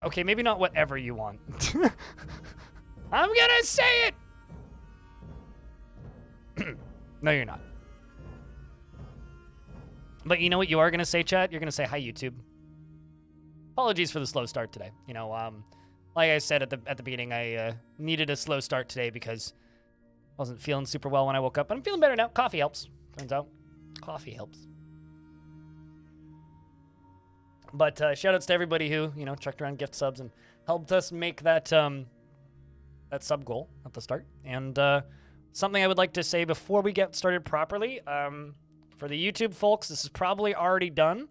Okay, maybe not whatever you want. I'm gonna say it! No, you're not. But you know what you are gonna say, chat? You're gonna say, hi, YouTube. Apologies for the slow start today. You know, like I said at the beginning, I needed a slow start today because I wasn't feeling super well when I woke up. But I'm feeling better now. Coffee helps, turns out. Coffee helps. But shout-outs to everybody who, you know, checked around gift subs and helped us make that that sub goal at the start. And something I would like to say before we get started properly, for the YouTube folks, this is probably already done.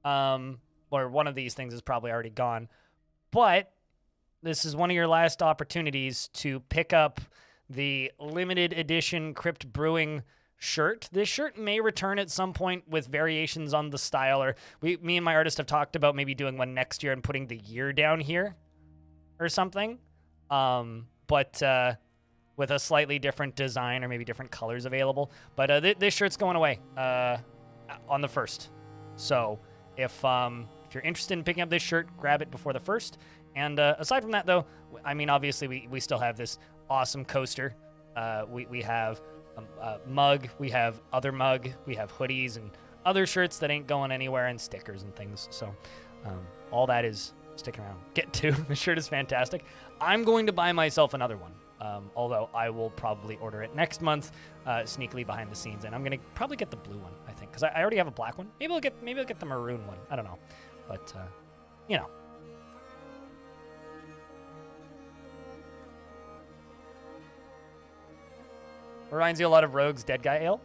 Or one of these things is probably already gone. But this is one of your last opportunities to pick up the limited edition Crypt Brewing shirt. This shirt may return at some point with variations on the style, or me and my artist have talked about maybe doing one next year and putting the year down here or something. But with a slightly different design or maybe different colors available. But this shirt's going away on the 1st. So if you're interested in picking up this shirt, grab it before the 1st. And aside from that, though, I mean, obviously we still have this awesome coaster. We have a mug, we have other mug, we have hoodies and other shirts that ain't going anywhere, and stickers and things. So all that is sticking around. Get to. The shirt is fantastic. I'm going to buy myself another one, although I will probably order it next month, sneakily behind the scenes. And I'm going to probably get the blue one, I think, because I already have a black one. Maybe I'll get the maroon one. I don't know. But, you know. Reminds you a lot of Rogue's Dead Guy Ale.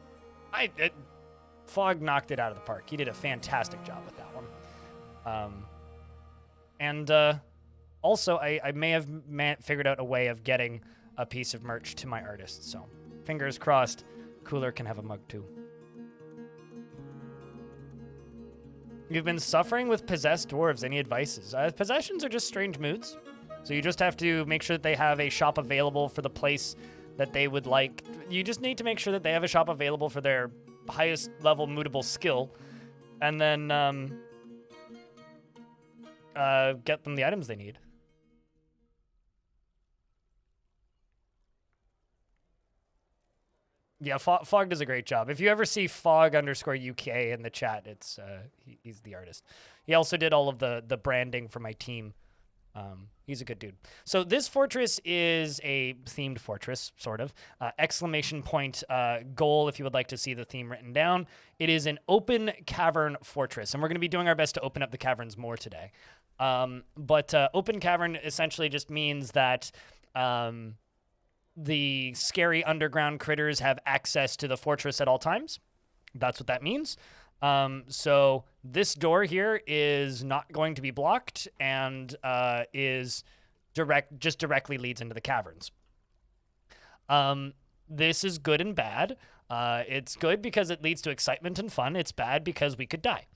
Fog knocked it out of the park. He did a fantastic job with that one. And also, I may have figured out a way of getting a piece of merch to my artist. So, fingers crossed, Cooler can have a mug too. You've been suffering with possessed dwarves. Any advices? Possessions are just strange moods. So you just have to make sure that they have a shop available for the place that they would like. You just need to make sure that they have a shop available for their highest level moodable skill, and then get them the items they need. Yeah, Fog does a great job. If you ever see Fog_UK in the chat, it's he's the artist. He also did all of the branding for my team. He's a good dude. So this fortress is a themed fortress, sort of. Exclamation point goal if you would like to see the theme written down. It is an open cavern fortress, and we're going to be doing our best to open up the caverns more today. But open cavern essentially just means that the scary underground critters have access to the fortress at all times. That's what that means. So this door here is not going to be blocked and is directly leads into the caverns. This is good and bad. It's good because it leads to excitement and fun. It's bad because we could die.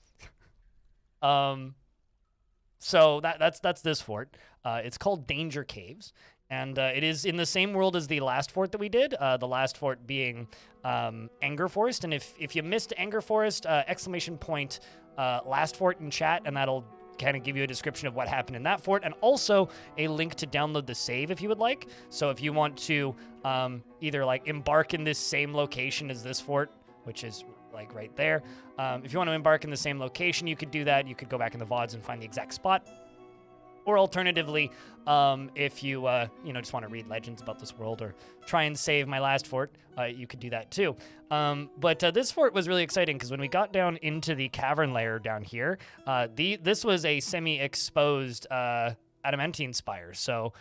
So that's this fort. It's called Danger Caves. And it is in the same world as the last fort that we did, the last fort being Anger Forest. And if you missed Anger Forest, exclamation point last fort in chat, and that'll kind of give you a description of what happened in that fort, and also a link to download the save if you would like. So if you want to either like embark in this same location as this fort, which is like right there, if you want to embark in the same location, you could do that. You could go back in the VODs and find the exact spot. Or alternatively, if you just want to read legends about this world or try and save my last fort, you could do that too. But this fort was really exciting because when we got down into the cavern layer down here, this was a semi-exposed adamantine spire. So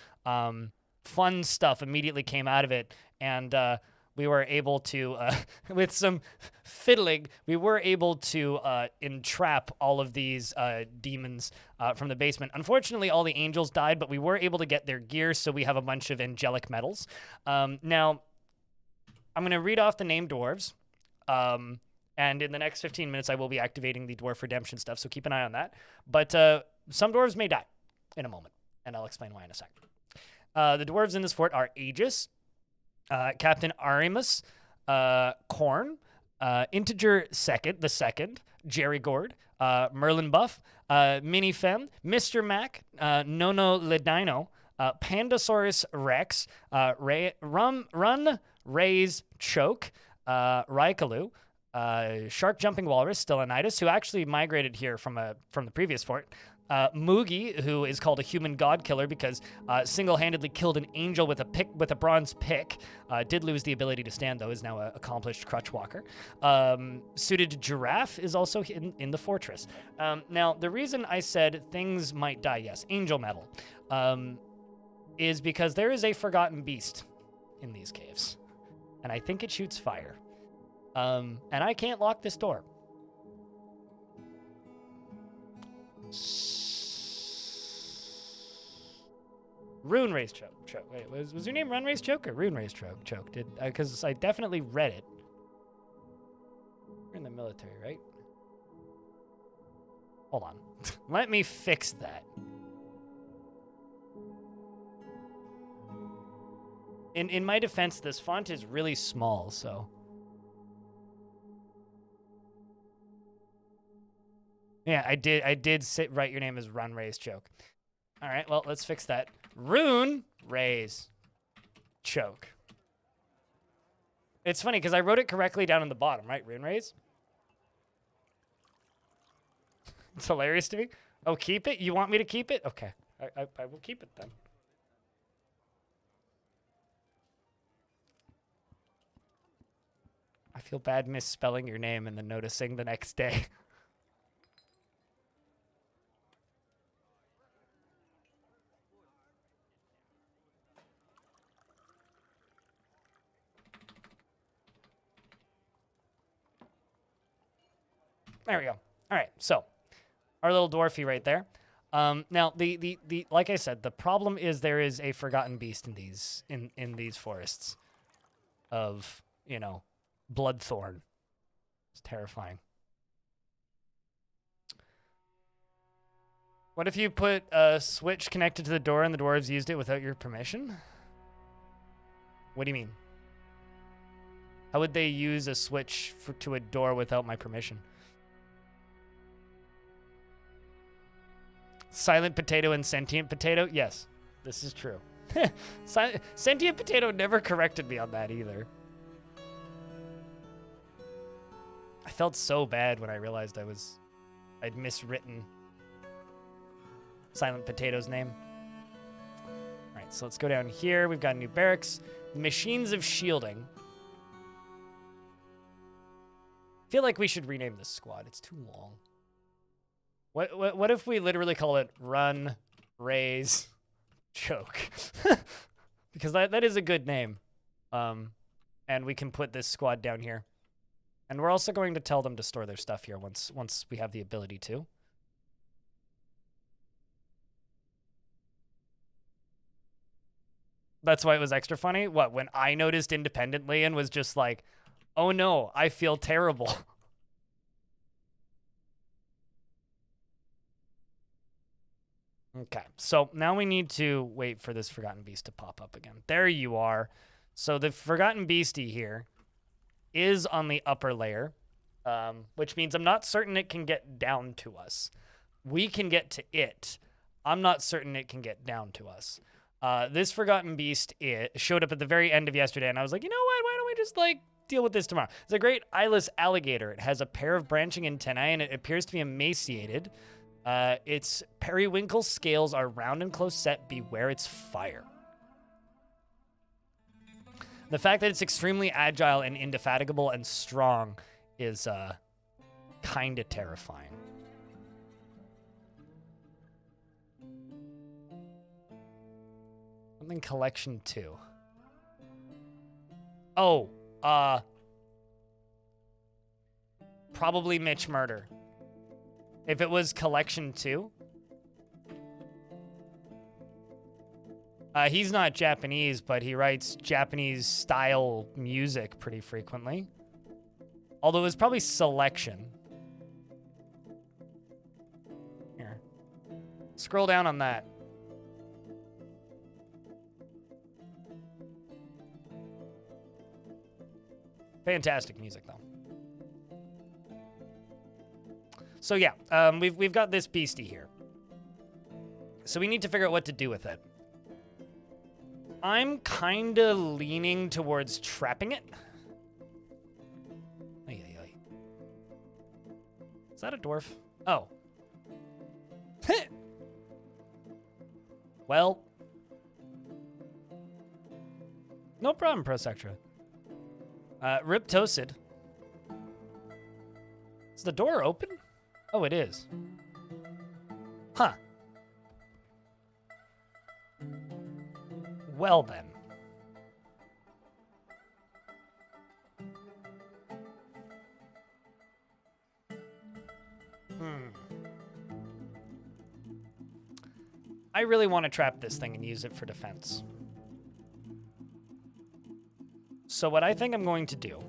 fun stuff immediately came out of it, and we were able to, with some fiddling, we were able to entrap all of these demons from the basement. Unfortunately, all the angels died, but we were able to get their gear, so we have a bunch of angelic metals. Now, I'm going to read off the named dwarves, and in the next 15 minutes, I will be activating the dwarf redemption stuff, so keep an eye on that. But some dwarves may die in a moment, and I'll explain why in a second. The dwarves in this fort are Aegis, Captain Arimus, Korn, Integer the second, Jerry Gord, Merlin Buff, Mini Fem, Mr. Mac, Nono Ledino, Pandasaurus Rex, Run Raise Choke, Raikalu, Shark Jumping Walrus, Stellanitis, who actually migrated here from the previous fort. Moogie, who is called a human god killer because single-handedly killed an angel with a bronze pick. Did lose the ability to stand though, is now an accomplished crutch walker. Suited Giraffe is also in the fortress. Now the reason I said things might die, yes, angel metal, is because there is a forgotten beast in these caves, and I think it shoots fire. And I can't lock this door. Rune Race Choke. Wait, was your name Run Race Choke or Rune Race Choke? Did because I definitely read it. You're in the military, right? Hold on. Let me fix that. In my defense, this font is really small, so. Yeah, I did write your name as Run Raise Choke. All right, well, let's fix that. Rune Raise Choke. It's funny because I wrote it correctly down in the bottom, right? Rune Raise. It's hilarious to me. Oh, keep it? You want me to keep it? Okay, I will keep it then. I feel bad misspelling your name and then noticing the next day. There we go. All right, so our little dwarfy right there. Now, the like I said, the problem is there is a forgotten beast in these forests of, you know, Bloodthorn. It's terrifying. What if you put a switch connected to the door and the dwarves used it without your permission? What do you mean? How would they use a switch to a door without my permission? Silent Potato and Sentient Potato? Yes, this is true. Sentient Potato never corrected me on that either. I felt so bad when I realized I'd miswritten Silent Potato's name. All right, so let's go down here. We've got new barracks. Machines of Shielding. I feel like we should rename this squad. It's too long. What if we literally call it Run, Raise, Choke? Because that is a good name. And we can put this squad down here. And we're also going to tell them to store their stuff here once we have the ability to. That's why it was extra funny. What, when I noticed independently and was just like, oh no, I feel terrible. Okay, so now we need to wait for this Forgotten Beast to pop up again. There you are. So the Forgotten Beastie here is on the upper layer, which means I'm not certain it can get down to us. We can get to it. I'm not certain it can get down to us. This Forgotten Beast showed up at the very end of yesterday, and I was like, you know what? Why don't we just, like, deal with this tomorrow? It's a great eyeless alligator. It has a pair of branching antennae, and it appears to be emaciated. Its periwinkle scales are round and close set. Beware its fire. The fact that it's extremely agile and indefatigable and strong is kind of terrifying. Something collection 2. Oh, probably Mitch Murder. If it was collection 2. He's not Japanese, but he writes Japanese style music pretty frequently. Although it was probably selection. Here. Scroll down on that. Fantastic music, though. So yeah, we've got this beastie here. So we need to figure out what to do with it. I'm kind of leaning towards trapping it. Ay, ay, ay. Is that a dwarf? Oh. Well. No problem, Press Extra. Rip Toasted. Is the door open? Oh, it is. Huh. Well then. I really want to trap this thing and use it for defense. So what I think I'm going to do...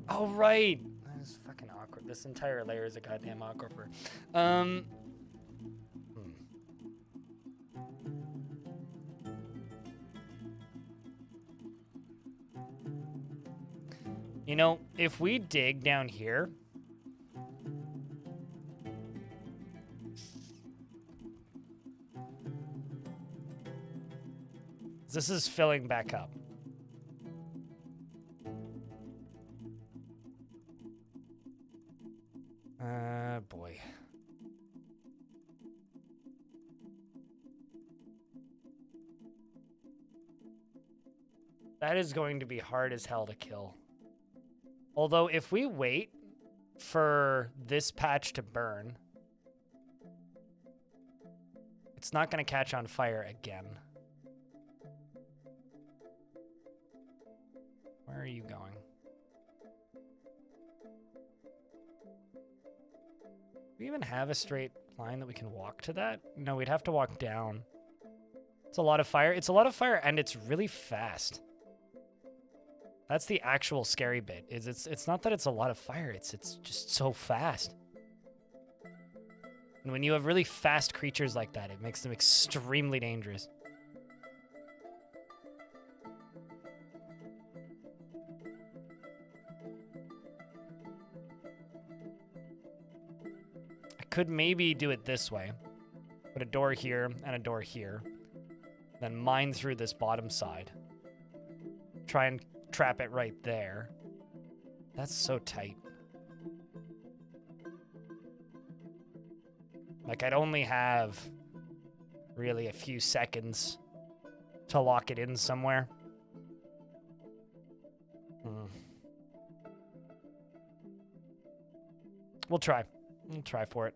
Oh, right! This is fucking awkward. This entire layer is a goddamn aquifer. You know, if we dig down here... This is filling back up. Boy. That is going to be hard as hell to kill. Although, if we wait for this patch to burn, it's not going to catch on fire again. Where are you going? Do we even have a straight line that we can walk to that? No, we'd have to walk down. It's a lot of fire. It's a lot of fire, and it's really fast. That's the actual scary bit. It's not that it's a lot of fire. It's just so fast. And when you have really fast creatures like that, it makes them extremely dangerous. I could maybe do it this way. Put a door here and a door here. Then mine through this bottom side. Try and trap it right there. That's so tight. Like, I'd only have really a few seconds to lock it in somewhere. We'll try. We'll try for it.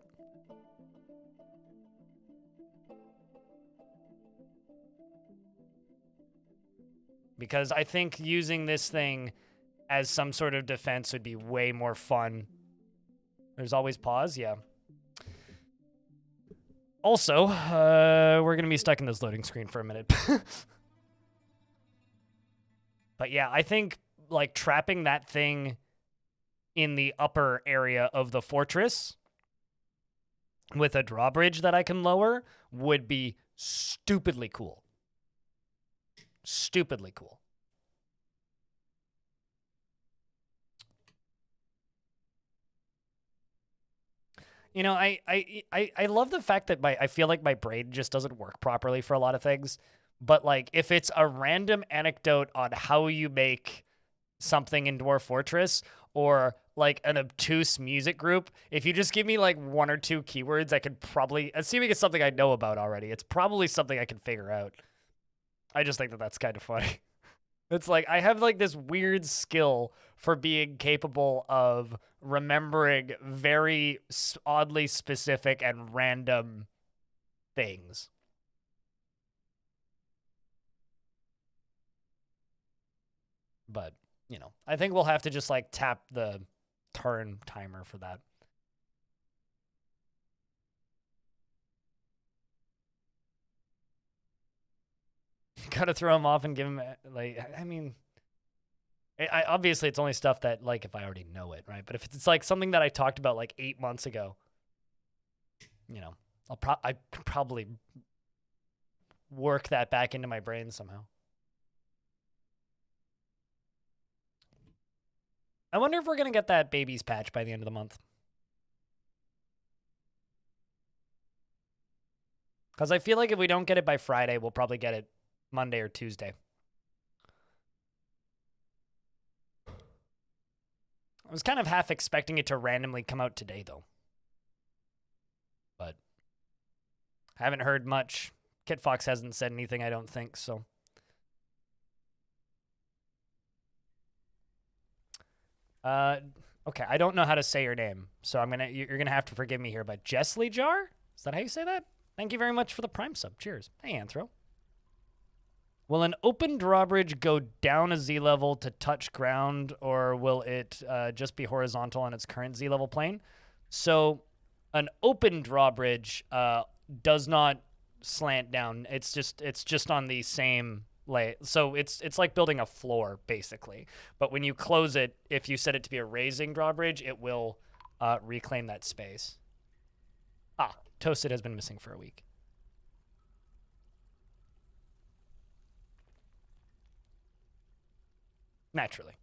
Because I think using this thing as some sort of defense would be way more fun. There's always pause, yeah. Also, we're going to be stuck in this loading screen for a minute. But yeah, I think, like, trapping that thing in the upper area of the fortress with a drawbridge that I can lower would be stupidly cool. Stupidly cool. You know, I love the fact that I feel like my brain just doesn't work properly for a lot of things. But, like, if it's a random anecdote on how you make something in Dwarf Fortress, or, like, an obtuse music group, if you just give me, like, 1 or 2 keywords, I could probably, assuming it's something I know about already, it's probably something I can figure out. I just think that that's kind of funny. It's like, I have, like, this weird skill for being capable of remembering very oddly specific and random things. But, you know, I think we'll have to just, like, tap the turn timer for that. Gotta throw him off and give him, like, I mean, obviously it's only stuff that, like, if I already know it, right? But if it's like something that I talked about like 8 months ago, you know, I probably work that back into my brain somehow. I wonder if we're gonna get that baby's patch by the end of the month. Because I feel like if we don't get it by Friday, we'll probably get it Monday or Tuesday. I was kind of half expecting it to randomly come out today, though. But I haven't heard much. KitFox hasn't said anything, I don't think, so. Okay, I don't know how to say your name, so you're gonna have to forgive me here, but Jessley Jar? Is that how you say that? Thank you very much for the Prime sub. Cheers. Hey, Anthro. Will an open drawbridge go down a Z level to touch ground, or will it just be horizontal on its current Z level plane? So an open drawbridge does not slant down. It's just on the same lay. So it's like building a floor, basically. But when you close it, if you set it to be a raising drawbridge, it will reclaim that space. Ah, Toasted has been missing for a week. Naturally.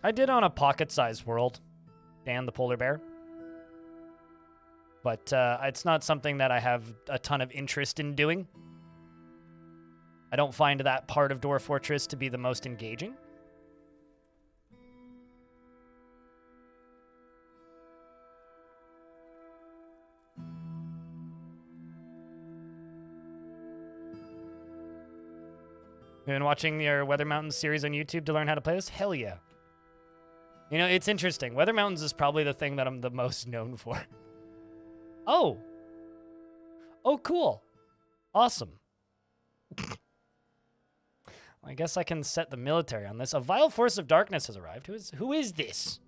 I did on a pocket-sized world, Dan the polar bear. But it's not something that I have a ton of interest in doing. I don't find that part of Dwarf Fortress to be the most engaging. You've been watching your Weather Mountains series on YouTube to learn how to play this? Hell yeah. You know, it's interesting. Weather Mountains is probably the thing that I'm the most known for. Oh. Oh, cool. Awesome. I guess I can set the military on this. A vile force of darkness has arrived. Who is this?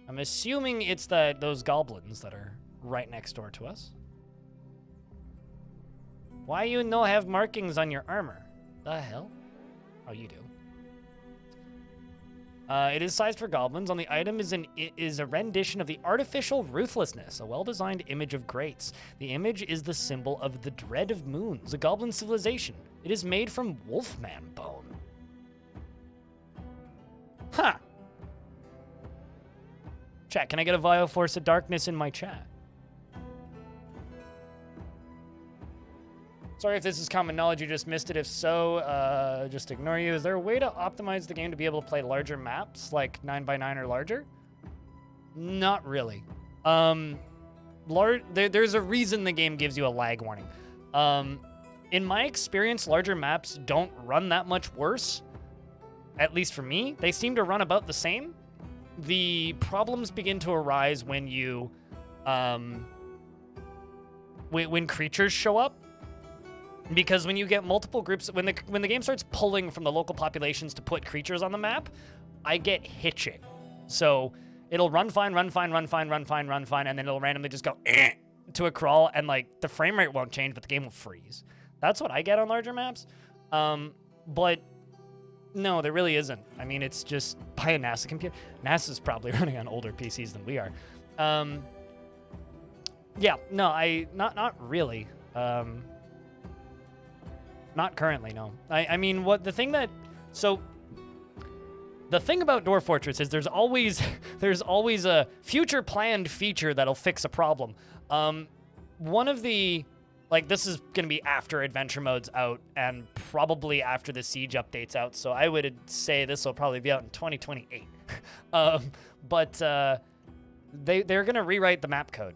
I'm assuming it's those goblins that are right next door to us. Why you no have markings on your armor? The hell? Oh, you do. It is sized for goblins. On the item is a rendition of the artificial ruthlessness, a well-designed image of grates. The image is the symbol of the dread of moons, a goblin civilization. It is made from wolfman bone. Huh. Chat, can I get a vile force of darkness in my chat? Sorry if this is common knowledge, you just missed it. If so, just ignore you. Is there a way to optimize the game to be able to play larger maps, like 9x9 or larger? Not really. There's a reason the game gives you a lag warning. In my experience, larger maps don't run that much worse. At least for me. They seem to run about the same. The problems begin to arise when you, when creatures show up. Because when you get multiple groups, when the game starts pulling from the local populations to put creatures on the map, I get hitching. So it'll run fine, and then it'll randomly just go to a crawl, and like the frame rate won't change, but the game will freeze. That's what I get on larger maps. But no, there really isn't. I mean, it's just by a NASA computer. NASA's probably running on older PCs than we are. Yeah, no, not really. Not currently, no. I mean, the thing about Dwarf Fortress is there's always a future planned feature that'll fix a problem. One of the, like, this is going to be after adventure mode's out and probably after the siege update's out, so I would say this will probably be out in 2028. But they're going to rewrite the map code.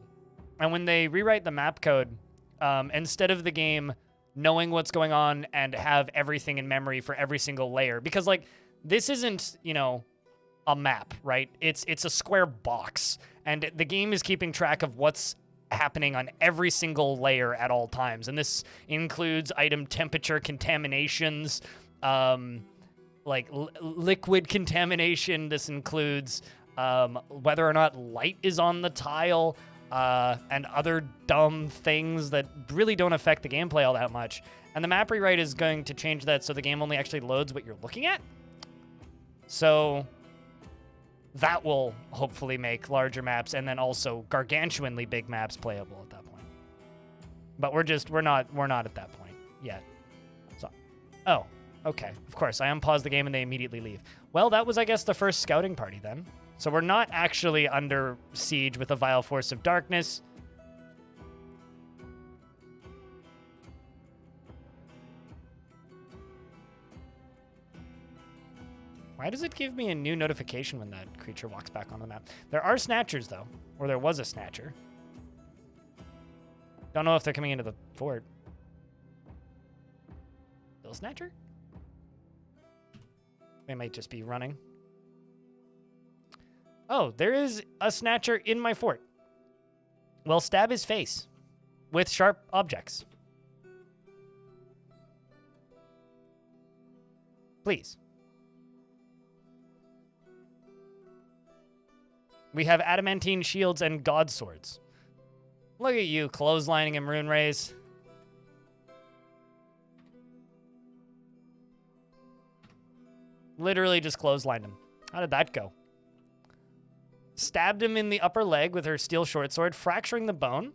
And when they rewrite the map code, instead of the game knowing what's going on and have everything in memory for every single layer. Because, like, this isn't, you know, a map, right? It's a square box. And the game is keeping track of what's happening on every single layer at all times. And this includes item temperature contaminations, like liquid contamination. This includes whether or not light is on the tile, and other dumb things that really don't affect the gameplay all that much. And the map rewrite is going to change that so the game only actually loads what you're looking at. So that will hopefully make larger maps and then also gargantuanly big maps playable at that point. But we're not at that point yet. So, oh, Okay, of course. I unpause the game and they immediately leave. Well, that was, I guess, the first scouting party then. So we're not actually under siege with a vile force of darkness. Why does it give me a new notification when that creature walks back on the map? There are snatchers, though. Or there was a snatcher. Don't know if they're coming into the fort. Still a snatcher? They might just be running. Oh, there is a snatcher in my fort. Well, stab his face with sharp objects. Please. We have adamantine shields and god swords. Look at you, clotheslining him, Rune Rays. Literally just clotheslined him. How did that go? Stabbed him in the upper leg with her steel short sword, fracturing the bone.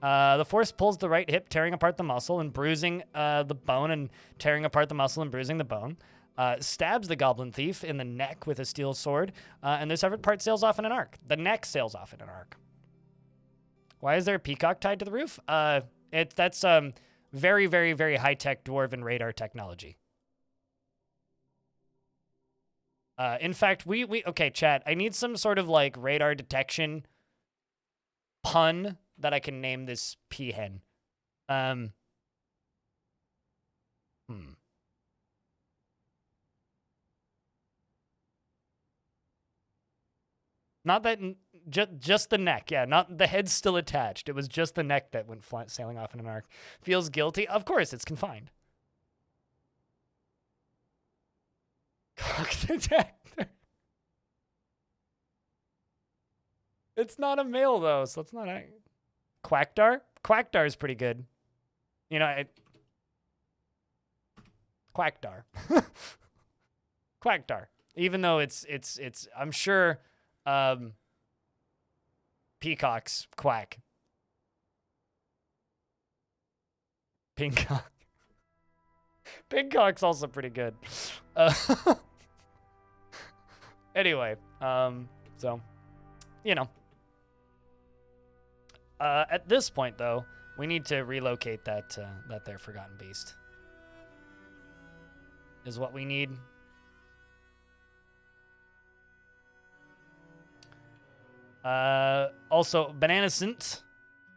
The force pulls the right hip, tearing apart the muscle and bruising the bone and tearing apart the muscle and bruising the bone. Stabs the goblin thief in the neck with a steel sword, and the severed part sails off in an arc. The neck sails off in an arc. Why is there a peacock tied to the roof? That's very, very, very high-tech dwarven radar technology. In fact, okay, chat, I need some sort of, like, radar detection pun that I can name this peahen. Not that, just the neck, yeah. Not the head's still attached. It was just the neck that went sailing off in an arc. Feels guilty? Of course, it's confined. Cock detector. It's not a male, though, so it's not a... Quackdar? Quackdar is pretty good. You know, Quackdar. Quackdar. Even though it's I'm sure... peacocks quack. Pinkcock. Pinkcock's also pretty good. Anyway, so, you know. At this point, though, we need to relocate that there forgotten beast. Is what we need. Also, Bananacint.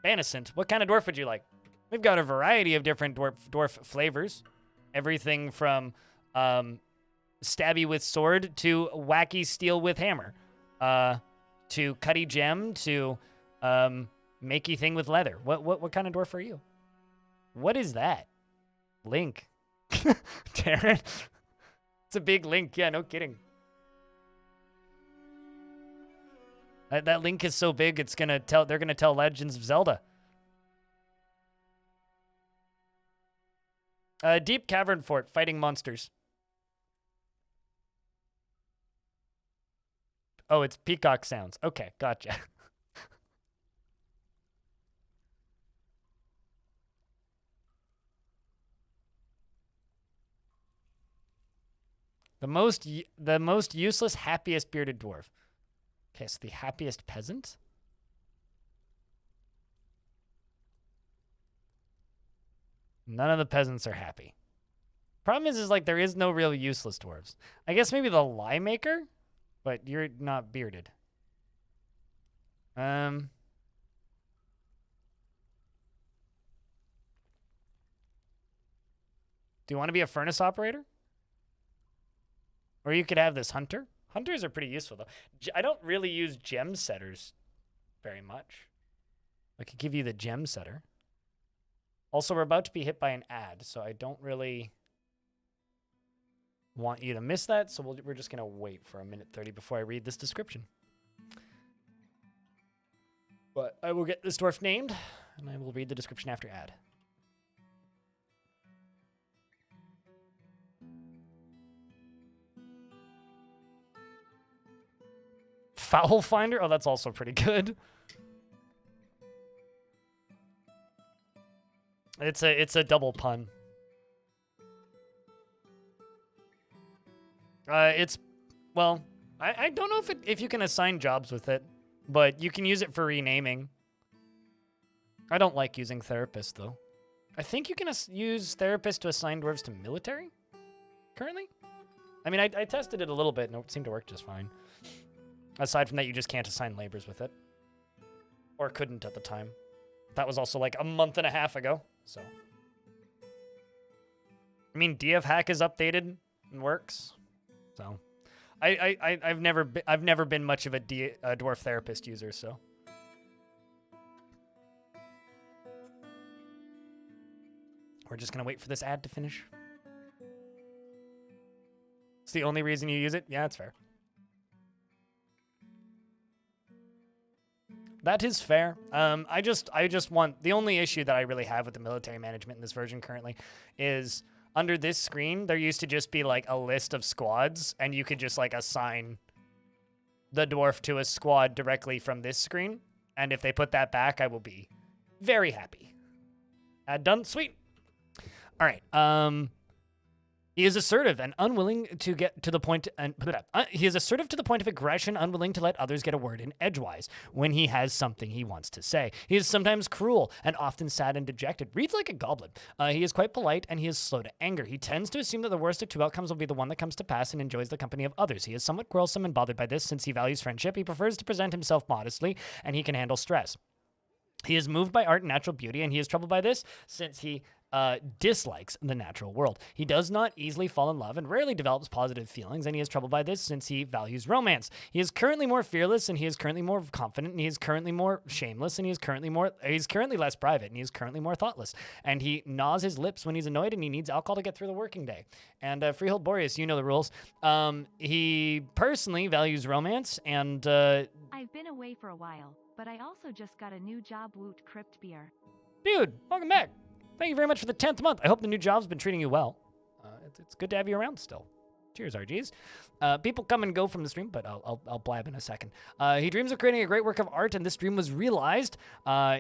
Banacint. What kind of dwarf would you like? We've got a variety of different dwarf flavors. Everything from stabby with sword to wacky steel with hammer. To cutty gem to makey thing with leather. What kind of dwarf are you? What is that? Link. Darren. It's a big link. Yeah, no kidding. That link is so big, it's gonna tell. They're gonna tell Legends of Zelda. Deep cavern fort, fighting monsters. Oh, it's peacock sounds. Okay, gotcha. The most useless, happiest bearded dwarf. Okay, so the happiest peasant? None of the peasants are happy. Problem is like there is no real useless dwarves. I guess maybe the lie maker, but you're not bearded. Do you want to be a furnace operator? Or you could have this hunter. Hunters are pretty useful, though. I don't really use gem setters very much. I could give you the gem setter. Also, we're about to be hit by an ad, so I don't really want you to miss that, so we're just going to wait for a minute 30 before I read this description. But I will get this dwarf named, and I will read the description after ad. Foul Finder? Oh, that's also pretty good. It's a double pun. Well, I don't know if you can assign jobs with it, but you can use it for renaming. I don't like using therapist, though. I think you can use therapist to assign dwarves to military, currently? I mean, I tested it a little bit, and it seemed to work just fine. Aside from that, you just can't assign labors with it. Or couldn't at the time. That was also like a month and a half ago, so. I mean, DF hack is updated and works, so. I've never been much of a dwarf therapist user, so. We're just gonna wait for this ad to finish. It's the only reason you use it? Yeah, that's fair. That is fair. I just want, the only issue that I really have with the military management in this version currently is under this screen, there used to just be like a list of squads, and you could just like assign the dwarf to a squad directly from this screen. And if they put that back, I will be very happy. Ad done. Sweet. All right. He is assertive and unwilling to get to the point, and he is assertive to the point of aggression, unwilling to let others get a word in edgewise when he has something he wants to say. He is sometimes cruel and often sad and dejected. Reads like a goblin. He is quite polite and he is slow to anger. He tends to assume that the worst of two outcomes will be the one that comes to pass and enjoys the company of others. He is somewhat quarrelsome and bothered by this since he values friendship. He prefers to present himself modestly and he can handle stress. He is moved by art and natural beauty, and he is troubled by this since he dislikes the natural world. He does not easily fall in love and rarely develops positive feelings, and he is troubled by this since he values romance. He is currently more fearless, and he is currently more confident, and he is currently more shameless, and he's currently less private, and he is currently more thoughtless. And he gnaws his lips when he's annoyed, and he needs alcohol to get through the working day. And Freehold Boreas, you know the rules. He personally values romance, and I've been away for a while, but I also just got a new job, Woot Crypt Beer. Dude, welcome back. Thank you very much for the 10th month. I hope the new job's been treating you well. It's good to have you around still. Cheers, RGs. People come and go from the stream, but I'll blab in a second. He dreams of creating a great work of art, and this dream was realized.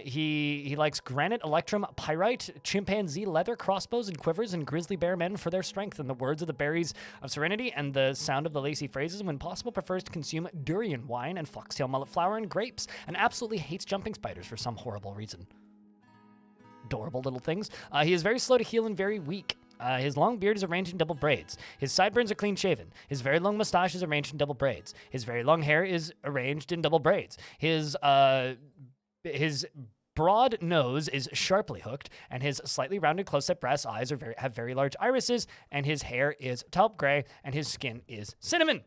He likes granite, electrum, pyrite, chimpanzee leather, crossbows, and quivers, and grizzly bear men for their strength, and the words of the berries of serenity, and the sound of the lacy phrases. When possible, prefers to consume durian wine and foxtail mullet flower and grapes, and absolutely hates jumping spiders for some horrible reason. Adorable little things. He is very slow to heal and very weak. His long beard is arranged in double braids. His sideburns are clean shaven. His very long mustache is arranged in double braids. His very long hair is arranged in double braids. His broad nose is sharply hooked, and his slightly rounded close-set brass eyes have very large irises, and his hair is taupe gray, and his skin is cinnamon.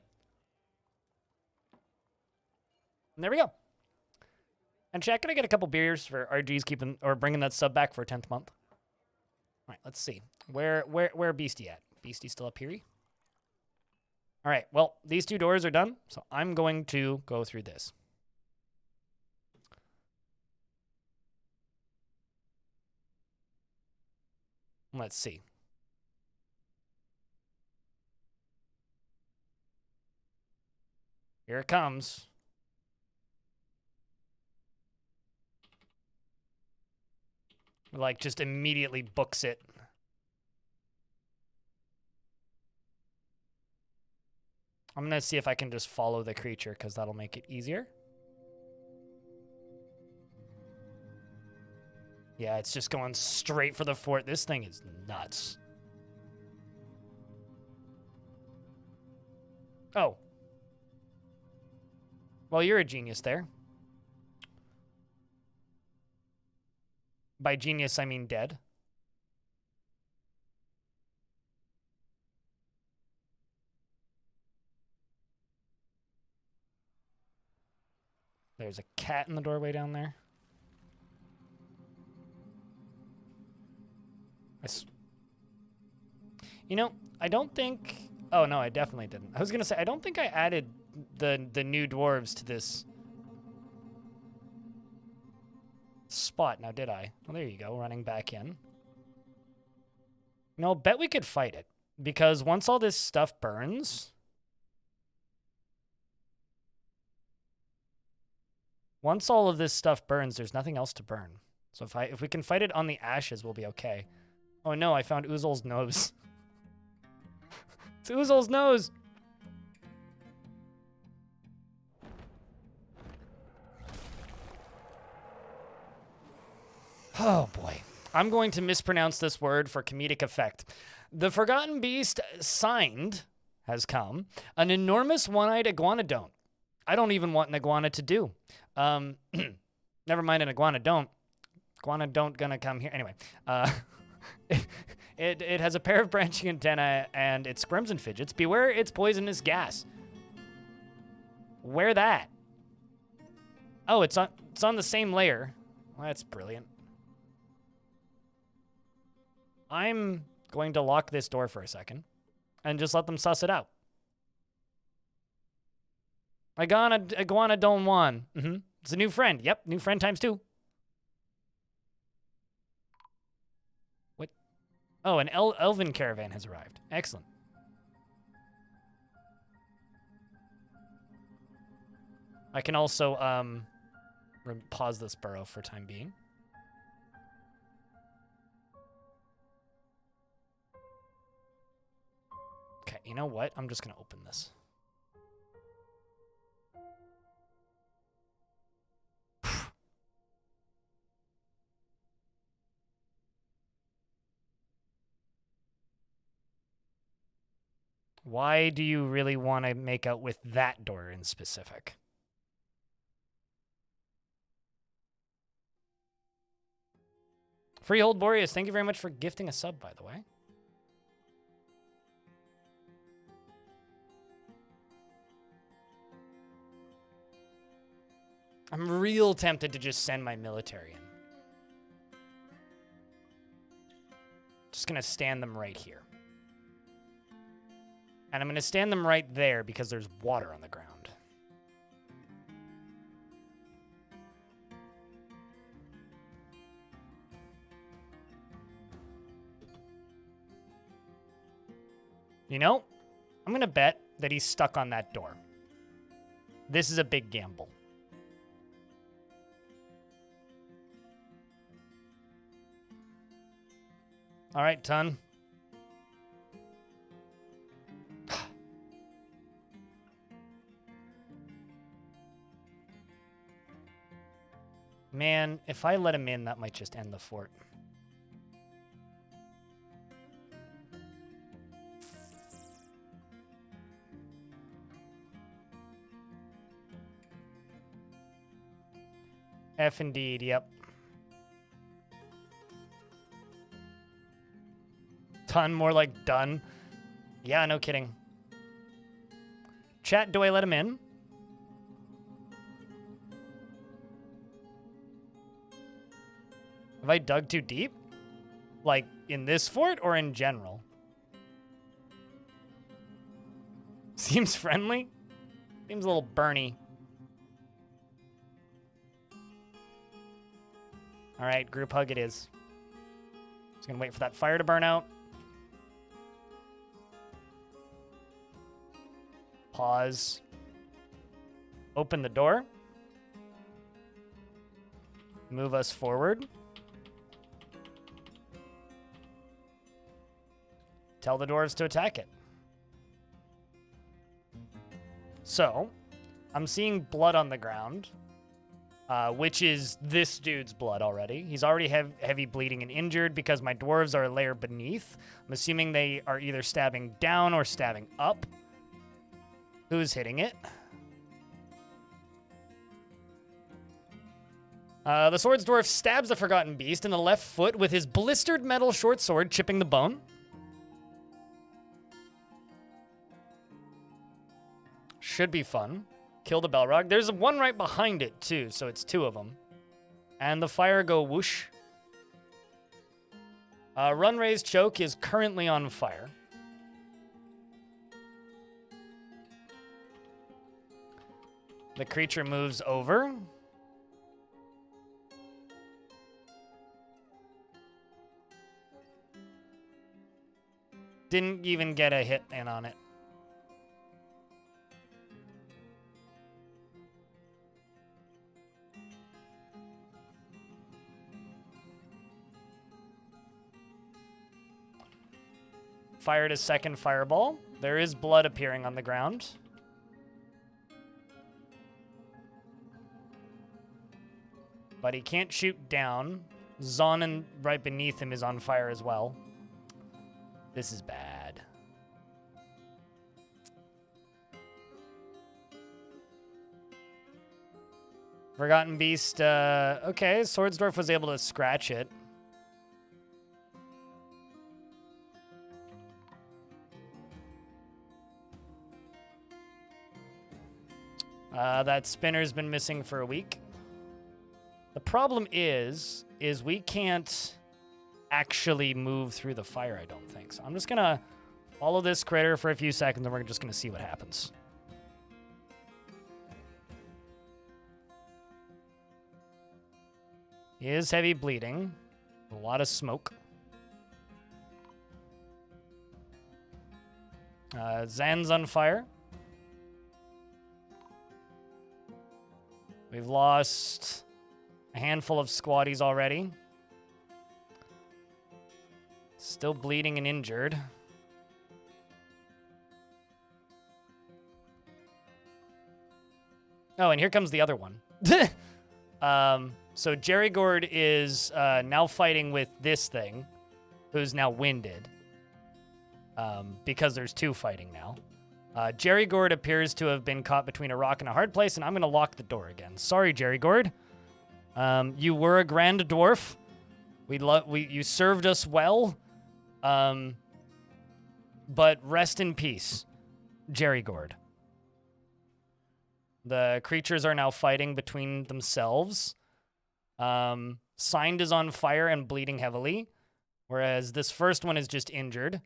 And there we go. And chat, can I get a couple beers for RG's bringing that sub back for a 10th month? All right, let's see. Where Beastie at? Beastie still up here? All right, well, these two doors are done, so I'm going to go through this. Let's see. Here it comes. Like, just immediately books it. I'm going to see if I can just follow the creature, because that'll make it easier. Yeah, it's just going straight for the fort. This thing is nuts. Oh. Well, you're a genius there. By genius, I mean dead. There's a cat in the doorway down there. You know, I don't think... Oh, no, I definitely didn't. I was going to say, I don't think I added the new dwarves to this spot now, did I? Well, there you go, running back in. No, bet we could fight it, because once all this stuff burns... Once all of this stuff burns, there's nothing else to burn. So if we can fight it on the ashes, we'll be okay. Oh no, I found Oozle's nose. It's Oozle's nose! Oh, boy. I'm going to mispronounce this word for comedic effect. The Forgotten Beast signed has come. An enormous one-eyed iguanodont. I don't even want an iguana to do. Never mind an iguanodont. Iguanodont gonna come here. Anyway. It has a pair of branching antennae, and it squirms and fidgets. Beware its poisonous gas. Where that? Oh, it's on the same layer. Well, that's brilliant. I'm going to lock this door for a second and just let them suss it out. Iguana don't want. It's a new friend. Yep, new friend times 2. What? Oh, an elven caravan has arrived. Excellent. I can also pause this burrow for time being. Okay, you know what? I'm just going to open this. Why do you really want to make out with that door in specific? Freehold Boreas, thank you very much for gifting a sub, by the way. I'm real tempted to just send my military in. Just gonna stand them right here. And I'm gonna stand them right there because there's water on the ground. You know, I'm gonna bet that he's stuck on that door. This is a big gamble. All right, Ton. Man, if I let him in, that might just end the fort. F indeed, yep. Ton, more like done. Yeah, no kidding. Chat, do I let him in? Have I dug too deep? Like, in this fort or in general? Seems friendly. Seems a little burny. All right, group hug it is. Just gonna wait for that fire to burn out. Pause. Open the door. Move us forward. Tell the dwarves to attack it. So, I'm seeing blood on the ground, which is this dude's blood already. He's already heavy bleeding and injured because my dwarves are a layer beneath. I'm assuming they are either stabbing down or stabbing up. Who's hitting it? The Swords Dwarf stabs the Forgotten Beast in the left foot with his blistered metal short sword, chipping the bone. Should be fun. Kill the Balrog. There's one right behind it, too, so it's 2 of them. And the fire go whoosh. Run Raised Choke is currently on fire. The creature moves over. Didn't even get a hit in on it. Fired a second fireball. There is blood appearing on the ground. But he can't shoot down. Zonin right beneath him is on fire as well. This is bad. Forgotten Beast, okay, Swordsdwarf was able to scratch it. That spinner's been missing for a week. The problem is we can't actually move through the fire, I don't think. So I'm just gonna follow this critter for a few seconds and we're just gonna see what happens. He is heavy bleeding. A lot of smoke. Zan's on fire. We've lost a handful of squatties already. Still bleeding and injured. Oh, and here comes the other one. So Jerry Gord is now fighting with this thing, who's now winded, because there's two fighting now. Jerry Gord appears to have been caught between a rock and a hard place, and I'm going to lock the door again. Sorry, Jerry Gord. You were a grand dwarf. You served us well. But rest in peace, Jerry Gord. The creatures are now fighting between themselves. Signed is on fire and bleeding heavily, whereas this first one is just injured.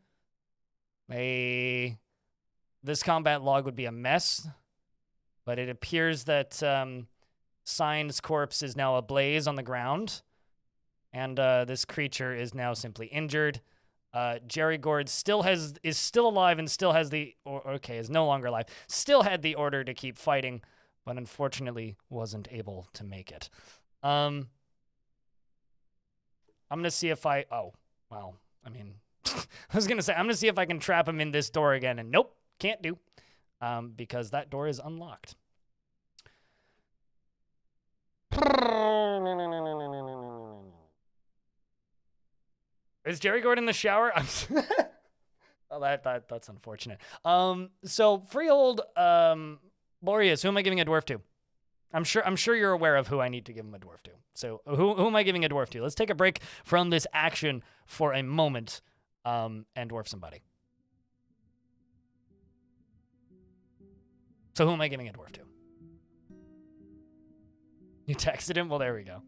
This combat log would be a mess, but it appears that Signed's corpse is now ablaze on the ground, and this creature is now simply injured. Jerry Gord is still alive and still has is no longer alive. Still had the order to keep fighting, but unfortunately wasn't able to make it. I'm gonna see if I was gonna say I'm gonna see if I can trap him in this door again, and nope, can't do, because that door is unlocked. Is Jerry Gord in the shower? Oh, that's unfortunate. So Freehold, Boreas, who am I giving a dwarf to? I'm sure you're aware of who I need to give him a dwarf to. So who am I giving a dwarf to? Let's take a break from this action for a moment, and dwarf somebody. So who am I giving a dwarf to? You texted him? Well, there we go.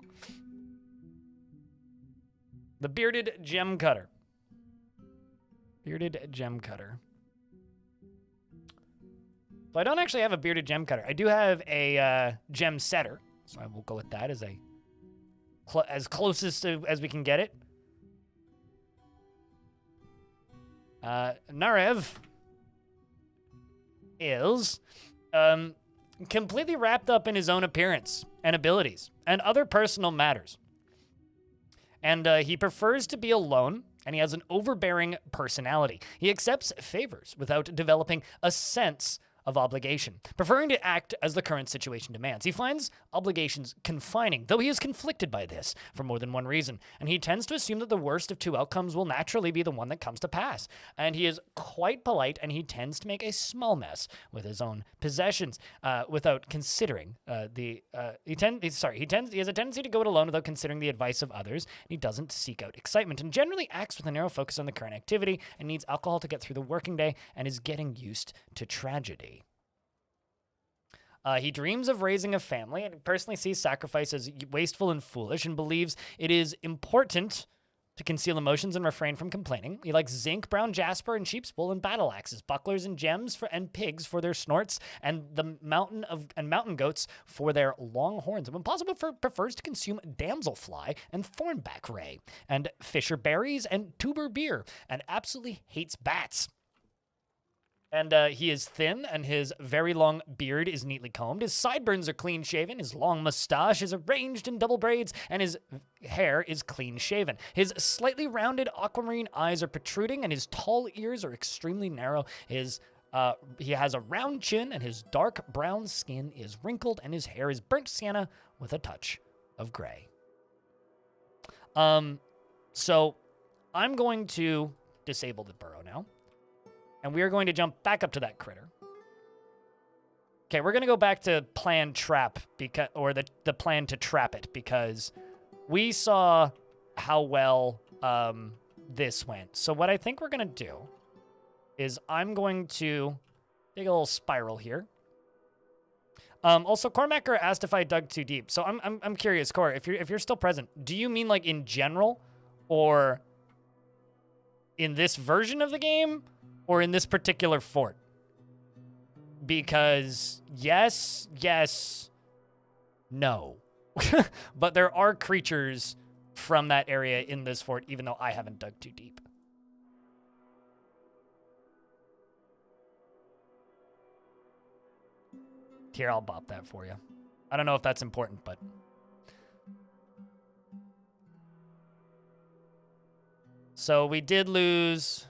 The bearded gem cutter. Bearded gem cutter. So I don't actually have a bearded gem cutter. I do have a gem setter, so I will go with that as as closest as we can get it. Narev is completely wrapped up in his own appearance and abilities and other personal matters. And he prefers to be alone, and he has an overbearing personality. He accepts favors without developing a sense of obligation, preferring to act as the current situation demands. He finds obligations confining, though he is conflicted by this for more than one reason, and he tends to assume that the worst of two outcomes will naturally be the one that comes to pass. And he is quite polite, and he tends to make a small mess with his own possessions without considering he has a tendency to go it alone without considering the advice of others, and he doesn't seek out excitement, and generally acts with a narrow focus on the current activity, and needs alcohol to get through the working day, and is getting used to tragedy. He dreams of raising a family and personally sees sacrifice as wasteful and foolish, and believes it is important to conceal emotions and refrain from complaining. He likes zinc, brown jasper, and sheep's wool and battle axes, bucklers and gems and pigs for their snorts, and the mountain goats for their long horns. And when possible, prefers to consume damselfly and thornback ray, and fisher berries and tuber beer, and absolutely hates bats. And he is thin, and his very long beard is neatly combed. His sideburns are clean-shaven. His long mustache is arranged in double braids, and his hair is clean-shaven. His slightly rounded aquamarine eyes are protruding, and his tall ears are extremely narrow. He has a round chin, and his dark brown skin is wrinkled, and his hair is burnt sienna with a touch of gray. So I'm going to disable the burrow now. And we are going to jump back up to that critter. Okay, we're going to go back to plan trap, because, or the plan to trap it, because we saw how well this went. So what I think we're going to do is I'm going to dig a little spiral here. Also, Cormacker asked if I dug too deep. So I'm curious, Cor, if you're still present, do you mean like in general, or in this version of the game, or in this particular fort? Because yes, no. But there are creatures from that area in this fort, even though I haven't dug too deep. Here, I'll bop that for you. I don't know if that's important, but... So we did lose...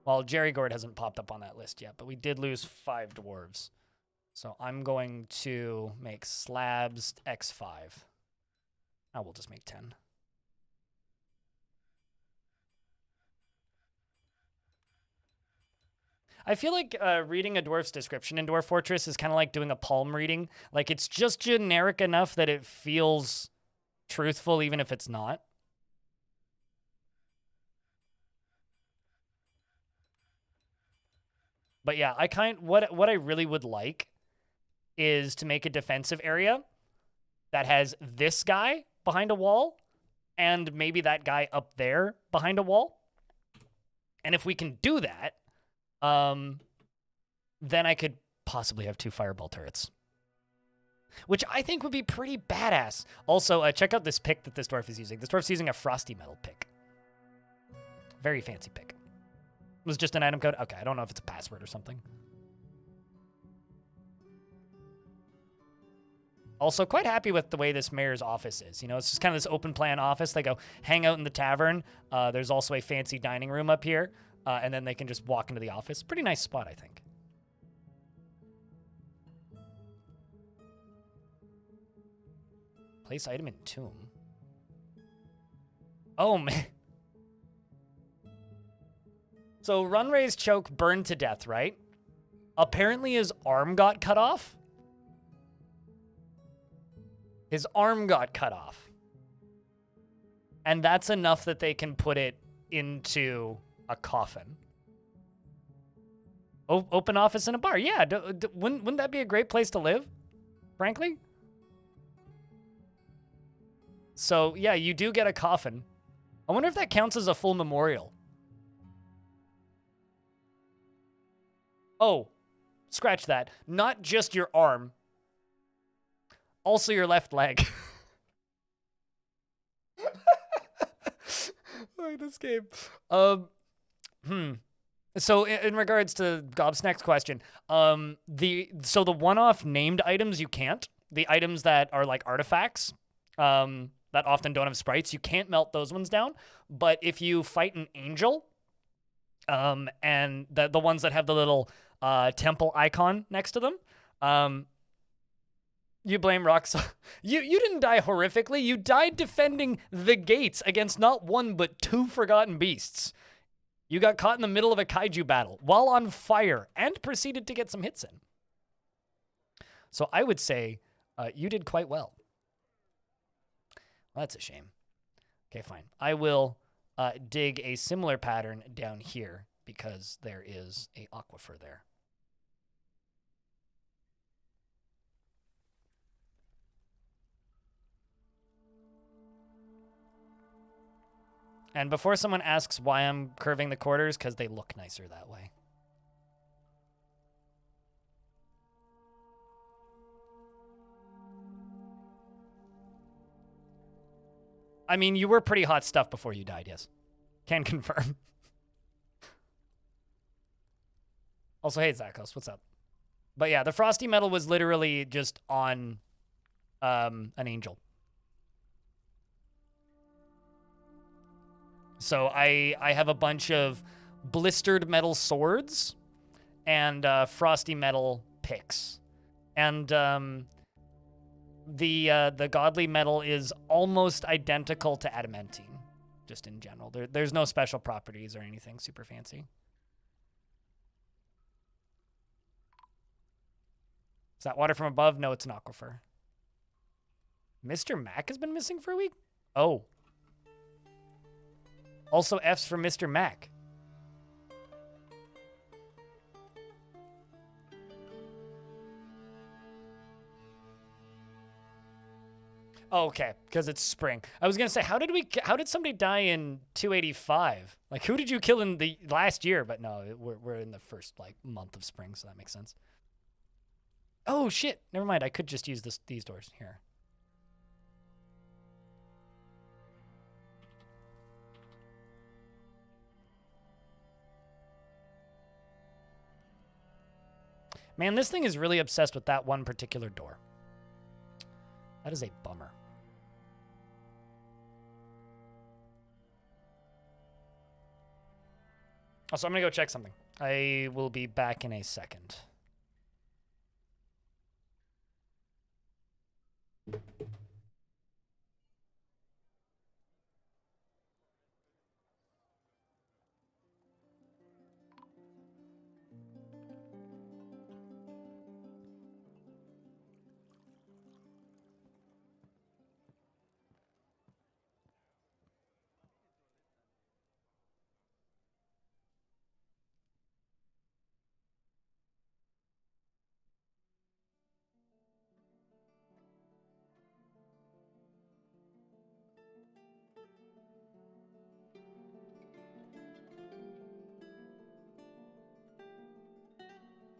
Well, Jerry Gord hasn't popped up on that list yet, but we did lose 5 dwarves. So I'm going to make slabs x5. Now we'll just make 10. I feel like reading a dwarf's description in Dwarf Fortress is kind of like doing a palm reading. Like, it's just generic enough that it feels truthful, even if it's not. But yeah, what I really would like is to make a defensive area that has this guy behind a wall and maybe that guy up there behind a wall. And if we can do that, then I could possibly have 2 fireball turrets, which I think would be pretty badass. Also, check out this pick that this dwarf is using. This dwarf's using a frosty metal pick. Very fancy pick. It was just an item code? Okay, I don't know if it's a password or something. Also, quite happy with the way this mayor's office is. You know, it's just kind of this open plan office. They go hang out in the tavern. There's also a fancy dining room up here. And then they can just walk into the office. Pretty nice spot, I think. Place item in tomb. Oh, man. So Runray's choke burned to death, right? Apparently his arm got cut off. His arm got cut off. And that's enough that they can put it into a coffin. Open office in a bar. Yeah, wouldn't that be a great place to live, frankly? So, yeah, you do get a coffin. I wonder if that counts as a full memorial. Oh, scratch that. Not just your arm. Also your left leg. Oh, this game. So in regards to Gobsnack's question, so the one-off named items you can't. The items that are like artifacts, that often don't have sprites, you can't melt those ones down. But if you fight an angel, and the ones that have the little temple icon next to them, you blame rocks. You didn't die horrifically. You died defending the gates against not 1 but 2 forgotten beasts. You got caught in the middle of a kaiju battle while on fire and proceeded to get some hits in. So I would say you did quite well. Well, that's a shame. Okay, fine. I will dig a similar pattern down here because there is a aquifer there. And before someone asks why I'm curving the quarters, because they look nicer that way. I mean, you were pretty hot stuff before you died, yes. Can confirm. Also, hey, Zakos, what's up? But yeah, the frosty metal was literally just on an angel. So I have a bunch of blistered metal swords and frosty metal picks. And the godly metal is almost identical to adamantine, just in general. There's no special properties or anything super fancy. Is that water from above? No, it's an aquifer. Mr. Mac has been missing for a week? Oh. Also F's for Mr. Mac. Oh, okay, because it's spring. I was gonna say, how did somebody die in 285? Like, who did you kill in the last year? But no, we're in the first like month of spring, so that makes sense. Oh shit! Never mind. I could just use these doors here. Man, this thing is really obsessed with that one particular door. That is a bummer. Also, I'm gonna go check something. I will be back in a second.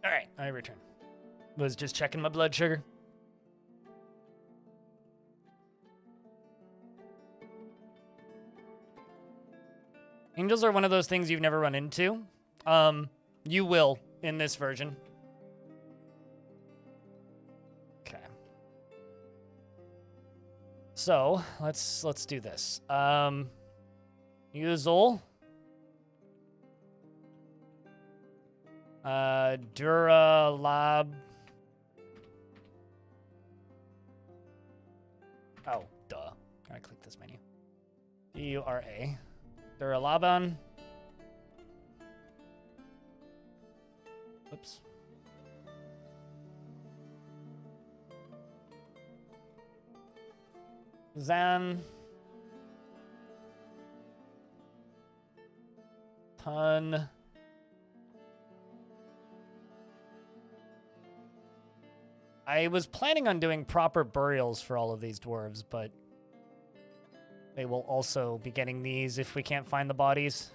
All right, I return. Was just checking my blood sugar. Angels are one of those things you've never run into. You will in this version. Okay. So let's do this. Usual. Dura Lab. Oh, duh. Gotta click this menu. D-U-R-A. Duralaban. Oops. Zan. Pun. I was planning on doing proper burials for all of these dwarves, but they will also be getting these if we can't find the bodies.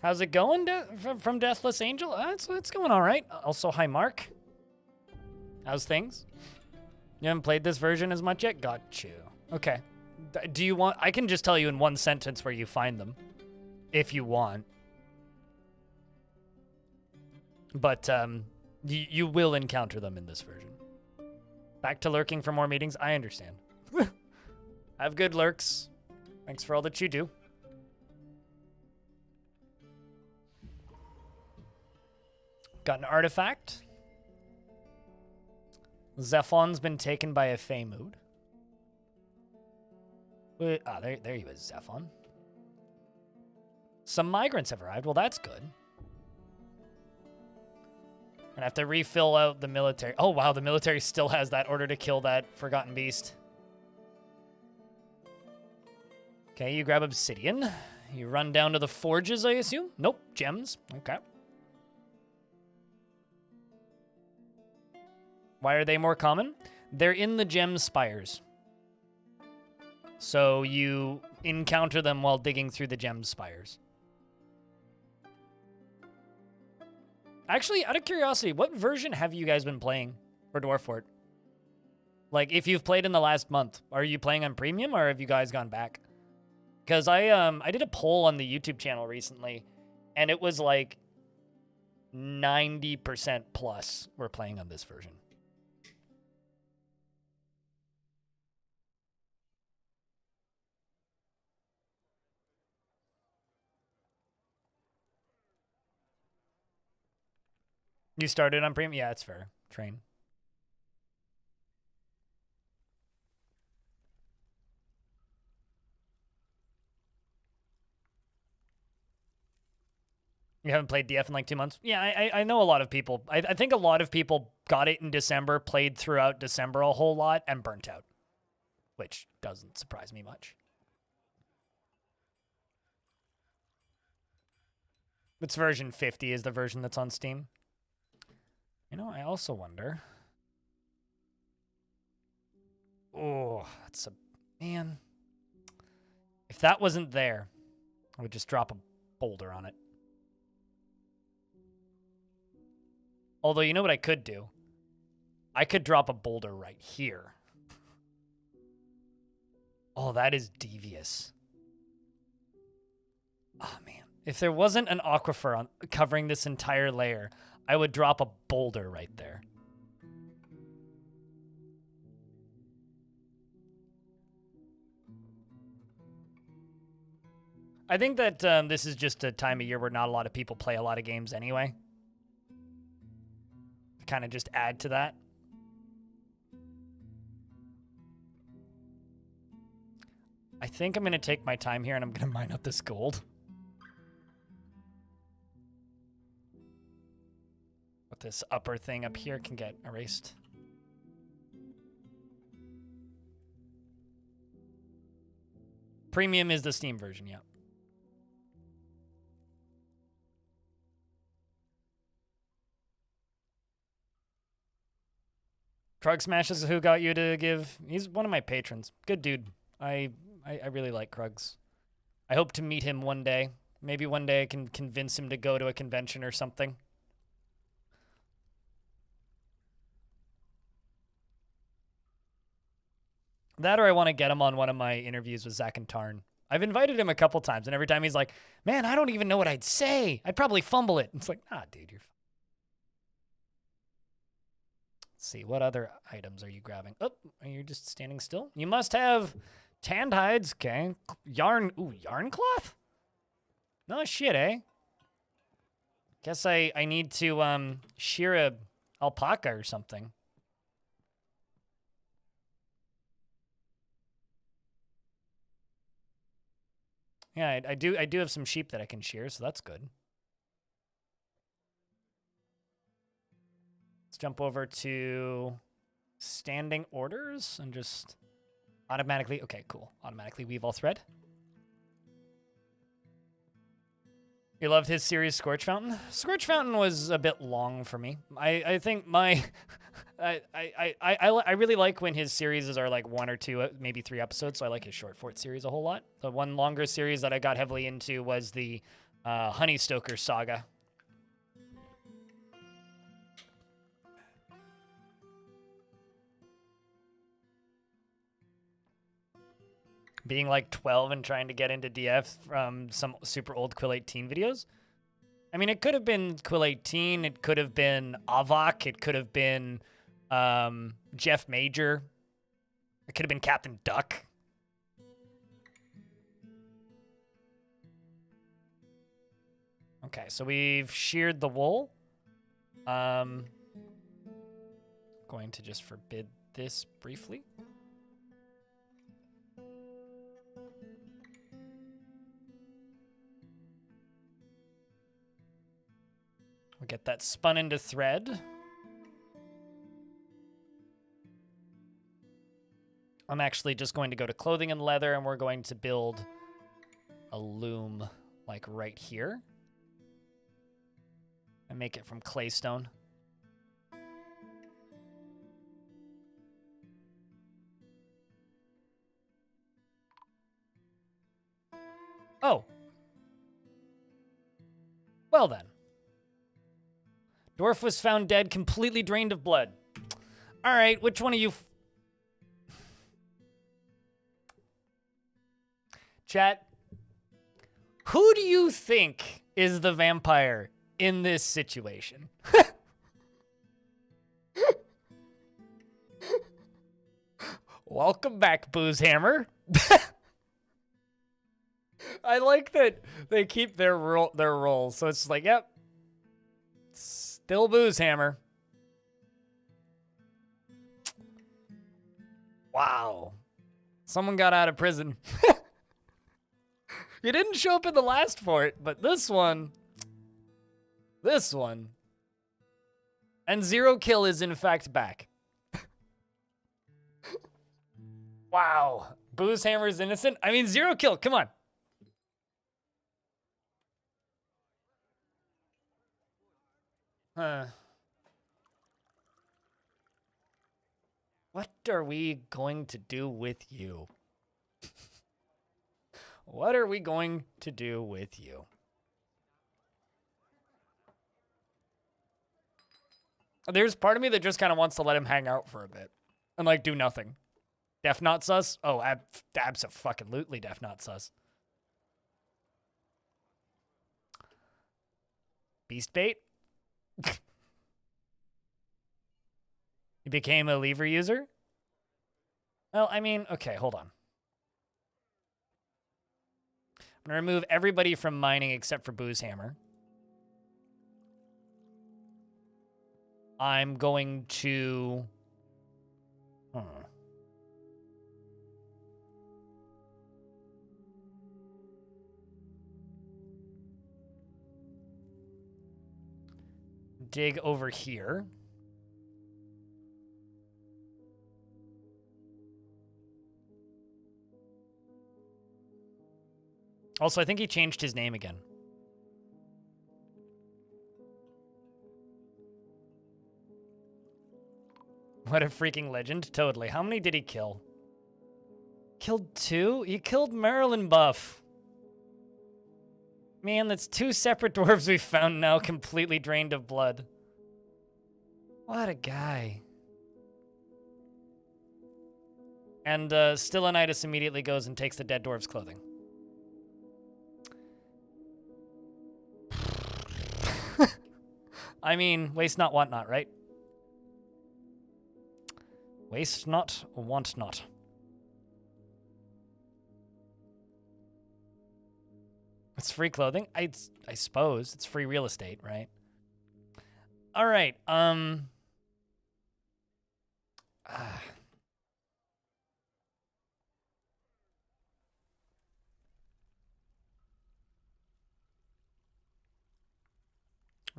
How's it going from Deathless Angel? It's going all right. Also, hi, Mark. How's things? You haven't played this version as much yet? Got you. Okay. Do you want... I can just tell you in one sentence where you find them, if you want. But you will encounter them in this version. Back to lurking for more meetings? I understand. Have good lurks. Thanks for all that you do. Got an artifact. Zephon's been taken by a Fey mood. Ah, there he was, Zephon. Some migrants have arrived. Well, that's good. And I have to refill out the military. Oh, wow, the military still has that order to kill that forgotten beast. Okay, you grab obsidian. You run down to the forges, I assume? Nope, gems. Okay. Why are they more common? They're in the gem spires. So you encounter them while digging through the gem spires. Actually, out of curiosity, what version have you guys been playing for Dwarf Fort? Like, if you've played in the last month, are you playing on premium or have you guys gone back? Because I did a poll on the YouTube channel recently, and it was like 90% plus were playing on this version. You started on premium? Yeah, it's fair. Train. You haven't played DF in like 2 months? Yeah, I know a lot of people. I think a lot of people got it in December, played throughout December a whole lot, and burnt out, which doesn't surprise me much. It's version 50 is the version that's on Steam. You know, I also wonder. Oh, that's a... Man. If that wasn't there, I would just drop a boulder on it. Although, you know what I could do? I could drop a boulder right here. Oh, that is devious. Oh, man. If there wasn't an aquifer covering this entire layer, I would drop a boulder right there. I think that this is just a time of year where not a lot of people play a lot of games anyway. To kind of just add to that. I think I'm going to take my time here and I'm going to mine up this gold. But this upper thing up here can get erased. Premium is the Steam version, yeah. Krug Smashes, who got you to give? He's one of my patrons. Good dude. I really like Krugs. I hope to meet him one day. Maybe one day I can convince him to go to a convention or something. That or I want to get him on one of my interviews with Zach and Tarn. I've invited him a couple times, and every time he's like, man, I don't even know what I'd say. I'd probably fumble it. It's like, nah, dude, you're fine. Let's see, what other items are you grabbing? Oh, are you just standing still? You must have tanned hides, okay. Yarn, ooh, yarn cloth? No shit, eh? Guess I need to shear a alpaca or something. Yeah, I do have some sheep that I can shear, so that's good. Let's jump over to standing orders and just automatically, okay, cool. Automatically weave all thread. You loved his series Scorch Fountain? Scorch Fountain was a bit long for me. I think my I really like when his series are like 1 or 2, maybe 3 episodes, so I like his short fort series a whole lot. The one longer series that I got heavily into was the Honeystoker saga. Being like 12 and trying to get into DF from some super old Quill 18 videos. I mean, it could have been Quill 18. It could have been Avok. It could have been Jeff Major. It could have been Captain Duck. Okay, so we've sheared the wool. Going to just forbid this briefly. We'll get that spun into thread. I'm actually just going to go to clothing and leather, and we're going to build a loom like right here. And make it from claystone. Oh. Well then. Dwarf was found dead, completely drained of blood. All right, which one of you... Chat, who do you think is the vampire in this situation? Welcome back, Boozehammer. I like that they keep their roles, so it's like, yep. Still Booze Hammer. Wow. Someone got out of prison. You didn't show up in the last fort, but this one. And Zero Kill is in fact back. Wow. Booze Hammer is innocent? I mean, Zero Kill, come on. What are we going to do with you? What are we going to do with you? There's part of me that just kind of wants to let him hang out for a bit and like do nothing. Def not sus? Oh, abso-fucking-lutely def not sus. Beast bait? You became a lever user? Well, I mean, okay, hold on. I'm gonna remove everybody from mining except for Booze Hammer. I'm going to... dig over here. Also, I think he changed his name again. What a freaking legend. Totally. How many did he kill? Killed 2? He killed Marilyn Buff. Man, that's 2 separate dwarves we found now completely drained of blood. What a guy. And Stillanitis immediately goes and takes the dead dwarf's clothing. I mean, waste not, want not, right? Waste not, want not. It's free clothing? I suppose. It's free real estate, right? All right, we're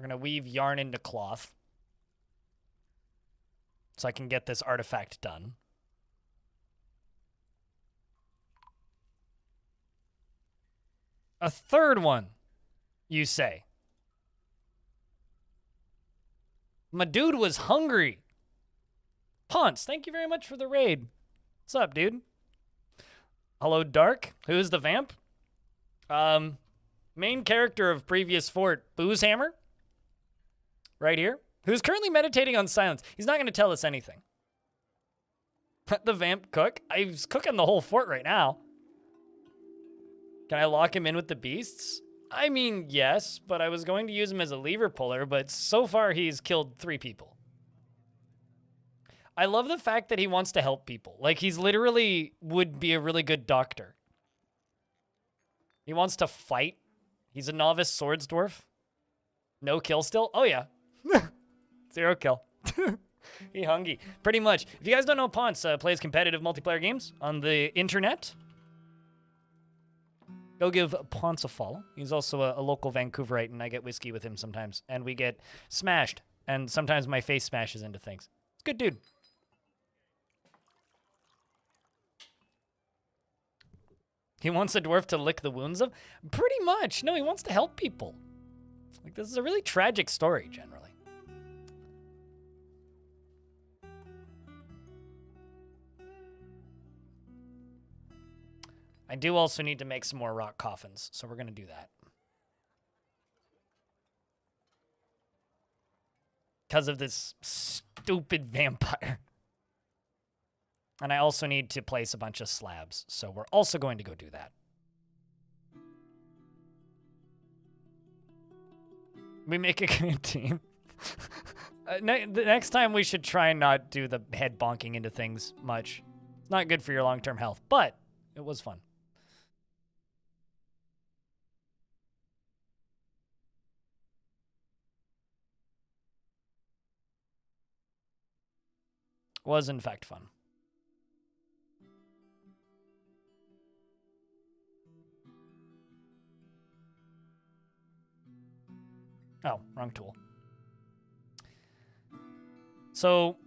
gonna weave yarn into cloth so I can get this artifact done. A third one, you say? My dude was hungry. Ponce, thank you very much for the raid. What's up, dude? Hello, Dark. Who's the vamp? Main character of previous fort, Booze Hammer. Right here. Who's currently meditating on silence. He's not going to tell us anything. The vamp cook? He's cooking the whole fort right now. Can I lock him in with the beasts? I mean, yes, but I was going to use him as a lever puller, but so far he's killed 3 people. I love the fact that he wants to help people. Like, he's literally would be a really good doctor. He wants to fight. He's a novice swords dwarf. No kill still? Oh, yeah. 0 kill. He hungry. Pretty much. If you guys don't know, Ponce plays competitive multiplayer games on the internet. Go give Ponce a follow. He's also a local Vancouverite, and I get whiskey with him sometimes. And we get smashed, and sometimes my face smashes into things. It's a good dude. He wants a dwarf to lick the wounds of? Pretty much. No, he wants to help people. Like, this is a really tragic story, generally. I do also need to make some more rock coffins, so we're going to do that. Because of this stupid vampire. And I also need to place a bunch of slabs, so we're also going to go do that. We make a good team. The next time we should try and not do the head bonking into things much. It's not good for your long-term health, but it was fun. Was in fact fun. Oh, wrong tool. So,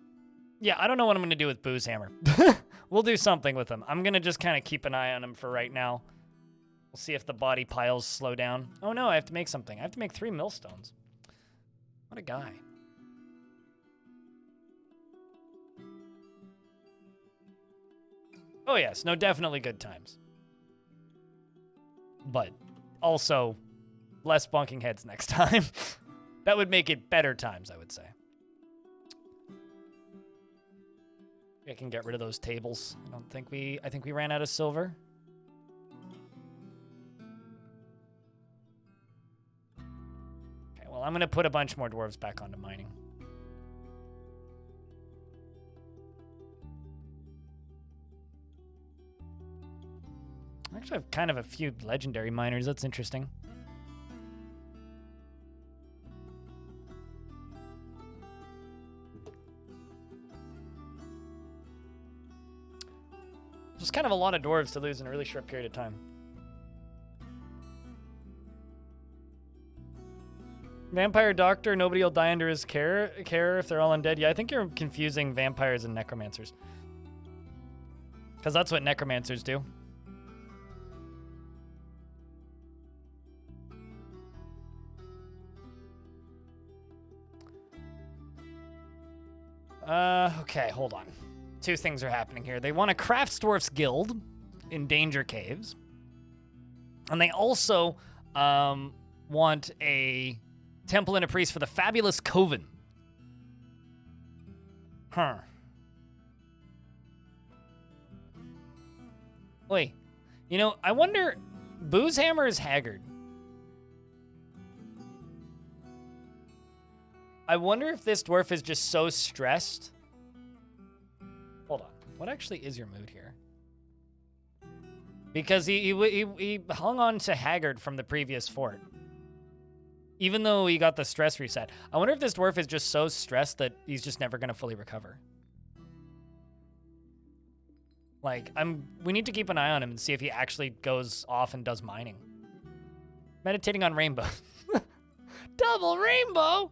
yeah, I don't know what I'm going to do with Boo's hammer. We'll do something with him. I'm going to just kind of keep an eye on him for right now. We'll see if the body piles slow down. Oh no, I have to make something. I have to make 3 millstones. What a guy. Oh yes, no, definitely good times. But also, less bunking heads next time. That would make it better times, I would say. I can get rid of those tables. I think we ran out of silver. Okay, well, I'm going to put a bunch more dwarves back onto mining. Actually, I have kind of a few legendary miners. That's interesting. Just kind of a lot of dwarves to lose in a really short period of time. Vampire Doctor, nobody will die under his care if they're all undead. Yeah, I think you're confusing vampires and necromancers. Because that's what necromancers do. Okay, hold on. 2 things are happening here. They want a Craftsdwarf's Guild in Danger Caves. And they also want a temple and a priest for the fabulous Coven. Huh. Wait. You know, I wonder... Boo's hammer is haggard. I wonder if this dwarf is just so stressed. Hold on. What actually is your mood here? Because he hung on to haggard from the previous fort. Even though he got the stress reset. I wonder if this dwarf is just so stressed that he's just never going to fully recover. Like, we need to keep an eye on him and see if he actually goes off and does mining. Meditating on rainbow. Double rainbow?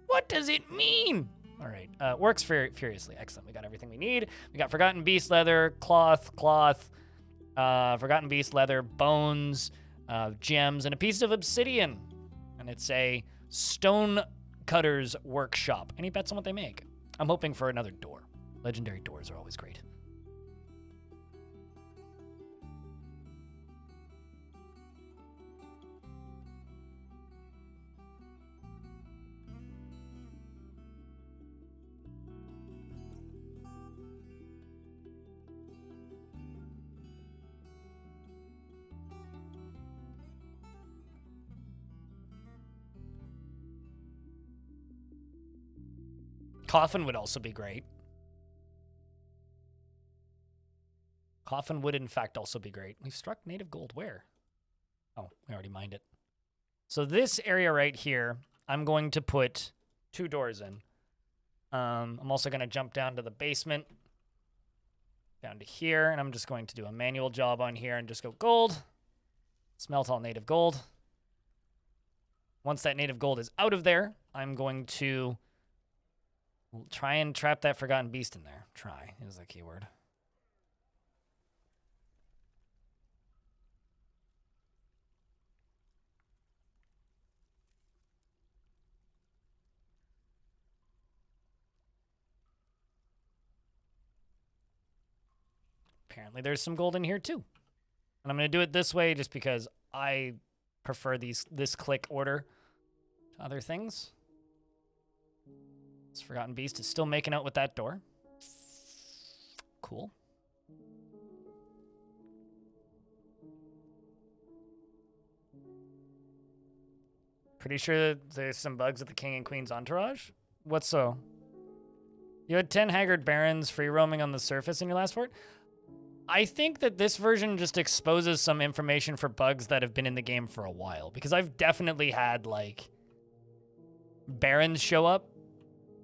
What does it mean? All right, works furiously. Excellent, we got everything we need. We got Forgotten Beast leather, cloth, Forgotten Beast leather, bones, gems, and a piece of obsidian. And it's a stone cutter's workshop. Any bets on what they make? I'm hoping for another door. Legendary doors are always great. Coffin would also be great. Coffin would, in fact, also be great. We've struck native gold. Where? Oh, we already mined it. So this area right here, I'm going to put 2 doors in. I'm also going to jump down to the basement. Down to here. And I'm just going to do a manual job on here and just go gold. Smelt all native gold. Once that native gold is out of there, I'm going to... try and trap that Forgotten Beast in there. Try is the keyword. Apparently there's some gold in here too. And I'm going to do it this way just because I prefer this click order to other things. This Forgotten Beast is still making out with that door. Cool. Pretty sure there's some bugs with the King and Queen's entourage? What's so? You had 10 Haggard Barons free roaming on the surface in your last fort? I think that this version just exposes some information for bugs that have been in the game for a while. Because I've definitely had, like, Barons show up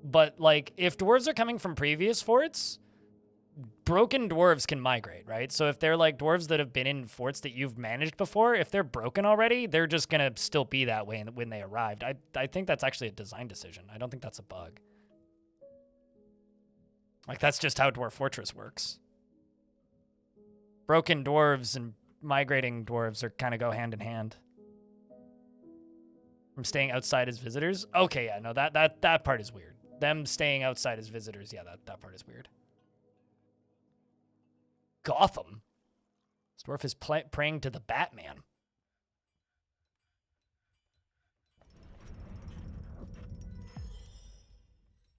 But, like, if dwarves are coming from previous forts, broken dwarves can migrate, right? So if they're, like, dwarves that have been in forts that you've managed before, if they're broken already, they're just going to still be that way when they arrived. I think that's actually a design decision. I don't think that's a bug. Like, that's just how Dwarf Fortress works. Broken dwarves and migrating dwarves are kind of go hand in hand. From staying outside as visitors? Okay, yeah, no, that part is weird. Them staying outside as visitors, yeah, that part is weird. Gotham? This dwarf is praying to the Batman.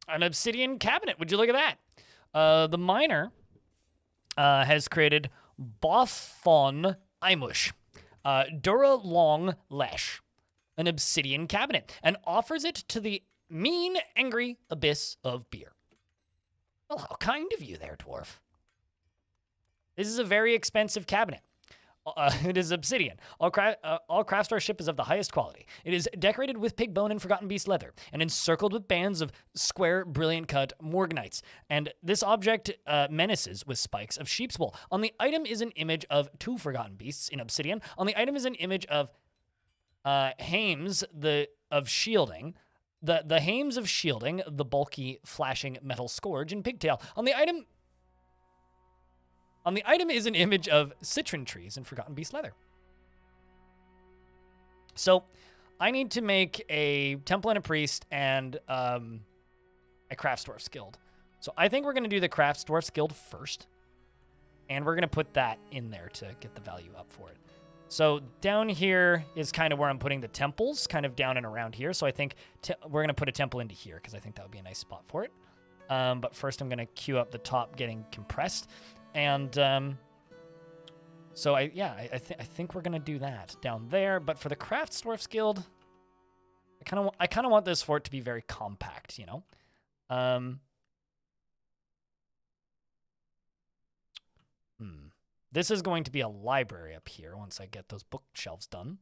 An obsidian cabinet. Would you look at that? The miner has created Bothon Imush, Dura Long Lesh, an obsidian cabinet, and offers it to the mean, angry abyss of beer. Well, how kind of you there, dwarf. This is a very expensive cabinet. It is obsidian. All craftsmanship is of the highest quality. It is decorated with pig bone and forgotten beast leather, and encircled with bands of square, brilliant cut morganites. And this object menaces with spikes of sheep's wool. On the item is an image of 2 forgotten beasts in obsidian. On the item is an image of hames of shielding. The hames of shielding, the bulky, flashing metal scourge, and pigtail. On the item is an image of citron trees and forgotten beast leather. So, I need to make a temple and a priest and a craftsdwarf's guild. So I think we're going to do the craftsdwarf's guild first, and we're going to put that in there to get the value up for it. So down here is kind of where I'm putting the temples, kind of down and around here. So I think we're going to put a temple into here because I think that would be a nice spot for it. But first I'm going to queue up the top getting compressed. And so I think we're gonna do that down there. But for the craftsdwarf's guild, I kind of want this fort to be very compact, you know. This is going to be a library up here once I get those bookshelves done.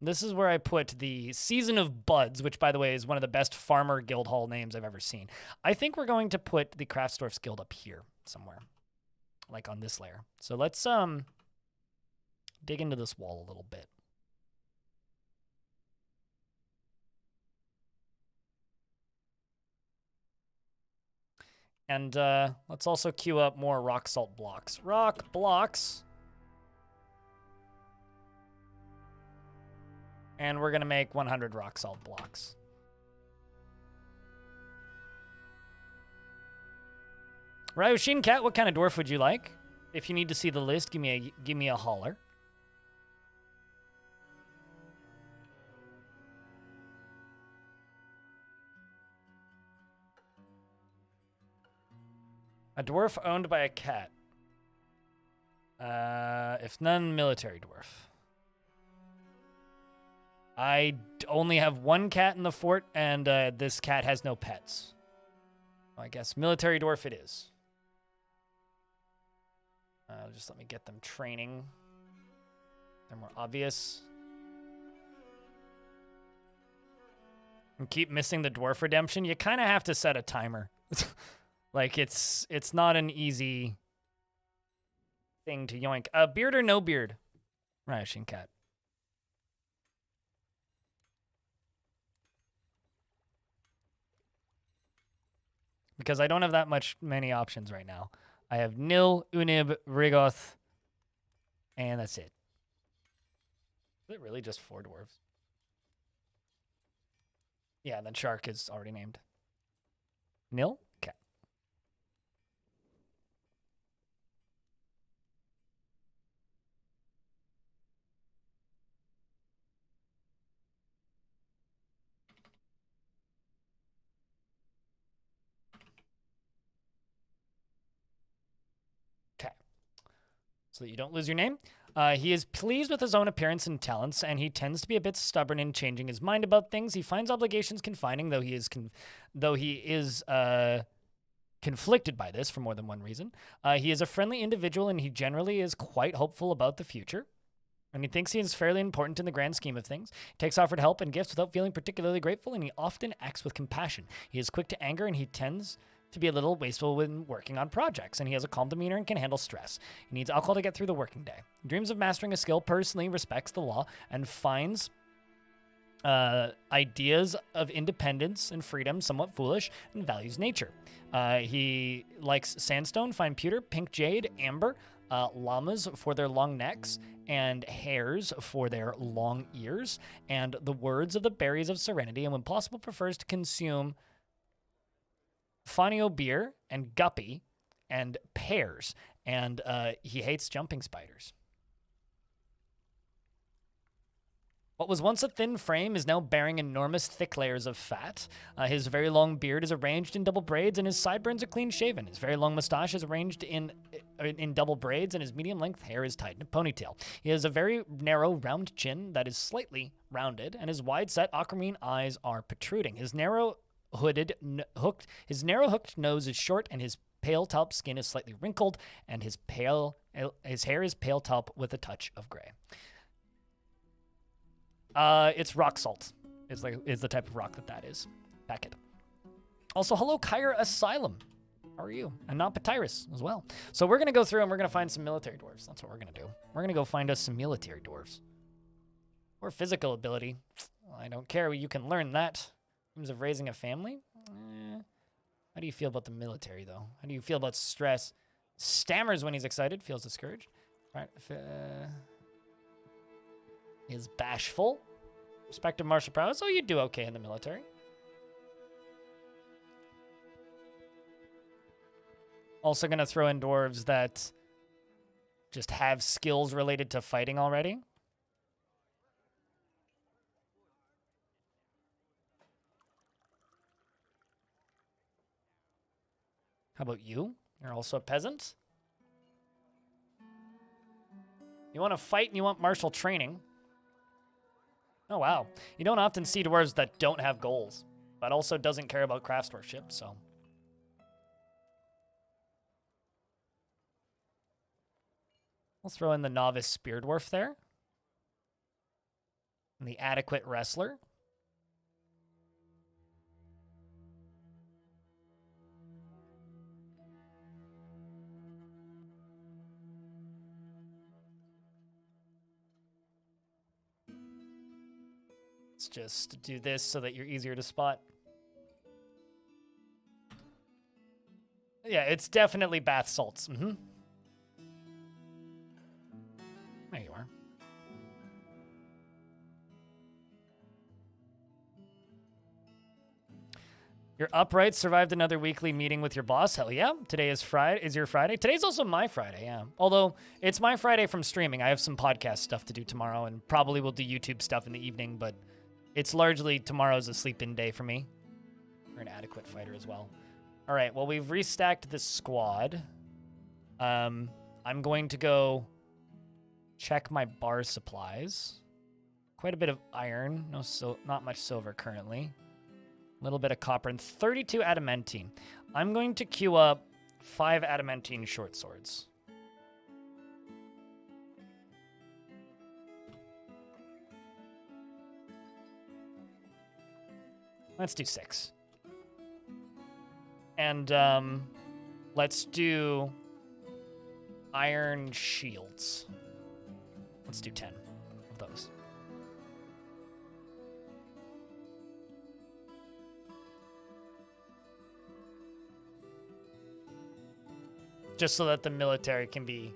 This is where I put the Season of Buds, which, by the way, is one of the best farmer guild hall names I've ever seen. I think we're going to put the Craftsdwarf's Guild up here somewhere, like on this layer. So let's dig into this wall a little bit. And let's also queue up more rock salt blocks. Rock blocks. And we're going to make 100 rock salt blocks. Ryoshin Cat, what kind of dwarf would you like? If you need to see the list, give me a holler. A dwarf owned by a cat. If none, military dwarf. I only have one cat in the fort, and this cat has no pets. I guess military dwarf it is. Just let me get them training. They're more obvious. And keep missing the dwarf redemption. You kind of have to set a timer. Like, it's not an easy thing to yoink. Beard or no beard? Ryoshin Cat. Because I don't have that many options right now. I have Nil, Unib, Rigoth, and that's it. Is it really just 4 dwarves? Yeah, and then Shark is already named. Nil? Okay. So that you don't lose your name. He is pleased with his own appearance and talents, and he tends to be a bit stubborn in changing his mind about things. He finds obligations confining, though he is conflicted by this for more than one reason. He is a friendly individual, and he generally is quite hopeful about the future. And he thinks he is fairly important in the grand scheme of things. He takes offered help and gifts without feeling particularly grateful, and he often acts with compassion. He is quick to anger, and he tends to be a little wasteful when working on projects, and he has a calm demeanor and can handle stress. He needs alcohol to get through the working day. He dreams of mastering a skill, personally respects the law, and finds ideas of independence and freedom somewhat foolish, and values nature. He likes sandstone, fine pewter, pink jade, amber, llamas for their long necks, and hares for their long ears, and the words of the berries of serenity, and when possible prefers to consume Fonio beer and guppy and pears, and he hates jumping spiders. What was once a thin frame is now bearing enormous thick layers of fat. His very long beard is arranged in double braids, and his sideburns are clean shaven. His very long mustache is arranged in double braids, and his medium length hair is tied in a ponytail. He has a very narrow, round chin that is slightly rounded, and his wide-set aquamarine eyes are protruding. His narrow hooked nose is short, and his pale taupe skin is slightly wrinkled, and his hair is pale taupe with a touch of gray. It's rock salt. Is the type of rock that is. Packet. Also, hello, Kyra Asylum. How are you? And not Papyrus as well. So we're gonna go through and we're gonna find some military dwarves. That's what we're gonna do. We're gonna go find us some military dwarves. Or physical ability. Well, I don't care. You can learn that. In terms of raising a family. How do you feel about the military, though? How do you feel about stress? Stammers when he's excited. Feels discouraged. All right. Is bashful. Respective martial prowess. Oh, you do okay in the military. Also going to throw in dwarves that just have skills related to fighting already. How about you? You're also a peasant. You want to fight and you want martial training. Oh, wow. You don't often see dwarves that don't have goals, but also doesn't care about craftsmanship, so. We'll throw in the novice spear dwarf there. And the adequate wrestler. Let's just do this so that you're easier to spot. Yeah, it's definitely bath salts. There you are. Your upright survived another weekly meeting with your boss. Hell yeah. Today is Friday. Is your Friday? Today's also my Friday, yeah. Although it's my Friday from streaming. I have some podcast stuff to do tomorrow and probably will do YouTube stuff in the evening, but it's largely tomorrow's a sleep-in day for me. You're an adequate fighter as well. All right, well, we've restacked this squad. I'm going to go check my bar supplies. Quite a bit of iron. Not much silver currently. A little bit of copper and 32 adamantine. I'm going to queue up 5 adamantine short swords. Let's do 6. And let's do iron shields. Let's do 10 of those. Just so that the military can be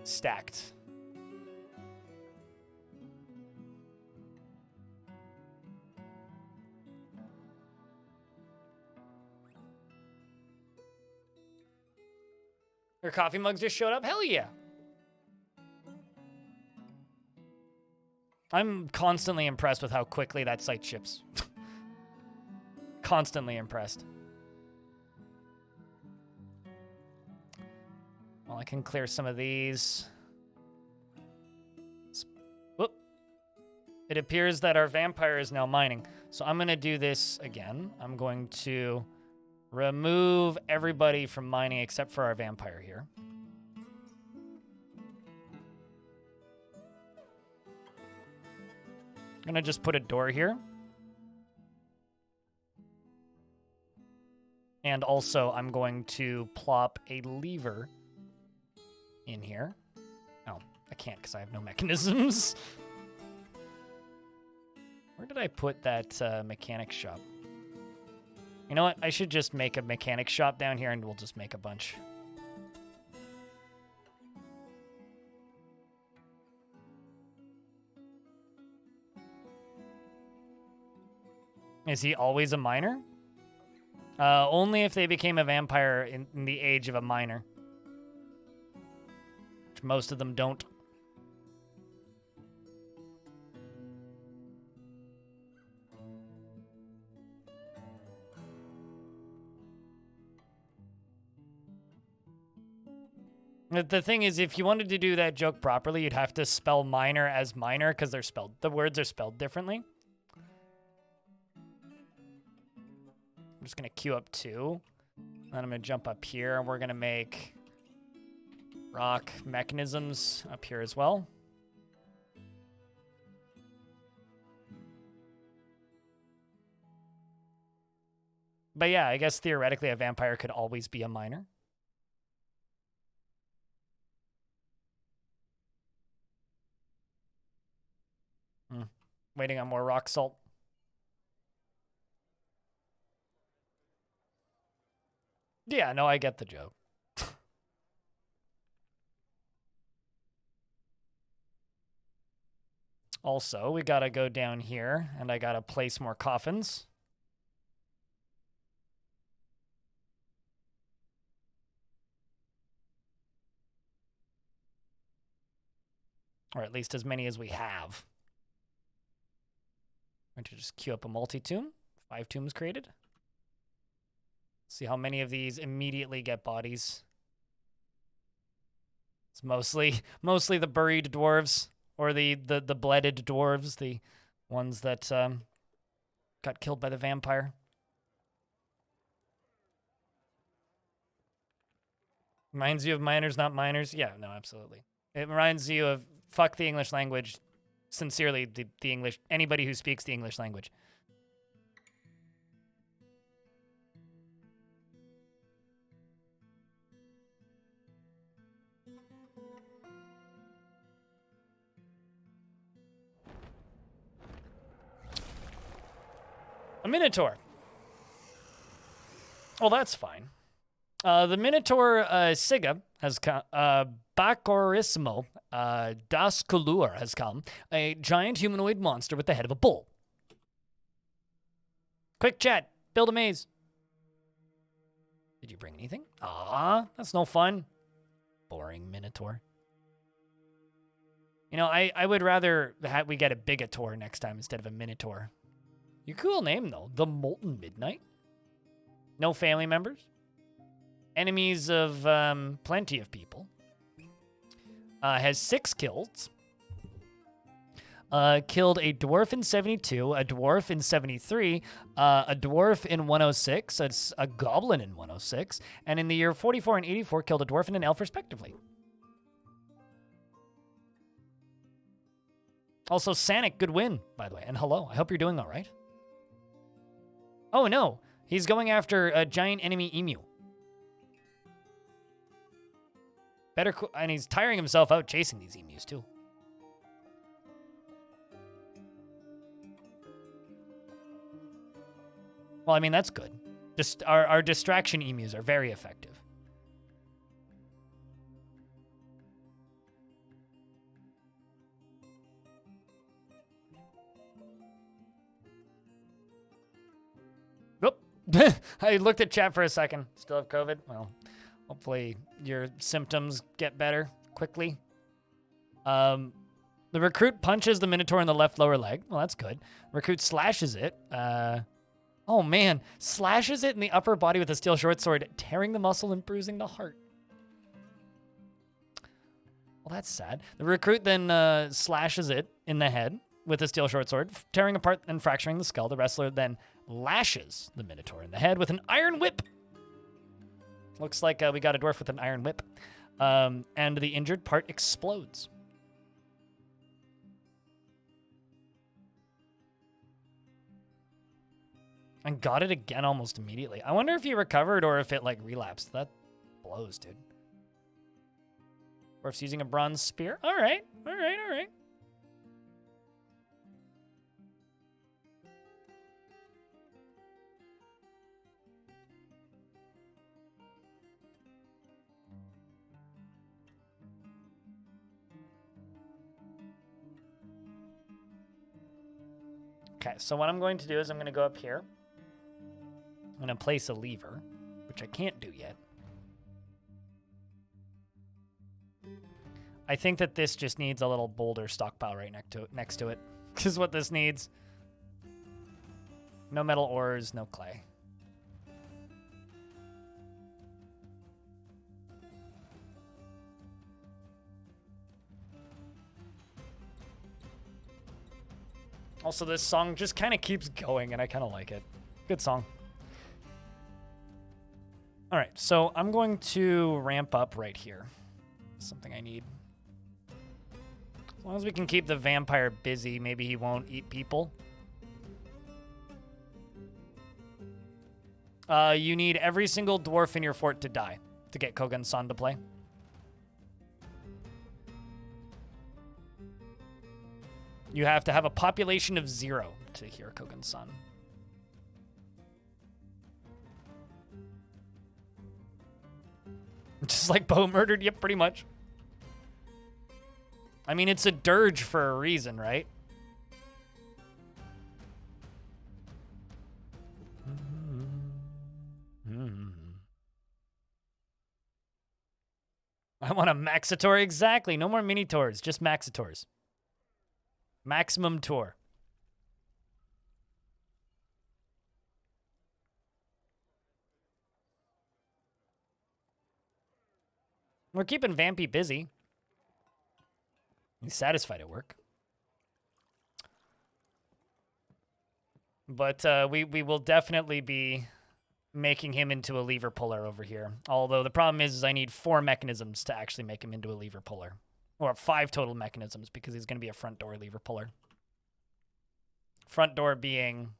stacked. Your coffee mugs just showed up? Hell yeah. I'm constantly impressed with how quickly that site ships. Constantly impressed. Well, I can clear some of these. Whoop. It appears that our vampire is now mining. So I'm going to do this again. I'm going to Remove everybody from mining except for our vampire here. I'm gonna just put a door here. And also, I'm going to plop a lever in here. Oh, I can't because I have no mechanisms. Where did I put that mechanic shop? You know what? I should just make a mechanic shop down here and we'll just make a bunch. Is he always a miner? Only if they became a vampire in the age of a miner. Which most of them don't. The thing is, if you wanted to do that joke properly, you'd have to spell miner as minor because the words are spelled differently. I'm just gonna queue up 2. Then I'm gonna jump up here and we're gonna make rock mechanisms up here as well. But yeah, I guess theoretically a vampire could always be a miner. Waiting on more rock salt. Yeah, no, I get the joke. Also, we gotta go down here, and I gotta place more coffins. Or at least as many as we have. I'm going to just queue up a multi-tomb. 5 tombs created. See how many of these immediately get bodies. It's mostly the buried dwarves, or the blooded dwarves, the ones that got killed by the vampire. Reminds you of miners, not miners? Yeah, no, absolutely. It reminds you of fuck the English language. Sincerely, the English, anybody who speaks the English language. A Minotaur. Well, that's fine. The Minotaur Siga has come. Bacorismo das Colur has come. A giant humanoid monster with the head of a bull. Quick chat. Build a maze. Did you bring anything? Ah, that's no fun. Boring Minotaur. You know, I would rather that we get a Bigotor next time instead of a Minotaur. Your cool name, though. The Molten Midnight. No family members. Enemies of plenty of people. Has 6 kills. Killed a dwarf in 72, a dwarf in 73, a dwarf in 106, a goblin in 106, and in the year 44 and 84 killed a dwarf and an elf respectively. Also, Sanic, good win, by the way. And hello, I hope you're doing all right. Oh no, he's going after a giant enemy emu. And he's tiring himself out chasing these emus too. Well, I mean, that's good. Just our distraction emus are very effective. I looked at chat for a second. Still have COVID? Well, hopefully your symptoms get better quickly. The recruit punches the Minotaur in the left lower leg. Well, that's good. Recruit slashes it. Oh, man. Slashes it in the upper body with a steel short sword, tearing the muscle and bruising the heart. Well, that's sad. The recruit then slashes it in the head with a steel short sword, tearing apart and fracturing the skull. The wrestler then lashes the Minotaur in the head with an iron whip. Looks like we got a dwarf with an iron whip. And the injured part explodes. And got it again almost immediately. I wonder if he recovered or if it, like, relapsed. That blows, dude. Dwarf's using a bronze spear. All right, all right, all right. Okay, so what I'm going to do is I'm going to go up here. I'm going to place a lever, which I can't do yet. I think that this just needs a little boulder stockpile right next to it. Because what this needs. No metal ores, no clay. Also, this song just kind of keeps going, and I kind of like it. Good song. All right, so I'm going to ramp up right here. Something I need. As long as we can keep the vampire busy, maybe he won't eat people. You need every single dwarf in your fort to die to get Kogan-san to play. You have to have a population of 0 to hear Kogan-san. Just like Bo murdered, yep, pretty much. I mean, it's a dirge for a reason, right? I want a Maxator, exactly. No more mini tours, just Maxators. Maximum tour. We're keeping Vampy busy. He's satisfied at work. But we will definitely be making him into a lever puller over here. Although the problem is I need 4 mechanisms to actually make him into a lever puller. Or 5 total mechanisms because he's going to be a front door lever puller. Front door being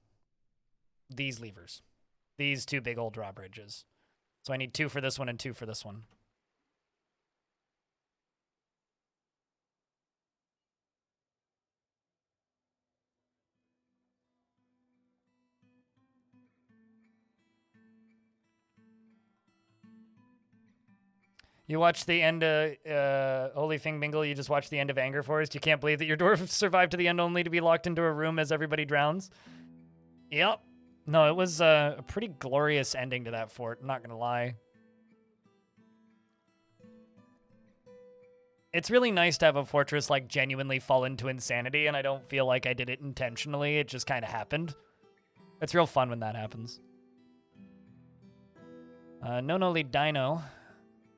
these levers. These 2 big old drawbridges. So I need 2 for this one and 2 for this one. You watched the end of Holy Thing Bingle, you just watched the end of Anger Forest. You can't believe that your dwarf survived to the end only to be locked into a room as everybody drowns. Yep. No, it was a pretty glorious ending to that fort, I'm not gonna lie. It's really nice to have a fortress like genuinely fall into insanity, and I don't feel like I did it intentionally, it just kind of happened. It's real fun when that happens. No Dino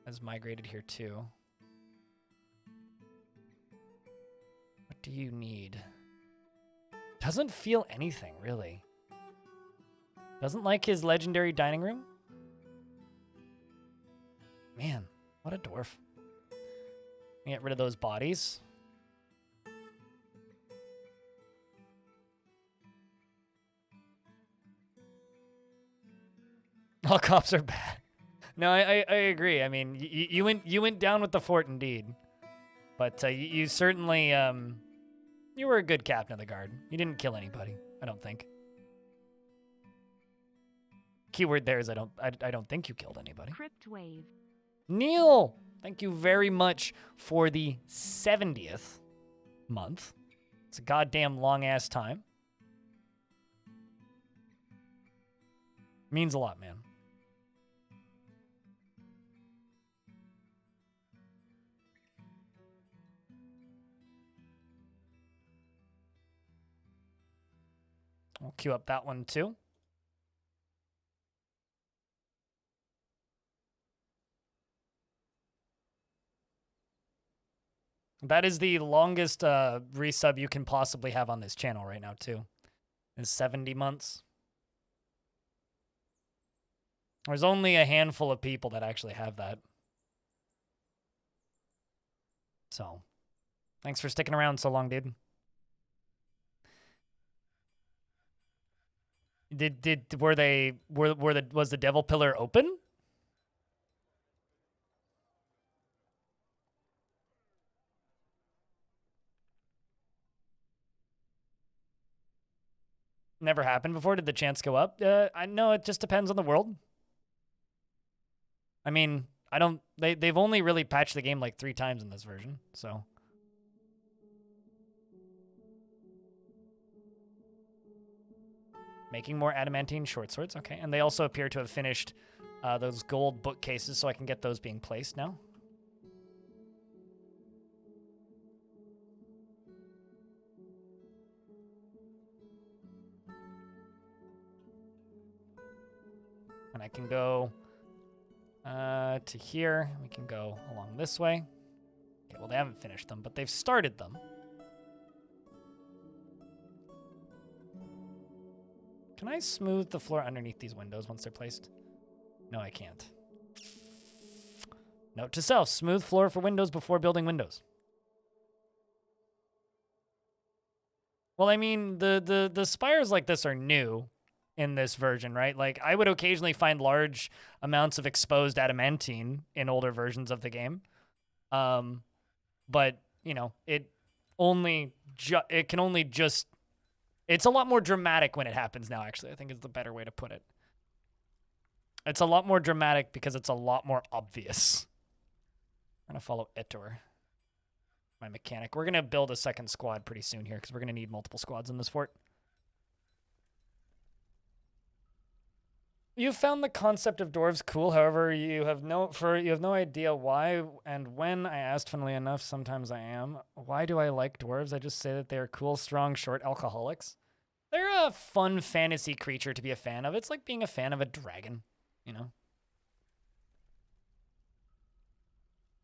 has migrated here too. What do you need? Doesn't feel anything, really. Doesn't like his legendary dining room? Man, what a dwarf. Get rid of those bodies. All cops are bad. No, I agree. I mean, you went down with the fort indeed, but you certainly you were a good captain of the guard. You didn't kill anybody, I don't think. Keyword there is I don't think you killed anybody. Crypt wave. Neil, thank you very much for the 70th month. It's a goddamn long ass time. Means a lot, man. We'll queue up that one too. That is the longest resub you can possibly have on this channel right now too. Is 70 months. There's only a handful of people that actually have that. So, thanks for sticking around so long, dude. Was the devil pillar open? Never happened before. Did the chance go up? I know it just depends on the world. I mean, I don't. They've only really patched the game like 3 times in this version, so. Making more adamantine short swords, okay. And they also appear to have finished those gold bookcases, so I can get those being placed now. And I can go to here. We can go along this way. Okay, well, they haven't finished them, but they've started them. Can I smooth the floor underneath these windows once they're placed? No, I can't. Note to self, smooth floor for windows before building windows. Well, I mean, the spires like this are new in this version, right? Like, I would occasionally find large amounts of exposed adamantine in older versions of the game. But, you know, it can only just... It's a lot more dramatic when it happens now, actually, I think is the better way to put it. It's a lot more dramatic because it's a lot more obvious. I'm going to follow Etor, my mechanic. We're going to build a second squad pretty soon here because we're going to need multiple squads in this fort. You found the concept of dwarves cool, however, you have no idea why and when. I asked, funnily enough, sometimes I am. Why do I like dwarves? I just say that they are cool, strong, short alcoholics. They're a fun fantasy creature to be a fan of. It's like being a fan of a dragon, you know?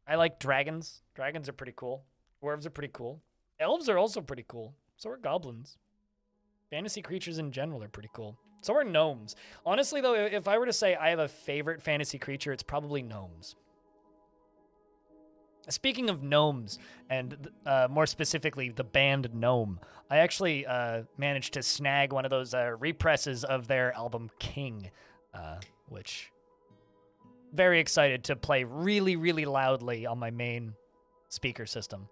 I like dragons. Dragons are pretty cool. Dwarves are pretty cool. Elves are also pretty cool. So are goblins. Fantasy creatures in general are pretty cool. So are gnomes. Honestly, though, if I were to say I have a favorite fantasy creature, it's probably gnomes. Speaking of gnomes, and more specifically, the band Gnome, I actually managed to snag one of those represses of their album King, which... Very excited to play really, really loudly on my main speaker system.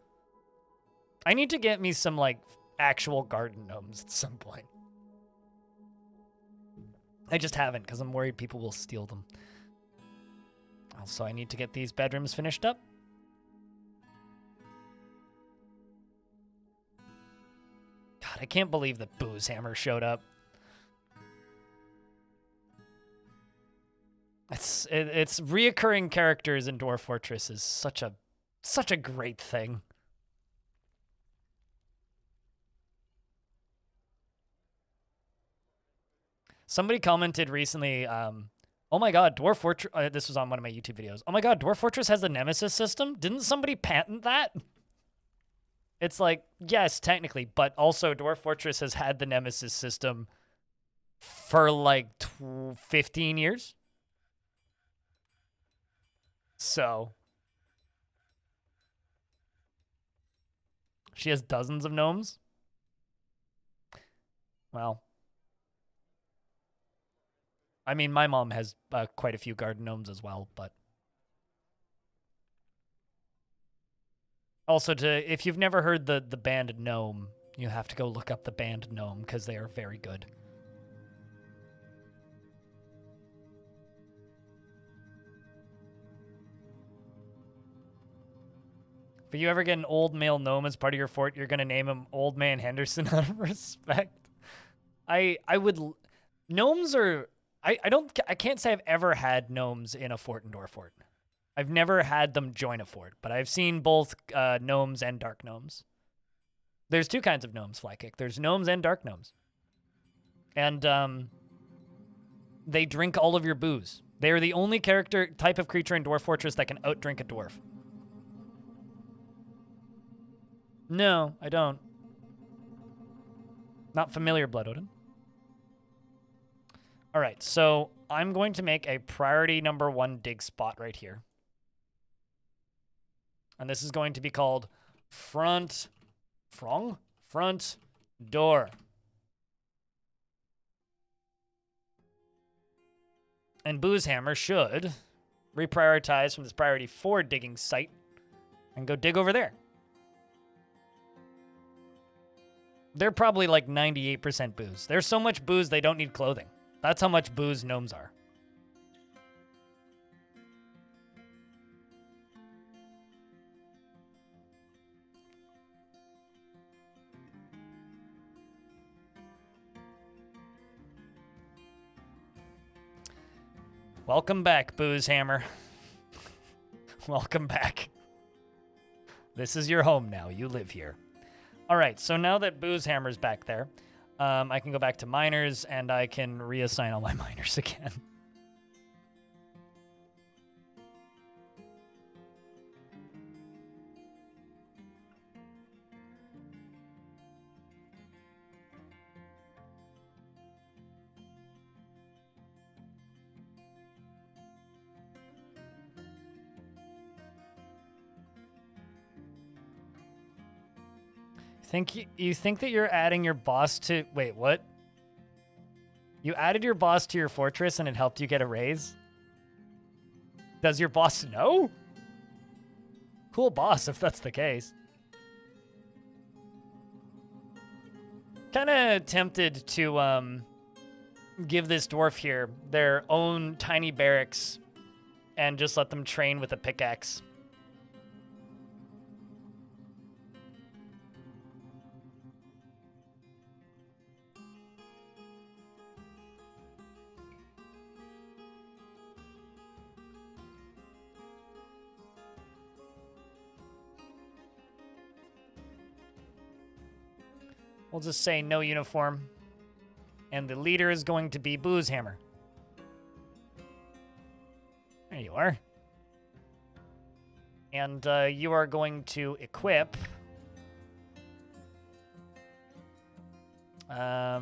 I need to get me some, like, actual garden gnomes at some point. I just haven't, because I'm worried people will steal them. Also, I need to get these bedrooms finished up. God, I can't believe that Boozehammer showed up. It's reoccurring characters in Dwarf Fortress is such a great thing. Somebody commented recently, oh my god, Dwarf Fortress, this was on one of my YouTube videos. Oh my god, Dwarf Fortress has a nemesis system? Didn't somebody patent that? It's like, yes, technically, but also Dwarf Fortress has had the nemesis system for like 15 years. So, she has dozens of gnomes. Well, I mean, my mom has quite a few garden gnomes as well, but also if you've never heard the band Gnome, you have to go look up the band Gnome because they are very good. If you ever get an old male gnome as part of your fort, you're gonna name him Old Man Henderson out of respect. I would. Gnomes are. I can't say I've ever had gnomes in a fort in Dwarf Fort. I've never had them join a fort, but I've seen both gnomes and dark gnomes. There's 2 kinds of gnomes, Flykick. There's gnomes and dark gnomes. And they drink all of your booze. They are the only type of creature in Dwarf Fortress that can outdrink a dwarf. No, I don't. Not familiar, Blood Odin. All right, so I'm going to make a priority number 1 dig spot right here. And this is going to be called front door. And Boozehammer should reprioritize from this priority 4 digging site and go dig over there. They're probably like 98% booze. There's so much booze they don't need clothing. That's how much booze gnomes are. Welcome back, Boozehammer. Welcome back. This is your home now. You live here. All right, so now that Boozehammer's back there, I can go back to miners, and I can reassign all my miners again. You think that you're adding your boss to... Wait, what? You added your boss to your fortress and it helped you get a raise? Does your boss know? Cool boss, if that's the case. Kind of tempted to give this dwarf here their own tiny barracks and just let them train with a pickaxe. We'll just say no uniform. And the leader is going to be Boozehammer. There you are. And you are going to equip... a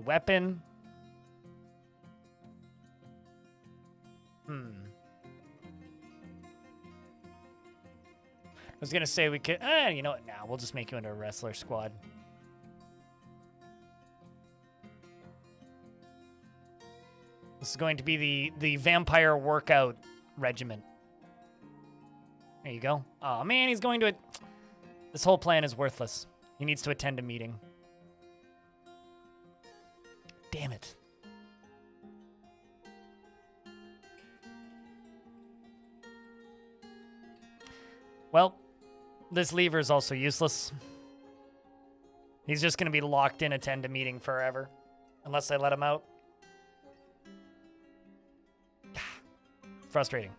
weapon. I was gonna say we could, you know what, we'll just make you into a wrestler squad. This is going to be the vampire workout regiment. There you go. Oh man, he's going to it. This whole plan is worthless. He needs to attend a meeting. Damn it. Well, this lever is also useless. He's just going to be locked in, attend a meeting forever. Unless I let him out. Frustrating.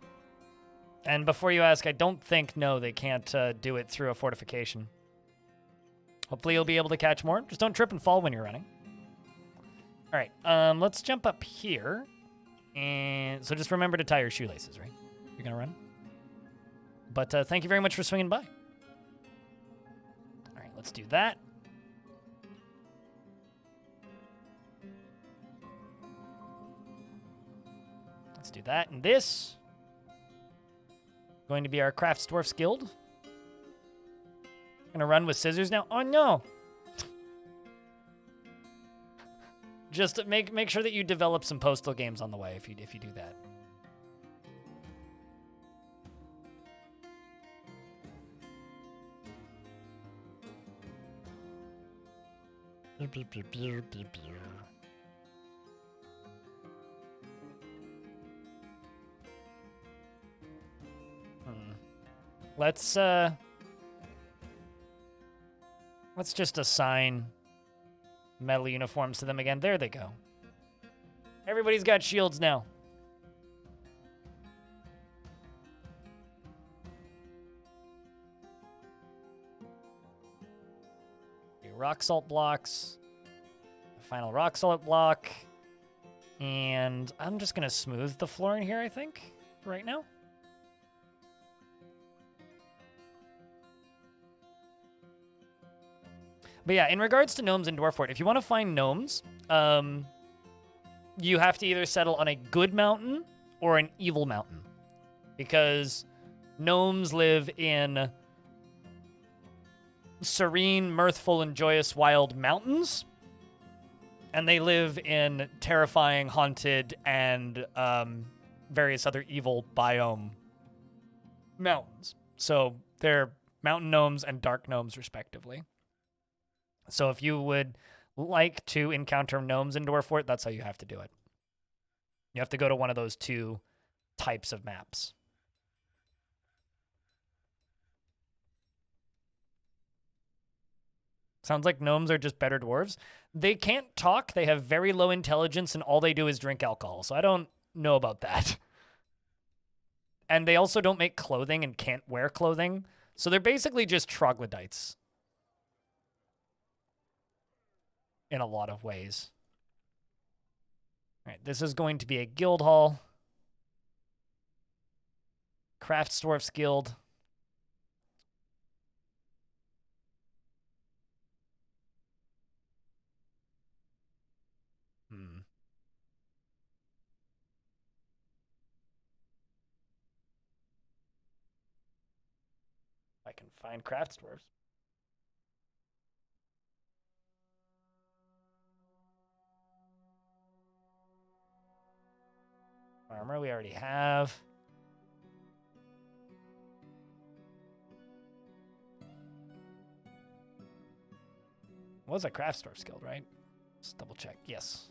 And before you ask, I don't think, no, they can't do it through a fortification. Hopefully you'll be able to catch more. Just don't trip and fall when you're running. All right, let's jump up here. And so just remember to tie your shoelaces, right? You're going to run. But thank you very much for swinging by. All right, let's do that. Let's do that. And this going to be our Crafts Dwarfs Guild. Gonna run with scissors now. Oh no! Just make sure that you develop some postal games on the way if you do that. Let's just assign metal uniforms to them again. There they go. Everybody's got shields now. Rock salt blocks. Final rock salt block. And I'm just going to smooth the floor in here, I think, right now. But yeah, in regards to gnomes in Dwarf Fort, if you want to find gnomes, you have to either settle on a good mountain or an evil mountain, because gnomes live in serene, mirthful, and joyous wild mountains, and they live in terrifying, haunted, and various other evil biome mountains. So they're mountain gnomes and dark gnomes, respectively. So if you would like to encounter gnomes in Dwarf Fort, that's how you have to do it. You have to go to one of those two types of maps. Sounds like gnomes are just better dwarves. They can't talk, they have very low intelligence, and all they do is drink alcohol. So I don't know about that. And they also don't make clothing and can't wear clothing. So they're basically just troglodytes. In a lot of ways. All right, this is going to be a guild hall. Craftsdwarf's Guild. I can find Craftsdwarfs. Armor we already have. Was a Craftsdwarf's Guild, right? Let's double check. Yes.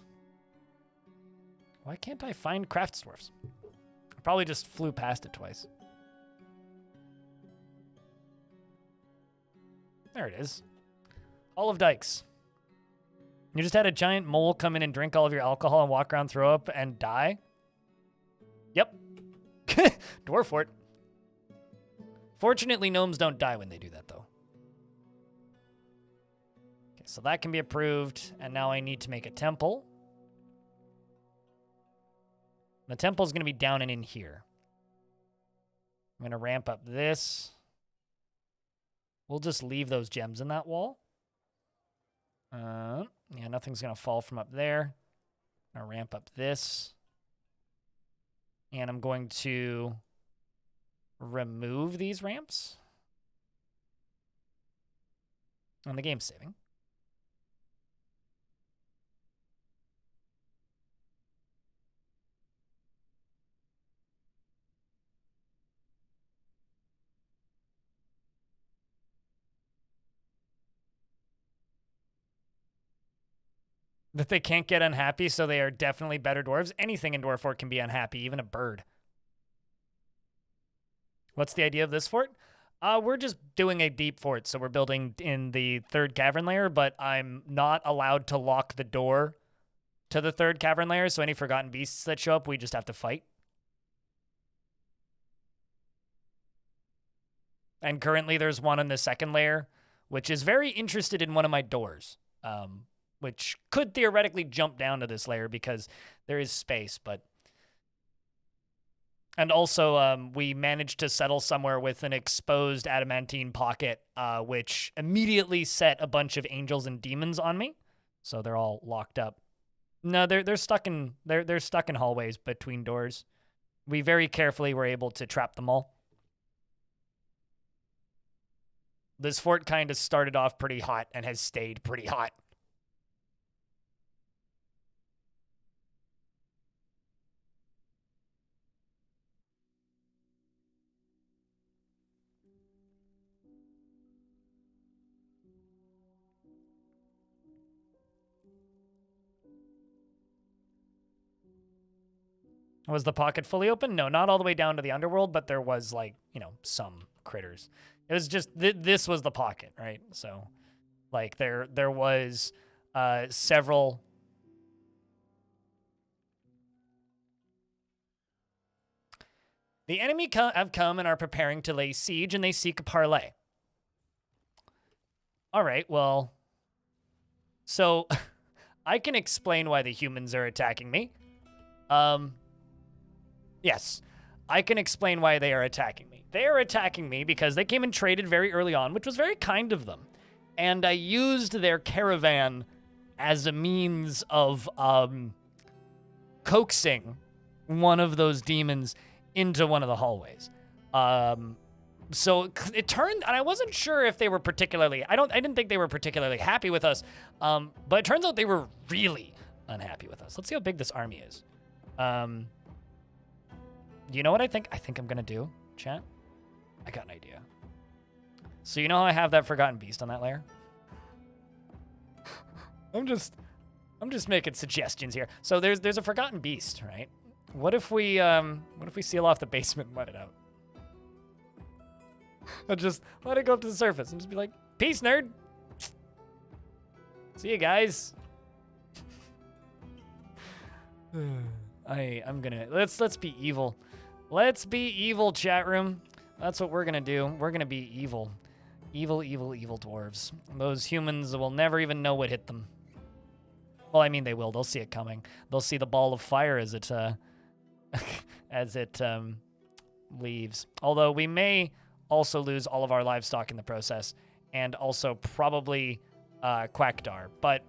Why can't I find Craftsdwarfs? I probably just flew past it twice. There it is. Hall of Dykes. You just had a giant mole come in and drink all of your alcohol and walk around, throw up, and die? Yep. Dwarf Fort. Fortunately, gnomes don't die when they do that, though. Okay, so that can be approved, and now I need to make a temple. The temple's going to be down and in here. I'm going to ramp up this. We'll just leave those gems in that wall. Yeah, nothing's going to fall from up there. I'm going to ramp up this. And I'm going to remove these ramps. And the game's saving. That they can't get unhappy, so they are definitely better dwarves. Anything in Dwarf Fort can be unhappy, even a bird. What's the idea of this fort? We're just doing a deep fort, so we're building in the third cavern layer, but I'm not allowed to lock the door to the third cavern layer, so any forgotten beasts that show up, we just have to fight. And currently there's one in the second layer, which is very interested in one of my doors. Which could theoretically jump down to this layer because there is space, but... And also, we managed to settle somewhere with an exposed adamantine pocket, which immediately set a bunch of angels and demons on me. So they're all locked up. No, they're stuck in hallways between doors. We very carefully were able to trap them all. This fort kind of started off pretty hot and has stayed pretty hot. Was the pocket fully open? No, not all the way down to the underworld, but there was, like, you know, some critters. It was just, this was the pocket, right? So, like, there was several... The enemy have come and are preparing to lay siege, and they seek a parley. All right, well... So, I can explain why the humans are attacking me. Yes, I can explain why they are attacking me. They are attacking me because they came and traded very early on, which was very kind of them. And I used their caravan as a means of coaxing one of those demons into one of the hallways. So it turned, and I wasn't sure if they were particularly, I didn't think they were particularly happy with us, but it turns out they were really unhappy with us. Let's see how big this army is. You know what I think? I think I'm gonna do, chat? I got an idea. So you know how I have that Forgotten Beast on that layer? I'm just making suggestions here. So there's a Forgotten Beast, right? What if we seal off the basement and let it out? I'll just let it go up to the surface and just be like, peace, nerd. See you guys. I'm gonna, let's be evil. Let's be evil, chat room. That's what we're gonna do. We're gonna be evil. Evil, evil, evil dwarves. Those humans will never even know what hit them. Well, I mean, they will. They'll see it coming. They'll see the ball of fire as it, leaves. Although we may also lose all of our livestock in the process, and also probably Quackdar. But,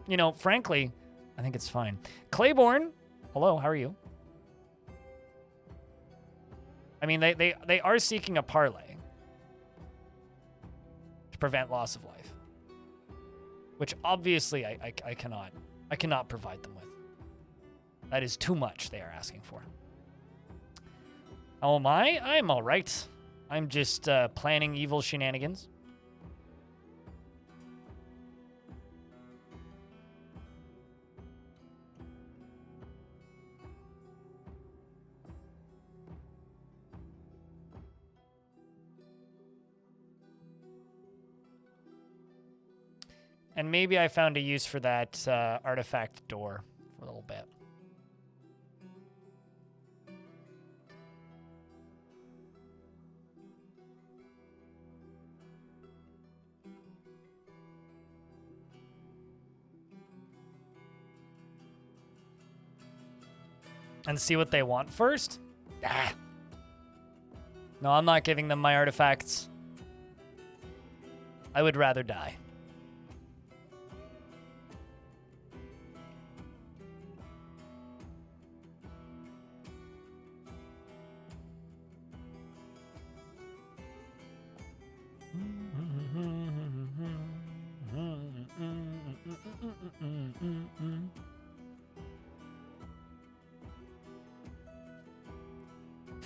you know, frankly, I think it's fine. Claiborne, hello, how are you? I mean, they are seeking a parlay to prevent loss of life, which obviously I cannot provide them with. That is too much they are asking for. How am I? I'm all right. I'm just planning evil shenanigans. And maybe I found a use for that artifact door for a little bit. And see what they want first? Ah. No, I'm not giving them my artifacts. I would rather die.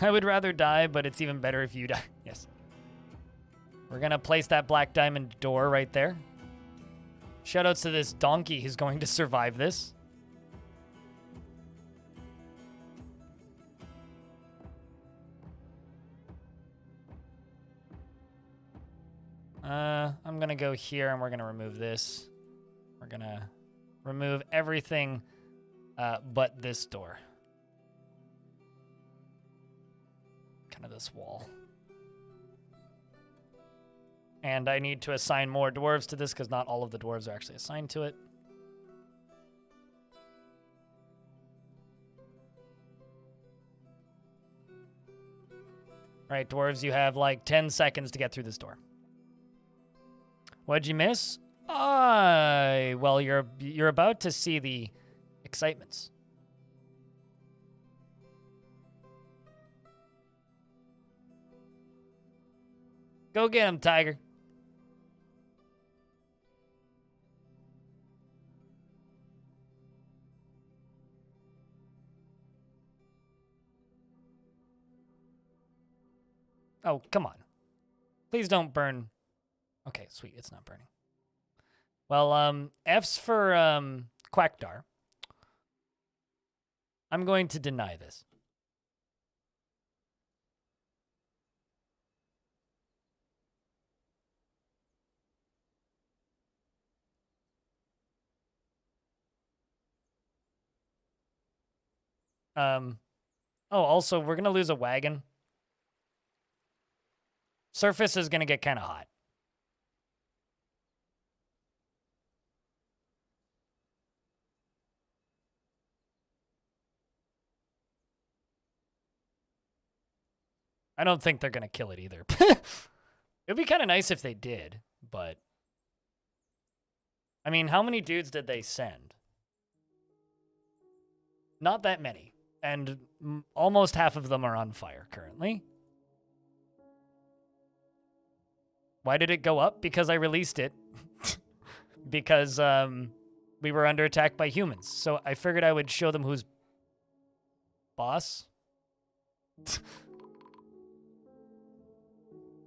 I would rather die, but it's even better if you die. Yes. We're gonna place that black diamond door right there. Shoutouts to this donkey who's going to survive this. I'm gonna go here and we're gonna remove this. We're gonna remove everything but this door. Kind of this wall. And I need to assign more dwarves to this because not all of the dwarves are actually assigned to it. All right, dwarves, you have like 10 seconds to get through this door. What'd you miss? Well, you're about to see the excitements. Go get him, Tiger. Oh, come on. Please don't burn. Okay, sweet. It's not burning. Well, F's for Quackdar. I'm going to deny this. Oh, also, we're going to lose a wagon. Surface is going to get kind of hot. I don't think they're going to kill it either. It'd be kind of nice if they did, but... I mean, how many dudes did they send? Not that many. And almost half of them are on fire currently. Why did it go up? Because I released it. Because we were under attack by humans. So I figured I would show them who's boss.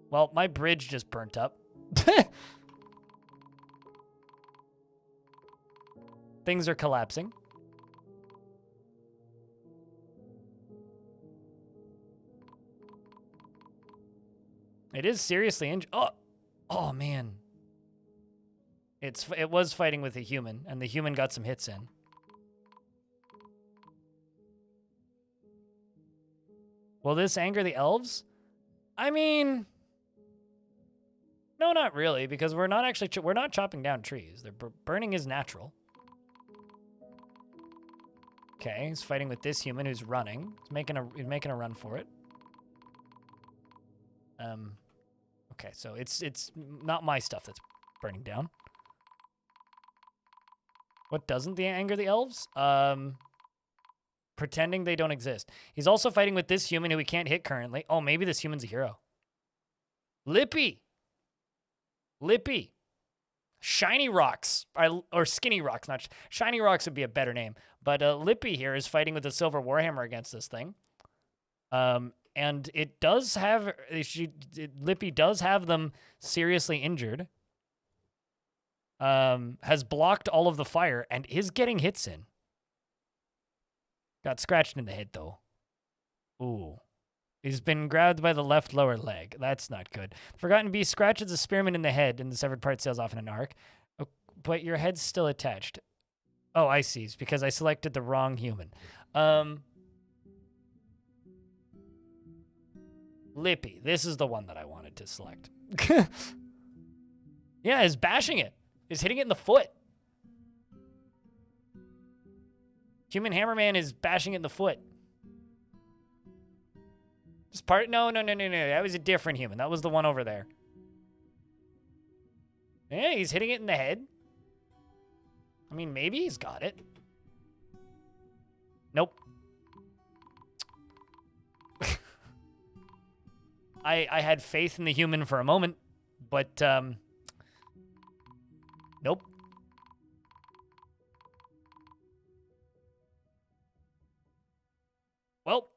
Well, my bridge just burnt up. Things are collapsing. It is seriously injured. Oh man. It was fighting with a human, and the human got some hits in. Will this anger the elves? I mean, no, not really, because we're not actually we're not chopping down trees. Burning is natural. Okay, he's fighting with this human who's running. He's making a run for it. Okay, so it's not my stuff that's burning down. What doesn't anger the elves? Pretending they don't exist. He's also fighting with this human who we can't hit currently. Oh, maybe this human's a hero. Lippy. Lippy. Shiny Rocks. Or Skinny Rocks. Not Shiny Rocks would be a better name. But Lippy here is fighting with a silver warhammer against this thing. And it does have... Lippy does have them seriously injured. Has blocked all of the fire and is getting hits in. Got scratched in the head, though. Ooh. He's been grabbed by the left lower leg. That's not good. Forgotten Beast scratches a spearman in the head and the severed part sails off in an arc. Oh, but your head's still attached. Oh, I see. It's because I selected the wrong human. Lippy. This is the one that I wanted to select. Yeah, he's bashing it. He's hitting it in the foot. Human Hammerman is bashing it in the foot. Just part... No. That was a different human. That was the one over there. Yeah, he's hitting it in the head. I mean, maybe he's got it. Nope. I had faith in the human for a moment, but, nope. Well.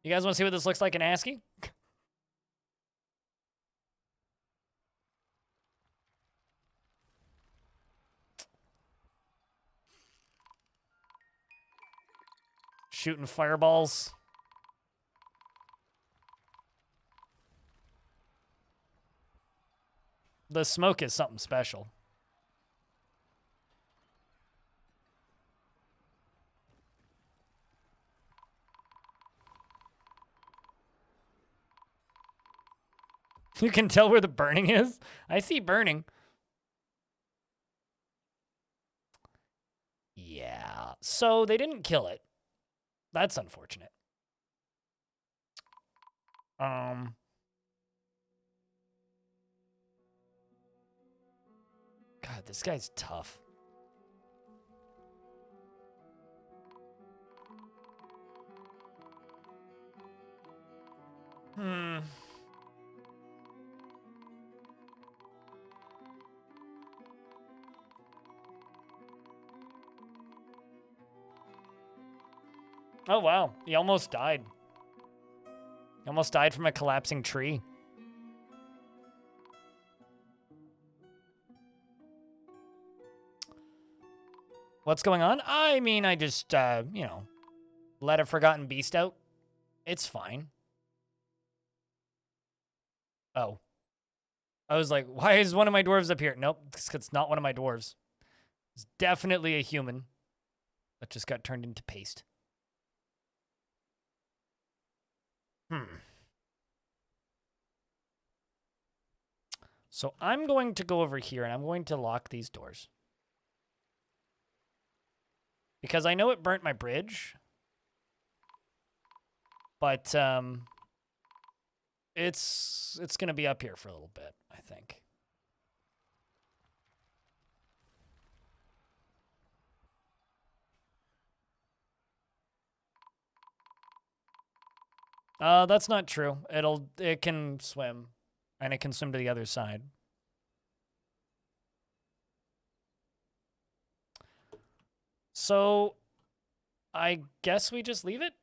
You guys want to see what this looks like in ASCII? Shooting fireballs. The smoke is something special. You can tell where the burning is? I see burning. Yeah. So they didn't kill it. That's unfortunate. God, this guy's tough. Oh, wow. He almost died. He almost died from a collapsing tree. What's going on? I mean, I just, you know, let a forgotten beast out. It's fine. Oh. I was like, why is one of my dwarves up here? Nope, it's not one of my dwarves. It's definitely a human that just got turned into paste. So I'm going to go over here and I'm going to lock these doors. Because I know it burnt my bridge. But it's going to be up here for a little bit, I think. That's not true. It can swim, and it can swim to the other side. So, I guess we just leave it?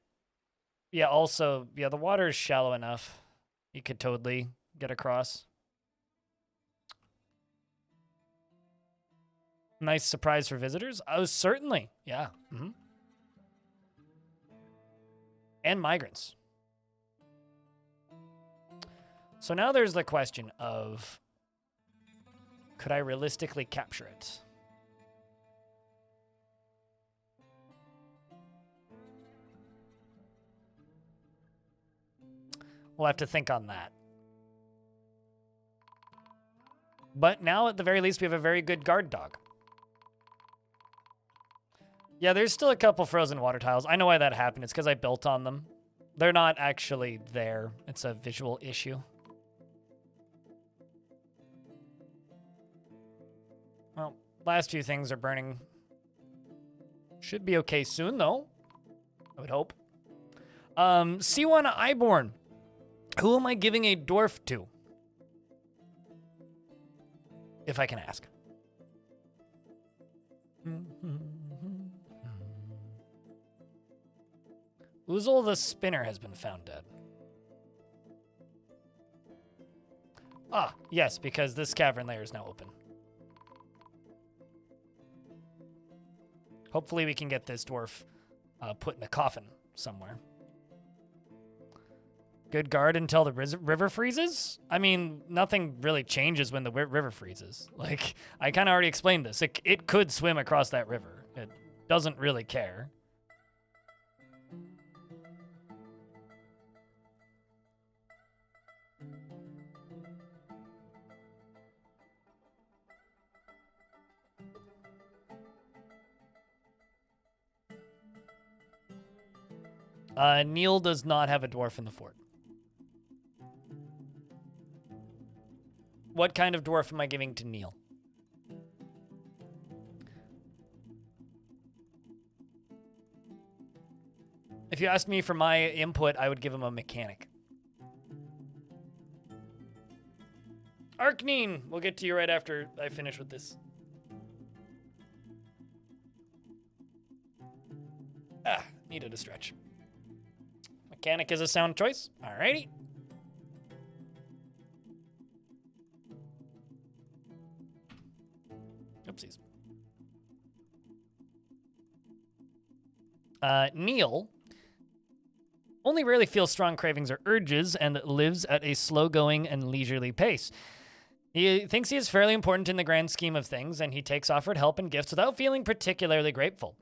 Yeah, also, yeah, the water is shallow enough. You could totally get across. Nice surprise for visitors? Oh, certainly. Yeah. And migrants. So now there's the question of, could I realistically capture it? We'll have to think on that. But now, at the very least, we have a very good guard dog. Yeah, there's still a couple frozen water tiles. I know why that happened. It's because I built on them. They're not actually there. It's a visual issue. Well, last few things are burning. Should be okay soon, though. I would hope. C1 Iborn. Who am I giving a dwarf to? If I can ask. Oozle the Spinner has been found dead. Ah, yes, because this cavern layer is now open. Hopefully we can get this dwarf put in a coffin somewhere. Good guard until the river freezes? I mean, nothing really changes when the river freezes. Like, I kind of already explained this. It could swim across that river. It doesn't really care. Neil does not have a dwarf in the fort. What kind of dwarf am I giving to Neil? If you asked me for my input, I would give him a mechanic. Arkneen, we'll get to you right after I finish with this. Needed a stretch. Mechanic is a sound choice. Alrighty. Oopsies. Neil only rarely feels strong cravings or urges and lives at a slow-going and leisurely pace. He thinks he is fairly important in the grand scheme of things, and he takes offered help and gifts without feeling particularly grateful.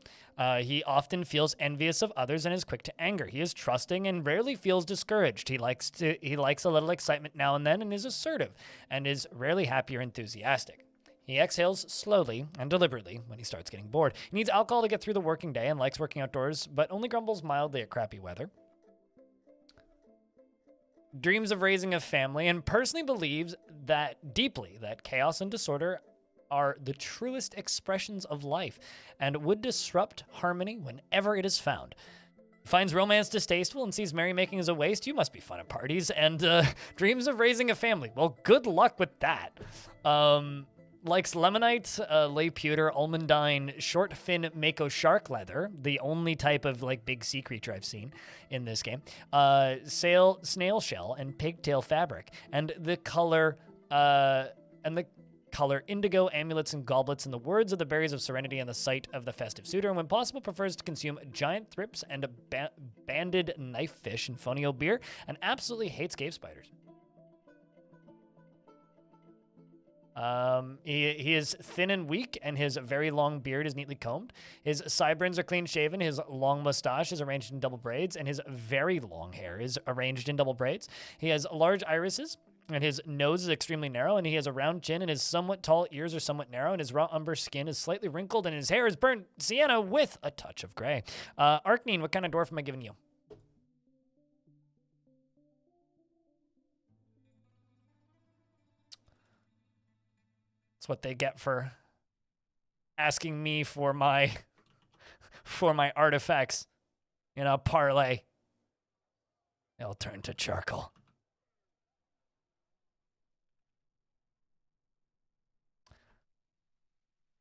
He often feels envious of others and is quick to anger. He is trusting and rarely feels discouraged. He likes a little excitement now and then and is assertive, and is rarely happy or enthusiastic. He exhales slowly and deliberately when he starts getting bored. He needs alcohol to get through the working day and likes working outdoors, but only grumbles mildly at crappy weather. Dreams of raising a family and personally believes deeply that chaos and disorder are the truest expressions of life and would disrupt harmony whenever it is found. Finds romance distasteful and sees merrymaking as a waste. You must be fun at parties. And dreams of raising a family. Well, good luck with that. Likes lemonite, lay pewter, almondine, short fin mako shark leather, the only type of like big sea creature I've seen in this game. Snail shell and pigtail fabric, and the color indigo, amulets and goblets, in the words of the berries of serenity and the sight of the festive suitor, and when possible prefers to consume giant thrips and banded knife fish and fonio beer, and absolutely hates cave spiders. He is thin and weak, and his very long beard is neatly combed. His sideburns are clean shaven, his long mustache is arranged in double braids, and his very long hair is arranged in double braids. He has large irises, and his nose is extremely narrow, and he has a round chin, and his somewhat tall ears are somewhat narrow, and his raw umber skin is slightly wrinkled, and his hair is burnt sienna with a touch of gray. Arkneen, what kind of dwarf am I giving you? That's what they get for asking me for my artifacts in a parlay. It'll turn to charcoal.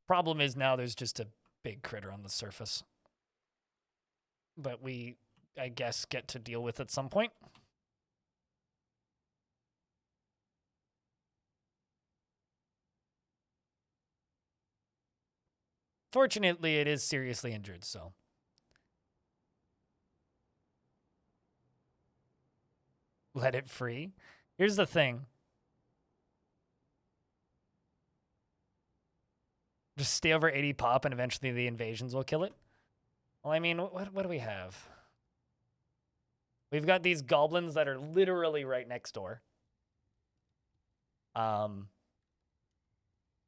Problem is now there's just a big critter on the surface. But we, I guess, get to deal with at some point. Fortunately, it is seriously injured, so. Let it free. Here's the thing. Just stay over 80 pop and eventually the invasions will kill it. Well, I mean, what do we have? We've got these goblins that are literally right next door.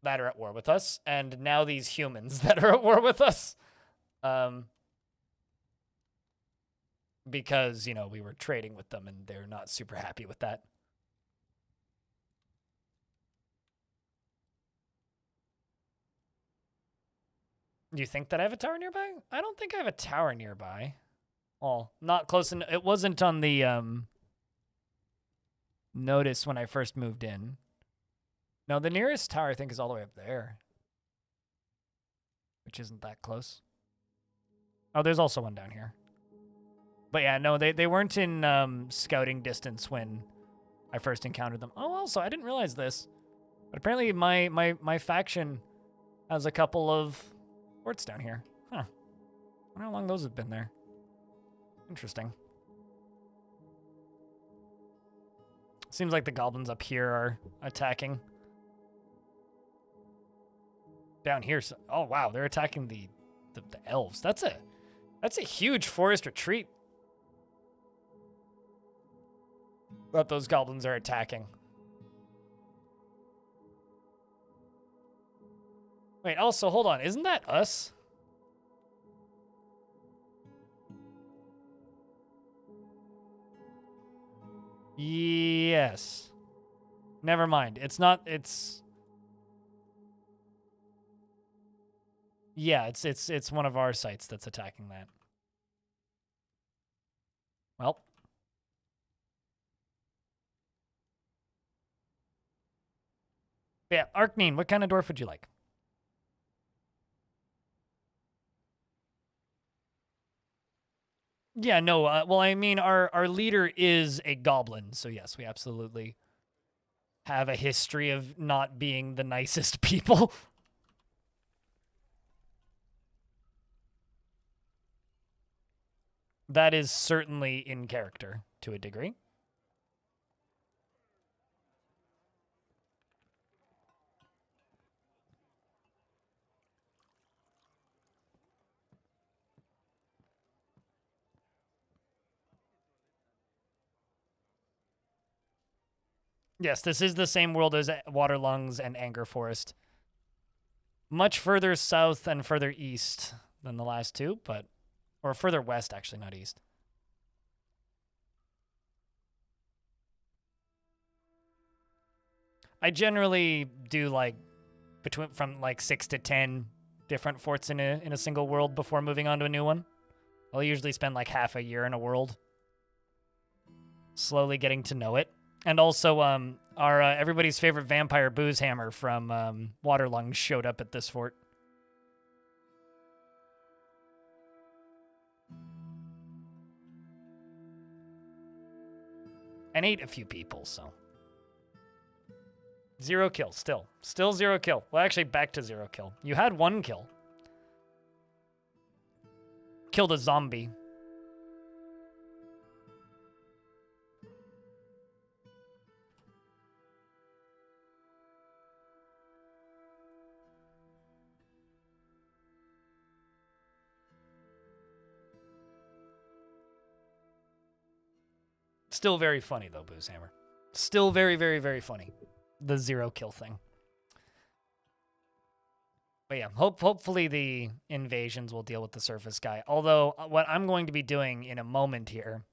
That are at war with us. And now these humans that are at war with us. Because, you know, we were trading with them and they're not super happy with that. Do you think that I have a tower nearby? I don't think I have a tower nearby. Well, not close enough. It wasn't on the notice when I first moved in. No, the nearest tower I think is all the way up there. Which isn't that close. Oh, there's also one down here. But yeah, no, they weren't in scouting distance when I first encountered them. Oh, also, I didn't realize this. But apparently my faction has a couple of forts down here. Huh. I wonder how long those have been there. Interesting. Seems like the goblins up here are attacking. Down here, so, oh wow, they're attacking the elves. That's a huge forest retreat that those goblins are attacking. Wait, also, hold on. Isn't that us? Yes. Never mind. It's not, it's... Yeah, it's one of our sites that's attacking that. Well. Yeah, Arkneen, what kind of dwarf would you like? Yeah, no, well, I mean, our leader is a goblin, so yes, we absolutely have a history of not being the nicest people. That is certainly in character, to a degree. Yes, this is the same world as Waterlungs and Anger Forest. Much further south and further east than the last two, but... Or further west, actually, not east. I generally do, like, from, like, 6 to 10 different forts in a single world before moving on to a new one. I'll usually spend, like, half a year in a world. Slowly getting to know it. And also, our everybody's favorite vampire Boozehammer from Waterlungs showed up at this fort. And ate a few people, so. 0 kill, still. Still 0 kill. Well, actually, back to 0 kill. You had 1 kill. Killed a zombie. Still very funny, though, Boozehammer. Still very, very, very funny. The 0 kill thing. But yeah, hopefully the invasions will deal with the surface guy. Although, what I'm going to be doing in a moment here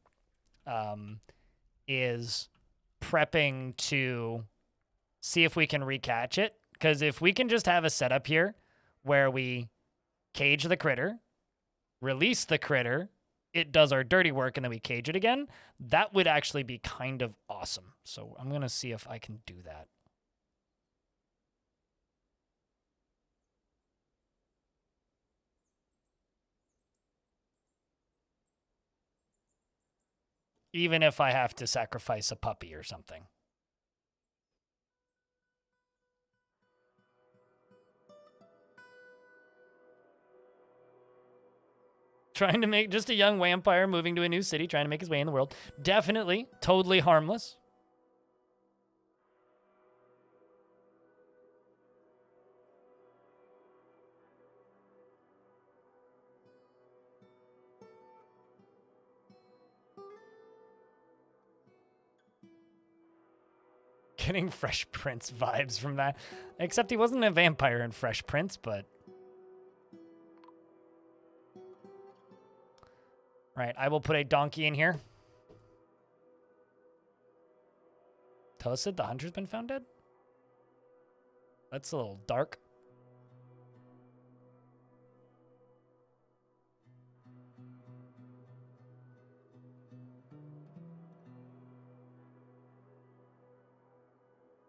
is prepping to see if we can recatch it. Because if we can just have a setup here where we cage the critter, release the critter, it does our dirty work and then we cage it again, that would actually be kind of awesome. So I'm going to see if I can do that. Even if I have to sacrifice a puppy or something. Trying to make just a young vampire moving to a new city, trying to make his way in the world. Definitely, totally harmless. Getting Fresh Prince vibes from that. Except he wasn't a vampire in Fresh Prince, but... Right, I will put a donkey in here. Toasted, the hunter's been found dead? That's a little dark.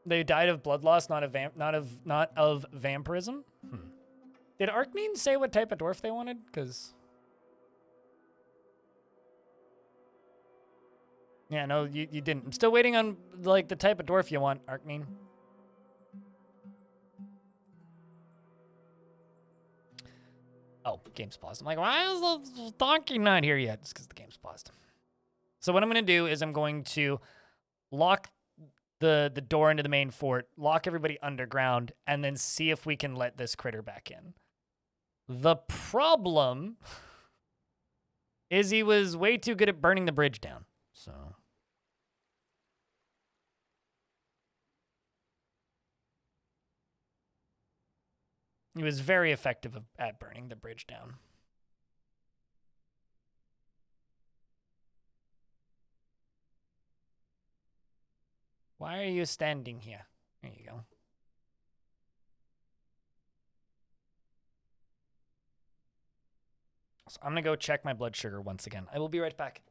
They died of blood loss, not of vampirism. Did Arkneen say what type of dwarf they wanted? Because yeah, no, you didn't. I'm still waiting on like the type of dwarf you want, Arkneen. Oh, game's paused. I'm like, why is the donkey not here yet? It's because the game's paused. So what I'm going to do is I'm going to lock the door into the main fort, lock everybody underground, and then see if we can let this critter back in. The problem is he was way too good at burning the bridge down. So he was very effective at burning the bridge down. Why are you standing here? There you go. So I'm going to go check my blood sugar once again. I will be right back.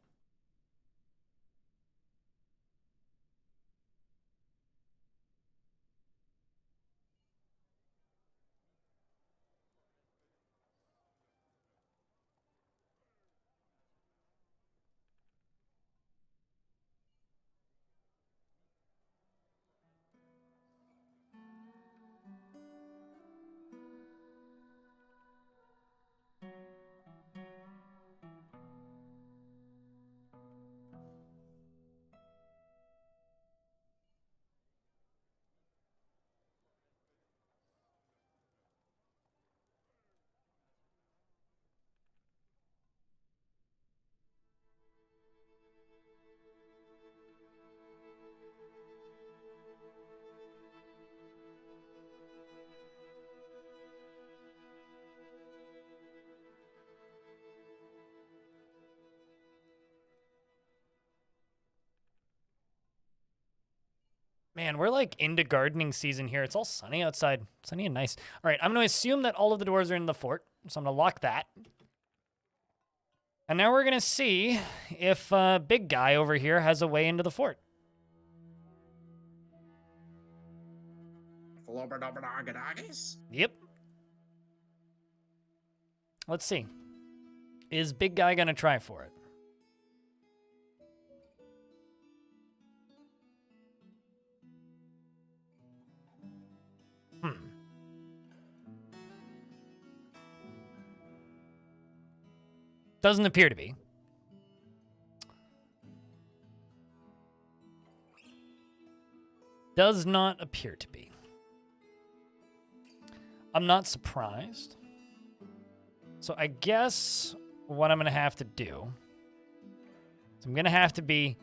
Man, we're like into gardening season here. It's all sunny outside. Sunny and nice. All right, I'm going to assume that all of the doors are in the fort. So I'm going to lock that. And now we're going to see if big guy over here has a way into the fort. Yep. Let's see. Is big guy going to try for it? Doesn't appear to be. Does not appear to be. I'm not surprised. So I guess what I'm going to have to do is I'm going to have to be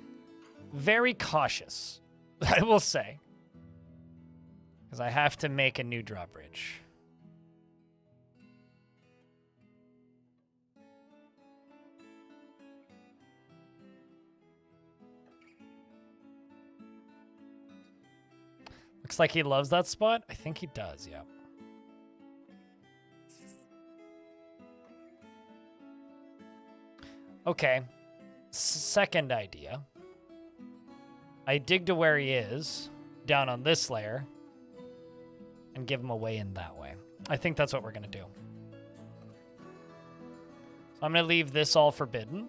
very cautious, I will say. Because I have to make a new drawbridge. Looks like he loves that spot. I think he does, yeah. Okay. Second idea. I dig to where he is, down on this layer, and give him a way in that way. I think that's what we're going to do. So I'm going to leave this all forbidden.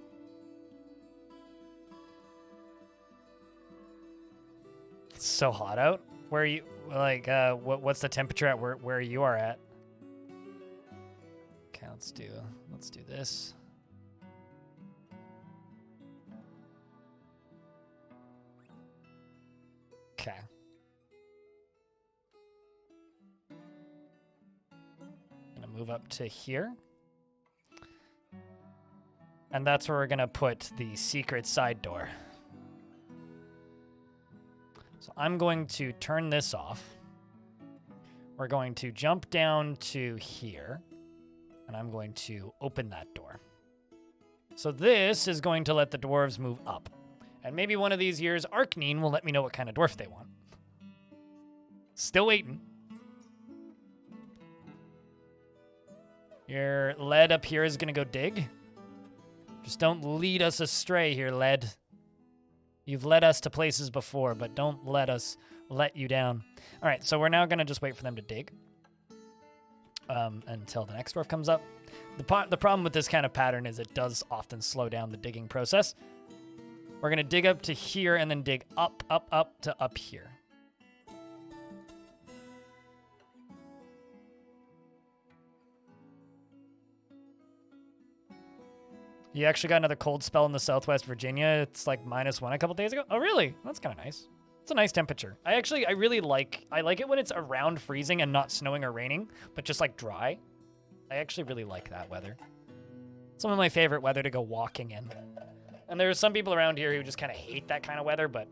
It's so hot out. Where are you, like, what's the temperature at where you are at? Okay, let's do this. Okay. Gonna move up to here. And that's where we're gonna put the secret side door. So I'm going to turn this off. We're going to jump down to here. And I'm going to open that door. So this is going to let the dwarves move up. And maybe one of these years, Arcneen will let me know what kind of dwarf they want. Still waiting. Your lead up here is going to go dig. Just don't lead us astray here, lead. You've led us to places before, but don't let us let you down. All right, so we're now going to just wait for them to dig until the next dwarf comes up. The problem with this kind of pattern is it does often slow down the digging process. We're going to dig up to here and then dig up, up, up to up here. You actually got another cold spell in the Southwest Virginia. It's like -1 a couple days ago. Oh, really? That's kind of nice. It's a nice temperature. I really like it when it's around freezing and not snowing or raining, but just like dry. I actually really like that weather. Some of my favorite weather to go walking in. And there's some people around here who just kind of hate that kind of weather, but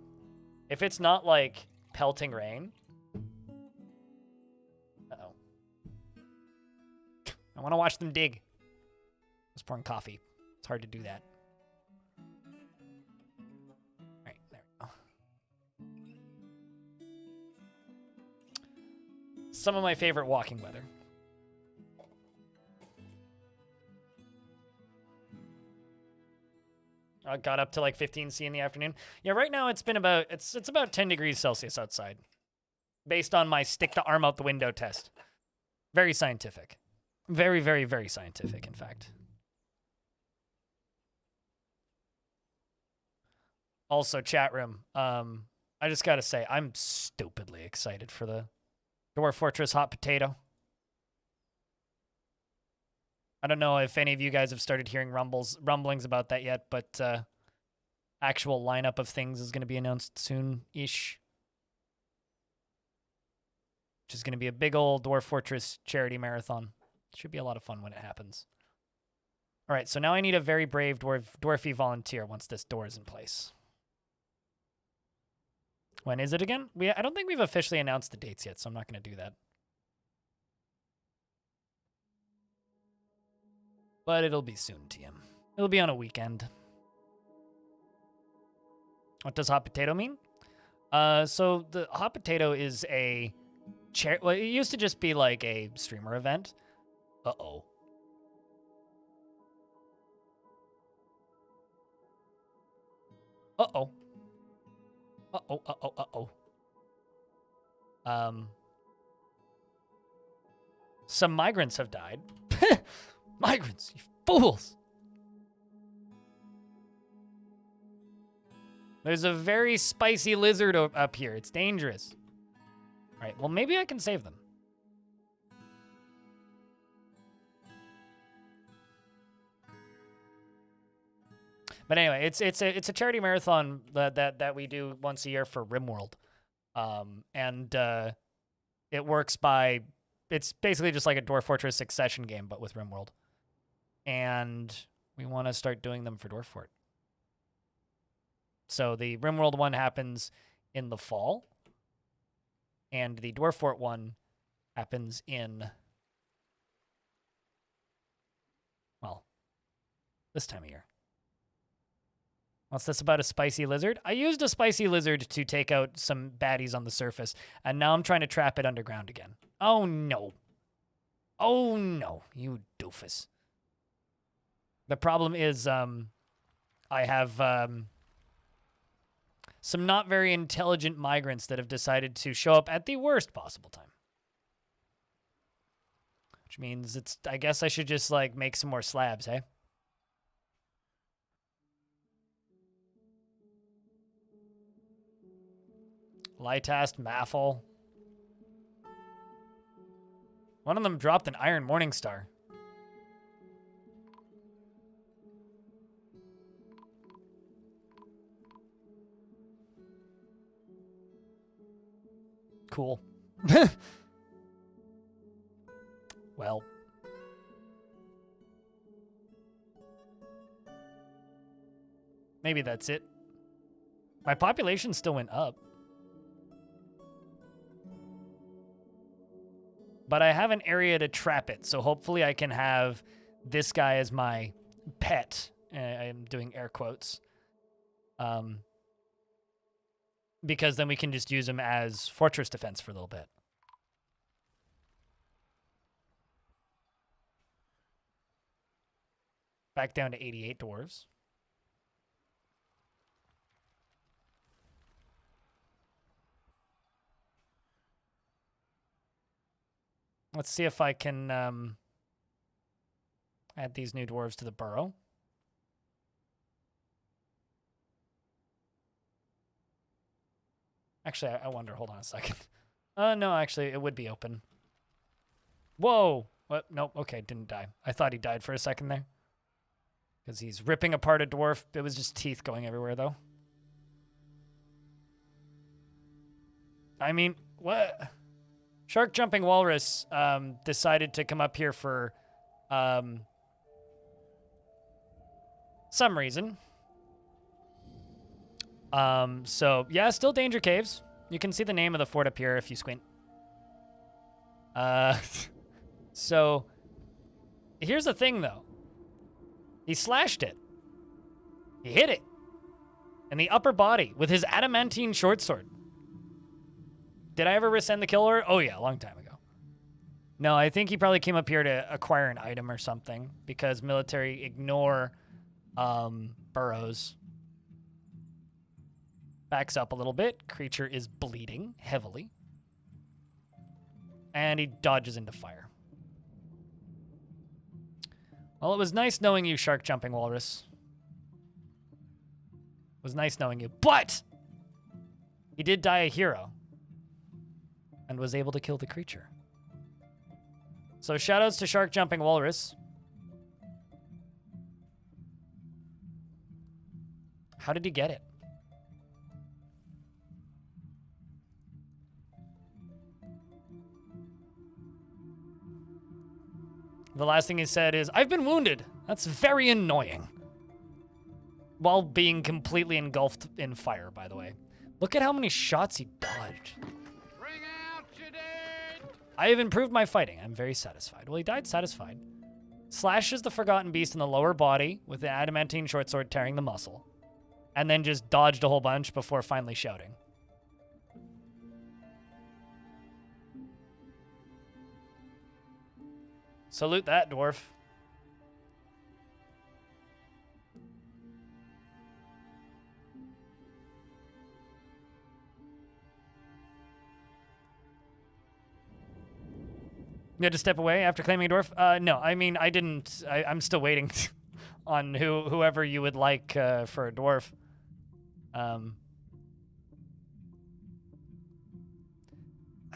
if it's not like pelting rain. Uh-oh. I want to watch them dig. I was pouring coffee. It's hard to do that. All right, there we go. Some of my favorite walking weather. I got up to like 15°C in the afternoon. Yeah, right now it's about 10 degrees Celsius outside. Based on my stick the arm out the window test. Very scientific. Very, very, very scientific, in fact. Also, chat room. I just gotta say, I'm stupidly excited for the Dwarf Fortress Hot Potato. I don't know if any of you guys have started hearing rumblings about that yet, but actual lineup of things is going to be announced soon-ish. Which is going to be a big old Dwarf Fortress charity marathon. Should be a lot of fun when it happens. All right, so now I need a very brave dwarfy volunteer once this door is in place. When is it again? I don't think we've officially announced the dates yet, so I'm not going to do that. But it'll be soon, TM. It'll be on a weekend. What does hot potato mean? So the hot potato is a well, it used to just be like a streamer event. Uh-oh. Uh-oh. Uh-oh, uh-oh, uh-oh. Some migrants have died. Migrants, you fools! There's a very spicy lizard up here. It's dangerous. All right, well, maybe I can save them. But anyway, it's a charity marathon that we do once a year for RimWorld. And it works by... It's basically just like a Dwarf Fortress Succession game, but with RimWorld. And we want to start doing them for Dwarf Fort. So the RimWorld one happens in the fall. And the Dwarf Fort one happens in... well, this time of year. What's this about a spicy lizard? I used a spicy lizard to take out some baddies on the surface, and now I'm trying to trap it underground again. Oh, no. Oh, no, you doofus. The problem is, I have some not very intelligent migrants that have decided to show up at the worst possible time. Which means I guess I should just, like, make some more slabs, hey? Lightast, Maffle. One of them dropped an Iron Morningstar. Cool. Well. Maybe that's it. My population still went up. But I have an area to trap it, so hopefully I can have this guy as my pet. I'm doing air quotes. Because then we can just use him as fortress defense for a little bit. Back down to 88 dwarves. Let's see if I can add these new dwarves to the burrow. Actually, I wonder. Hold on a second. No, actually, it would be open. Whoa! What? Nope. Okay, didn't die. I thought he died for a second there. Because he's ripping apart a dwarf. It was just teeth going everywhere, though. I mean, what? Shark Jumping Walrus decided to come up here for some reason. So, yeah, still Danger Caves. You can see the name of the fort up here if you squint. So, here's the thing, though. He slashed it. He hit it. In the upper body with his adamantine short sword. Did I ever resend the kill order? Oh, yeah, a long time ago. No, I think he probably came up here to acquire an item or something because military ignore burrows. Backs up a little bit. Creature is bleeding heavily. And he dodges into fire. Well, it was nice knowing you, Shark Jumping Walrus. It was nice knowing you. But he did die a hero. And was able to kill the creature. So shoutouts to Shark Jumping Walrus. How did he get it? The last thing he said is, "I've been wounded." That's very annoying. While being completely engulfed in fire, by the way. Look at how many shots he dodged. Bring out your dead! I have improved my fighting. I'm very satisfied. Well, he died satisfied. Slashes the Forgotten Beast in the lower body with the adamantine short sword tearing the muscle. And then just dodged a whole bunch before finally shouting. Salute that, dwarf. You had to step away after claiming a dwarf? No, I mean, I didn't. I'm still waiting on whoever you would like for a dwarf.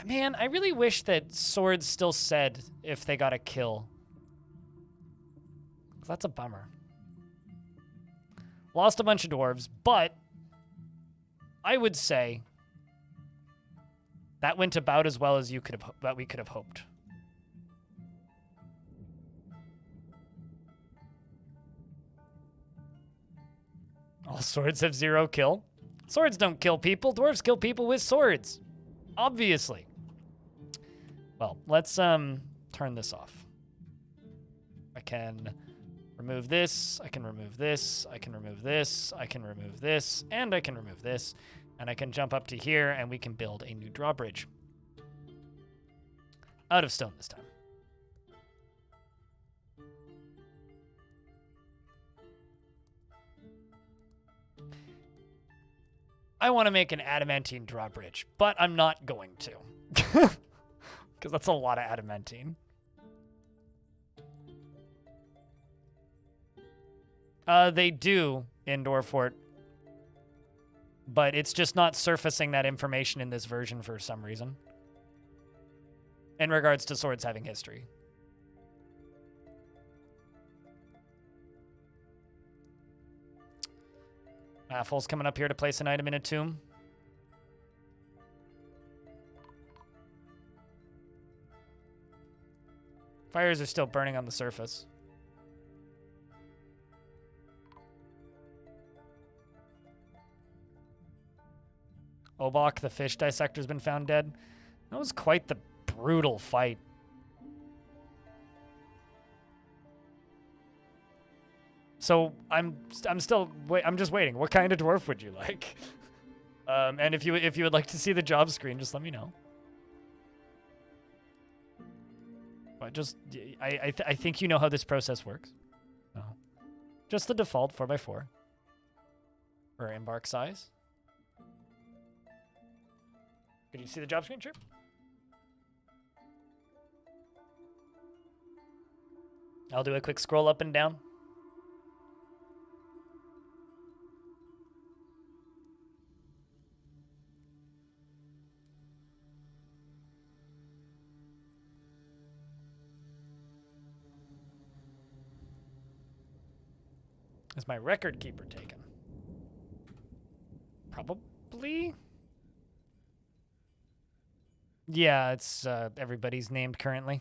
Man, I really wish that swords still said if they got a kill. That's a bummer. Lost a bunch of dwarves, but I would say that went about as well as we could have hoped. All swords have 0 kill. Swords don't kill people. Dwarves kill people with swords. Obviously. Well, let's turn this off. I can remove this, I can remove this, I can remove this, I can remove this, and I can remove this. And I can jump up to here and we can build a new drawbridge. Out of stone this time. I want to make an adamantine drawbridge, but I'm not going to. Because that's a lot of adamantine. They do in Dwarfort, but it's just not surfacing that information in this version for some reason. In regards to swords having history. Affol's coming up here to place an item in a tomb. Fires are still burning on the surface. Obok, the fish dissector, has been found dead. That was quite the brutal fight. So I'm just waiting. What kind of dwarf would you like? And if you would like to see the job screen, just let me know. But just I think you know how this process works. No. Just the default 4x4 or embark size. Could you see the job screen? Sure. I'll do a quick scroll up and down. Is my record keeper taken? Probably. Yeah, it's everybody's named currently.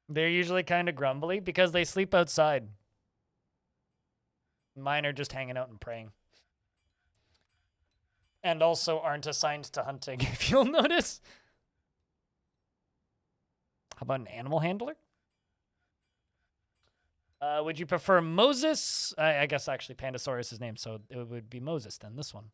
They're usually kind of grumbly because they sleep outside. Mine are just hanging out and praying. And also aren't assigned to hunting, if you'll notice. How about an animal handler? Would you prefer Moses? I guess actually Pandasaurus is his name, so it would be Moses then, this one.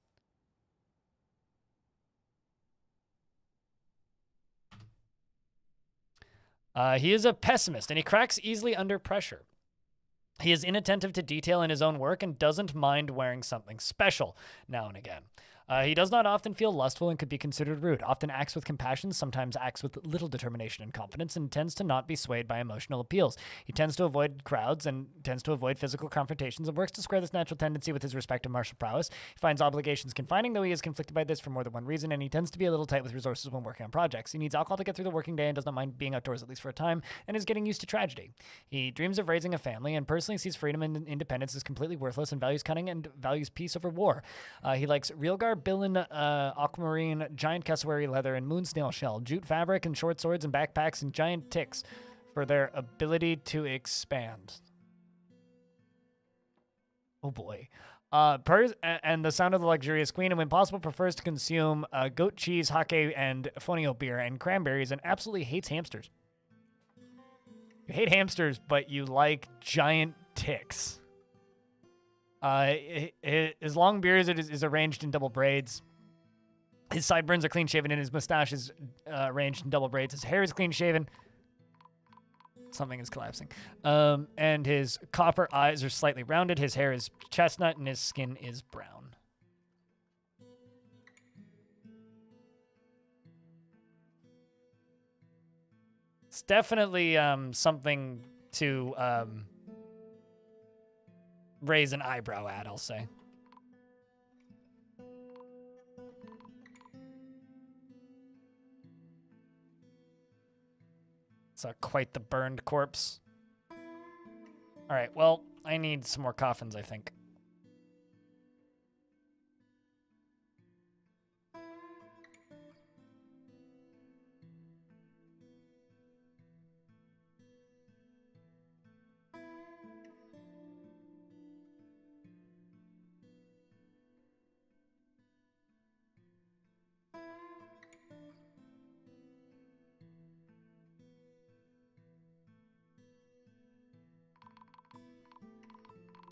He is a pessimist, and he cracks easily under pressure. He is inattentive to detail in his own work and doesn't mind wearing something special now and again. He does not often feel lustful and could be considered rude, often acts with compassion, sometimes acts with little determination and confidence, and tends to not be swayed by emotional appeals. He tends to avoid crowds and tends to avoid physical confrontations and works to square this natural tendency with his respect and martial prowess. He finds obligations confining, though he is conflicted by this for more than one reason, and he tends to be a little tight with resources when working on projects. He needs alcohol to get through the working day and does not mind being outdoors at least for a time, and is getting used to tragedy. He dreams of raising a family and personally sees freedom and independence as completely worthless and values cunning and values peace over war. He likes Realgar, Billin, aquamarine, giant cassowary leather, and moon snail shell, jute fabric, and short swords and backpacks, and giant ticks for their ability to expand. Oh boy. And the sound of the luxurious queen, and when possible, prefers to consume goat cheese, hake, and fonio beer, and cranberries, and absolutely hates hamsters. You hate hamsters, but you like giant ticks. His long beard is arranged in double braids. His sideburns are clean shaven, and his mustache is arranged in double braids. His hair is clean shaven. Something is collapsing. And his copper eyes are slightly rounded. His hair is chestnut, and his skin is brown. It's definitely something to raise an eyebrow at, I'll say. It's quite the burned corpse. All right, well, I need some more coffins, I think.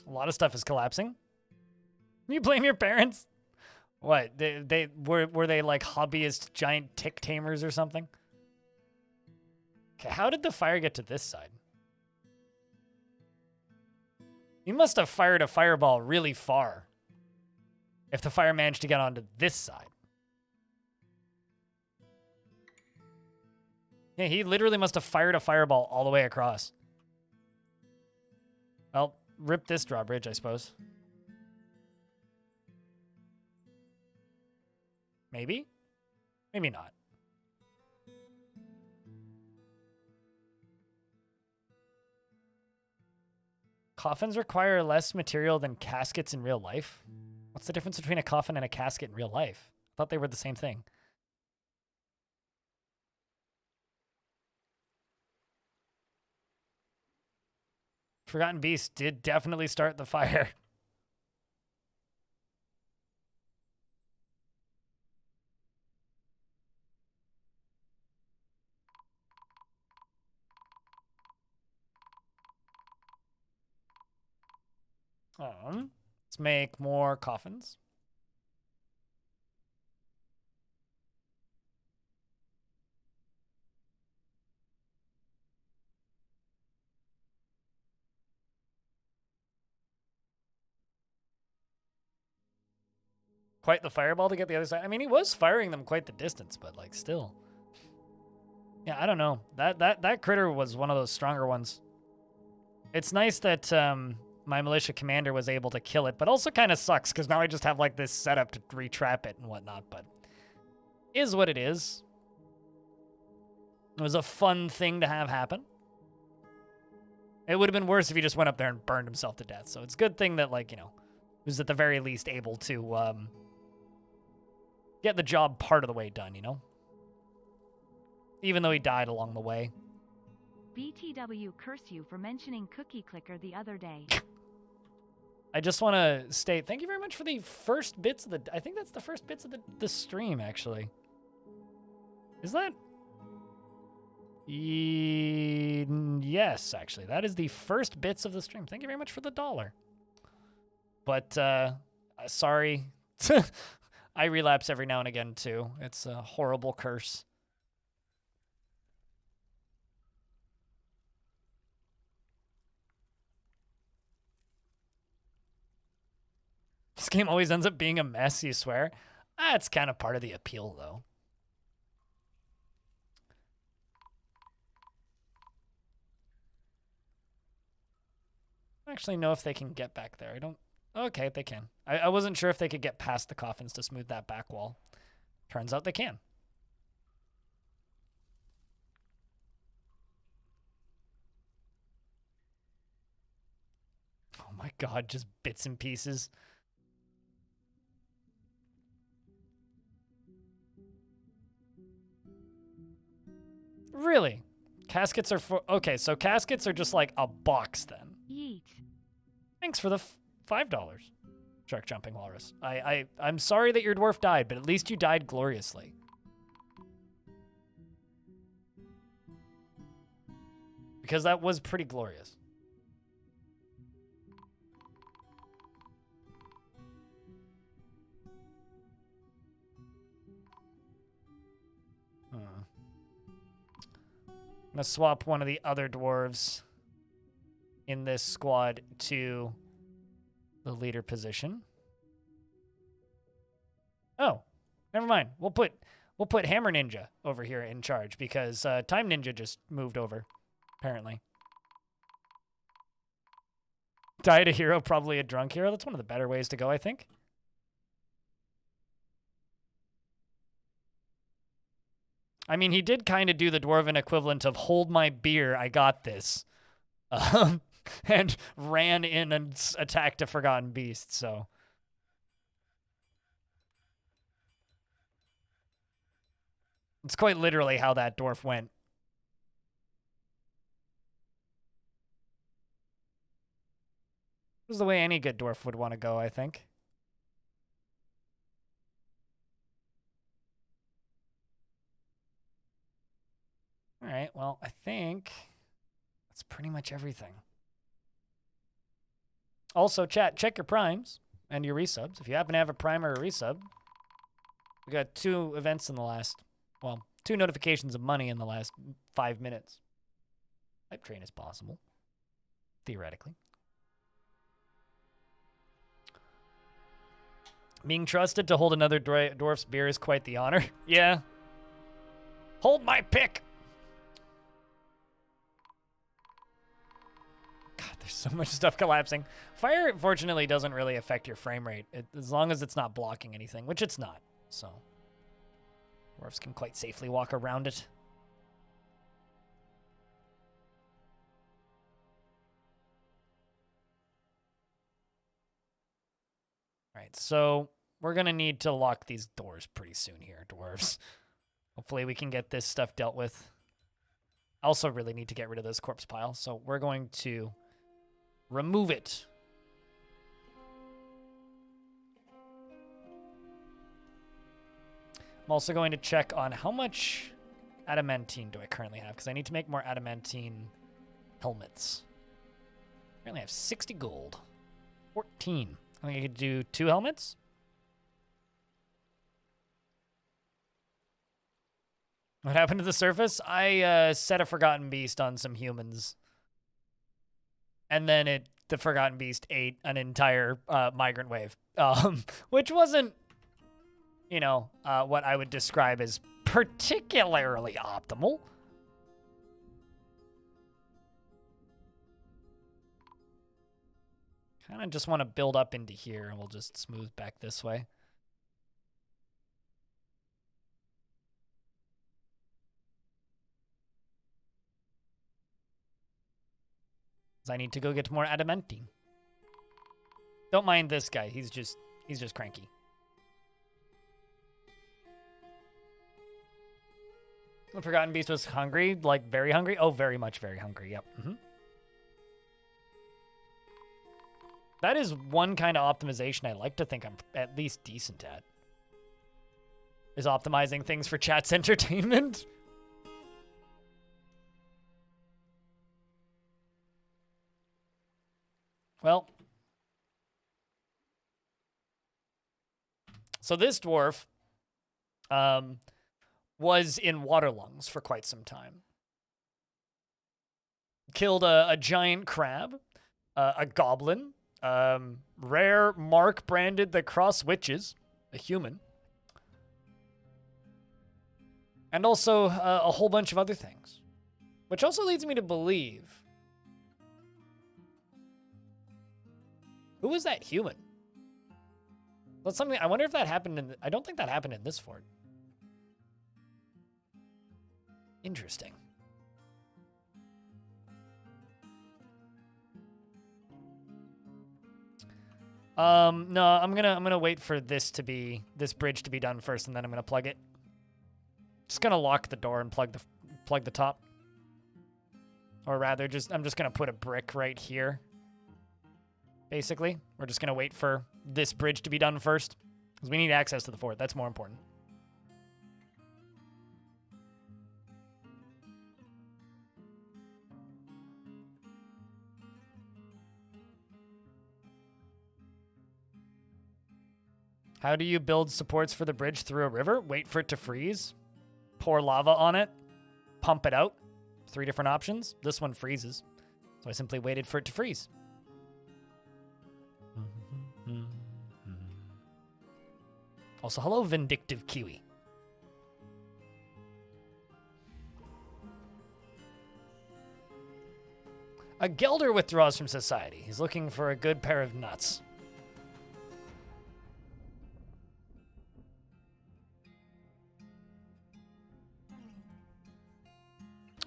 A lot of stuff is collapsing. You blame your parents? What? They were they like hobbyist giant tick tamers or something? Okay, how did the fire get to this side? He must have fired a fireball really far if the fire managed to get onto this side. Yeah, he literally must have fired a fireball all the way across. Well, rip this drawbridge, I suppose. Maybe? Maybe not. Coffins require less material than caskets in real life? What's the difference between a coffin and a casket in real life? I thought they were the same thing. Forgotten Beast did definitely start the fire. Let's make more coffins. Quite the fireball to get the other side. I mean, he was firing them quite the distance, but like still. Yeah, I don't know. That critter was one of those stronger ones. It's nice that my militia commander was able to kill it, but also kind of sucks because now I just have like this setup to retrap it and whatnot, but is what it is. It was a fun thing to have happen. It would have been worse if he just went up there and burned himself to death. So it's a good thing that, like, you know, he was at the very least able to get the job part of the way done, you know? Even though he died along the way. BTW curse you for mentioning Cookie Clicker the other day. I just want to state, thank you very much for the first bits of the... I think that's the first bits of the stream, actually. Is that... Yes, actually. That is the first bits of the stream. Thank you very much for the $1. But, sorry. I relapse every now and again, too. It's a horrible curse. This game always ends up being a mess, you swear? That's kind of part of the appeal, though. I don't actually know if they can get back there. I don't... Okay, they can. I wasn't sure if they could get past the coffins to smooth that back wall. Turns out they can. Oh my god, just bits and pieces. Really? Caskets are for... Okay, so caskets are just like a box then. Yeet. Thanks for the $5. Shark jumping walrus. I'm sorry that your dwarf died, but at least you died gloriously. Because that was pretty glorious. I'm gonna swap one of the other dwarves in this squad to the leader position. Oh, never mind. We'll put Hammer Ninja over here in charge because Time Ninja just moved over, apparently. Died a hero, probably a drunk hero. That's one of the better ways to go, I think. I mean, he did kind of do the dwarven equivalent of hold my beer, I got this. And ran in and attacked a Forgotten Beast, so. It's quite literally how that dwarf went. This is the way any good dwarf would want to go, I think. All right, well, I think that's pretty much everything. Also, chat, check your primes and your resubs. If you happen to have a prime or a resub, we got 2 events in the last, well, 2 notifications of money in the last 5 minutes. Hype train is possible, theoretically. Being trusted to hold another dwarf's beer is quite the honor. Yeah. Hold my pick. God, there's so much stuff collapsing. Fire, fortunately, doesn't really affect your frame rate, as long as it's not blocking anything, which it's not. So, dwarves can quite safely walk around it. All right, so we're going to need to lock these doors pretty soon here, dwarves. Hopefully we can get this stuff dealt with. I also really need to get rid of this corpse pile, so we're going to remove it. I'm also going to check on how much adamantine do I currently have, because I need to make more adamantine helmets. I currently have 60 gold. 14. I think I could do 2 helmets. What happened to the surface? I set a Forgotten Beast on some humans. And then the Forgotten Beast ate an entire migrant wave. Which wasn't, you know, what I would describe as particularly optimal. Kind of just want to build up into here, and we'll just smooth back this way. I need to go get more adamantine. Don't mind this guy. He's just cranky. The Forgotten Beast was hungry, like very hungry. Oh, very much very hungry. Yep. That is one kind of optimization I like to think I'm at least decent at. Is optimizing things for chat's entertainment. Well, so this dwarf was in Waterlungs for quite some time. Killed a giant crab, a goblin, rare Mark branded the Cross Witches, a human, and also a whole bunch of other things, which also leads me to believe. Who was that human? That's something. I wonder if that happened in. I don't think that happened in this fort. Interesting. No, I'm gonna wait for this bridge to be done first, and then I'm gonna plug it. Just gonna lock the door and plug the top. Or rather, I'm just gonna put a brick right here. Basically, we're just going to wait for this bridge to be done first, because we need access to the fort. That's more important. How do you build supports for the bridge through a river? Wait for it to freeze, pour lava on it, pump it out. 3 different options. This one freezes, so I simply waited for it to freeze. Also, hello, Vindictive Kiwi. A Gelder withdraws from society. He's looking for a good pair of nuts.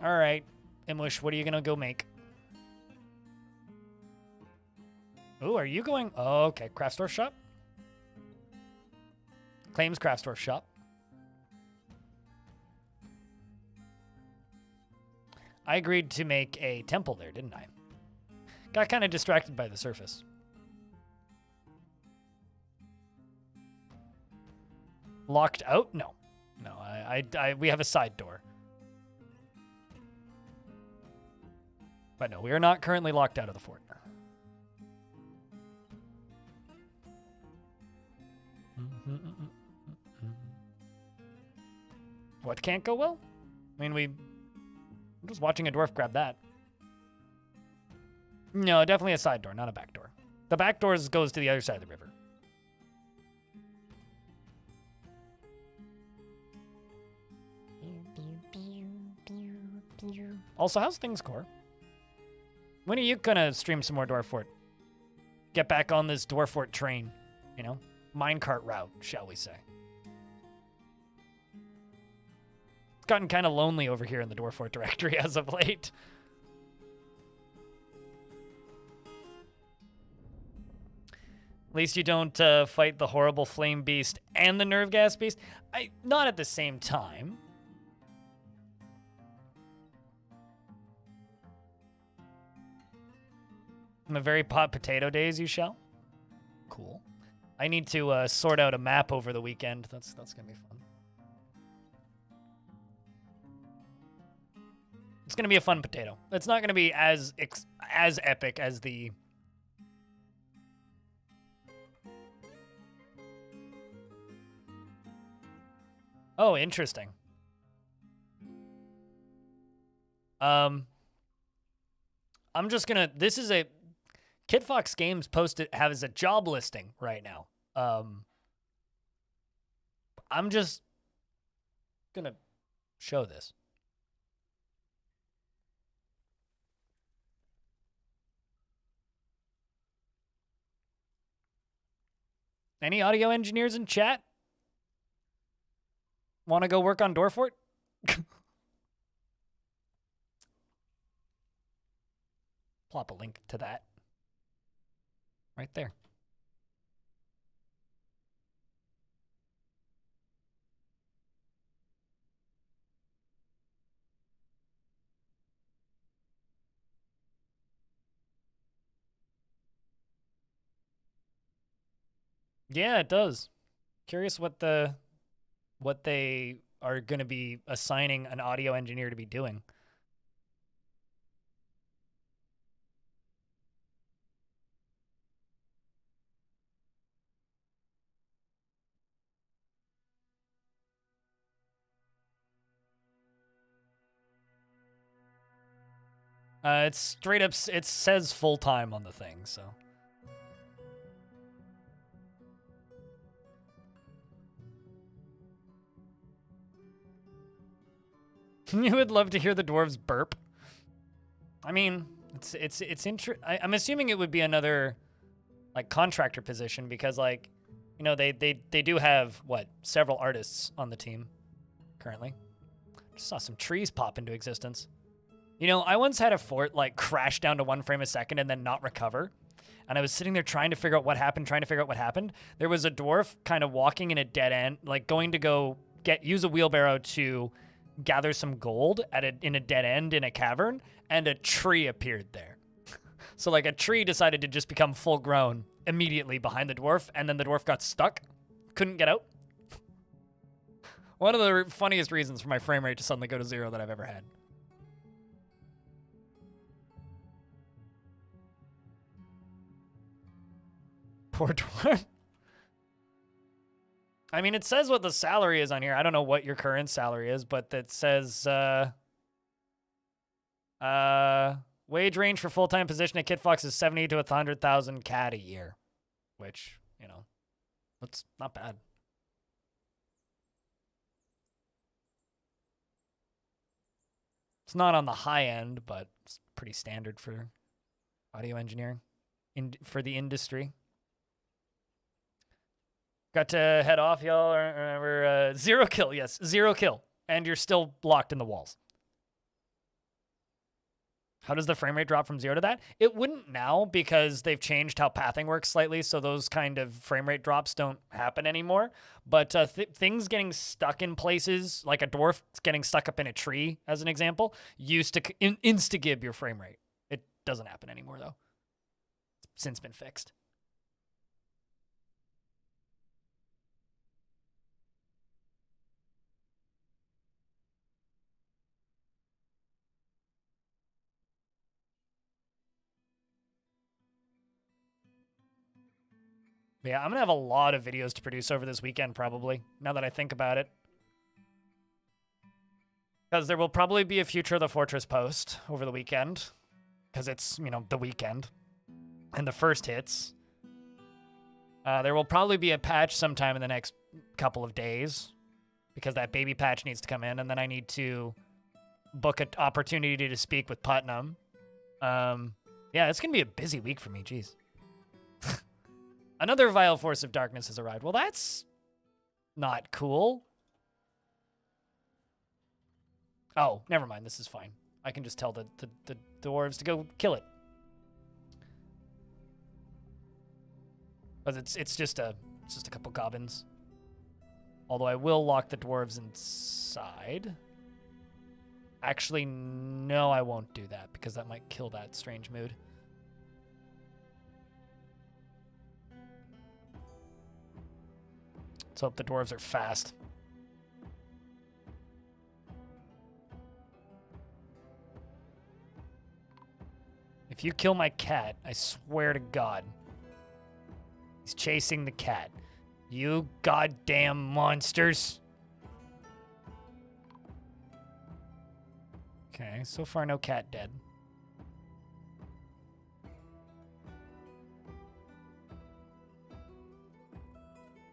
All right, Imwish, what are you going to go make? Ooh, are you going? Oh, okay, craft store shop. Claims craft store shop. I agreed to make a temple there, didn't I? Got kind of distracted by the surface. Locked out? No. No, we have a side door. But no, we are not currently locked out of the fort. What can't go well? I mean, I'm just watching a dwarf grab that. No, definitely a side door, not a back door. The back door goes to the other side of the river. Also, how's things, Core? When are you gonna stream some more Dwarf Fort? Get back on this Dwarf Fort train, you know? Minecart route, shall we say. It's gotten kind of lonely over here in the Dwarf Fort directory as of late. At least you don't fight the horrible flame beast and the nerve gas beast. Not at the same time. In the very hot potato days, you shall. Cool. I need to sort out a map over the weekend. That's gonna be fun. It's gonna be a fun potato. It's not gonna be as epic as the. Oh, interesting. I'm just gonna. This is a. Kid Fox Games posted has a job listing right now. I'm just gonna show this. Any audio engineers in chat? Want to go work on Dwarf Fort? Plop a link to that. Right there. Yeah, it does. Curious what they are going to be assigning an audio engineer to be doing. It's straight up, it says full-time on the thing, so. You would love to hear the dwarves burp. I mean, I'm assuming it would be another, like, contractor position because, like, you know, they do have, what, several artists on the team currently. Just saw some trees pop into existence. You know, I once had a fort, like, crash down to 1 frame a second and then not recover. And I was sitting there trying to figure out what happened, There was a dwarf kind of walking in a dead end, like, going to go use a wheelbarrow to gather some gold in a dead end in a cavern, and a tree appeared there. So, like, a tree decided to just become full grown immediately behind the dwarf, and then the dwarf got stuck, couldn't get out. One of the funniest reasons for my frame rate to suddenly go to 0 that I've ever had. Poor dwarf. I mean, it says what the salary is on here. I don't know what your current salary is, but it says wage range for full-time position at Kid Fox is 70 to 100,000 CAD a year, which, you know, that's not bad. It's not on the high end, but it's pretty standard for audio engineering for the industry. Got to head off, y'all. We're 0 kill, yes, 0 kill. And you're still locked in the walls. How does the frame rate drop from 0 to that? It wouldn't now because they've changed how pathing works slightly, so those kind of frame rate drops don't happen anymore. But things getting stuck in places, like a dwarf getting stuck up in a tree, as an example, used to insta-gib your frame rate. It doesn't happen anymore, though. It's since been fixed. Yeah, I'm going to have a lot of videos to produce over this weekend, probably, now that I think about it. Because there will probably be a Future of the Fortress post over the weekend. Because it's, you know, the weekend. And the first hits. There will probably be a patch sometime in the next couple of days. Because that baby patch needs to come in. And then I need to book an opportunity to speak with Putnam. Yeah, it's going to be a busy week for me, jeez. Another vile force of darkness has arrived. Well, that's not cool. Oh, never mind. This is fine. I can just tell the dwarves to go kill it. But it's just a couple goblins. Although I will lock the dwarves inside. Actually, no, I won't do that because that might kill that strange mood. Let's hope the dwarves are fast. If you kill my cat, I swear to God, he's chasing the cat. You goddamn monsters. Okay, so far no cat dead.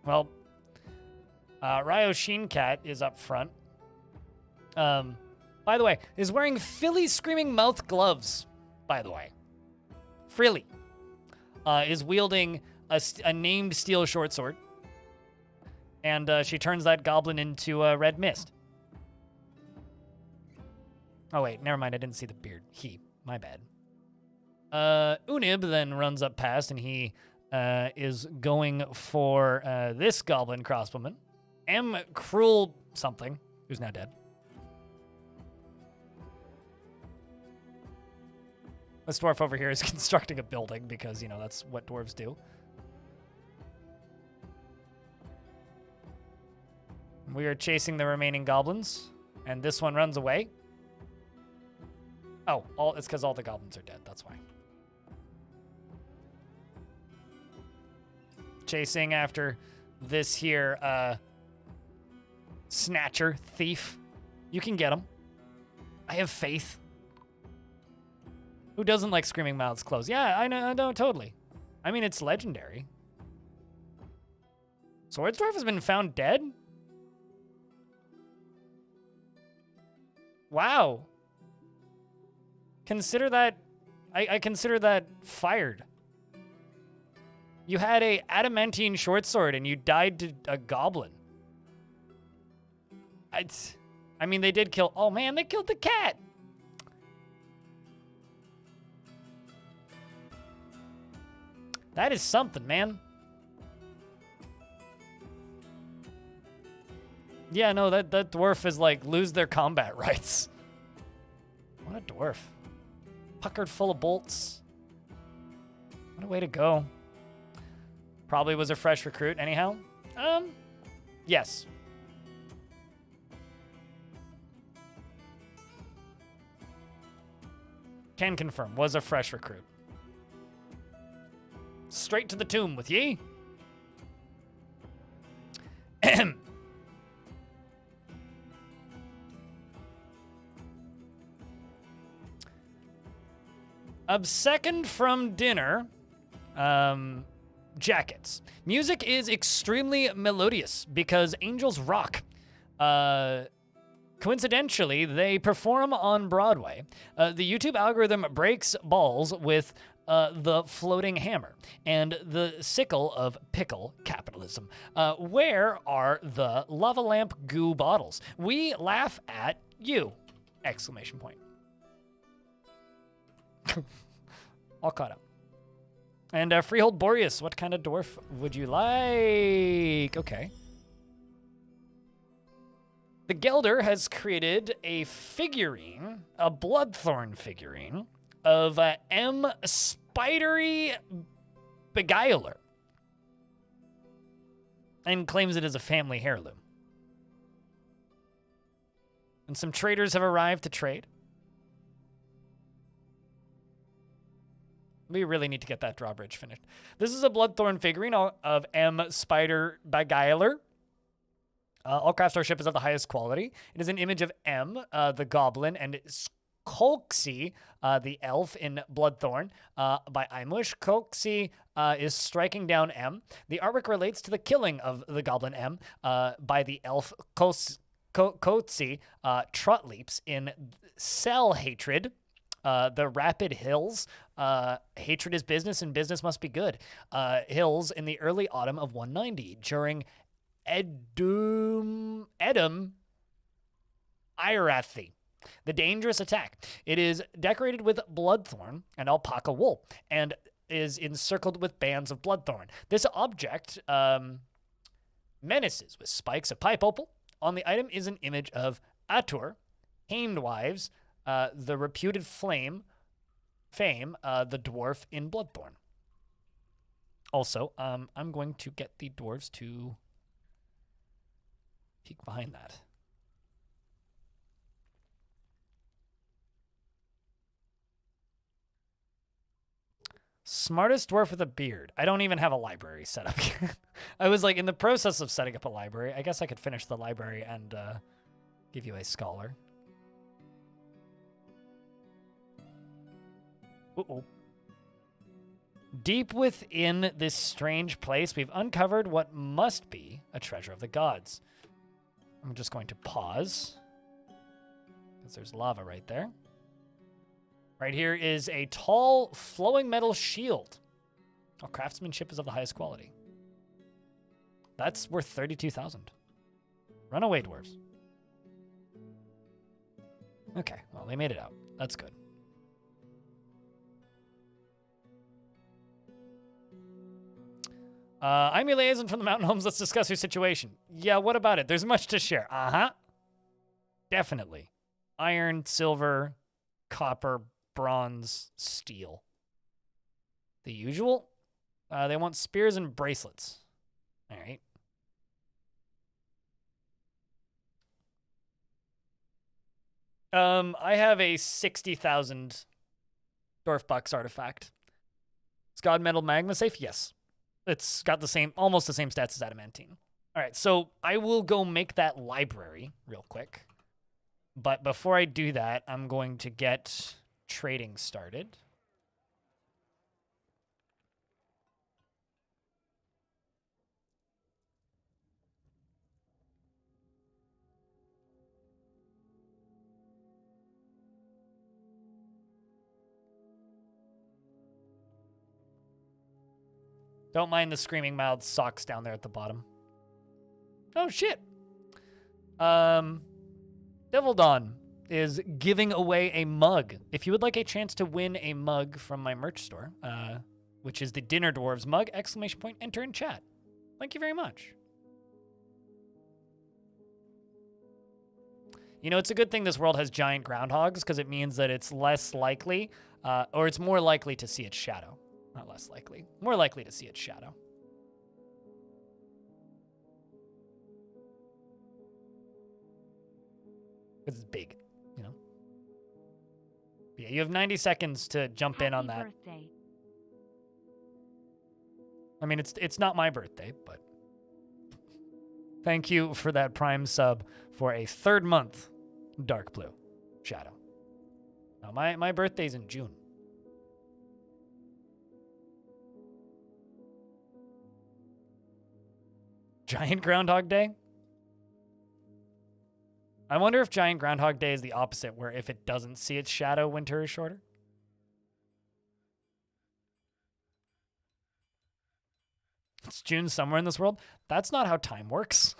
Well, Ryo Sheen Cat is up front. By the way, is wearing Philly Screaming Mouth gloves, by the way. Frilly is wielding a named steel short sword. And she turns that goblin into a red mist. Oh, wait, never mind. I didn't see the beard. My bad. Unib then runs up past, and he is going for this goblin crossbowman. M. Cruel something, who's now dead. This dwarf over here is constructing a building because, you know, that's what dwarves do. We are chasing the remaining goblins, and this one runs away. Oh, it's because all the goblins are dead, that's why. Chasing after this here, snatcher, thief. You can get him. I have faith. Who doesn't like Screaming Mouths clothes? Yeah, I know, totally. I mean, it's legendary. Swordsdwarf has been found dead? Wow. Consider that... I consider that fired. You had a adamantine short sword and you died to a goblin. I mean, they did kill... Oh, man, they killed the cat! That is something, man. Yeah, no, that dwarf is like, lose their combat rights. What a dwarf. Puckered full of bolts. What a way to go. Probably was a fresh recruit anyhow. Yes. Can confirm, was a fresh recruit. Straight to the tomb with ye. Second from dinner, jackets. Music is extremely melodious because angels rock. Coincidentally, they perform on Broadway. The YouTube algorithm breaks balls with the floating hammer and the sickle of pickle capitalism. Where are the lava lamp goo bottles? We laugh at you! Exclamation point. All caught up. And Freehold Boreas, what kind of dwarf would you like? Okay. The Gelder has created a figurine, a Bloodthorn figurine, of M. Spidery Beguiler, and claims it is a family heirloom. And some traders have arrived to trade. We really need to get that drawbridge finished. This is a Bloodthorn figurine of M. Spider Beguiler. All craftsmanship is of the highest quality. It is an image of M, the goblin, and Kolxi, the elf in Bloodthorn, by Imush. Kolxi is striking down M. The artwork relates to the killing of the goblin M by the elf Kotzi trot leaps in Cell Hatred. The Rapid Hills. Hatred is business and business must be good. Hills in the early autumn of 190 during Edom Irathi. The dangerous attack. It is decorated with bloodthorn and alpaca wool and is encircled with bands of bloodthorn. This object menaces with spikes of pipe opal. On the item is an image of Atur, Hamed Wives, the reputed fame, the dwarf in Bloodthorn. Also, I'm going to get the dwarves to peek behind that. Smartest dwarf with a beard. I don't even have a library set up here. I was like in the process of setting up a library. I guess I could finish the library and give you a scholar. Uh-oh. Deep within this strange place, we've uncovered what must be a treasure of the gods. I'm just going to pause because there's lava right there. Right here is a tall, flowing metal shield. Oh, craftsmanship is of the highest quality. That's worth 32,000. Runaway dwarves. Okay, well, they made it out. That's good. I'm your liaison from the mountain homes. Let's discuss your situation. Yeah, what about it? There's much to share. Uh-huh. Definitely. Iron, silver, copper, bronze, steel. The usual? They want spears and bracelets. All right. I have a 60,000 Dwarf Bucks artifact. Is God Metal Magma safe? Yes. It's got the same, almost the same stats as Adamantine. All right, so I will go make that library real quick. But before I do that, I'm going to get trading started. Don't mind the screaming mouth socks down there at the bottom. Oh, shit. Devil Dawn is giving away a mug. If you would like a chance to win a mug from my merch store, which is the Dinner Dwarves mug, ! Enter in chat. Thank you very much. You know, it's a good thing this world has giant groundhogs because it means that it's less likely, or it's more likely to see its shadow. Not less likely. More likely to see its shadow. Because it's big, you know? Yeah, you have 90 seconds to jump in on that. Birthday. I mean, it's not my birthday, but thank you for that Prime sub for a 3rd month Dark Blue Shadow. Now, my birthday's in June. Giant Groundhog Day? I wonder if Giant Groundhog Day is the opposite, where if it doesn't see its shadow, winter is shorter. It's June somewhere in this world. That's not how time works.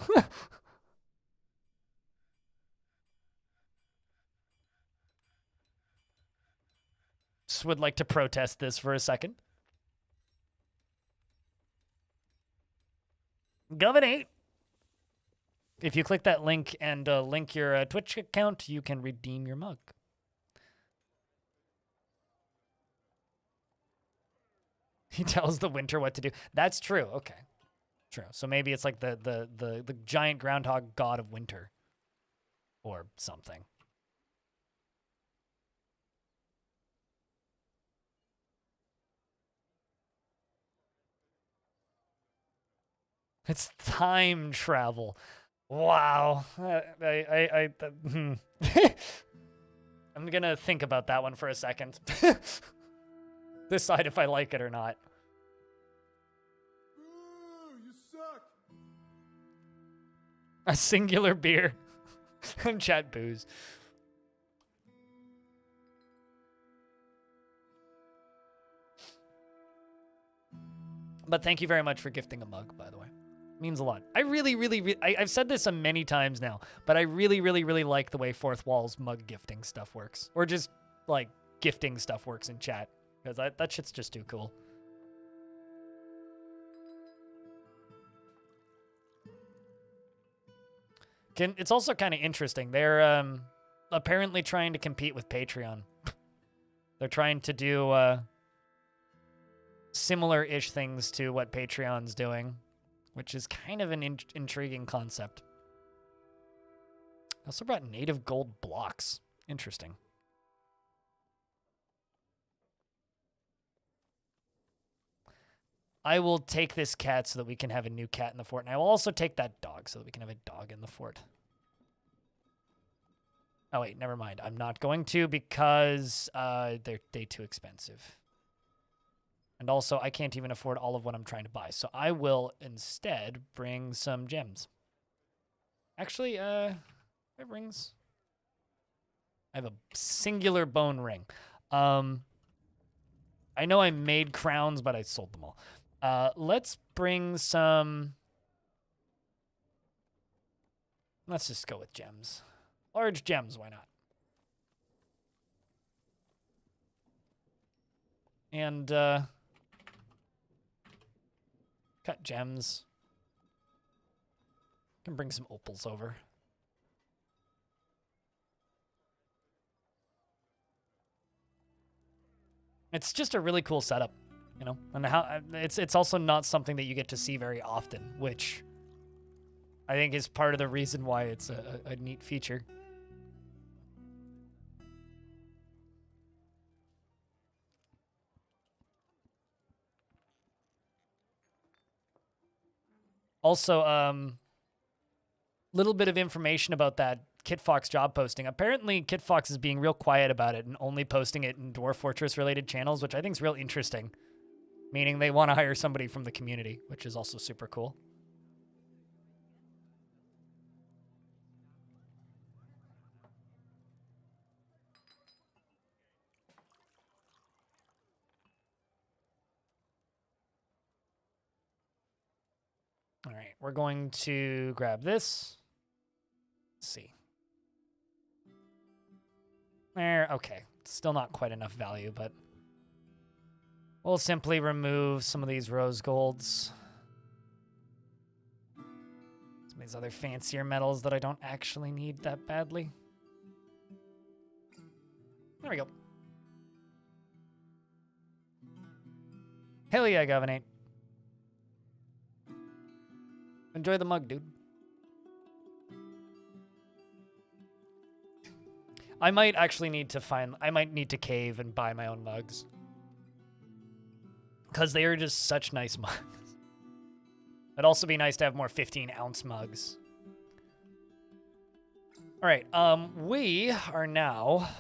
Just would like to protest this for a second. Governate. If you click that link and link your Twitch account, you can redeem your mug. He tells the winter what to do. That's true. Okay. True. So maybe it's like the giant groundhog god of winter or something. It's time travel. Wow. I'm gonna think about that one for a second. Decide if I like it or not. Ooh, you suck. A singular beer. Chat booze. But thank you very much for gifting a mug, by the way. Means a lot. I I've said this many times now, but I really like the way Fourth Wall's mug gifting stuff works. Or just, like, gifting stuff works in chat. Because that shit's just too cool. It's also kind of interesting. They're apparently trying to compete with Patreon. They're trying to do similar-ish things to what Patreon's doing, which is kind of an intriguing concept. I also brought native gold blocks. Interesting. I will take this cat so that we can have a new cat in the fort, and I will also take that dog so that we can have a dog in the fort. Oh, wait, never mind. I'm not going to because they're too expensive. And also, I can't even afford all of what I'm trying to buy. So I will instead bring some gems. Actually, I have a singular bone ring. I know I made crowns, but I sold them all. Let's bring some... Let's just go with gems. Large gems, why not? And, cut gems. Can bring some opals over. It's just a really cool setup, you know? And how it's also not something that you get to see very often, which I think is part of the reason why it's a neat feature. Also, little bit of information about that KitFox job posting. Apparently, KitFox is being real quiet about it and only posting it in Dwarf Fortress related channels, which I think is real interesting. Meaning they want to hire somebody from the community, which is also super cool. All right, we're going to grab this. Let's see. There, okay. Still not quite enough value, but we'll simply remove some of these rose golds. Some of these other fancier metals that I don't actually need that badly. There we go. Hell yeah, Govinate. Enjoy the mug, dude. I might actually need to I might need to cave and buy my own mugs. Because they are just such nice mugs. It'd also be nice to have more 15-ounce mugs. All right, we are now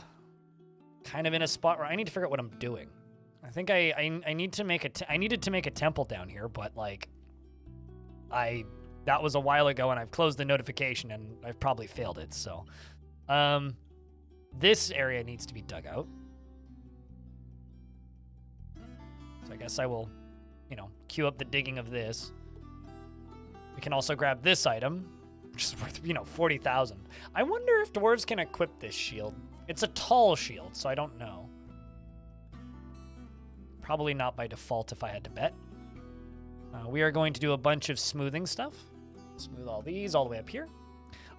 kind of in a spot where I need to figure out what I'm doing. I think I need to make I needed to make a temple down here, but like that was a while ago and I've closed the notification and I've probably failed it. So, this area needs to be dug out. So I guess I will, you know, queue up the digging of this. We can also grab this item, which is worth, you know, 40,000. I wonder if dwarves can equip this shield. It's a tall shield, so I don't know. Probably not by default if I had to bet. We are going to do a bunch of smoothing stuff. Smooth all these all the way up here.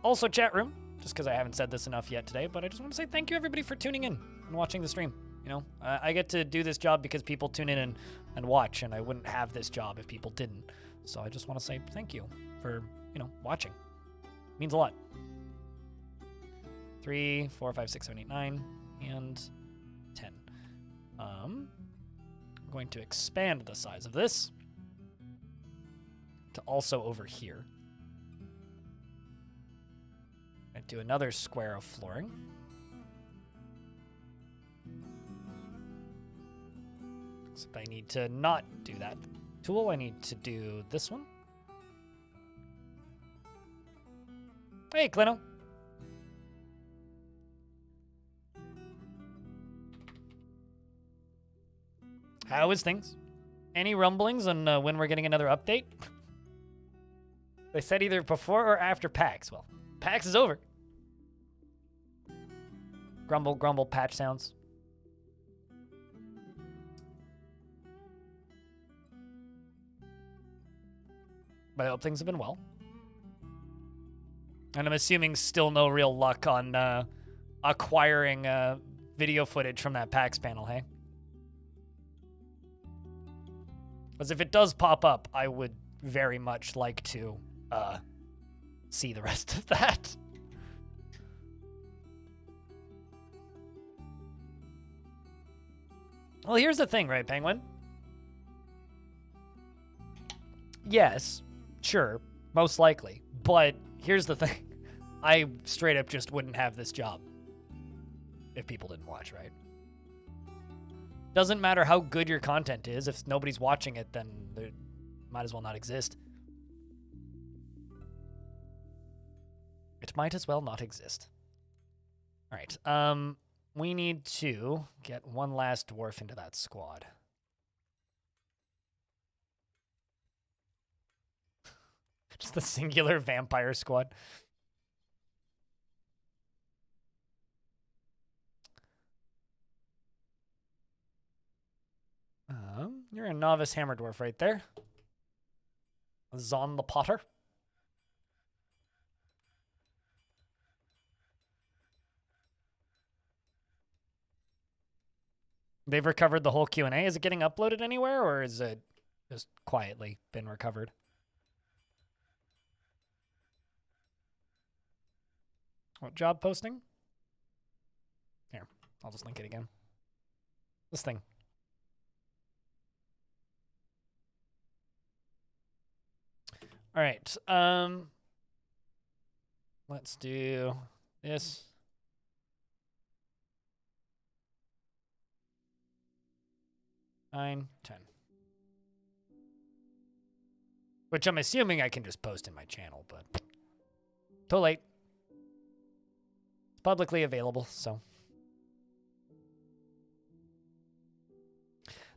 Also, chat room, just because I haven't said this enough yet today, but I just want to say thank you, everybody, for tuning in and watching the stream. You know, I get to do this job because people tune in and watch, and I wouldn't have this job if people didn't. So I just want to say thank you for, you know, watching. It means a lot. 3, 4, 5, 6, 7, 8, 9, and 10. I'm going to expand the size of this to also over here. I do another square of flooring. Except I need to not do that tool. I need to do this one. Hey, Clino. How is things? Any rumblings on when we're getting another update? They said either before or after PAX. Well, PAX is over. Grumble, grumble, patch sounds. But I hope things have been well. And I'm assuming still no real luck on acquiring video footage from that PAX panel, hey? Because if it does pop up, I would very much like to see the rest of that. Well, here's the thing, right, Penguin? Yes, sure, most likely. But here's the thing. I straight up just wouldn't have this job if people didn't watch, right? Doesn't matter how good your content is. If nobody's watching it, then it might as well not exist. It might as well not exist. All right. We need to get one last dwarf into that squad. Just the singular vampire squad. You're a novice hammer dwarf right there. Zon the Potter. They've recovered the whole Q&A. Is it getting uploaded anywhere, or is it just quietly been recovered? What job posting? Here, I'll just link it again. This thing. All right. Let's do this. Nine, 10. Which I'm assuming I can just post in my channel, but too late. It's publicly available, so.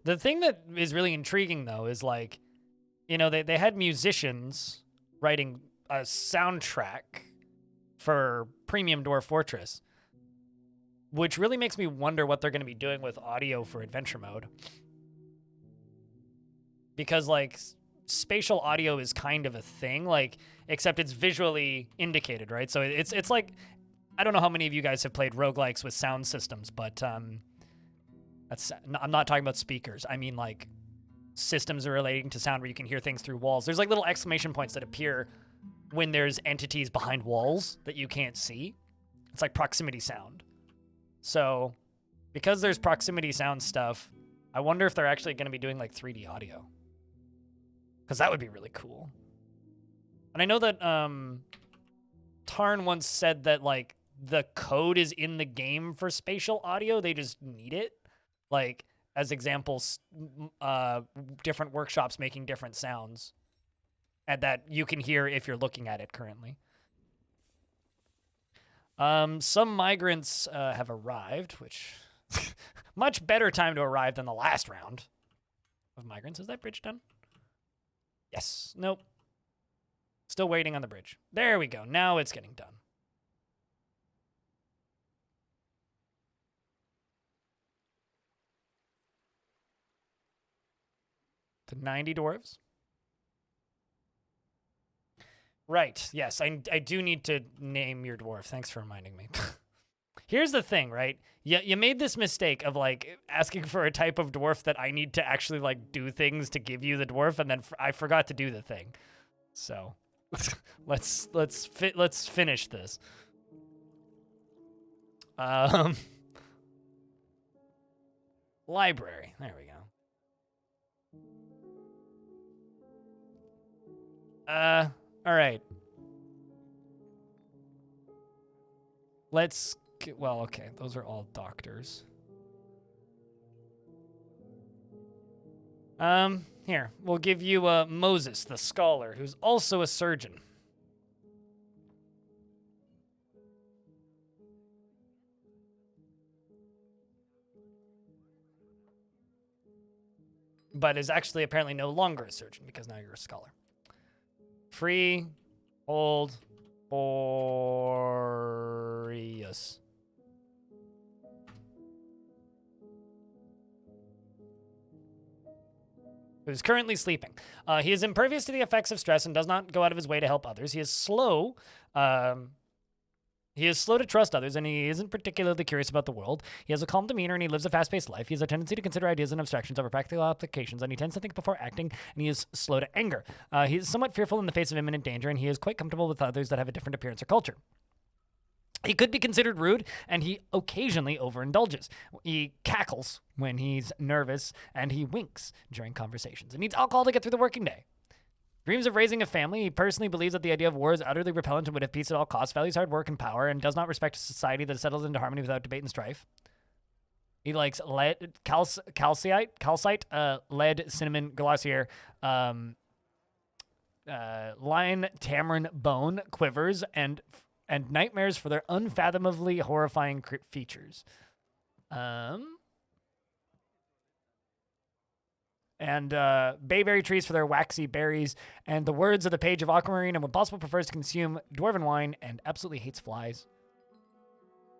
The thing that is really intriguing, though, is like, you know, they had musicians writing a soundtrack for Premium Dwarf Fortress, which really makes me wonder what they're going to be doing with audio for Adventure Mode. Because, like, spatial audio is kind of a thing, like, except it's visually indicated, right? So it's like, I don't know how many of you guys have played roguelikes with sound systems, but I'm not talking about speakers. I mean, like, systems are relating to sound where you can hear things through walls. There's, like, little exclamation points that appear when there's entities behind walls that you can't see. It's like proximity sound. So, because there's proximity sound stuff, I wonder if they're actually going to be doing, like, 3D audio. Because that would be really cool. And I know that Tarn once said that, like, the code is in the game for spatial audio. They just need it. Like, as examples, different workshops making different sounds. And that you can hear if you're looking at it currently. Some migrants have arrived, which... much better time to arrive than the last round of migrants. Is that bridge done? Yes. Nope. Still waiting on the bridge. There we go. Now it's getting done. To 90 dwarves. Right. Yes, I do need to name your dwarf. Thanks for reminding me. Here's the thing, right? You made this mistake of, like, asking for a type of dwarf that I need to actually, like, do things to give you the dwarf, and then I forgot to do the thing. So, let's finish this. Library. There we go. All right. Let's... Well, okay, those are all doctors. Here, we'll give you Moses, the scholar, who's also a surgeon. but is actually apparently no longer a surgeon because now you're a scholar. Free, hold, Boreas. Who's currently sleeping. He is impervious to the effects of stress and does not go out of his way to help others. He is slow. He is slow to trust others, and he isn't particularly curious about the world. He has a calm demeanor, and he lives a fast-paced life. He has a tendency to consider ideas and abstractions over practical applications, and he tends to think before acting, and he is slow to anger. He is somewhat fearful in the face of imminent danger, and he is quite comfortable with others that have a different appearance or culture. He could be considered rude, and he occasionally overindulges. He cackles when he's nervous, and he winks during conversations. And needs alcohol to get through the working day. Dreams of raising a family. He personally believes that the idea of war is utterly repellent and would have peace at all costs, values hard work and power, and does not respect a society that settles into harmony without debate and strife. He likes lead, calcite, lead, cinnamon, glossier, lion, tamarin, bone, quivers, and nightmares for their unfathomably horrifying features. And bayberry trees for their waxy berries, and the words of the page of aquamarine, and when possible prefers to consume dwarven wine, and absolutely hates flies.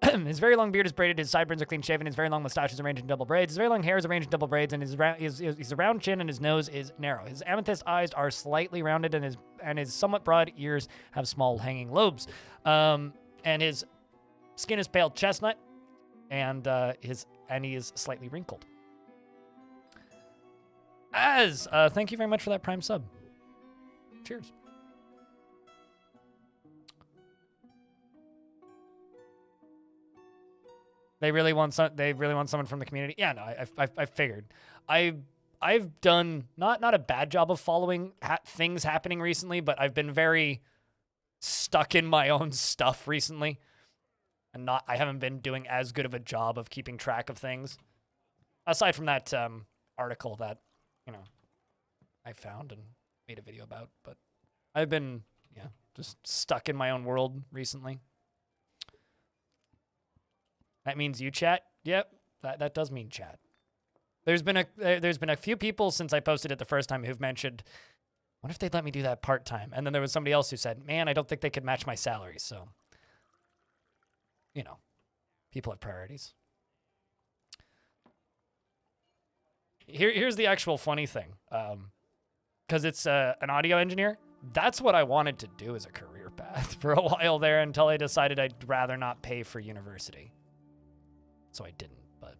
His very long beard is braided, his sideburns are clean shaven, his very long mustache is arranged in double braids, his very long hair is arranged in double braids, and he's a round chin, and his nose is narrow. His amethyst eyes are slightly rounded, and his somewhat broad ears have small hanging lobes. And his skin is pale chestnut, and he is slightly wrinkled. Thank you very much for that Prime sub. Cheers. They really want someone from the community. Yeah, no, I figured. I've done not a bad job of following things happening recently, but I've been very stuck in my own stuff recently, and I haven't been doing as good of a job of keeping track of things. Aside from that article that I found and made a video about, but I've been just stuck in my own world recently. That means you, chat? Yep, that does mean chat. There's been a few people since I posted it the first time who've mentioned, what if they'd let me do that part-time? And then there was somebody else who said, man, I don't think they could match my salary. So, people have priorities. Here's the actual funny thing. Because it's an audio engineer. That's what I wanted to do as a career path for a while there until I decided I'd rather not pay for university. So I didn't, but...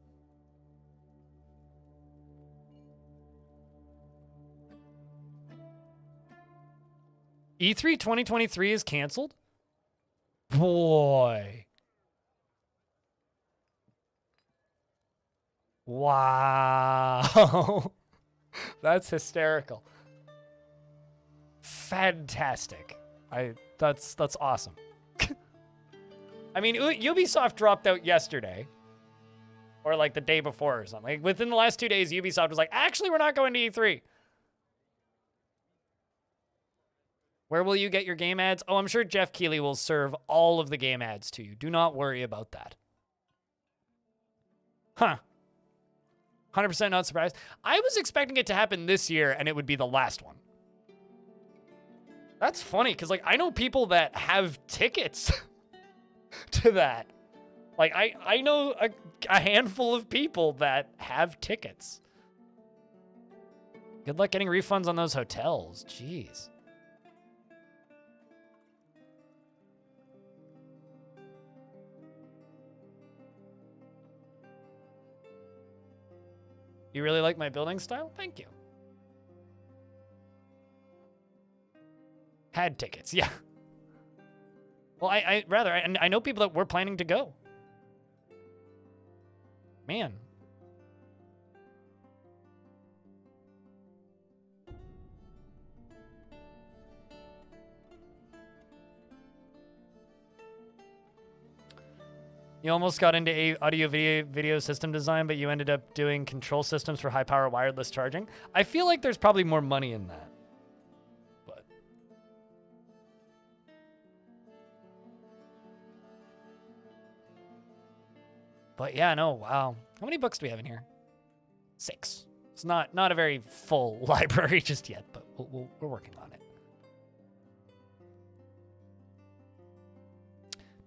E3 2023 is canceled? Boy. Wow. That's hysterical. Fantastic. That's awesome. I mean, Ubisoft dropped out yesterday. Or like the day before or something. Like within the last 2 days, Ubisoft was like, actually, we're not going to E3. Where will you get your game ads? Oh, I'm sure Jeff Keighley will serve all of the game ads to you. Do not worry about that. Huh. 100% not surprised. I was expecting it to happen this year, and it would be the last one. That's funny, because like I know people that have tickets to that. Like, I know a handful of people that have tickets. Good luck getting refunds on those hotels. Jeez. You really like my building style? Thank you. Had tickets, yeah. Well, I know people that were planning to go. Man. You almost got into audio video system design, but you ended up doing control systems for high power wireless charging. I feel like there's probably more money in that. But yeah, no, wow. How many books do we have in here? 6. It's not a very full library just yet, but we're working on it.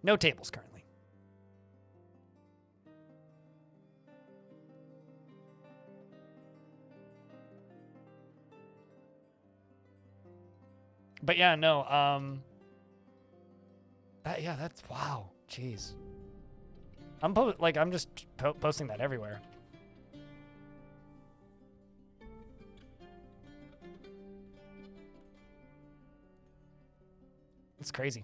No tables currently. But yeah, no. That's wow. Jeez. I'm just posting that everywhere. It's crazy.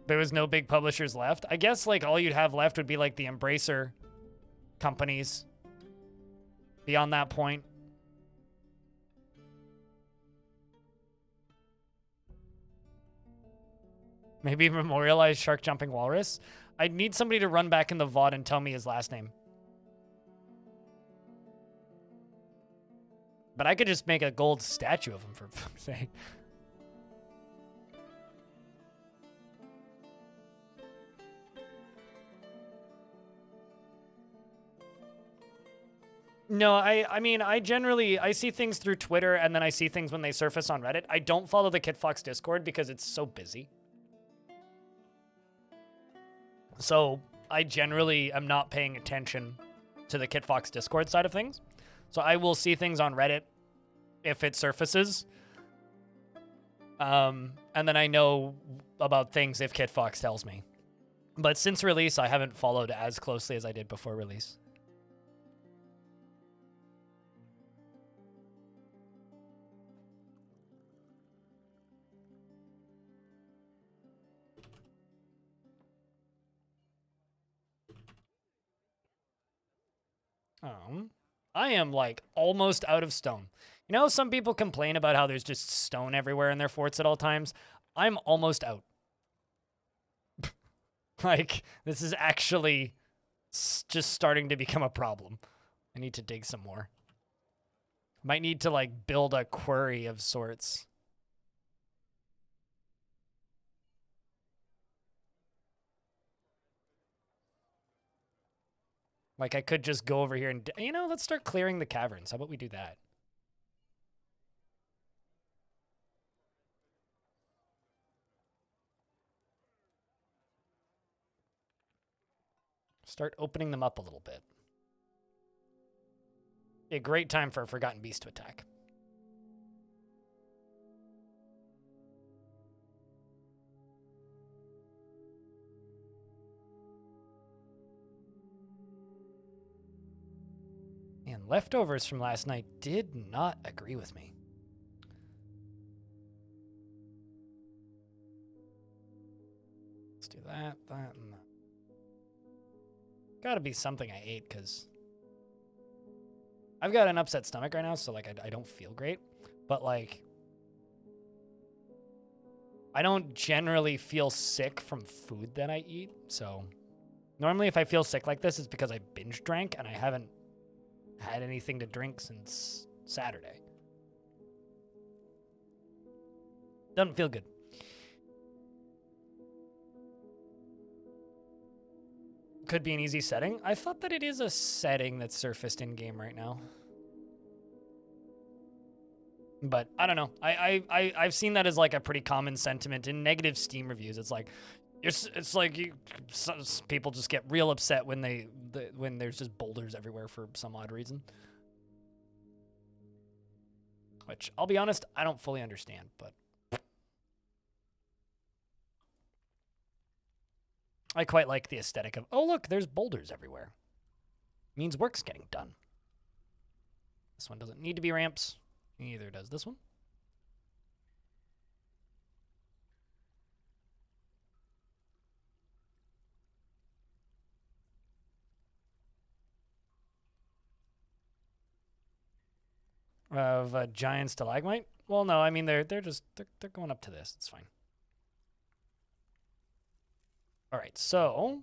There was no big publishers left. I guess like all you'd have left would be like the Embracer companies. Beyond that point. Maybe memorialize Shark Jumping Walrus. I need somebody to run back in the VOD and tell me his last name. But I could just make a gold statue of him for fuck's sake. No, I mean, I see things through Twitter and then I see things when they surface on Reddit. I don't follow the KitFox Discord because it's so busy. So I generally am not paying attention to the KitFox Discord side of things. So I will see things on Reddit if it surfaces. And then I know about things if KitFox tells me. But since release, I haven't followed as closely as I did before release. I am like almost out of stone. You know, some people complain about how there's just stone everywhere in their forts at all times. I'm almost out. Like, this is actually just starting to become a problem. I need to dig some more. Might need to like build a quarry of sorts. Like, I could just go over here and, you know, let's start clearing the caverns. How about we do that? Start opening them up a little bit. A great time for a Forgotten Beast to attack. And leftovers from last night did not agree with me. Let's do that, that, and that. Gotta be something I ate, because I've got an upset stomach right now, so like I don't feel great. But like, I don't generally feel sick from food that I eat. So normally if I feel sick like this, it's because I binge drank and I haven't had anything to drink since Saturday. Doesn't feel good. Could be an easy setting. I thought that it is a setting that's surfaced in game right now. But I don't know. I've seen that as like a pretty common sentiment in negative Steam reviews. It's like it's like people just get real upset when when there's just boulders everywhere for some odd reason. Which I'll be honest, I don't fully understand, but I quite like the aesthetic of, oh look, there's boulders everywhere. Means work's getting done. This one doesn't need to be ramps. Neither does this one. Of a giant stalagmite? Well, no, I mean they're going up to this. It's fine. All right, so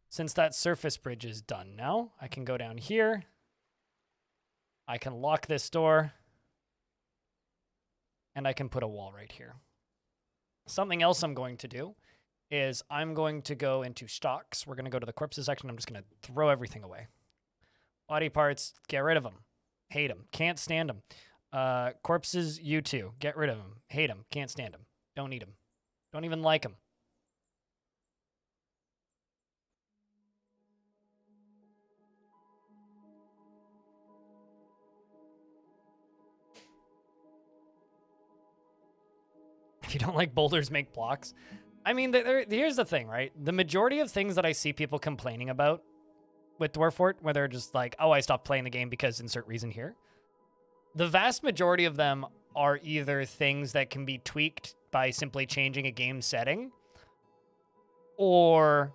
since that surface bridge is done now, I can go down here. I can lock this door. And I can put a wall right here. Something else I'm going to do is I'm going to go into stocks. We're going to go to the corpses section. I'm just going to throw everything away. Body parts, get rid of them. Hate them. Can't stand them. Corpses, you too. Get rid of them. Hate them. Can't stand them. Don't need them. Don't even like them. If you don't like boulders, make blocks. I mean, here's the thing, right? The majority of things that I see people complaining about with Dwarf Fort, where they're just like, oh, I stopped playing the game because insert reason here. The vast majority of them are either things that can be tweaked by simply changing a game setting, or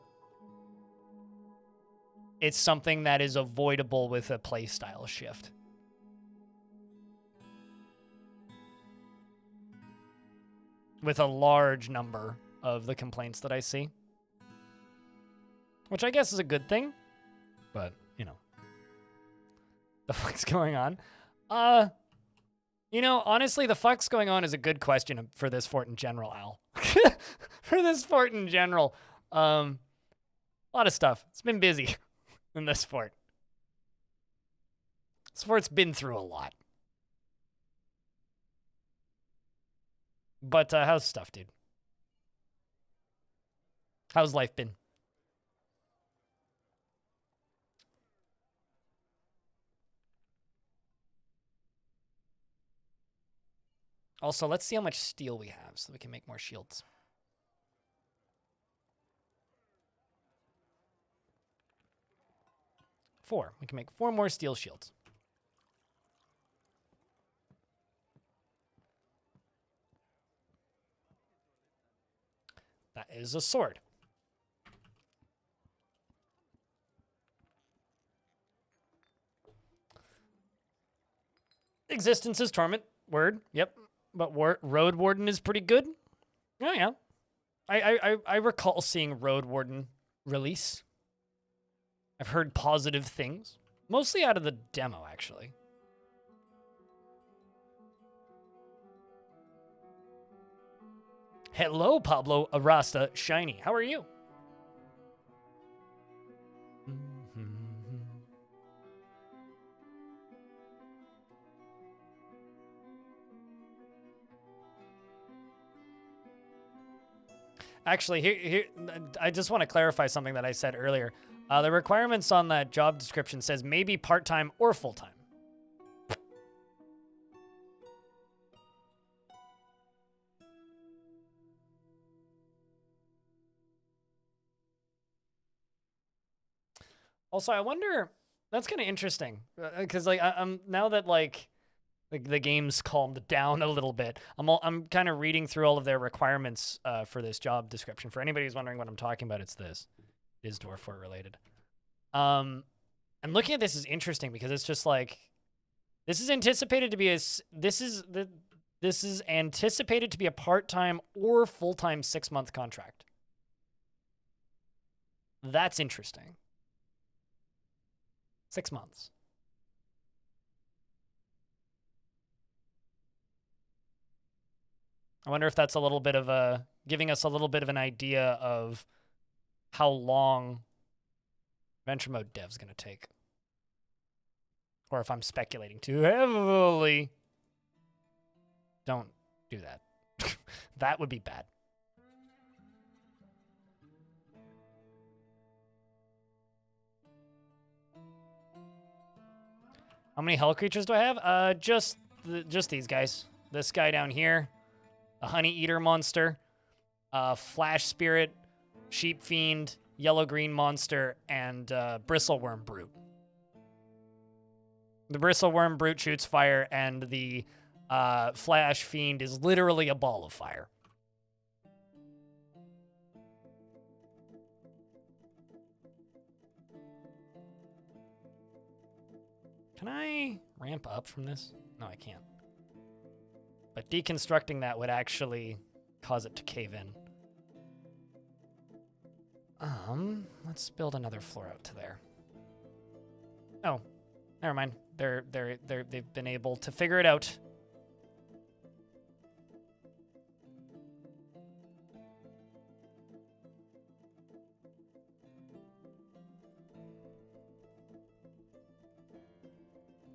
it's something that is avoidable with a playstyle shift. With a large number of the complaints that I see. Which I guess is a good thing. But, you know. The fuck's going on? You know, honestly, the fuck's going on is a good question for this fort in general, Al. For this fort in general. A lot of stuff. It's been busy in this fort. This fort's been through a lot. But how's stuff, dude? How's life been? Also, let's see how much steel we have so we can make more shields. 4. We can make 4 more steel shields. That is a sword. Existence is torment. Word. Yep. But Road Warden is pretty good. Oh, yeah. I recall seeing Road Warden release. I've heard positive things. Mostly out of the demo, actually. Hello, Pablo Arasta Shiny. How are you? Actually, here I just want to clarify something that I said earlier. The requirements on that job description says maybe part-time or full-time. Also, I wonder, that's kind of interesting, because like I'm now that like the game's calmed down a little bit, I'm kind of reading through all of their requirements for this job description. For anybody who's wondering what I'm talking about, it's this. It is Dwarf Fort related. And looking at this is interesting because it's just like this is anticipated to be anticipated to be a part-time or full-time 6-month contract. That's interesting. 6 months. I wonder if that's a little bit of giving us a little bit of an idea of how long Venture Mode dev's going to take. Or if I'm speculating too heavily. Don't do that. That would be bad. How many hell creatures do I have? Just these guys. This guy down here. A honey eater monster. Flash spirit. Sheep fiend. Yellow-green monster. And bristleworm brute. The bristleworm brute shoots fire, and the flash fiend is literally a ball of fire. Can I ramp up from this? No, I can't. But deconstructing that would actually cause it to cave in. Let's build another floor out to there. Oh, never mind. They've been able to figure it out.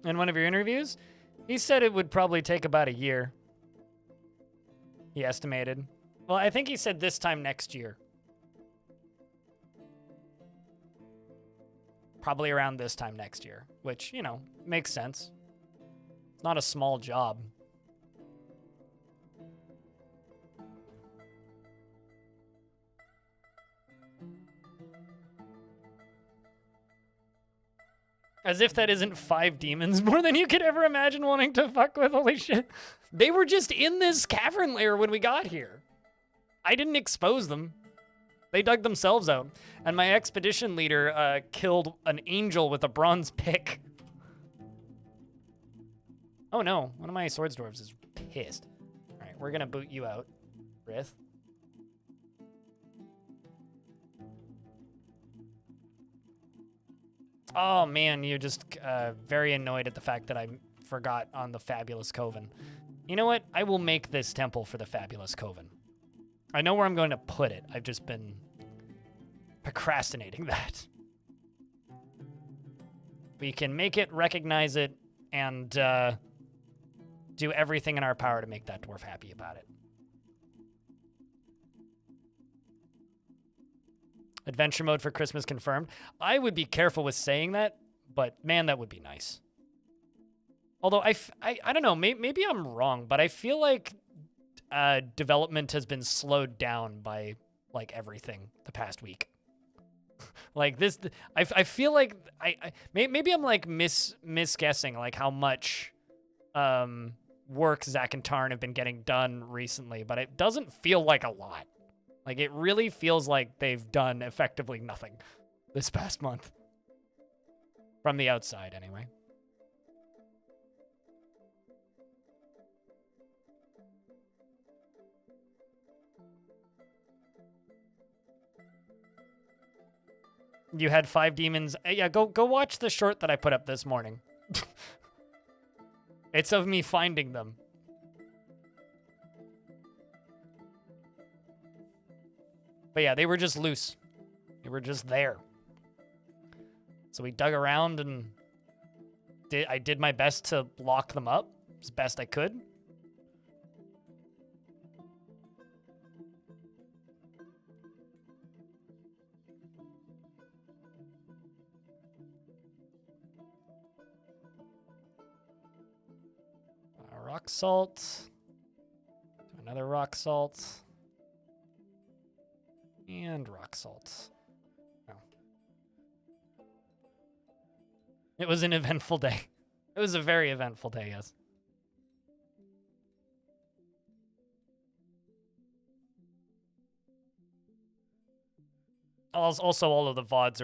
in one of your interviews? He said it would probably take about a year. He estimated. Well, I think he said this time next year. Probably around this time next year, which, you know, makes sense. It's not a small job. As if that isn't 5 demons more than you could ever imagine wanting to fuck with. Holy shit. They were just in this cavern lair when we got here. I didn't expose them. They dug themselves out. And my expedition leader killed an angel with a bronze pick. Oh no, one of my swords dwarves is pissed. All right, we're gonna boot you out, Rith. Oh man, you're just very annoyed at the fact that I forgot on the Fabulous Coven. You know what? I will make this temple for the Fabulous Coven. I know where I'm going to put it. I've just been procrastinating that. We can make it, recognize it, and do everything in our power to make that dwarf happy about it. Adventure mode for Christmas confirmed. I would be careful with saying that, but man, that would be nice. Although I don't know, maybe I'm wrong, but I feel like development has been slowed down by like everything the past week. Like this, I feel like maybe I'm like misguessing like how much work Zach and Tarn have been getting done recently, but it doesn't feel like a lot. Like, it really feels like they've done effectively nothing this past month. From the outside, anyway. You had 5 demons. Yeah, go watch the short that I put up this morning. It's of me finding them. But yeah, they were just loose. They were just there. So we dug around and I did my best to lock them up as best I could. Rock salt. Another rock salt. And rock salt. Oh. It was an eventful day. It was a very eventful day, yes. Also, all of the VODs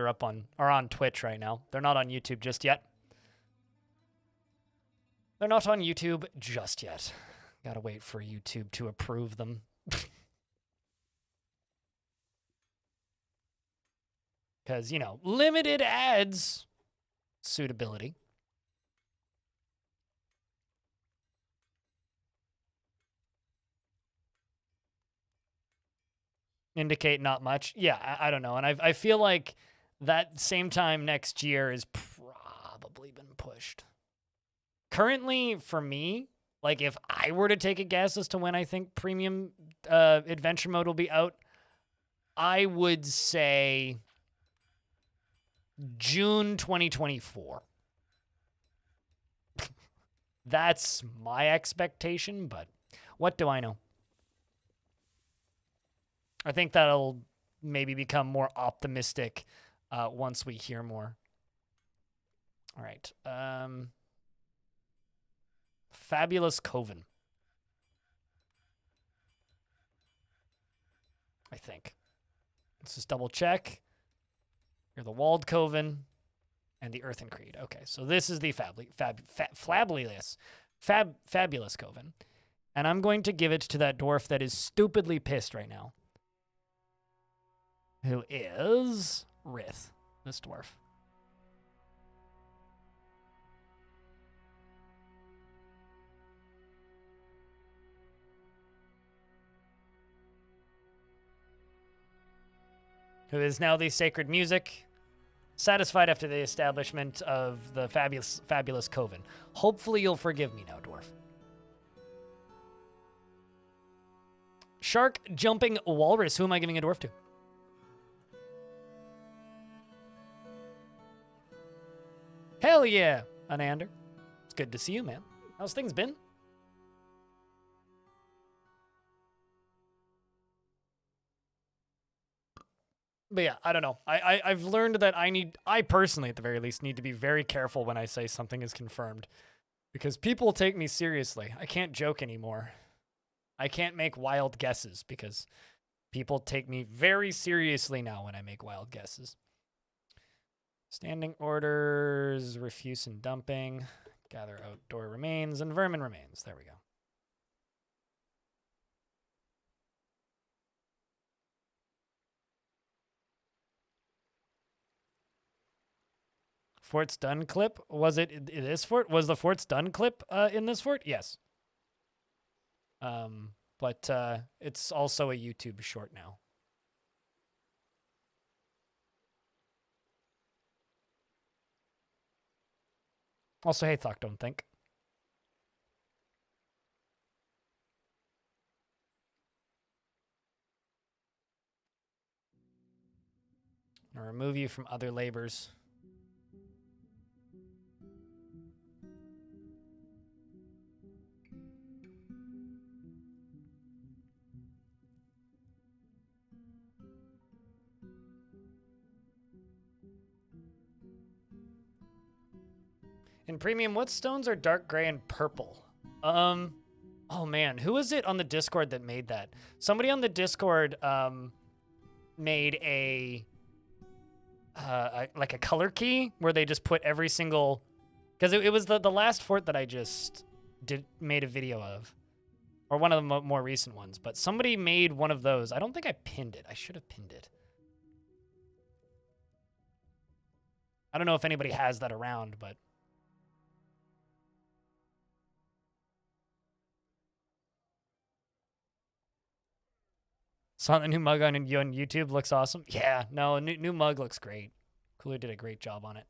are on Twitch right now. They're not on YouTube just yet. They're not on YouTube just yet. Gotta wait for YouTube to approve them. Because, you know, limited ads suitability. Indicate not much. Yeah, I don't know. And I feel like that same time next year is probably been pushed. Currently, for me, like if I were to take a guess as to when I think premium adventure mode will be out, I would say June 2024. That's my expectation, but what do I know? I think that'll maybe become more optimistic once we hear more. All right. Fabulous Coven. I think. Let's just double check. You're the Walled Coven and the Earthen Creed. Okay, so this is the Fabulous Coven. And I'm going to give it to that dwarf that is stupidly pissed right now. Who is Rith, this dwarf. Who is now the Sacred Music, Satisfied after the establishment of the fabulous coven. Hopefully you'll forgive me now, dwarf. Shark jumping walrus. Who am I giving a dwarf to? Hell yeah, Anander. It's good to see you, man. How's things been? But yeah, I don't know. I've learned that I personally, at the very least, need to be very careful when I say something is confirmed. Because people take me seriously. I can't joke anymore. I can't make wild guesses because people take me very seriously now when I make wild guesses. Standing orders, refuse and dumping, gather outdoor remains, and vermin remains. There we go. Fort's done clip? Was it in this fort? Was the Fort's done clip in this fort? Yes. But it's also a YouTube short now. Also, hey, Thok, don't think. I'll remove you from other labors. In premium, what stones are dark gray and purple? Oh man, who was it on the Discord that made that? Somebody on the Discord made like a color key where they just put every single, because it was the last fort that I just made a video of, or one of the more recent ones. But somebody made one of those. I don't think I pinned it. I should have pinned it. I don't know if anybody has that around, but. Saw the new mug on YouTube. Looks awesome. Yeah, no, new mug looks great. Cooler did a great job on it.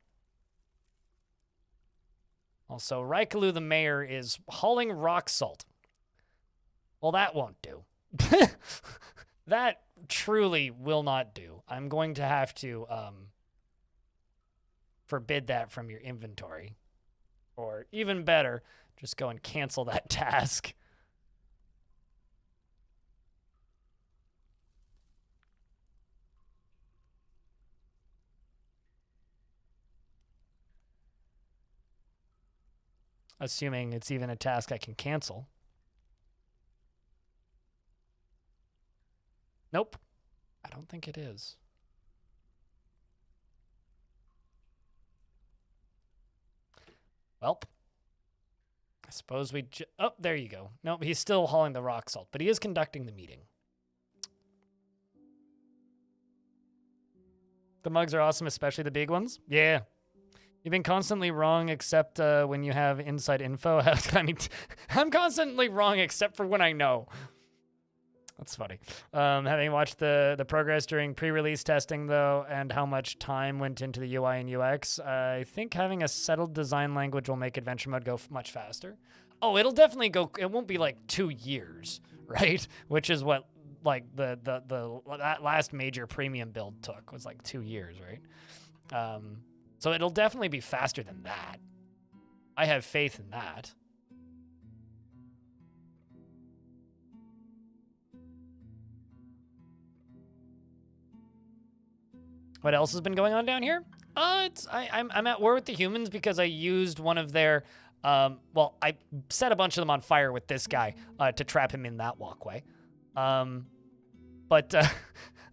Also, Raikalu the mayor is hauling rock salt. Well, that won't do. That truly will not do. I'm going to have to forbid that from your inventory. Or even better, just go and cancel that task. Assuming it's even a task I can cancel. Nope. I don't think it is. Welp. I suppose we oh, there you go. Nope, he's still hauling the rock salt, but he is conducting the meeting. The mugs are awesome, especially the big ones. Yeah. You've been constantly wrong except when you have inside info. I mean, I'm constantly wrong except for when I know. That's funny. Having watched the progress during pre-release testing, though, and how much time went into the UI and UX, I think having a settled design language will make adventure mode go much faster. Oh, it'll definitely go. It won't be like 2 years, right? Which is what like that last major premium build took, was like 2 years, right? So it'll definitely be faster than that. I have faith in that. What else has been going on down here? I'm at war with the humans because I used one of their, well, I set a bunch of them on fire with this guy to trap him in that walkway. But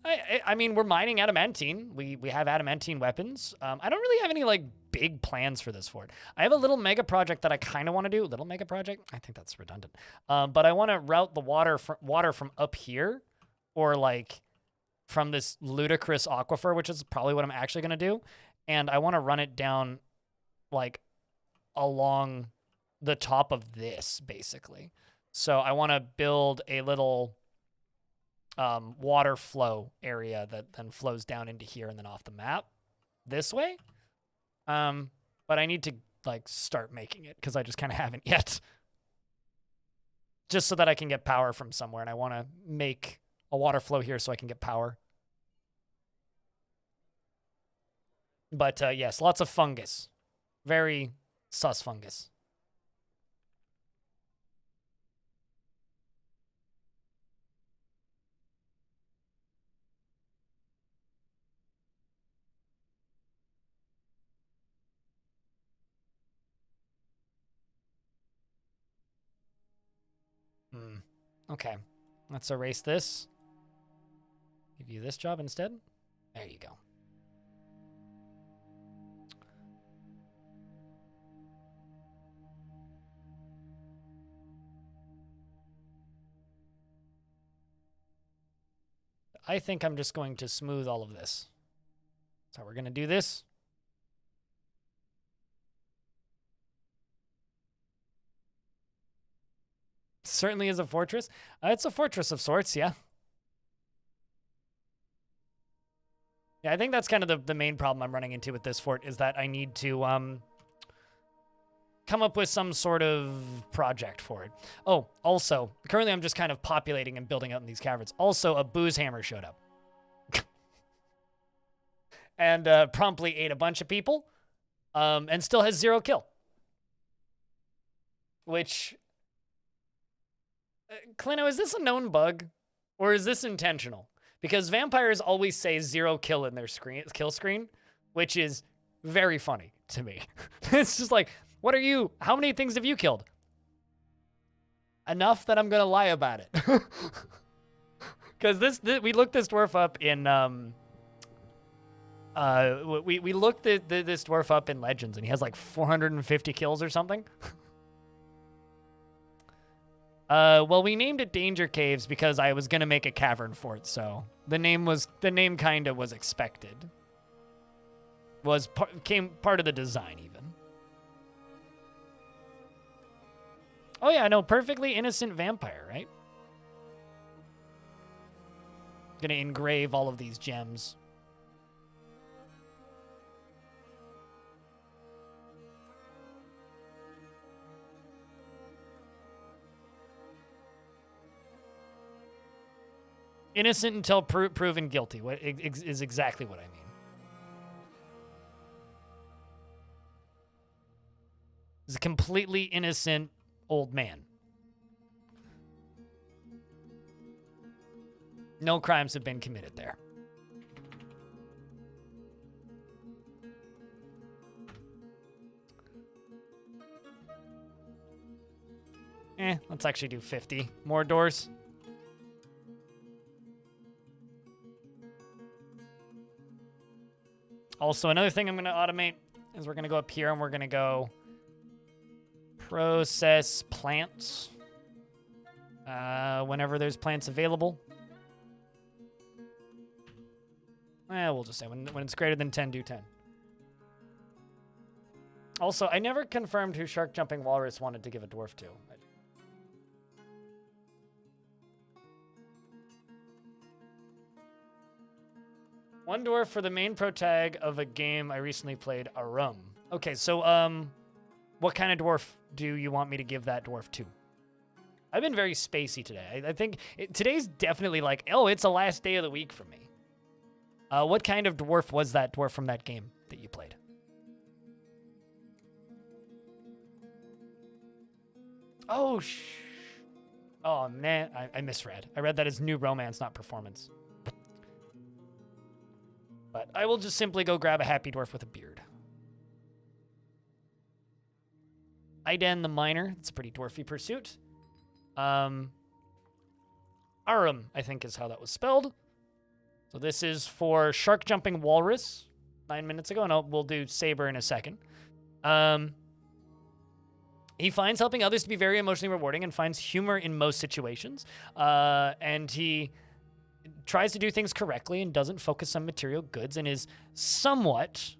I mean, we're mining adamantine. We have adamantine weapons. I don't really have any like big plans for this fort. I have a little mega project that I kind of want to do. Little mega project? I think that's redundant. But I want to route the water from up here, or like from this ludicrous aquifer, which is probably what I'm actually going to do. And I want to run it down like along the top of this, basically. So I want to build a little water flow area that then flows down into here and then off the map. this way. But I need to like start making it because I just kind of haven't yet. Just so that I can get power from somewhere, and I want to make a water flow here so I can get power. But yes, lots of fungus. Very sus fungus. Okay, let's erase this. Give you this job instead. There you go. I think I'm just going to smooth all of this. So we're going to do this. Certainly is a fortress. It's a fortress of sorts, yeah. Yeah, I think that's kind of the main problem I'm running into with this fort is that I need to come up with some sort of project for it. Oh, also, currently I'm just kind of populating and building out in these caverns. Also, a booze hammer showed up. And promptly ate a bunch of people and still has 0 kill. Which... Clino, is this a known bug? Or is this intentional? Because vampires always say 0 kill in their kill screen, which is very funny to me. It's just like, what are you? How many things have you killed? Enough that I'm going to lie about it. Because we looked this dwarf up in... we looked at this dwarf up in Legends, and he has like 450 kills or something. Well, we named it Danger Caves because I was gonna make a cavern fort, so the name kinda was expected. Came part of the design even. Oh yeah, no, perfectly innocent vampire, right? Gonna engrave all of these gems. Innocent until proven guilty. What is exactly what I mean. He's a completely innocent old man. No crimes have been committed there. Let's actually do 50 more doors. Also, another thing I'm going to automate is we're going to go up here and we're going to go process plants whenever there's plants available. We'll just say when it's greater than 10, do 10. Also, I never confirmed who Shark Jumping Walrus wanted to give a dwarf to. One dwarf for the main protag of a game I recently played, Arum. Okay, so what kind of dwarf do you want me to give that dwarf to? I've been very spacey today. I think today's definitely like, oh, it's the last day of the week for me. What kind of dwarf was that dwarf from that game that you played? Oh, oh man, I misread. I read that as new romance, not performance. But I will just simply go grab a happy dwarf with a beard. Iden the Miner. It's a pretty dwarfy pursuit. Arum, I think is how that was spelled. So this is for Shark Jumping Walrus 9 minutes ago, and we'll do Saber in a second. He finds helping others to be very emotionally rewarding and finds humor in most situations. And he tries to do things correctly and doesn't focus on material goods and is somewhat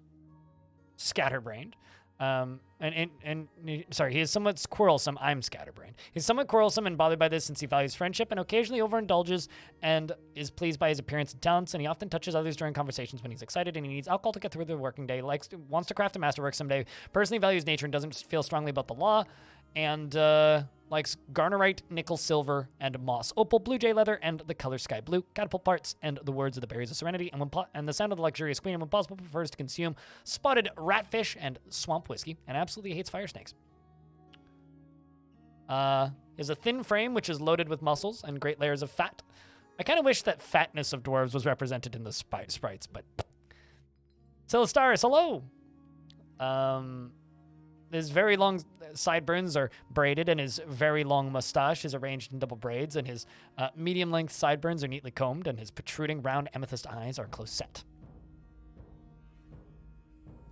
scatterbrained. Sorry, he is somewhat quarrelsome. I'm scatterbrained. He's somewhat quarrelsome and bothered by this since he values friendship and occasionally overindulges and is pleased by his appearance and talents. And he often touches others during conversations when he's excited and he needs alcohol to get through the working day. Wants to craft a masterwork someday. Personally values nature and doesn't feel strongly about the law. And likes garnerite, nickel, silver, and moss opal, blue jay leather, and the color sky blue, catapult parts, and the words of the berries of serenity, and the sound of the luxurious queen, and when possible, prefers to consume spotted ratfish and swamp whiskey, and absolutely hates fire snakes. Is a thin frame, which is loaded with muscles and great layers of fat. I kind of wish that fatness of dwarves was represented in the sprites, but... Celistaris, hello! His very long sideburns are braided, and his very long mustache is arranged in double braids, and his medium-length sideburns are neatly combed, and his protruding round amethyst eyes are close set.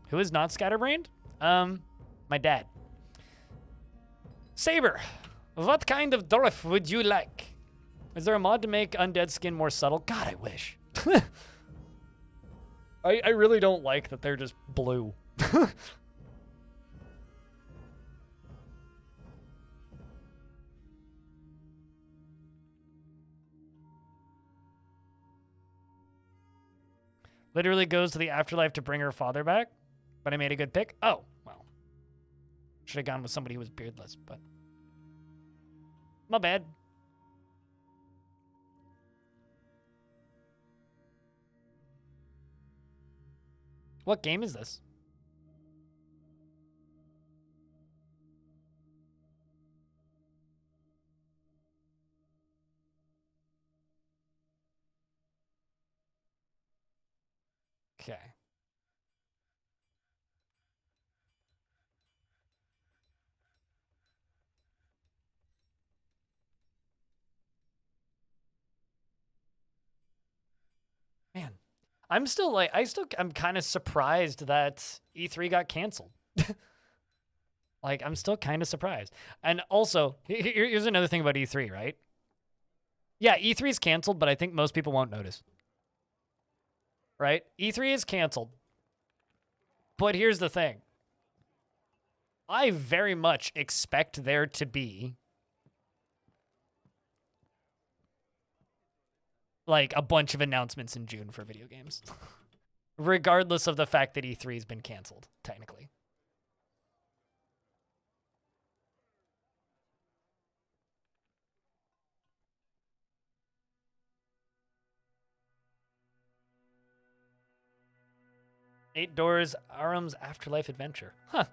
Who is not scatterbrained? My dad. Saber, what kind of dwarf would you like? Is there a mod to make undead skin more subtle? God, I wish. I really don't like that they're just blue. Literally goes to the afterlife to bring her father back, but I made a good pick. Oh, well. Should have gone with somebody who was beardless, but... my bad. What game is this? Okay. Man, I'm kind of surprised that E3 got canceled. Like, I'm still kind of surprised. And also, here's another thing about E3, right? Yeah, E3 is canceled, but I think most people won't notice. Right? E3 is canceled. But here's the thing. I very much expect there to be like a bunch of announcements in June for video games. Regardless of the fact that E3 has been canceled, technically. Eight Doors, Aram's Afterlife Adventure. Huh.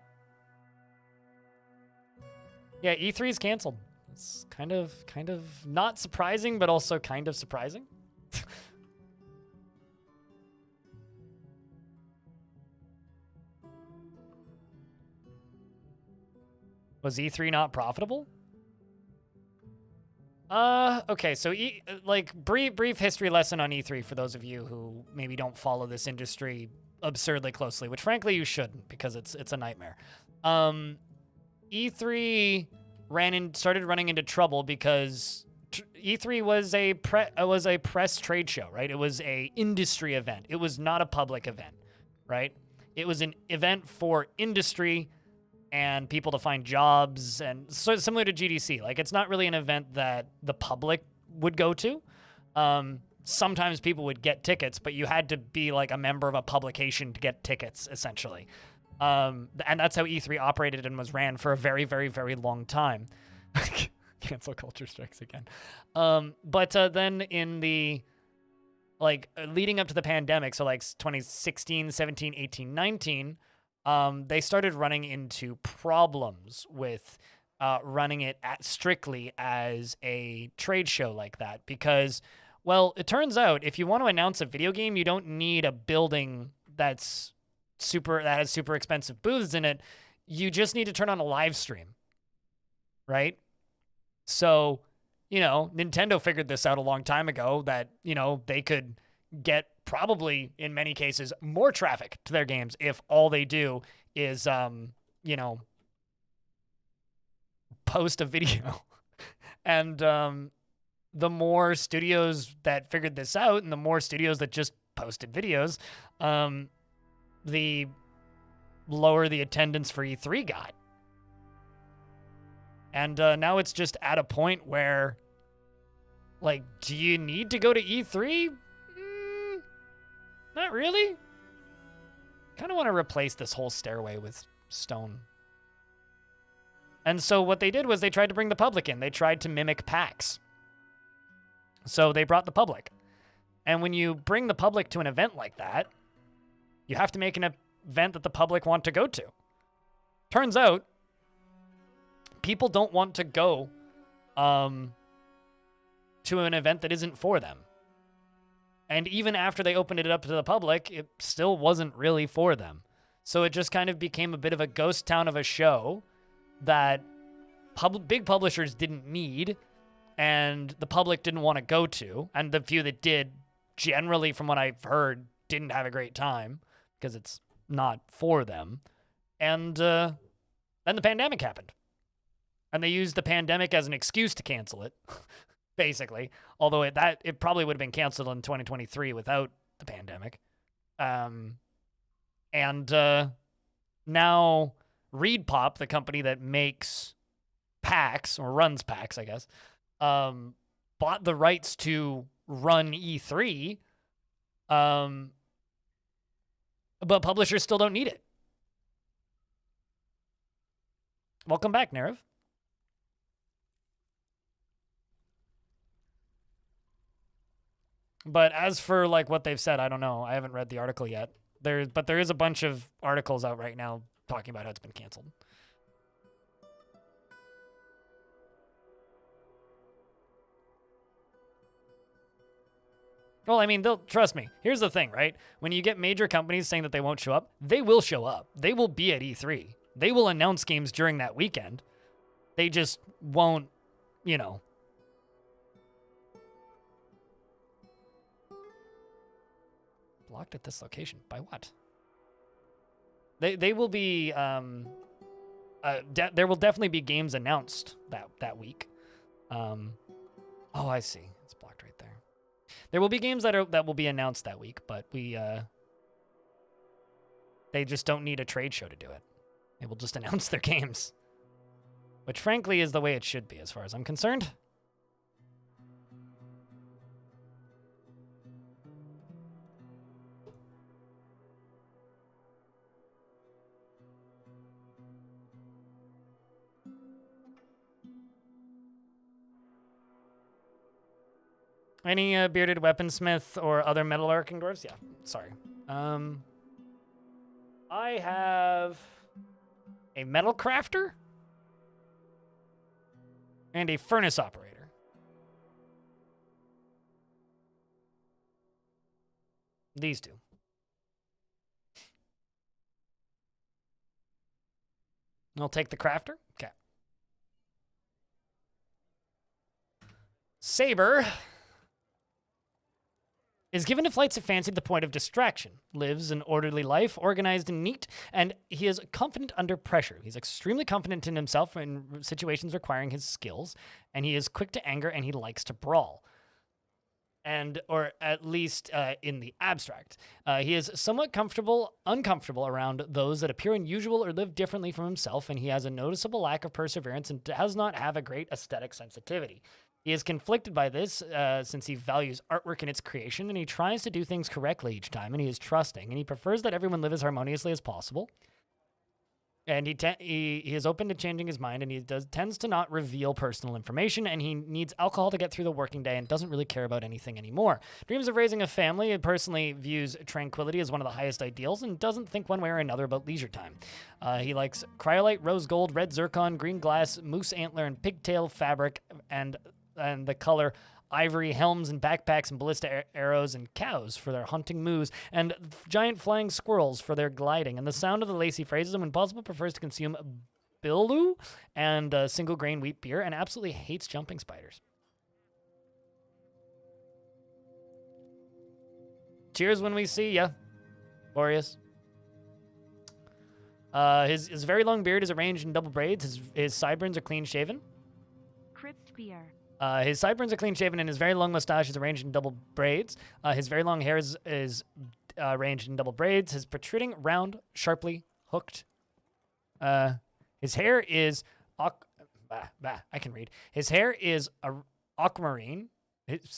Yeah, E3 is canceled. It's kind of not surprising, but also kind of surprising. Was E3 not profitable? Okay, so brief history lesson on E3 for those of you who maybe don't follow this industry absurdly closely, which frankly you shouldn't because it's a nightmare. E3 started running into trouble because E3 was a press trade show, right? It was a industry event. It was not a public event, right? It was an event for industry and people to find jobs, and so similar to GDC. Like, it's not really an event that the public would go to. Sometimes people would get tickets, but you had to be like a member of a publication to get tickets, essentially. And that's how E3 operated and was ran for a very, very, very long time. Cancel culture strikes again. But then in the, leading up to the pandemic, so 2016, 17, 18, 19, they started running into problems with running it strictly as a trade show like that because, well, it turns out if you want to announce a video game, you don't need a building that has super expensive booths in it. You just need to turn on a live stream, right? So, Nintendo figured this out a long time ago that, they could get probably in many cases more traffic to their games if all they do is, post a video. And the more studios that figured this out and the more studios that just posted videos, the lower the attendance for E3 got. And now it's just at a point where, like, do you need to go to E3? Not really. Kind of want to replace this whole stairway with stone. And so what they did was they tried to bring the public in. They tried to mimic PAX. So they brought the public. And when you bring the public to an event like that, you have to make an event that the public want to go to. Turns out, people don't want to go to an event that isn't for them. And even after they opened it up to the public, it still wasn't really for them. So it just kind of became a bit of a ghost town of a show that big publishers didn't need, and the public didn't want to go to. And the few that did, generally, from what I've heard, didn't have a great time because it's not for them. And then the pandemic happened. And they used the pandemic as an excuse to cancel it. Basically, although it probably would have been canceled in 2023 without the pandemic. Now ReedPop, the company that makes PAX, or runs PAX, I guess, bought the rights to run E3, but publishers still don't need it. Welcome back, Narav. But as for like what they've said, I don't know. I haven't read the article yet. But there is a bunch of articles out right now talking about how it's been canceled. Well, I mean, trust me. Here's the thing, right? When you get major companies saying that they won't show up, they will show up. They will be at E3. They will announce games during that weekend. They just won't, you know. Blocked at this location. By what? They will be, there will definitely be games announced that week. Oh, I see. It's blocked right there. There will be games that will be announced that week, but they just don't need a trade show to do it. They will just announce their games. Which, frankly, is the way it should be, as far as I'm concerned. Any bearded weaponsmith or other metalworking dwarves? Yeah, sorry. I have a metal crafter and a furnace operator. These two. I'll take the crafter. Okay. Saber is given to flights of fancy to the point of distraction, lives an orderly life, organized and neat, and he is confident under pressure. He's extremely confident in himself in situations requiring his skills, and he is quick to anger, and he likes to brawl. Or at least in the abstract. He is somewhat uncomfortable around those that appear unusual or live differently from himself, and he has a noticeable lack of perseverance and does not have a great aesthetic sensitivity. He is conflicted by this since he values artwork in its creation, and he tries to do things correctly each time, and he is trusting, and he prefers that everyone live as harmoniously as possible. And he is open to changing his mind, and he tends to not reveal personal information, and he needs alcohol to get through the working day and doesn't really care about anything anymore. Dreams of raising a family and personally views tranquility as one of the highest ideals and doesn't think one way or another about leisure time. He likes cryolite, rose gold, red zircon, green glass, moose antler, and pigtail fabric, and the color ivory, helms and backpacks, and ballista arrows, and cows for their hunting moves, and giant flying squirrels for their gliding. And the sound of the lacy phrases, and when possible, prefers to consume billu and single grain wheat beer, and absolutely hates jumping spiders. Cheers when we see ya, Boreas. His very long beard is arranged in double braids. His sideburns are clean shaven. Crypt beer. His sideburns are clean shaven, and his very long mustache is arranged in double braids. His very long hair is arranged in double braids. His protruding, round, sharply hooked. His hair is I can read. His hair is aquamarine.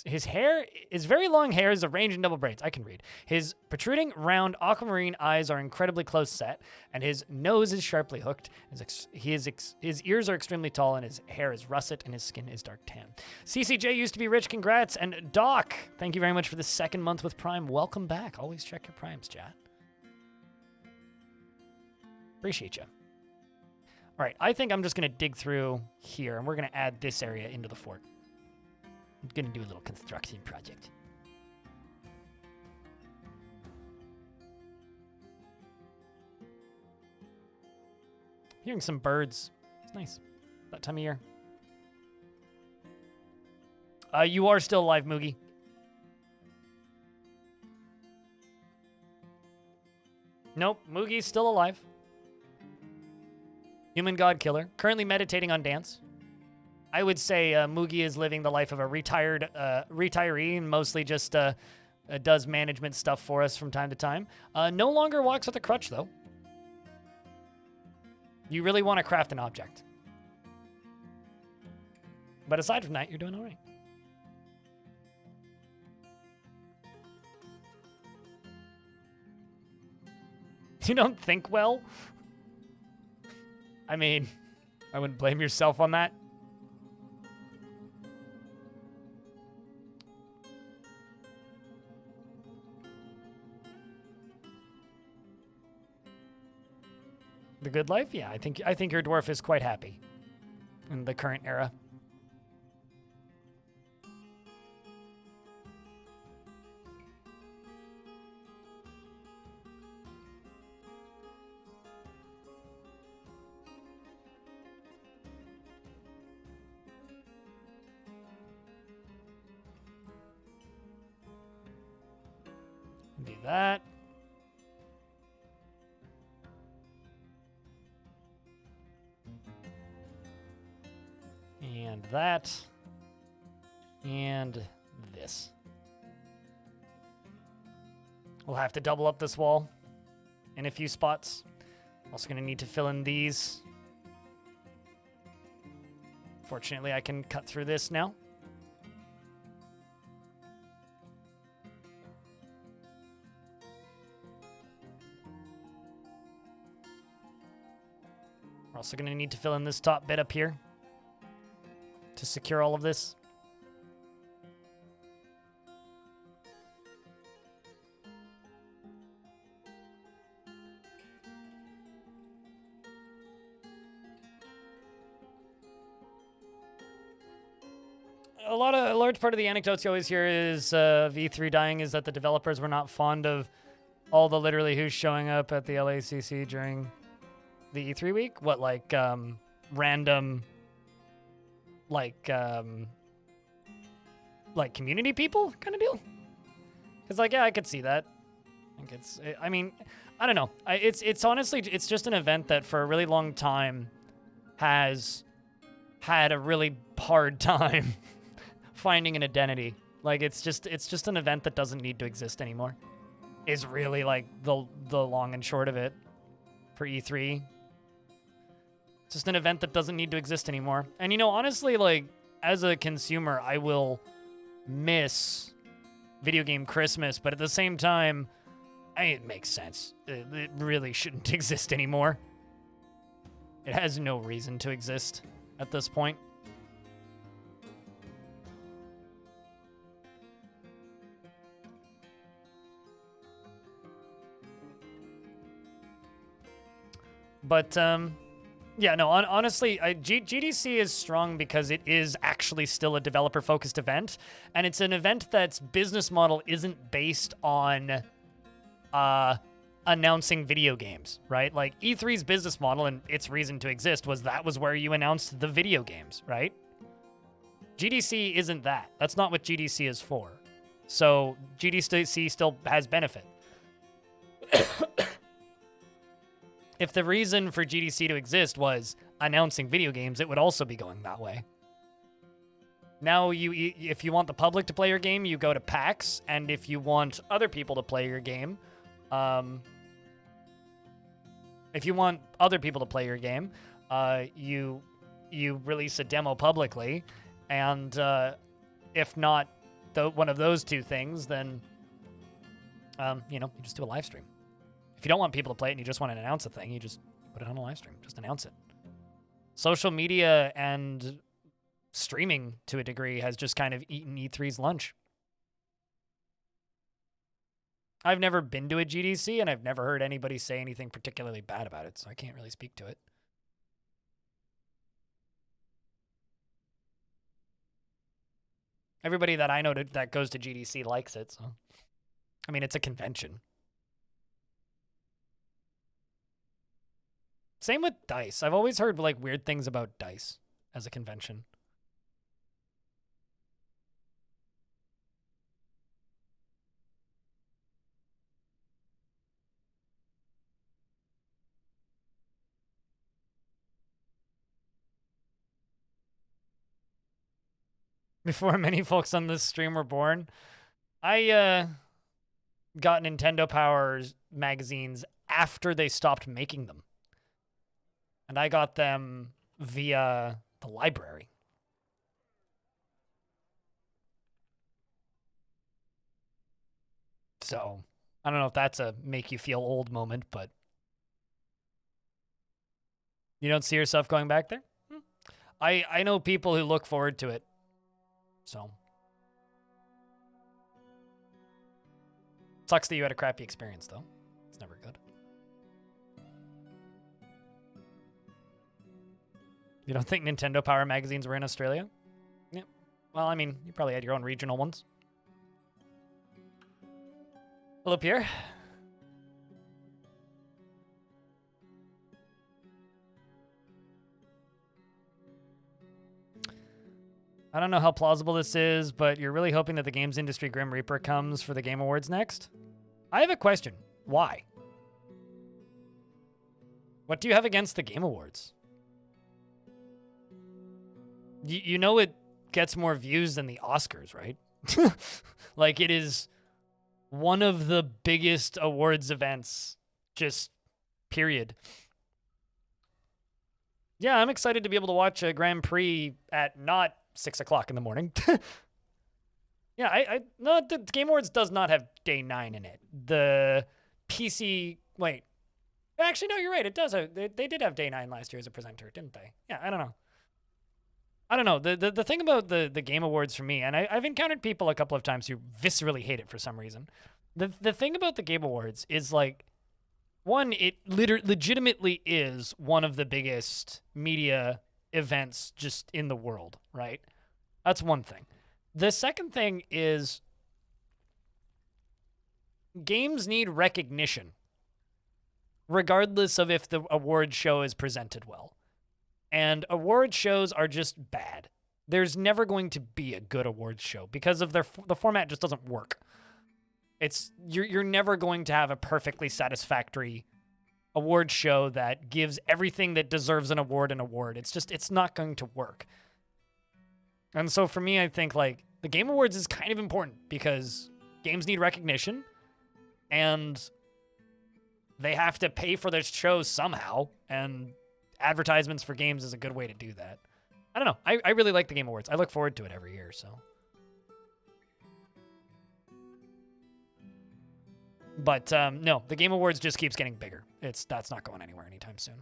His hair is very long hair is arranged in double braids. I can read. His protruding, round, aquamarine eyes are incredibly close set, and his nose is sharply hooked. His ears are extremely tall, and his hair is russet, and his skin is dark tan. CCJ used to be rich. Congrats. And Doc, thank you very much for the 2nd month with Prime. Welcome back. Always check your Primes, chat. Appreciate you. All right, I think I'm just going to dig through here, and we're going to add this area into the fort. I'm going to do a little construction project. Hearing some birds. It's nice. That time of year. You are still alive, Moogie. Nope, Moogie's still alive. Human God Killer. Currently meditating on dance. I would say Moogie is living the life of a retiree and mostly just does management stuff for us from time to time. No longer walks with a crutch, though. You really want to craft an object. But aside from that, you're doing all right. You don't think well? I mean, I wouldn't blame yourself on that. The good life? Yeah, I think your dwarf is quite happy in the current era. Do that. And that. And this. We'll have to double up this wall in a few spots. Also going to need to fill in these. Fortunately, I can cut through this now. We're also going to need to fill in this top bit up here to secure all of this. A large part of the anecdotes you always hear is V3 dying is that the developers were not fond of all the literally who's showing up at the LACC during the E3 week. What, like random like community people kind of deal? Because like, yeah, I could see that. I mean, I don't know. It's honestly, it's just an event that for a really long time has had a really hard time finding an identity. Like, it's just an event that doesn't need to exist anymore. Is really like the long and short of it for E3. It's just an event that doesn't need to exist anymore. And you know, honestly, like as a consumer, I will miss video game Christmas, but at the same time, it makes sense. It really shouldn't exist anymore. It has no reason to exist at this point. But, yeah, no, honestly, GDC is strong because it is actually still a developer-focused event, and it's an event that's business model isn't based on announcing video games, right? Like, E3's business model and its reason to exist was where you announced the video games, right? GDC isn't that. That's not what GDC is for. So, GDC still has benefit. If the reason for GDC to exist was announcing video games, it would also be going that way. Now, if you want the public to play your game, you go to PAX, and if you want other people to play your game, If you want other people to play your game, you release a demo publicly, and if not one of those two things, then you just do a live stream. If you don't want people to play it and you just want to announce a thing, you just put it on a live stream. Just announce it. Social media and streaming, to a degree, has just kind of eaten E3's lunch. I've never been to a GDC, and I've never heard anybody say anything particularly bad about it, so I can't really speak to it. Everybody that I know that goes to GDC likes it, so. I mean, it's a convention. Same with DICE. I've always heard like weird things about DICE as a convention. Before many folks on this stream were born, I got Nintendo Power magazines after they stopped making them. And I got them via the library. So, I don't know if that's a make you feel old moment, but you don't see yourself going back there? I know people who look forward to it. So, sucks that you had a crappy experience, though. It's never good. You don't think Nintendo Power magazines were in Australia? Yeah. Well, I mean, you probably had your own regional ones. Hello, Pierre. I don't know how plausible this is, but you're really hoping that the games industry Grim Reaper comes for the Game Awards next? I have a question. Why? What do you have against the Game Awards? You know it gets more views than the Oscars, right? Like, it is one of the biggest awards events, just period. Yeah, I'm excited to be able to watch a Grand Prix at not 6 o'clock in the morning. Yeah, no, the Game Awards does not have day 9 in it. The PC, wait. Actually, no, you're right. It does. They did have day 9 last year as a presenter, didn't they? Yeah, I don't know. The thing about the Game Awards for me, and I've encountered people a couple of times who viscerally hate it for some reason. The thing about the Game Awards is, like, one, it legitimately is one of the biggest media events just in the world, right? That's one thing. The second thing is games need recognition, regardless of if the award show is presented well. And award shows are just bad. There's never going to be a good awards show because of the format just doesn't work. You're never going to have a perfectly satisfactory award show that gives everything that deserves an award an award. It's not going to work. And so for me, I think like the Game Awards is kind of important because games need recognition and they have to pay for their shows somehow, and advertisements for games is a good way to do that. I don't know. I really like the Game Awards. I look forward to it every year, so. But no, the Game Awards just keeps getting bigger. That's not going anywhere anytime soon.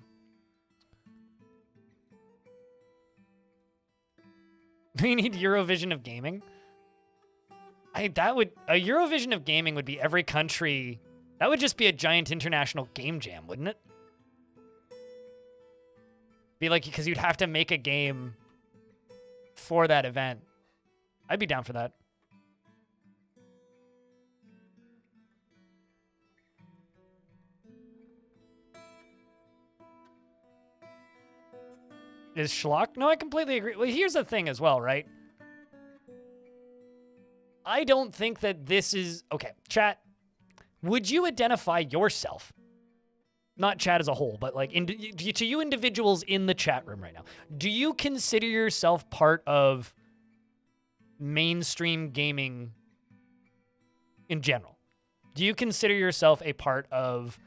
We need Eurovision of gaming. A Eurovision of gaming would be every country. That would just be a giant international game jam, wouldn't it? Be like, because you'd have to make a game for that event. I'd be down for that. Is schlock? No, I completely agree. Well, here's the thing as well, right? I don't think that this is... Okay, chat. Would you identify yourself? Not chat as a whole, but like to you individuals in the chat room right now. Do you consider yourself part of mainstream gaming in general? Do you consider yourself a part of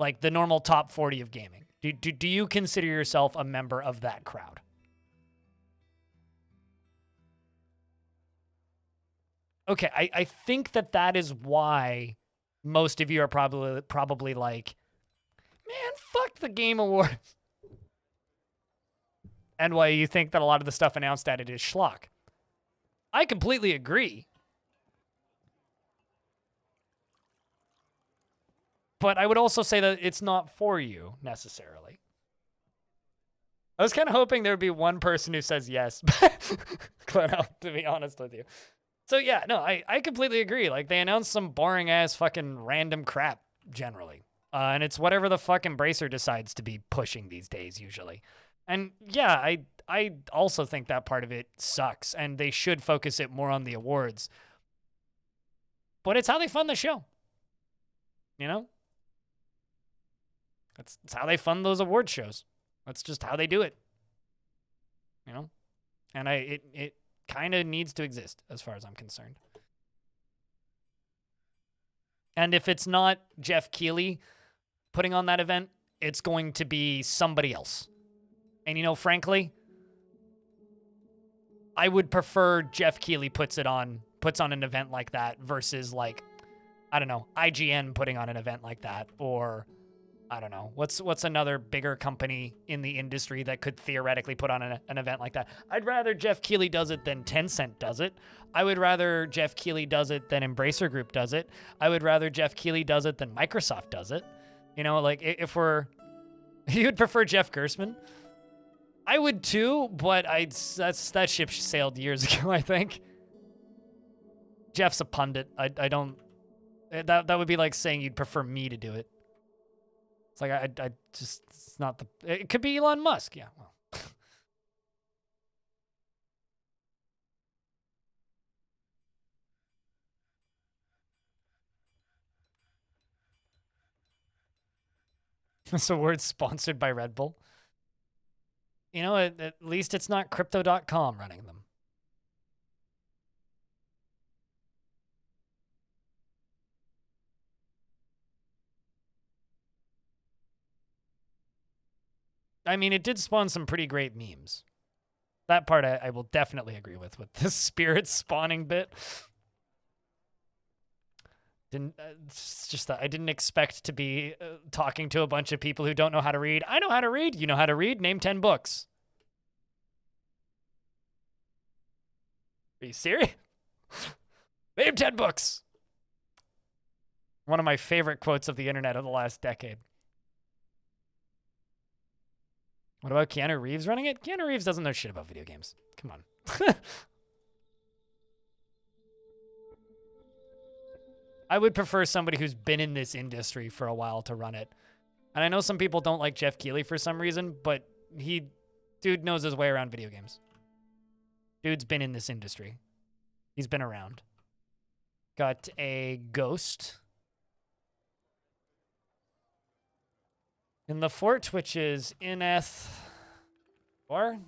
Like the normal top 40 of gaming. Do you consider yourself a member of that crowd? Okay, I think that is why most of you are probably like, man, fuck the Game Awards. And why you think that a lot of the stuff announced at it is schlock. I completely agree. But I would also say that it's not for you, necessarily. I was kind of hoping there would be one person who says yes. To be honest with you. So yeah, no, I completely agree. Like, they announced some boring-ass fucking random crap, generally. And it's whatever the fuck Embracer decides to be pushing these days, usually. And yeah, I also think that part of it sucks, and they should focus it more on the awards. But it's how they fund the show. You know? That's how they fund those award shows. That's just how they do it. You know? And it kind of needs to exist, as far as I'm concerned. And if it's not Jeff Keighley putting on that event, it's going to be somebody else. And, you know, frankly, I would prefer Jeff Keighley puts on an event like that versus, like, I don't know, IGN putting on an event like that, or I don't know, what's another bigger company in the industry that could theoretically put on an event like that. I'd rather Jeff Keighley does it than Tencent does it. I would rather Jeff Keighley does it than Embracer Group does it. I would rather Jeff Keighley does it than Microsoft does it. You know, like, if you would prefer Jeff Gerstmann. I would too, but that ship sailed years ago, I think. Jeff's a pundit. I don't... That would be like saying you'd prefer me to do it. It's like, I just... It's not the... It could be Elon Musk. Yeah, well. This award's sponsored by Red Bull. You know, at least it's not Crypto.com running them. I mean, it did spawn some pretty great memes. That part I will definitely agree with the spirit spawning bit. It's just that I didn't expect to be talking to a bunch of people who don't know how to read. I know how to read. You know how to read? Name 10 books. Are you serious? Name 10 books. One of my favorite quotes of the internet of the last decade. What about Keanu Reeves running it? Keanu Reeves doesn't know shit about video games. Come on. I would prefer somebody who's been in this industry for a while to run it. And I know some people don't like Jeff Keighley for some reason, but dude knows his way around video games. Dude's been in this industry. He's been around. Got a ghost in the fort, which is Ineth or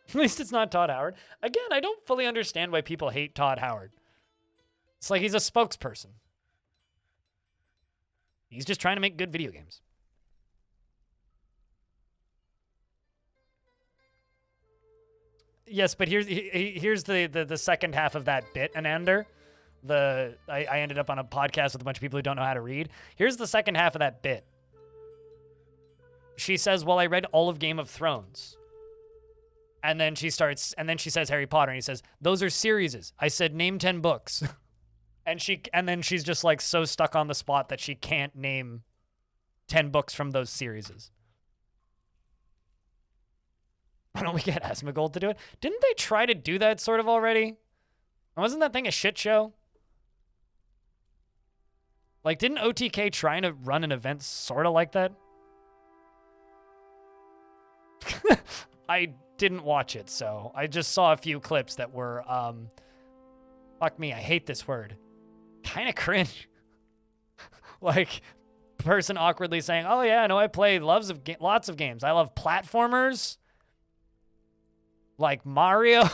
at least it's not Todd Howard. Again, I don't fully understand why people hate Todd Howard. It's like he's a spokesperson. He's just trying to make good video games. Yes, but here's the second half of that bit, Anandar. I ended up on a podcast with a bunch of people who don't know how to read. Here's the second half of that bit. She says, well, I read all of Game of Thrones. And then she says Harry Potter, and he says, those are series. I said, name 10 books. And then she's just like so stuck on the spot that she can't name 10 books from those series. Why don't we get Asmongold to do it? Didn't they try to do that sort of already? Wasn't that thing a shit show? Like, didn't OTK try to run an event sort of like that? I didn't watch it, so I just saw a few clips that were, fuck me, I hate this word. Kind of cringe. Like, person awkwardly saying, oh yeah, no, I play lots of games. I love platformers. Like Mario.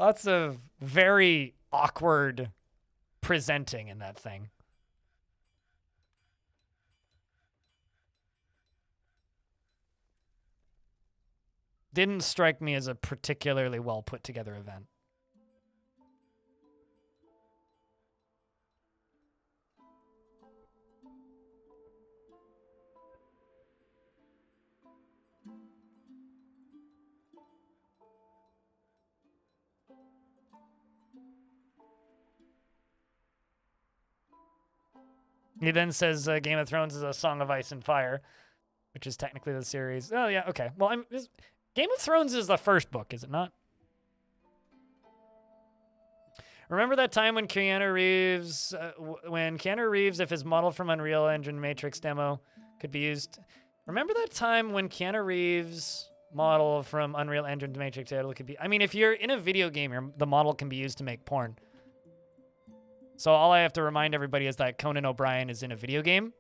Lots of very awkward presenting in that thing. Didn't strike me as a particularly well put together event. He then says Game of Thrones is a Song of Ice and Fire, which is technically the series. Oh, yeah, okay. Well, Game of Thrones is the first book, is it not? Remember that time when Keanu Reeves, if his model from Unreal Engine Matrix demo could be used? Remember that time when Keanu Reeves' model from Unreal Engine Matrix could be... I mean, if you're in a video game, the model can be used to make porn. So all I have to remind everybody is that Conan O'Brien is in a video game.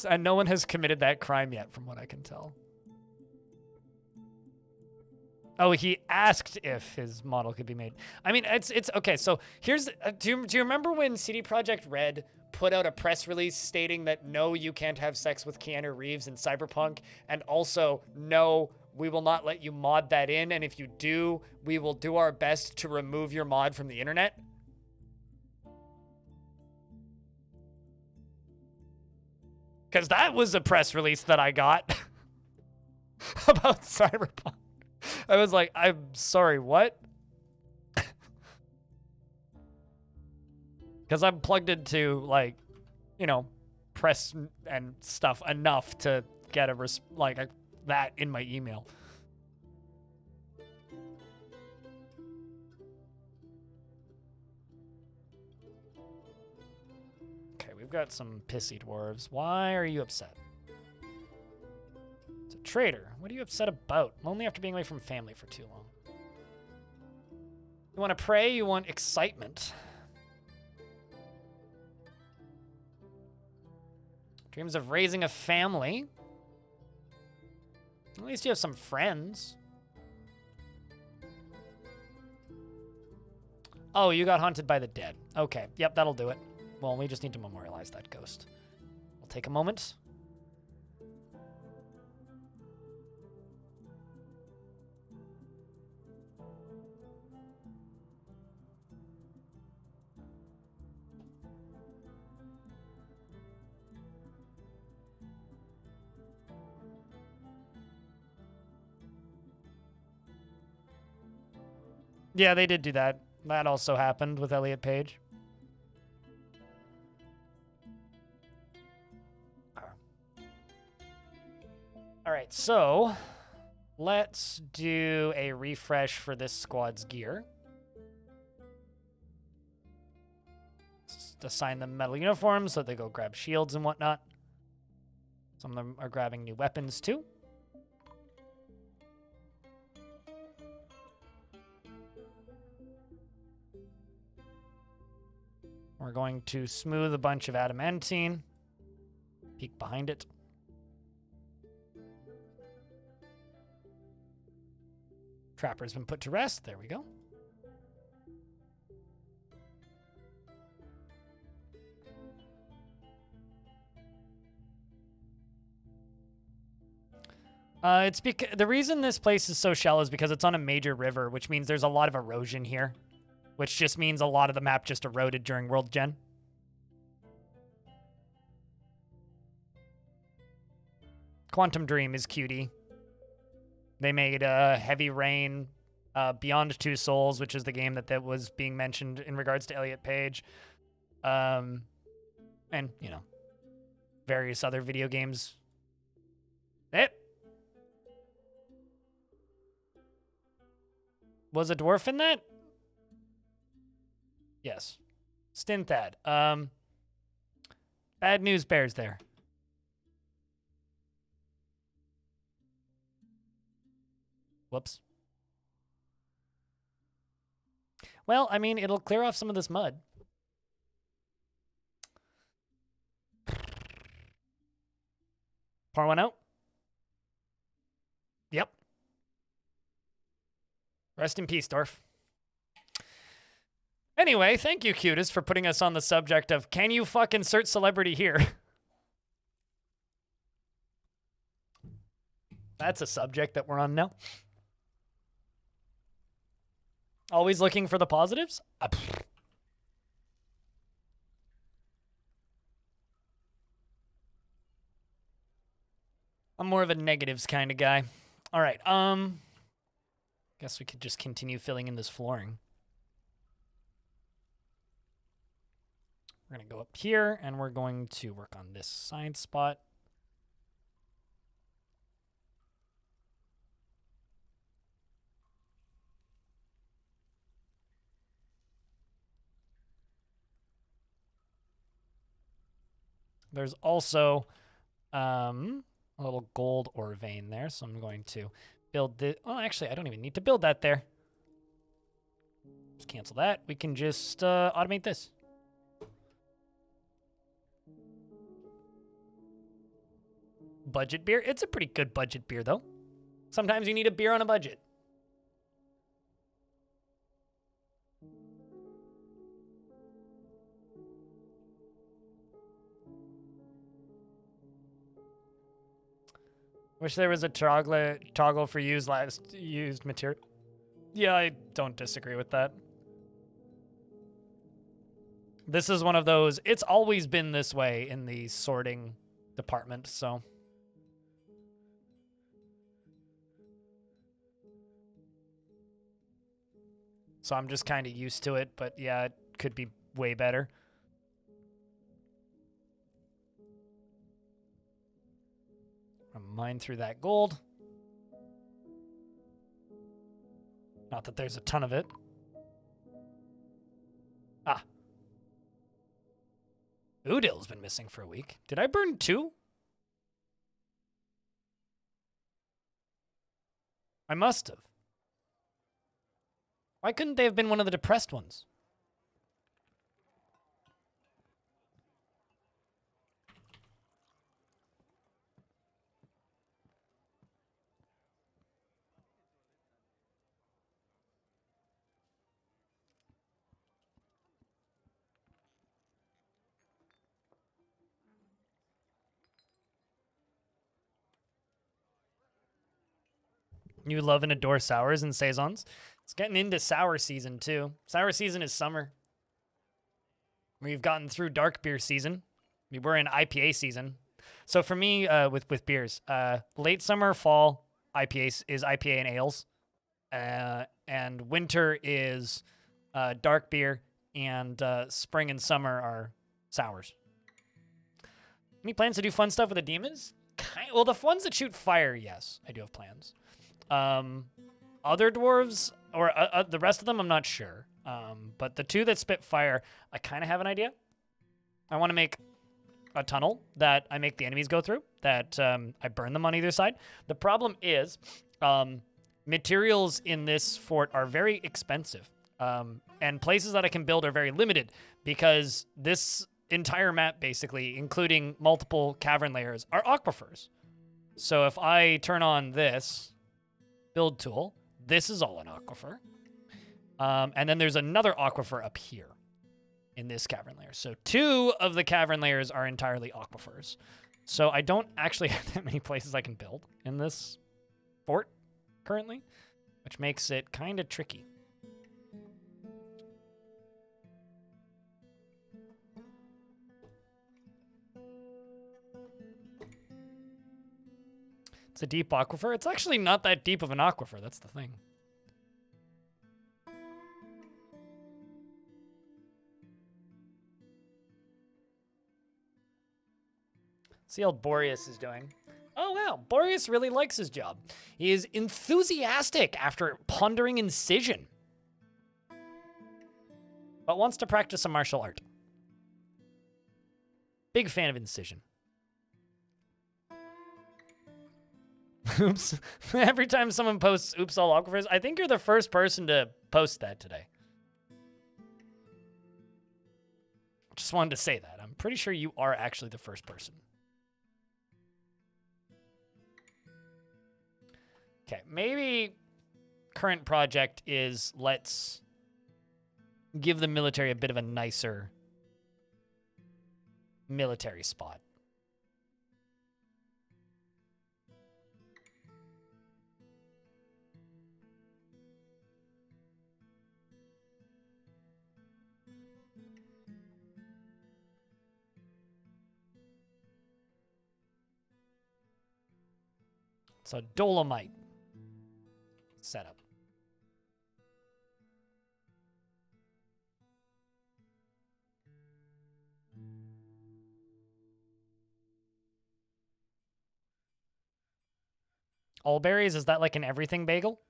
And no one has committed that crime yet, from what I can tell. Oh, he asked if his model could be made. I mean, it's okay. So here's, do you remember when CD Projekt Red put out a press release stating that no, you can't have sex with Keanu Reeves in Cyberpunk, and also no, we will not let you mod that in, and if you do, we will do our best to remove your mod from the internet? Because that was a press release that I got about Cyberpunk. I was like, I'm sorry, what? Because I'm plugged into, like, you know, press and stuff enough to get that in my email. Okay, we've got some pissy dwarves. Why are you upset? It's a traitor. What are you upset about? Only after being away from family for too long. You want to pray? You want excitement? Dreams of raising a family. At least you have some friends. Oh, you got haunted by the dead. Okay, yep, that'll do it. Well, we just need to memorialize that ghost. We'll take a moment. Yeah, they did do that. That also happened with Elliot Page. All right, so let's do a refresh for this squad's gear. Just assign them metal uniforms so they go grab shields and whatnot. Some of them are grabbing new weapons too. We're going to smooth a bunch of adamantine. Peek behind it. Trapper's been put to rest. There we go. The reason this place is so shallow is because it's on a major river, which means there's a lot of erosion here, which just means a lot of the map just eroded during World Gen. Quantum Dream is cutie. They made Heavy Rain, Beyond Two Souls, which is the game that was being mentioned in regards to Elliot Page. And, you know, various other video games. Was a dwarf in that? Yes. Stinthad. Bad news bears there. Whoops. Well, I mean, it'll clear off some of this mud. Pour one out. Yep. Rest in peace, Dwarf. Anyway, thank you, Cutest, for putting us on the subject of can you fucking search celebrity here? That's a subject that we're on now. Always looking for the positives? I'm more of a negatives kind of guy. All right, guess we could just continue filling in this flooring. We're going to go up here, and we're going to work on this side spot. There's also a little gold ore vein there, so I'm going to build this. Oh, actually, I don't even need to build that there. Just cancel that. We can just automate this. Budget beer? It's a pretty good budget beer, though. Sometimes you need a beer on a budget. Wish there was a toggle for used material. Yeah, I don't disagree with that. This is one of those, it's always been this way in the sorting department, so. So I'm just kind of used to it, but yeah, it could be way better. I'm gonna mine through that gold. Not that there's a ton of it. Ah. Udill's been missing for a week. Did I burn 2? I must have. Why couldn't they have been one of the depressed ones? You love and adore sours and saisons. It's getting into sour season, too. Sour season is summer. We've gotten through dark beer season. We're in IPA season. So for me, with beers, late summer, fall, IPA is IPA and ales. And winter is dark beer, and spring and summer are sours. Any plans to do fun stuff with the demons? Well, the ones that shoot fire, yes, I do have plans. Other dwarves, or the rest of them, I'm not sure. But the 2 that spit fire, I kind of have an idea. I want to make a tunnel that I make the enemies go through, that I burn them on either side. The problem is materials in this fort are very expensive. And places that I can build are very limited because this entire map, basically, including multiple cavern layers, are aquifers. So if I turn on this build tool, this is all an aquifer. And then there's another aquifer up here in this cavern layer. So 2 of the cavern layers are entirely aquifers. So I don't actually have that many places I can build in this fort currently, which makes it kind of tricky. It's a deep aquifer. It's actually not that deep of an aquifer. That's the thing. See how Boreas is doing. Oh, wow. Boreas really likes his job. He is enthusiastic after pondering incision, but wants to practice some martial art. Big fan of incision. Oops. Every time someone posts oops all aquifers, I think you're the first person to post that today. Just wanted to say that. I'm pretty sure you are actually the first person. Okay, maybe current project is let's give the military a bit of a nicer military spot. So Dolomite setup. All berries, is that like an everything bagel?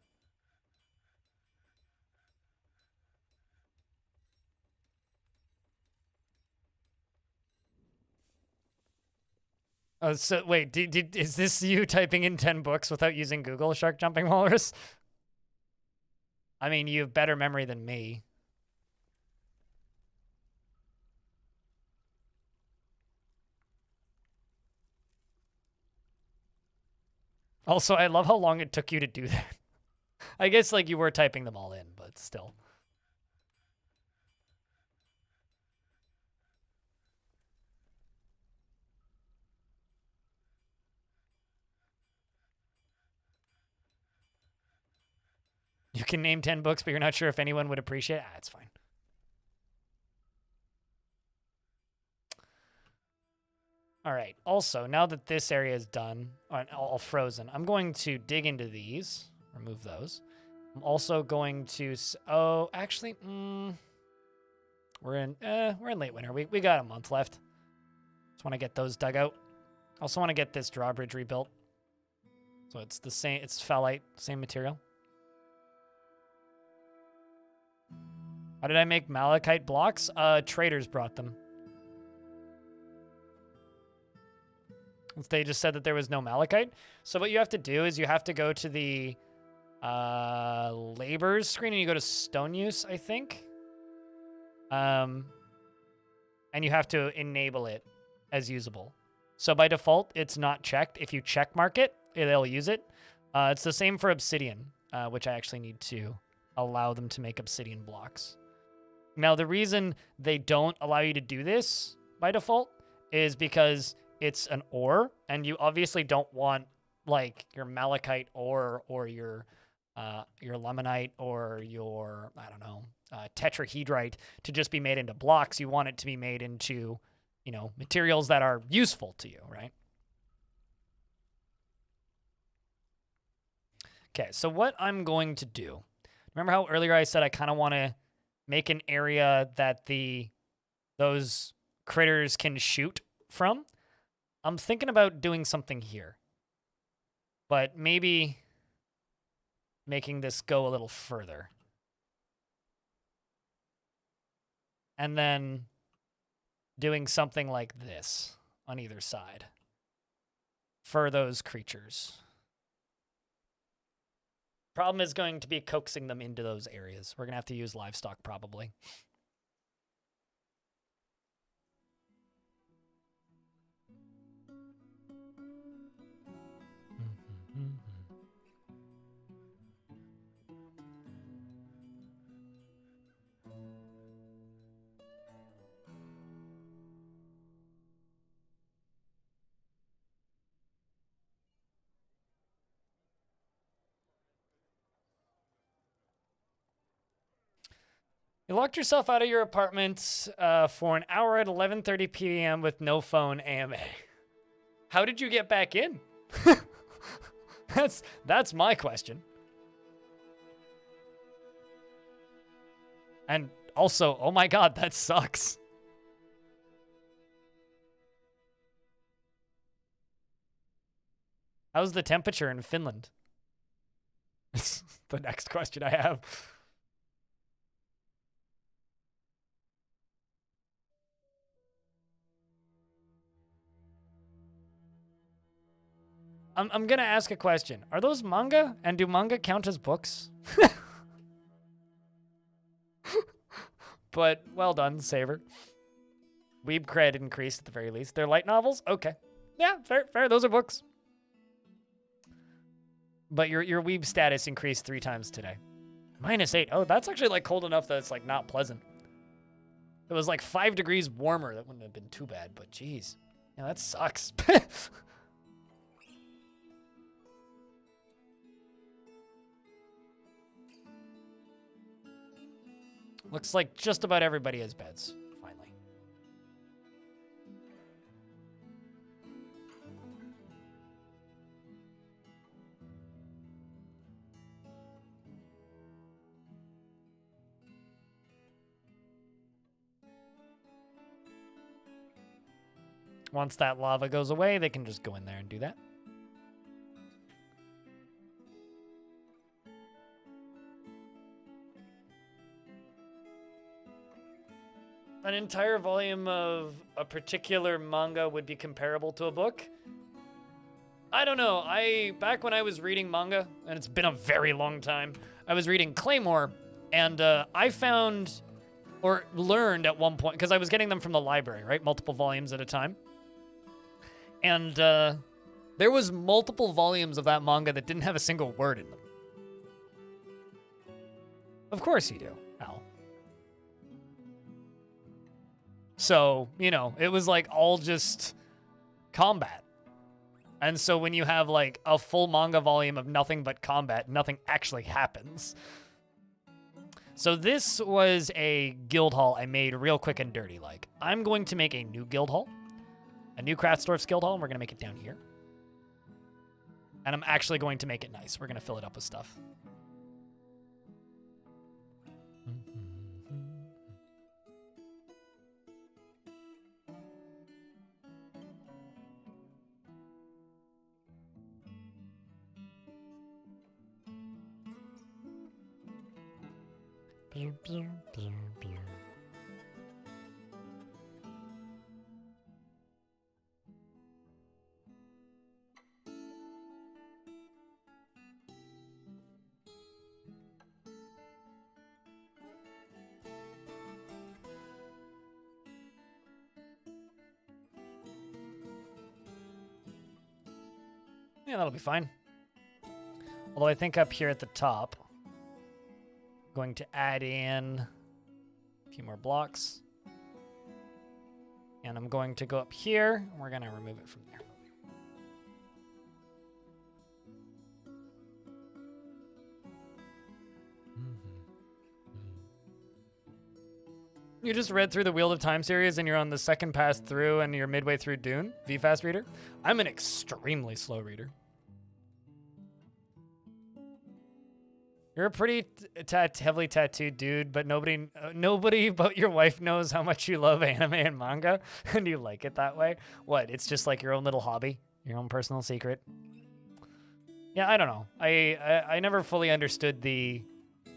Oh, so wait, is this you typing in 10 books without using Google, Shark Jumping Walrus? I mean, you have better memory than me. Also, I love how long it took you to do that. I guess, like, you were typing them all in, but still. You can name 10 books, but you're not sure if anyone would appreciate it? Ah, it's fine. All right. Also, now that this area is done, all frozen, I'm going to dig into these, remove those. I'm also going to, oh, actually, we're in late winter. We got a month left. Just want to get those dug out. Also want to get this drawbridge rebuilt. So it's the same, it's phthalate, same material. How did I make malachite blocks? Traders brought them. They just said that there was no malachite. So what you have to do is you have to go to the labors screen and you go to stone use, I think. And you have to enable it as usable. So by default, it's not checked. If you check mark it, it'll use it. It's the same for obsidian, which I actually need to allow them to make obsidian blocks. Now, the reason they don't allow you to do this by default is because it's an ore, and you obviously don't want like your malachite ore or your limonite or your, I don't know, tetrahedrite to just be made into blocks. You want it to be made into, you know, materials that are useful to you, right? Okay, so what I'm going to do, remember how earlier I said I kind of want to make an area that those critters can shoot from? I'm thinking about doing something here, but maybe making this go a little further. And then doing something like this on either side for those creatures. Problem is going to be coaxing them into those areas. We're going to have to use livestock probably. You locked yourself out of your apartment for an hour at 11:30 p.m. with no phone AMA. How did you get back in? That's my question. And also, oh my god, that sucks. How's the temperature in Finland? It's the next question I have. I'm gonna ask a question. Are those manga? And do manga count as books? But well done, Saber. Weeb cred increased at the very least. They're light novels? Okay. Yeah, fair. Those are books. But your weeb status increased 3 times today. -8. Oh, that's actually like cold enough that it's like not pleasant. It was like 5 degrees warmer. That wouldn't have been too bad, but geez. Yeah, that sucks. Looks like just about everybody has beds, finally. Once that lava goes away, they can just go in there and do that. An entire volume of a particular manga would be comparable to a book? I don't know. Back when I was reading manga, and it's been a very long time, I was reading Claymore, and I found or learned at one point, because I was getting them from the library, right? Multiple volumes at a time. And there was multiple volumes of that manga that didn't have a single word in them. Of course you do, Al. So, you know, it was like all just combat. And so when you have like a full manga volume of nothing but combat, nothing actually happens. So this was a guild hall I made real quick and dirty. Like, I'm going to make a new guild hall, a new Kraftsdorf's guild hall, and we're going to make it down here. And I'm actually going to make it nice. We're going to fill it up with stuff. Pew, pew, pew, pew. Yeah, that'll be fine. Although I think up here at the top, I'm going to add in a few more blocks. And I'm going to go up here, and we're going to remove it from there. You just read through the Wheel of Time series and you're on the second pass through and you're midway through Dune, VFast reader? I'm an extremely slow reader. You're a pretty heavily tattooed dude, but nobody but your wife knows how much you love anime and manga, and you like it that way. What? It's just like your own little hobby, your own personal secret. Yeah, I don't know. I never fully understood the.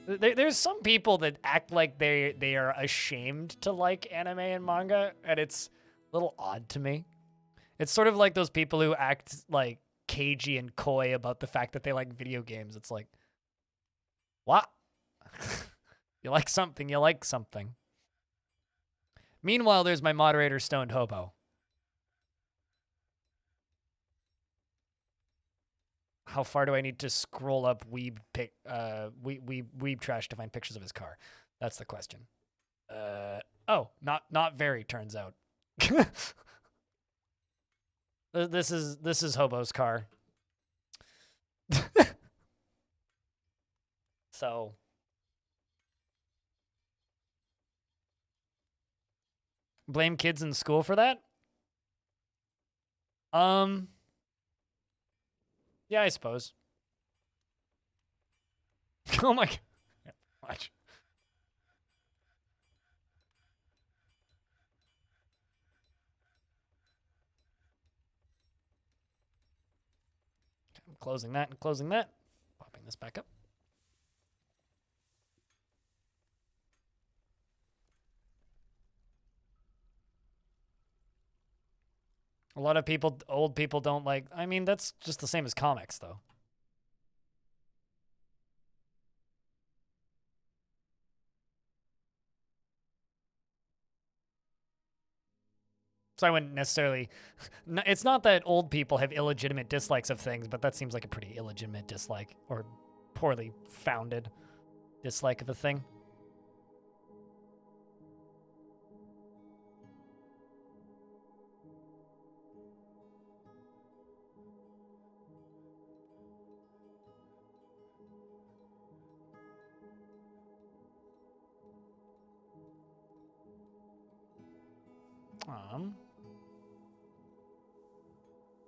There's some people that act like they are ashamed to like anime and manga, and it's a little odd to me. It's sort of like those people who act like cagey and coy about the fact that they like video games. It's like, what? You like something, you like something. Meanwhile, there's my moderator, Stoned Hobo. How far do I need to scroll up weeb trash to find pictures of his car? That's the question. Oh, not very, turns out. This is Hobo's car. So blame kids in school for that? Yeah, I suppose. Oh my god. Yeah, watch. I'm closing that and closing that. Popping this back up. A lot of people, old people don't like, I mean, that's just the same as comics, though. So I wouldn't necessarily... It's not that old people have illegitimate dislikes of things, but that seems like a pretty illegitimate dislike, or poorly founded dislike of a thing.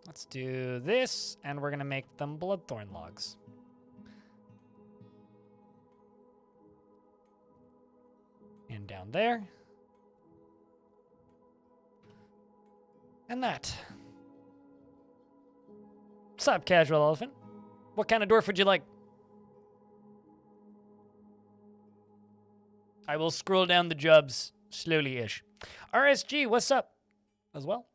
Let's do this, and we're going to make them bloodthorn logs. And down there. And that. Sup, casual elephant? What kind of dwarf would you like? I will scroll down the jobs slowly-ish. RSG, what's up? As well.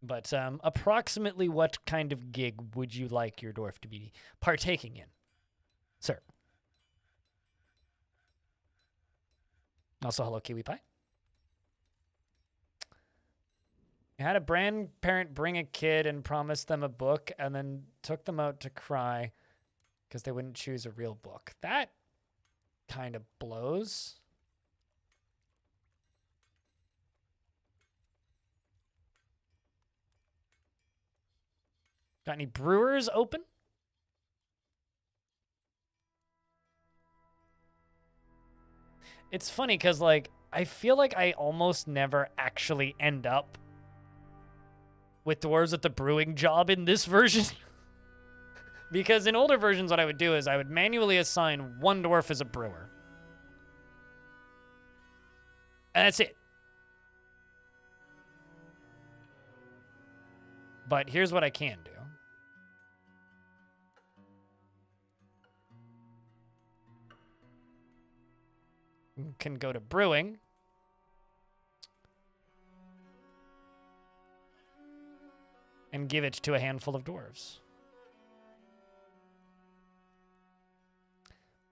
But approximately what kind of gig would you like your dwarf to be partaking in, sir? Also, hello, Kiwi Pie. You had a grandparent bring a kid and promise them a book and then took them out to cry because they wouldn't choose a real book. That kind of blows. Got any brewers open? It's funny because, like, I feel like I almost never actually end up with dwarves at the brewing job in this version. Because in older versions, what I would do is I would manually assign one dwarf as a brewer. And that's it. But here's what I can do. Can go to brewing. And give it to a handful of dwarves.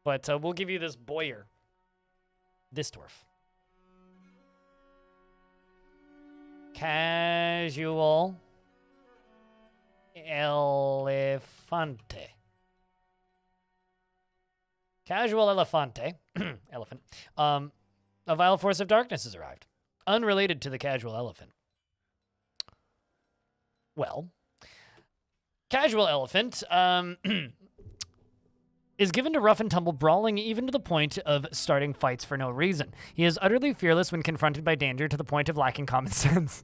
But we'll give you this Boyer. This dwarf. Casual Elefante. Casual Elefante. Elephant. A vile force of darkness has arrived. Unrelated to the casual elephant. Well, casual elephant is given to rough and tumble brawling even to the point of starting fights for no reason. He is utterly fearless when confronted by danger to the point of lacking common sense.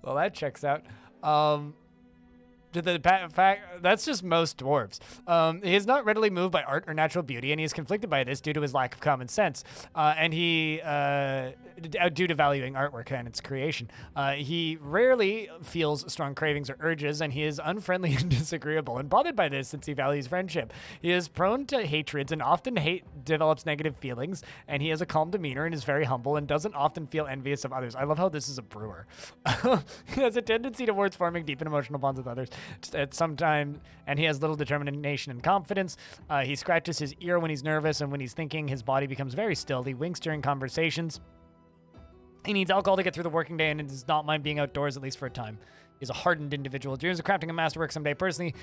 Well, that checks out. That's just most dwarves. He is not readily moved by art or natural beauty, and he is conflicted by this due to his lack of common sense, and due to valuing artwork and its creation. He rarely feels strong cravings or urges, and he is unfriendly and disagreeable, and bothered by this since he values friendship. He is prone to hatreds and often develops negative feelings, and he has a calm demeanor and is very humble and doesn't often feel envious of others. I love how this is a brewer. He has a tendency towards forming deep and emotional bonds with others at some time, and he has little determination and confidence. He scratches his ear when he's nervous, and when he's thinking, his body becomes very still. He winks during conversations. He needs alcohol to get through the working day and does not mind being outdoors, at least for a time. He's a hardened individual. Dreams of crafting a masterwork someday. Personally,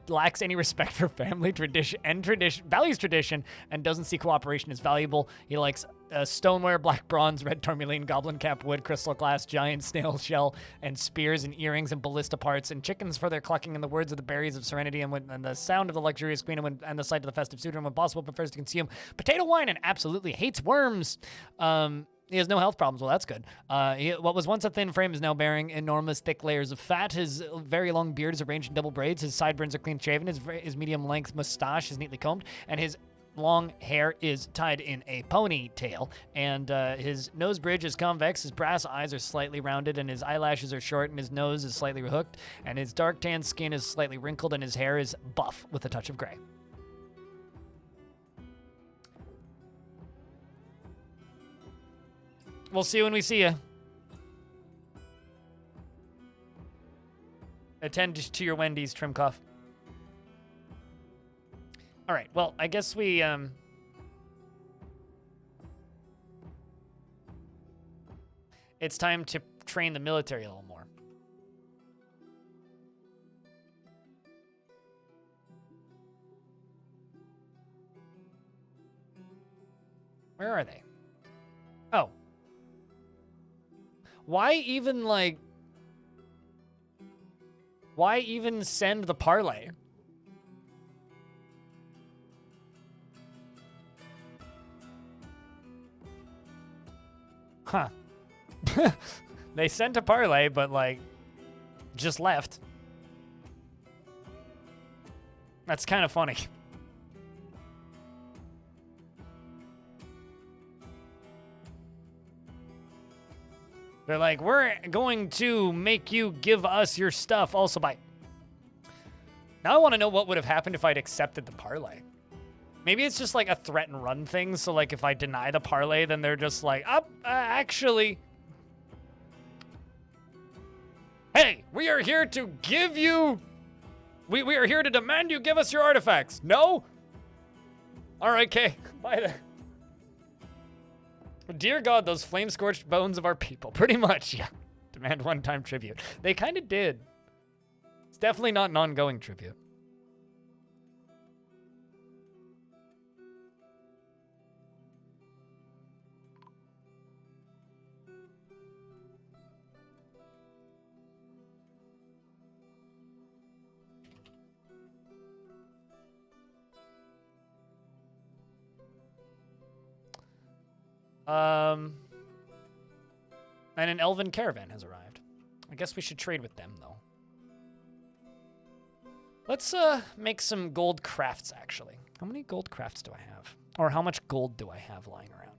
lacks any respect for family values tradition, and doesn't see cooperation as valuable. He likes stoneware, black bronze, red tourmaline, goblin cap, wood, crystal glass, giant snail shell, and spears and earrings and ballista parts, and chickens for their clucking, and the words of the berries of serenity, and the sound of the luxurious queen, and the sight of the festive suitor, and when possible prefers to consume potato wine, and absolutely hates worms. He has no health problems. Well, that's good. What was once a thin frame is now bearing enormous thick layers of fat. His very long beard is arranged in double braids. His sideburns are clean shaven. His medium-length mustache is neatly combed, and his long hair is tied in a ponytail. And his nose bridge is convex. His brass eyes are slightly rounded, and his eyelashes are short, and his nose is slightly hooked, and his dark tan skin is slightly wrinkled, and his hair is buff with a touch of gray. We'll see you when we see you. Attend to your Wendy's, Trimkoff. All right, well, I guess we, it's time to train the military a little more. Where are they? Oh. Why even, like... Why even send the parlay? Huh. They sent a parlay, but, like, just left. That's kind of funny. They're like, we're going to make you give us your stuff also by... Now I want to know what would have happened if I'd accepted the parlay. Maybe it's just like a threat and run thing. So like if I deny the parlay, then they're just like, actually... Hey, we are here to give you... We are here to demand you give us your artifacts. No? All right, Kay. Bye then. Dear God, those flame-scorched bones of our people. Pretty much, yeah. Demand one-time tribute. They kind of did. It's definitely not an ongoing tribute. And an elven caravan has arrived. I guess we should trade with them, though. Let's make some gold crafts, actually. How many gold crafts do I have? Or how much gold do I have lying around?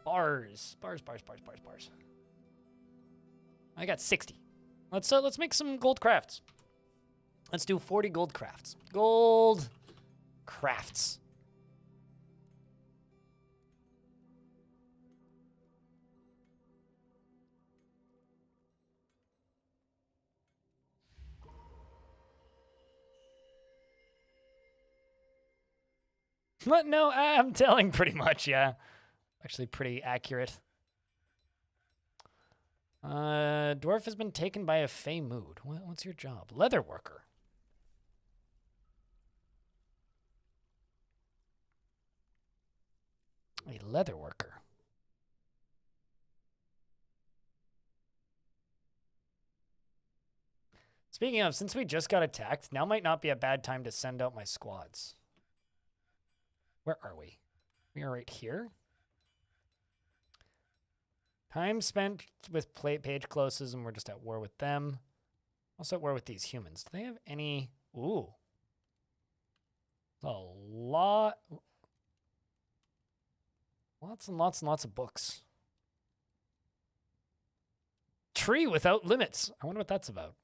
Bars. Bars. I got 60. Let's make some gold crafts. Let's do 40 gold crafts. Gold crafts. What? No, I'm telling pretty much, yeah. Actually pretty accurate. Dwarf has been taken by a fey mood. What's your job? Leather worker. A leather worker. Speaking of, since we just got attacked, now might not be a bad time to send out my squads. Where are we? We are right here. Time spent with page closes, and we're just at war with them. Also at war with these humans. Do they have any... Ooh. A lot... Lots and lots and lots of books. Tree without limits. I wonder what that's about.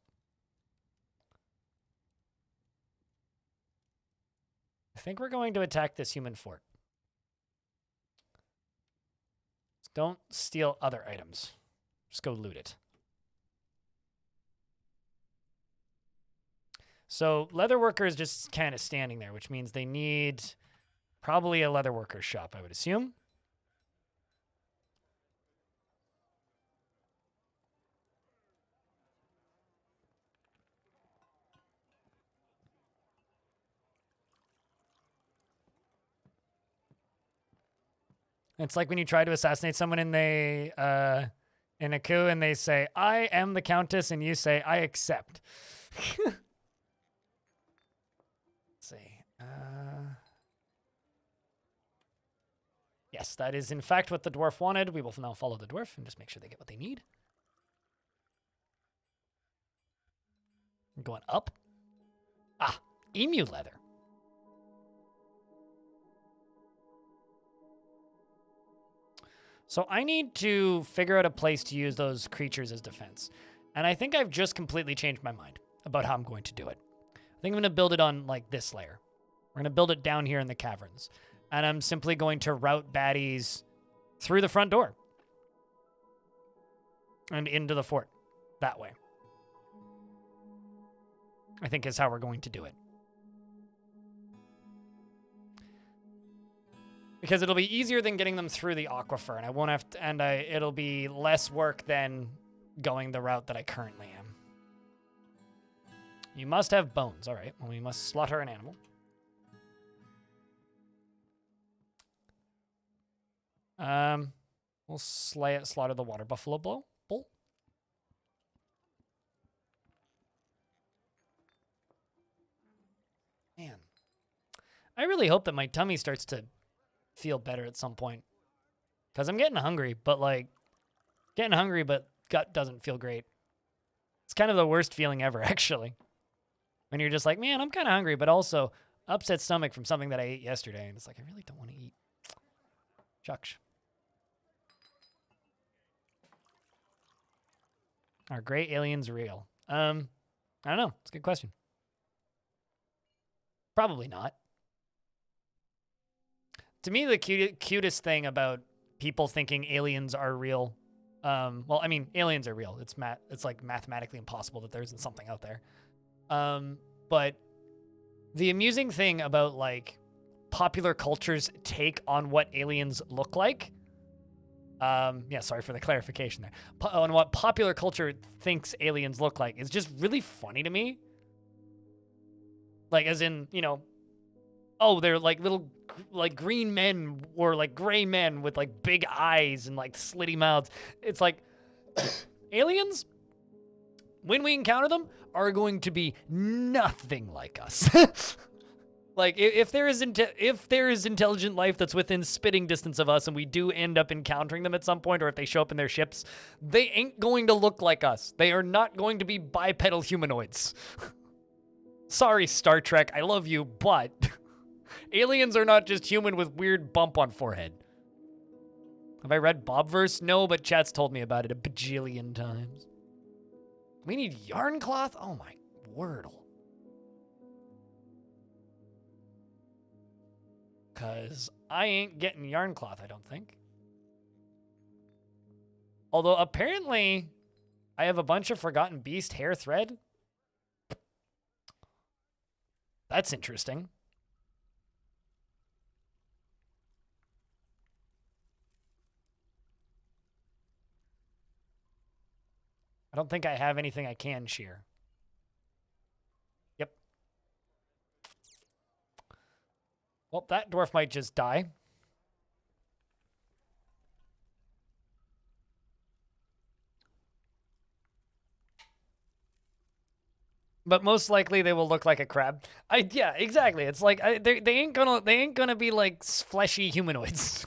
I think we're going to attack this human fort. Don't steal other items. Just go loot it. So leather worker is just kind of standing there, which means they need probably a leather worker shop, I would assume. It's like when you try to assassinate someone and they, in a coup, and they say, I am the Countess, and you say, I accept. Let's see. Yes, that is in fact what the dwarf wanted. We will now follow the dwarf and just make sure they get what they need. I'm going up. Ah, emu leather. So I need to figure out a place to use those creatures as defense. And I think I've just completely changed my mind about how I'm going to do it. I think I'm going to build it on, like, this layer. We're going to build it down here in the caverns. And I'm simply going to route baddies through the front door. And into the fort. That way. I think is how we're going to do it. Because it'll be easier than getting them through the aquifer, and I won't have to, and it'll be less work than going the route that I currently am. You must have bones. All right. Well, we must slaughter an animal. We'll slaughter the water buffalo bull. Man, I really hope that my tummy starts to feel better at some point. Because I'm getting hungry, but gut doesn't feel great. It's kind of the worst feeling ever, actually. When you're just like, man, I'm kind of hungry, but also upset stomach from something that I ate yesterday. And it's like, I really don't want to eat. Shucks. Are gray aliens real? I don't know. It's a good question. Probably not. To me, the cutest thing about people thinking aliens are real, well, I mean, aliens are real. It's like mathematically impossible that there isn't something out there. But the amusing thing about like popular culture's take on what aliens look like, yeah, sorry for the clarification there. On what popular culture thinks aliens look like is just really funny to me. Like, as in, you know, oh, they're like little, like green men or like gray men with like big eyes and like slitty mouths. It's like aliens, when we encounter them, are going to be nothing like us. Like, if there is intelligent life that's within spitting distance of us and we do end up encountering them at some point, or if they show up in their ships, they ain't going to look like us. They are not going to be bipedal humanoids. Sorry, Star Trek, I love you, but aliens are not just human with weird bump on forehead. Have I read Bobverse? No, but chat's told me about it a bajillion times. We need yarn cloth? Oh my wordle. Because I ain't getting yarn cloth, I don't think. Although apparently I have a bunch of Forgotten Beast hair thread. That's interesting. I don't think I have anything I can shear. Yep. Well, that dwarf might just die. But most likely they will look like a crab. Yeah, exactly. It's like they ain't gonna be like fleshy humanoids.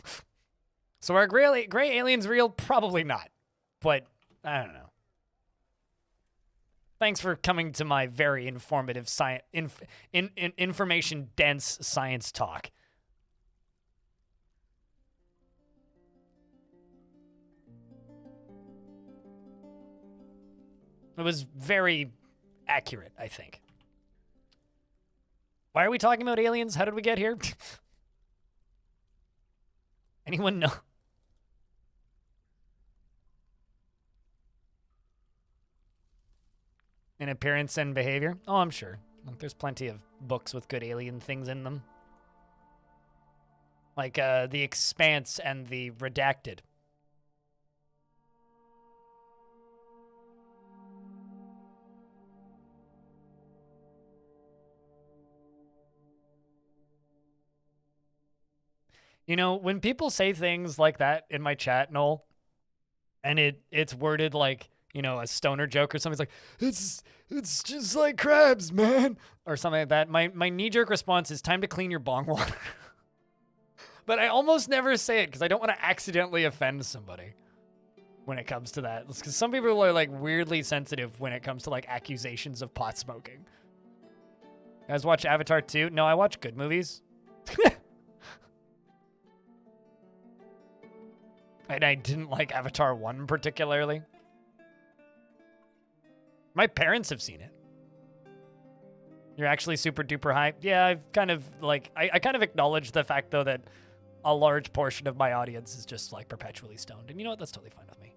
So are gray aliens real? Probably not. But I don't know. Thanks for coming to my very informative information dense science talk. It was very accurate, I think. Why are we talking about aliens? How did we get here? Anyone know? In appearance and behavior? Oh, I'm sure. Like, there's plenty of books with good alien things in them. Like The Expanse and The Redacted. You know, when people say things like that in my chat, Noel, and it's worded like, you know, a stoner joke or something, it's like, it's just like crabs, man, or something like that. My knee-jerk response is time to clean your bong water. But I almost never say it because I don't want to accidentally offend somebody when it comes to that. Because some people are like weirdly sensitive when it comes to like accusations of pot smoking. You guys watch Avatar 2? No, I watch good movies. And I didn't like Avatar 1 particularly. My parents have seen it. You're actually super duper hyped. Yeah, I've kind of like, I kind of acknowledge the fact though that a large portion of my audience is just like perpetually stoned. And you know what? That's totally fine with me.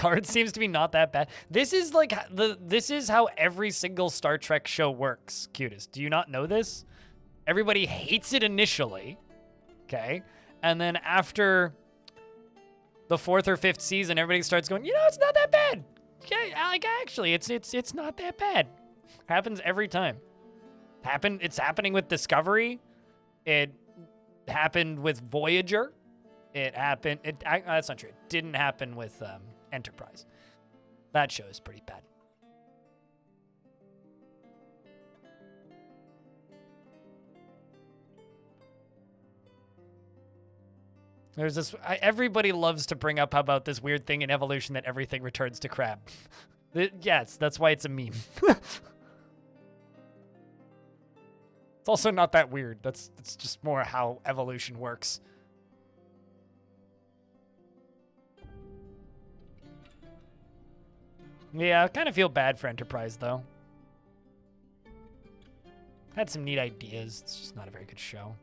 Picard seems to be not that bad. This is like this is how every single Star Trek show works, Cutest. Do you not know this? Everybody hates it initially, okay? And then after the 4th or 5th season, everybody starts going, you know, it's not that bad. Yeah, like actually, it's not that bad. Happens every time. It's happening with Discovery. It happened with Voyager. That's not true. It didn't happen with Enterprise. That show is pretty bad. There's this. Everybody loves to bring up about this weird thing in evolution that everything returns to crab. Yes, that's why it's a meme. It's also not that weird. It's just more how evolution works. Yeah, I kind of feel bad for Enterprise, though. Had some neat ideas. It's just not a very good show.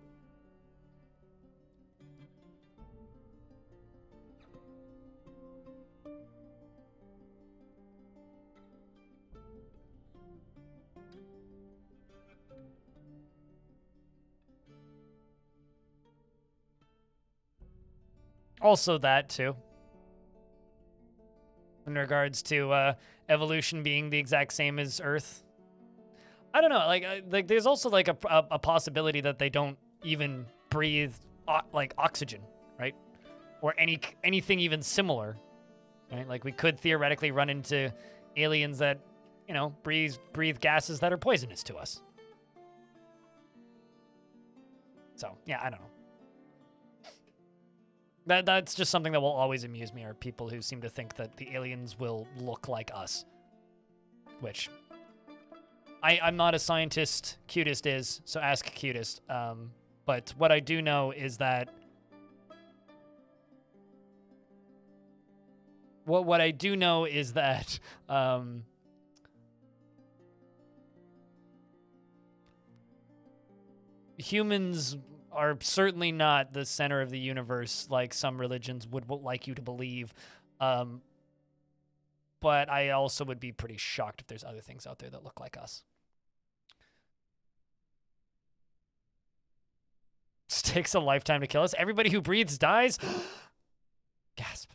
Also that, too. In regards to evolution being the exact same as Earth. I don't know, like there's also like a possibility that they don't even breathe like oxygen, right? Or anything even similar, right? Like we could theoretically run into aliens that, you know, breathe gases that are poisonous to us. So, yeah, I don't know. That's just something that will always amuse me, are people who seem to think that the aliens will look like us. Which, I'm not a scientist, Cutest is, so ask Cutest. But what I do know is that... What I do know is that... humans are certainly not the center of the universe like some religions would like you to believe. But I also would be pretty shocked if there's other things out there that look like us. It takes a lifetime to kill us. Everybody who breathes dies. Gasp.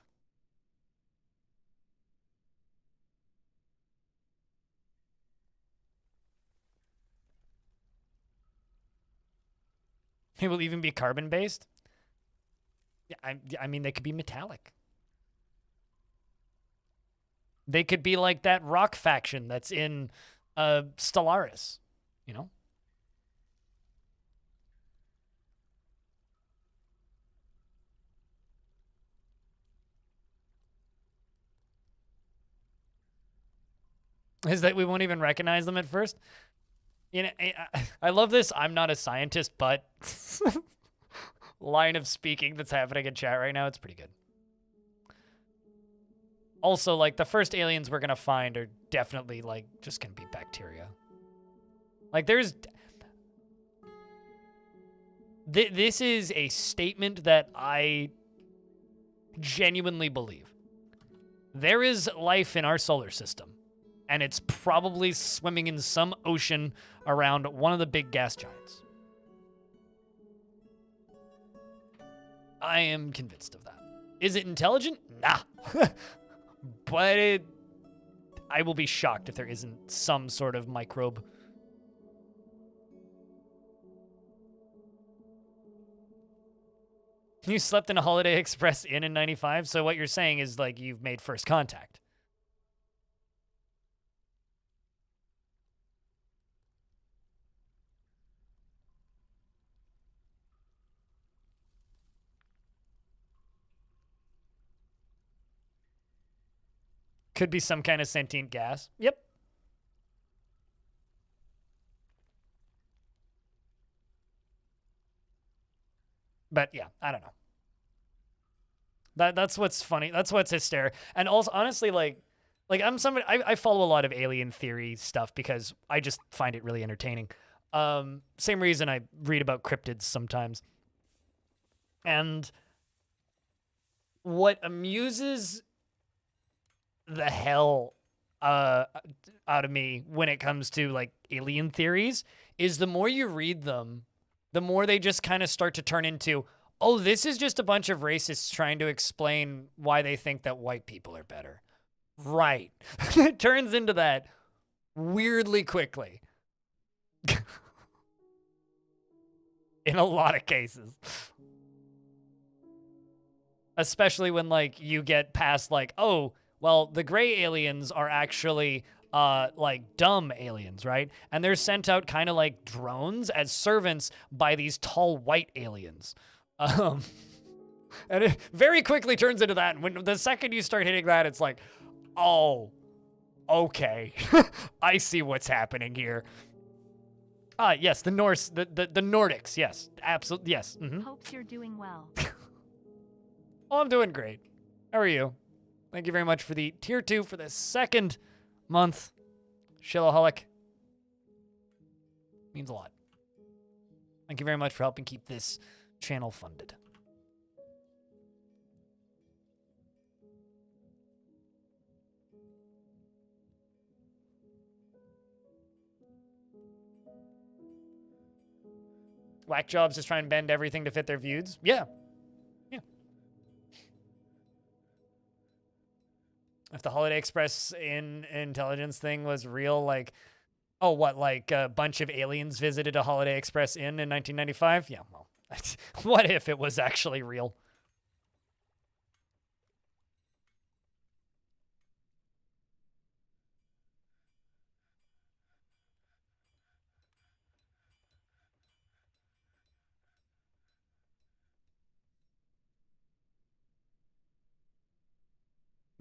It will even be carbon-based? Yeah, I mean, they could be metallic. They could be like that rock faction that's in Stellaris, you know? Is that we won't even recognize them at first? You know, I love this I'm not a scientist, but line of speaking that's happening in chat right now. It's pretty good. Also, like, the first aliens we're going to find are definitely, like, just going to be bacteria. Like, there's... This is a statement that I genuinely believe. There is life in our solar system, and it's probably swimming in some ocean around one of the big gas giants. I am convinced of that. Is it intelligent? Nah. But I will be shocked if there isn't some sort of microbe. You slept in a Holiday Express Inn in 95, so what you're saying is, like, you've made first contact. Could be some kind of sentient gas. Yep. But yeah, I don't know. That's what's funny. That's what's hysterical. And also, honestly, like I'm somebody, I follow a lot of alien theory stuff because I just find it really entertaining. Same reason I read about cryptids sometimes. And what amuses the hell out of me when it comes to like alien theories is the more you read them, the more they just kind of start to turn into, oh, this is just a bunch of racists trying to explain why they think that white people are better. Right. It turns into that weirdly quickly. In a lot of cases. Especially when like you get past like, oh, well, the gray aliens are actually like dumb aliens, right? And they're sent out kind of like drones as servants by these tall white aliens. And it very quickly turns into that. And when the second you start hitting that, it's like, oh, okay. I see what's happening here. Yes, the Norse, the Nordics, yes, absolutely, yes. Hope you're doing well. Oh, I'm doing great. How are you? Thank you very much for the tier 2 for the second month. Shillaholic. Means a lot. Thank you very much for helping keep this channel funded. Whack jobs just try and bend everything to fit their views? Yeah. Yeah. If the Holiday Express intelligence thing was real, like, oh, what, like a bunch of aliens visited a Holiday Express Inn in 1995? Yeah, well, what if it was actually real?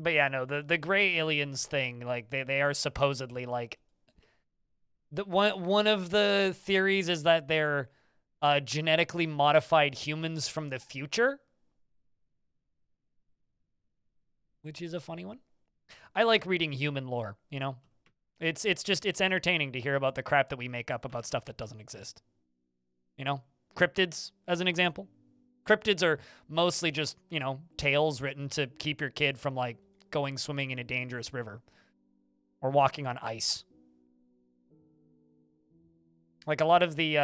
But yeah, no, the gray aliens thing, like they are supposedly like one of the theories is that they're genetically modified humans from the future, which is a funny one. I like reading human lore, you know? It's entertaining to hear about the crap that we make up about stuff that doesn't exist. You know? Cryptids, as an example. Cryptids are mostly just, you know, tales written to keep your kid from, like, going swimming in a dangerous river or walking on ice. Like, a lot of the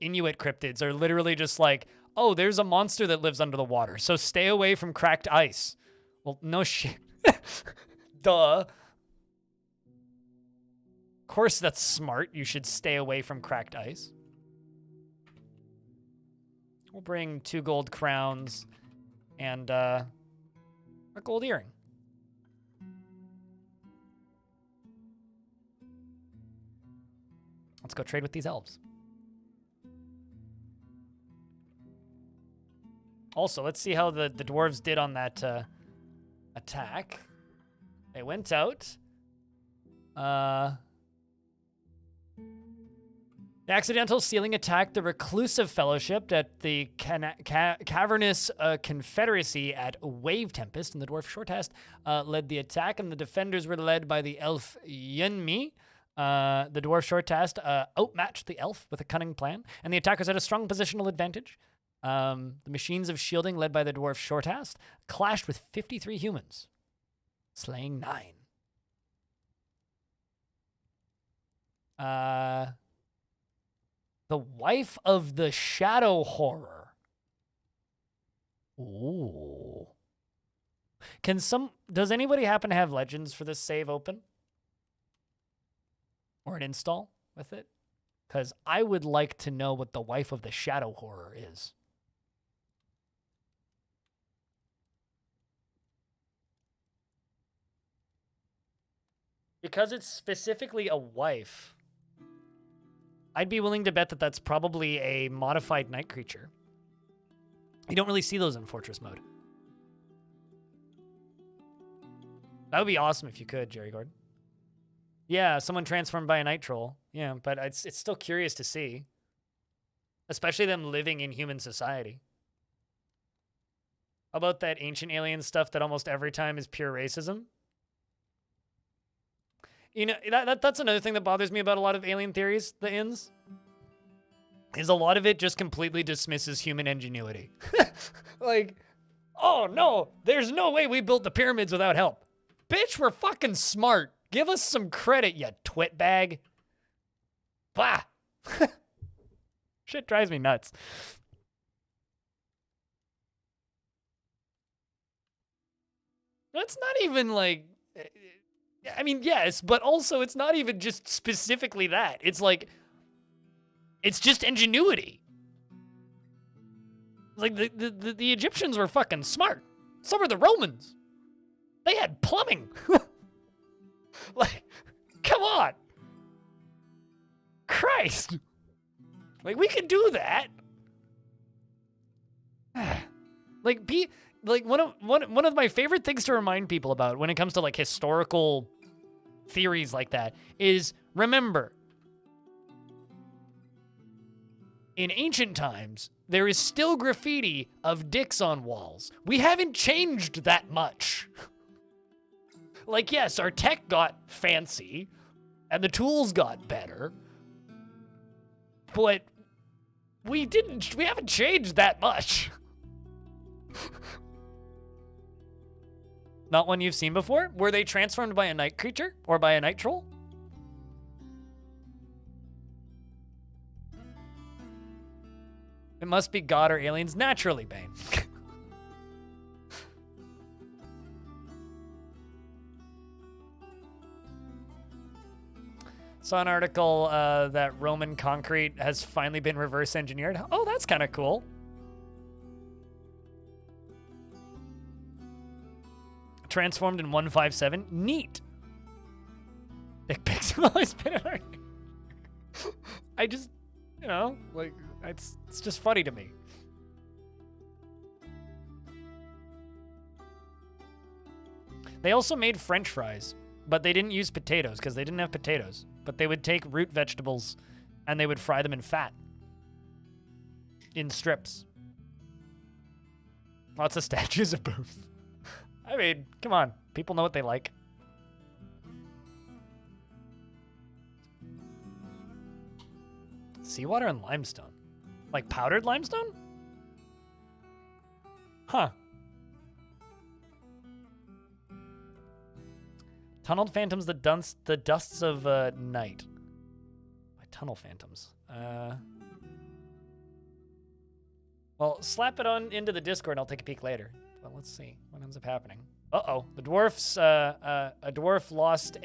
Inuit cryptids are literally just like, oh, there's a monster that lives under the water, so stay away from cracked ice. Well, no shit. Duh. Of course that's smart. You should stay away from cracked ice. We'll bring 2 gold crowns and a gold earring. Let's go trade with these elves. Also, let's see how the dwarves did on that attack. They went out. The accidental sealing attacked the reclusive fellowship at the cavernous confederacy at Wave Tempest, and the dwarf Shortast led the attack, and the defenders were led by the elf Yunmi. The dwarf Shortast outmatched the elf with a cunning plan, and the attackers had a strong positional advantage. The machines of shielding led by the dwarf Shortast clashed with 53 humans, slaying 9. The wife of the shadow horror. Ooh. Does anybody happen to have legends for this save open? Or an install with it? Because I would like to know what the wife of the shadow horror is. Because it's specifically a wife, I'd be willing to bet that that's probably a modified night creature. You don't really see those in Fortress mode. That would be awesome if you could, Jerry Gordon. Yeah, someone transformed by a night troll. Yeah, but it's still curious to see. Especially them living in human society. How about that ancient alien stuff that almost every time is pure racism? You know, that's another thing that bothers me about a lot of alien theories, the ins, is a lot of it just completely dismisses human ingenuity. Like, oh no, there's no way we built the pyramids without help. Bitch, we're fucking smart. Give us some credit, you twit bag. Bah. Shit drives me nuts. That's not even like, I mean, yes, but also it's not even just specifically that. It's like, it's just ingenuity. Like the Egyptians were fucking smart. So were the Romans. They had plumbing. Like, come on. Christ. Like, we could do that. Like, one of my favorite things to remind people about when it comes to like historical theories like that is, remember, in ancient times, there is still graffiti of dicks on walls. We haven't changed that much. Like, yes, our tech got fancy and the tools got better, but we haven't changed that much. Not one you've seen before? Were they transformed by a night creature or by a night troll? It must be God or aliens naturally, Bane. Saw an article that Roman concrete has finally been reverse engineered. Oh, that's kind of cool. Transformed in 157. Neat. Dick pics have always been an art. I just, you know, like, it's just funny to me. They also made French fries, but they didn't use potatoes because they didn't have potatoes. But they would take root vegetables and they would fry them in fat. In strips. Lots of statues of boobs. I mean, come on. People know what they like. Seawater and limestone. Like powdered limestone? Huh. Tunneled phantoms, the dusts of night. My tunnel phantoms. Well, slap it on into the Discord and I'll take a peek later. But let's see what ends up happening. Uh-oh. The dwarfs, a dwarf lost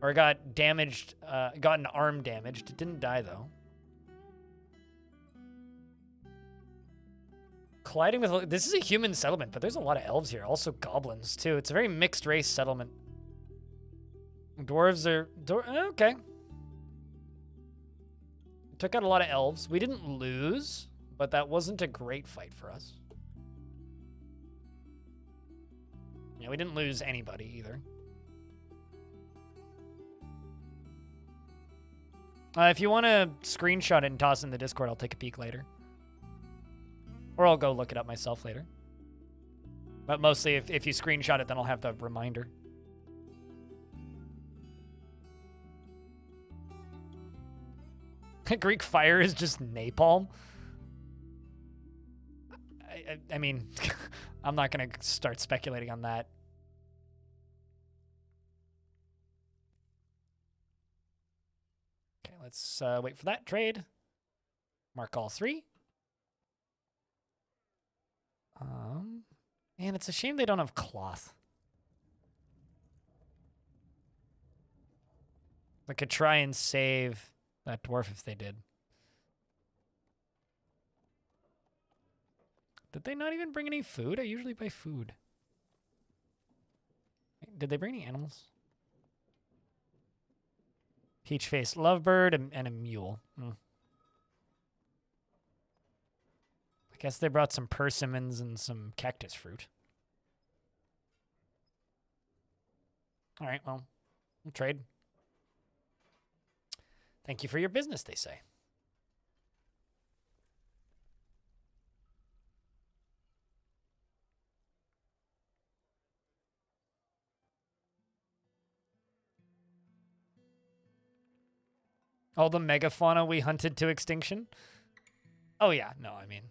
or got damaged, got an arm damaged. It didn't die, though. Colliding with, this is a human settlement, but there's a lot of elves here. Also goblins, too. It's a very mixed race settlement. Dwarves are, okay. Took out a lot of elves. We didn't lose, but that wasn't a great fight for us. Yeah, we didn't lose anybody either. If you want to screenshot it and toss it in the Discord, I'll take a peek later. Or I'll go look it up myself later. But mostly, if you screenshot it, then I'll have the reminder. Greek fire is just napalm. I mean, I'm not going to start speculating on that. Okay, let's wait for that trade. Mark all three. Man, it's a shame they don't have cloth. I could try and save that dwarf if they did. Did they not even bring any food? I usually buy food. Did they bring any animals? Peach face lovebird and a mule. I guess they brought some persimmons and some cactus fruit. All right, well, we'll trade. Thank you for your business, they say. All the megafauna we hunted to extinction? Oh, yeah. No, I mean,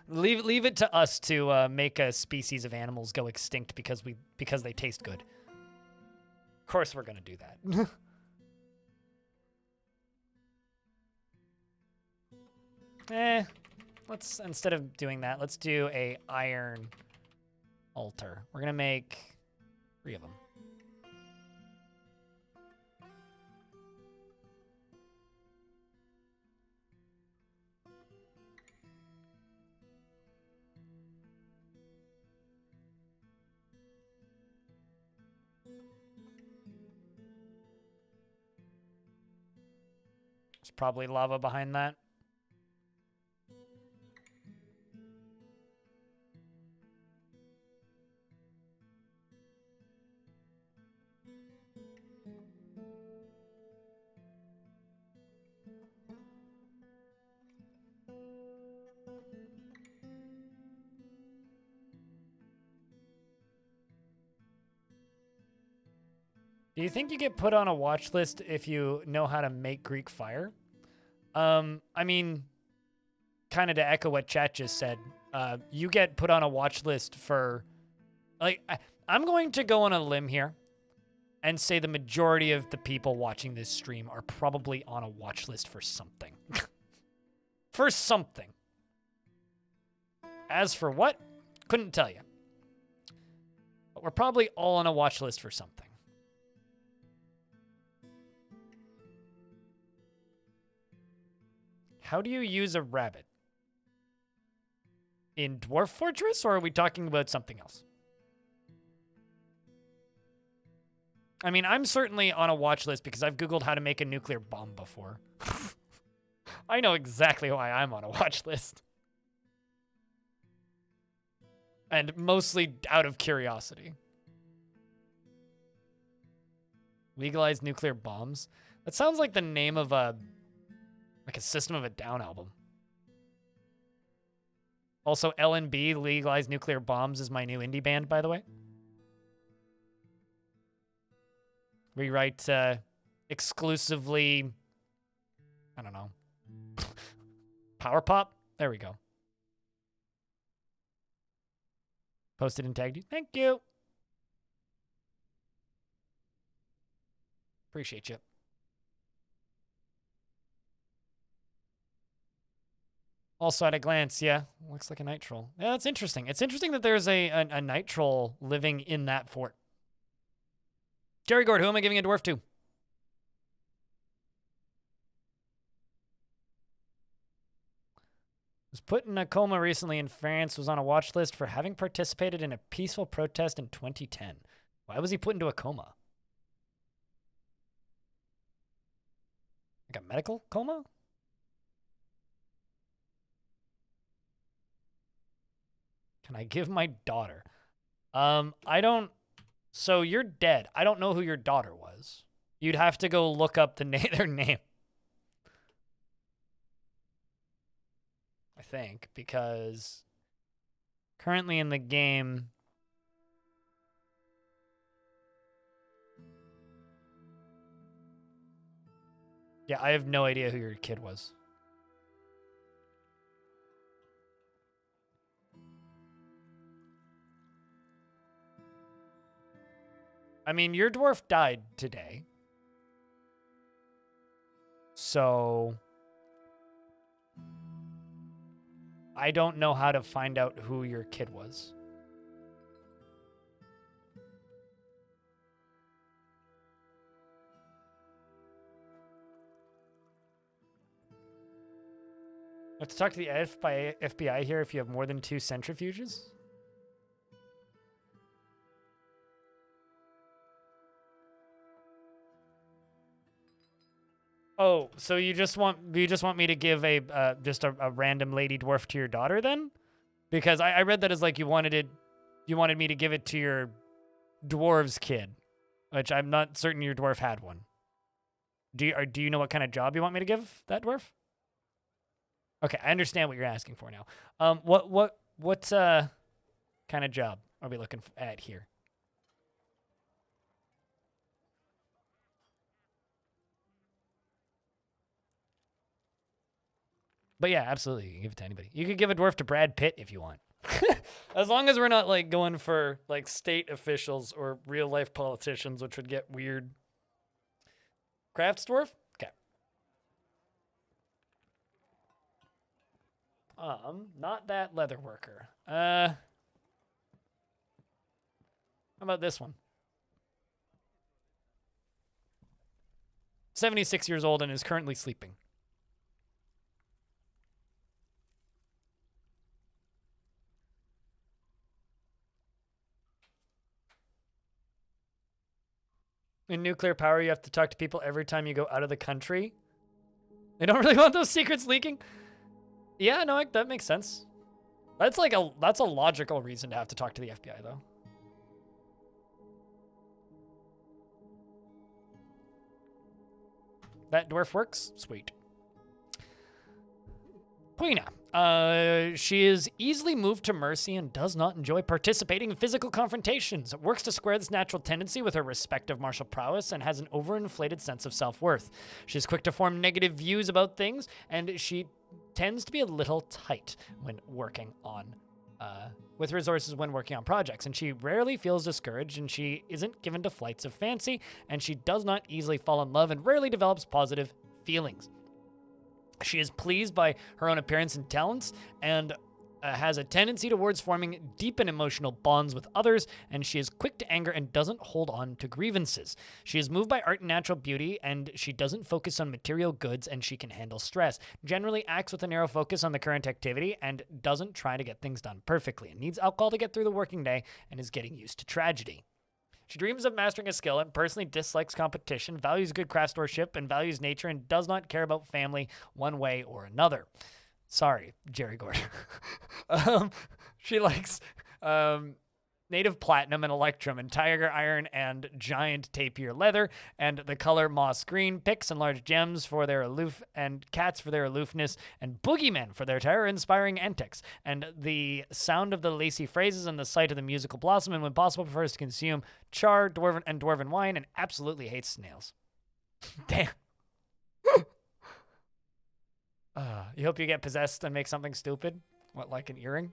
Leave it to us to make a species of animals go extinct because they taste good. Of course we're gonna do that. Let's, instead of doing that, let's do a iron altar. We're gonna make 3 of them. There's probably lava behind that. Do you think you get put on a watch list if you know how to make Greek fire? I mean, kind of to echo what chat just said, you get put on a watch list for, like, I'm going to go on a limb here and say the majority of the people watching this stream are probably on a watch list for something. For something. As for what? Couldn't tell you. But we're probably all on a watch list for something. How do you use a rabbit? In Dwarf Fortress, or are we talking about something else? I mean, I'm certainly on a watch list because I've Googled how to make a nuclear bomb before. I know exactly why I'm on a watch list. And mostly out of curiosity. Legalize nuclear bombs? That sounds like the name of a System of a Down album. Also, L&B, Legalize Nuclear Bombs, is my new indie band, by the way. We write exclusively, I don't know, power pop? There we go. Posted and tagged you. Thank you. Appreciate you. Also, at a glance, yeah, looks like a night troll. Yeah, that's interesting. It's interesting that there's a night troll living in that fort. Jerry Gord, who am I giving a dwarf to? Was put in a coma recently in France, was on a watch list for having participated in a peaceful protest in 2010. Why was he put into a coma? Like a medical coma? Can I give my daughter? I don't... So you're dead. I don't know who your daughter was. You'd have to go look up their name. I think, because currently in the game... Yeah, I have no idea who your kid was. I mean, your dwarf died today. So I don't know how to find out who your kid was. Let's talk to the FBI here if you have more than 2 centrifuges. Oh, so you just want me to give just a random lady dwarf to your daughter then? Because I read that as like you wanted me to give it to your dwarves kid, which I'm not certain your dwarf had one. Do you know what kind of job you want me to give that dwarf? Okay, I understand what you're asking for now. What kind of job are we looking at here? But yeah, absolutely, you can give it to anybody. You could give a dwarf to Brad Pitt if you want. As long as we're not like going for like state officials or real life politicians, which would get weird. Crafts dwarf? Okay. Not that leather worker. How about this one? 76 years old and is currently sleeping. In nuclear power, you have to talk to people every time you go out of the country. They don't really want those secrets leaking. Yeah, no, that makes sense. That's a logical reason to have to talk to the FBI, though. That dwarf works? Sweet. Quina. She is easily moved to mercy and does not enjoy participating in physical confrontations. Works to square this natural tendency with her respective martial prowess and has an overinflated sense of self-worth. She is quick to form negative views about things, and she tends to be a little tight when working on with resources when working on projects, and she rarely feels discouraged, and she isn't given to flights of fancy, and she does not easily fall in love and rarely develops positive feelings. She is pleased by her own appearance and talents, and has a tendency towards forming deep and emotional bonds with others, and she is quick to anger and doesn't hold on to grievances. She is moved by art and natural beauty, and she doesn't focus on material goods, and she can handle stress. Generally acts with a narrow focus on the current activity and doesn't try to get things done perfectly, and needs alcohol to get through the working day, and is getting used to tragedy. She dreams of mastering a skill and personally dislikes competition, values good craftsmanship, and values nature, and does not care about family one way or another. Sorry, Jerry Gordon. She likes native platinum and electrum and tiger iron and giant tapir leather and the color moss green, picks and large gems for their aloof and cats for their aloofness and boogeymen for their terror-inspiring antics and the sound of the lacy phrases and the sight of the musical blossom, and when possible prefers to consume char, dwarven wine, and absolutely hates snails. Damn. You hope you get possessed and make something stupid? What, like an earring?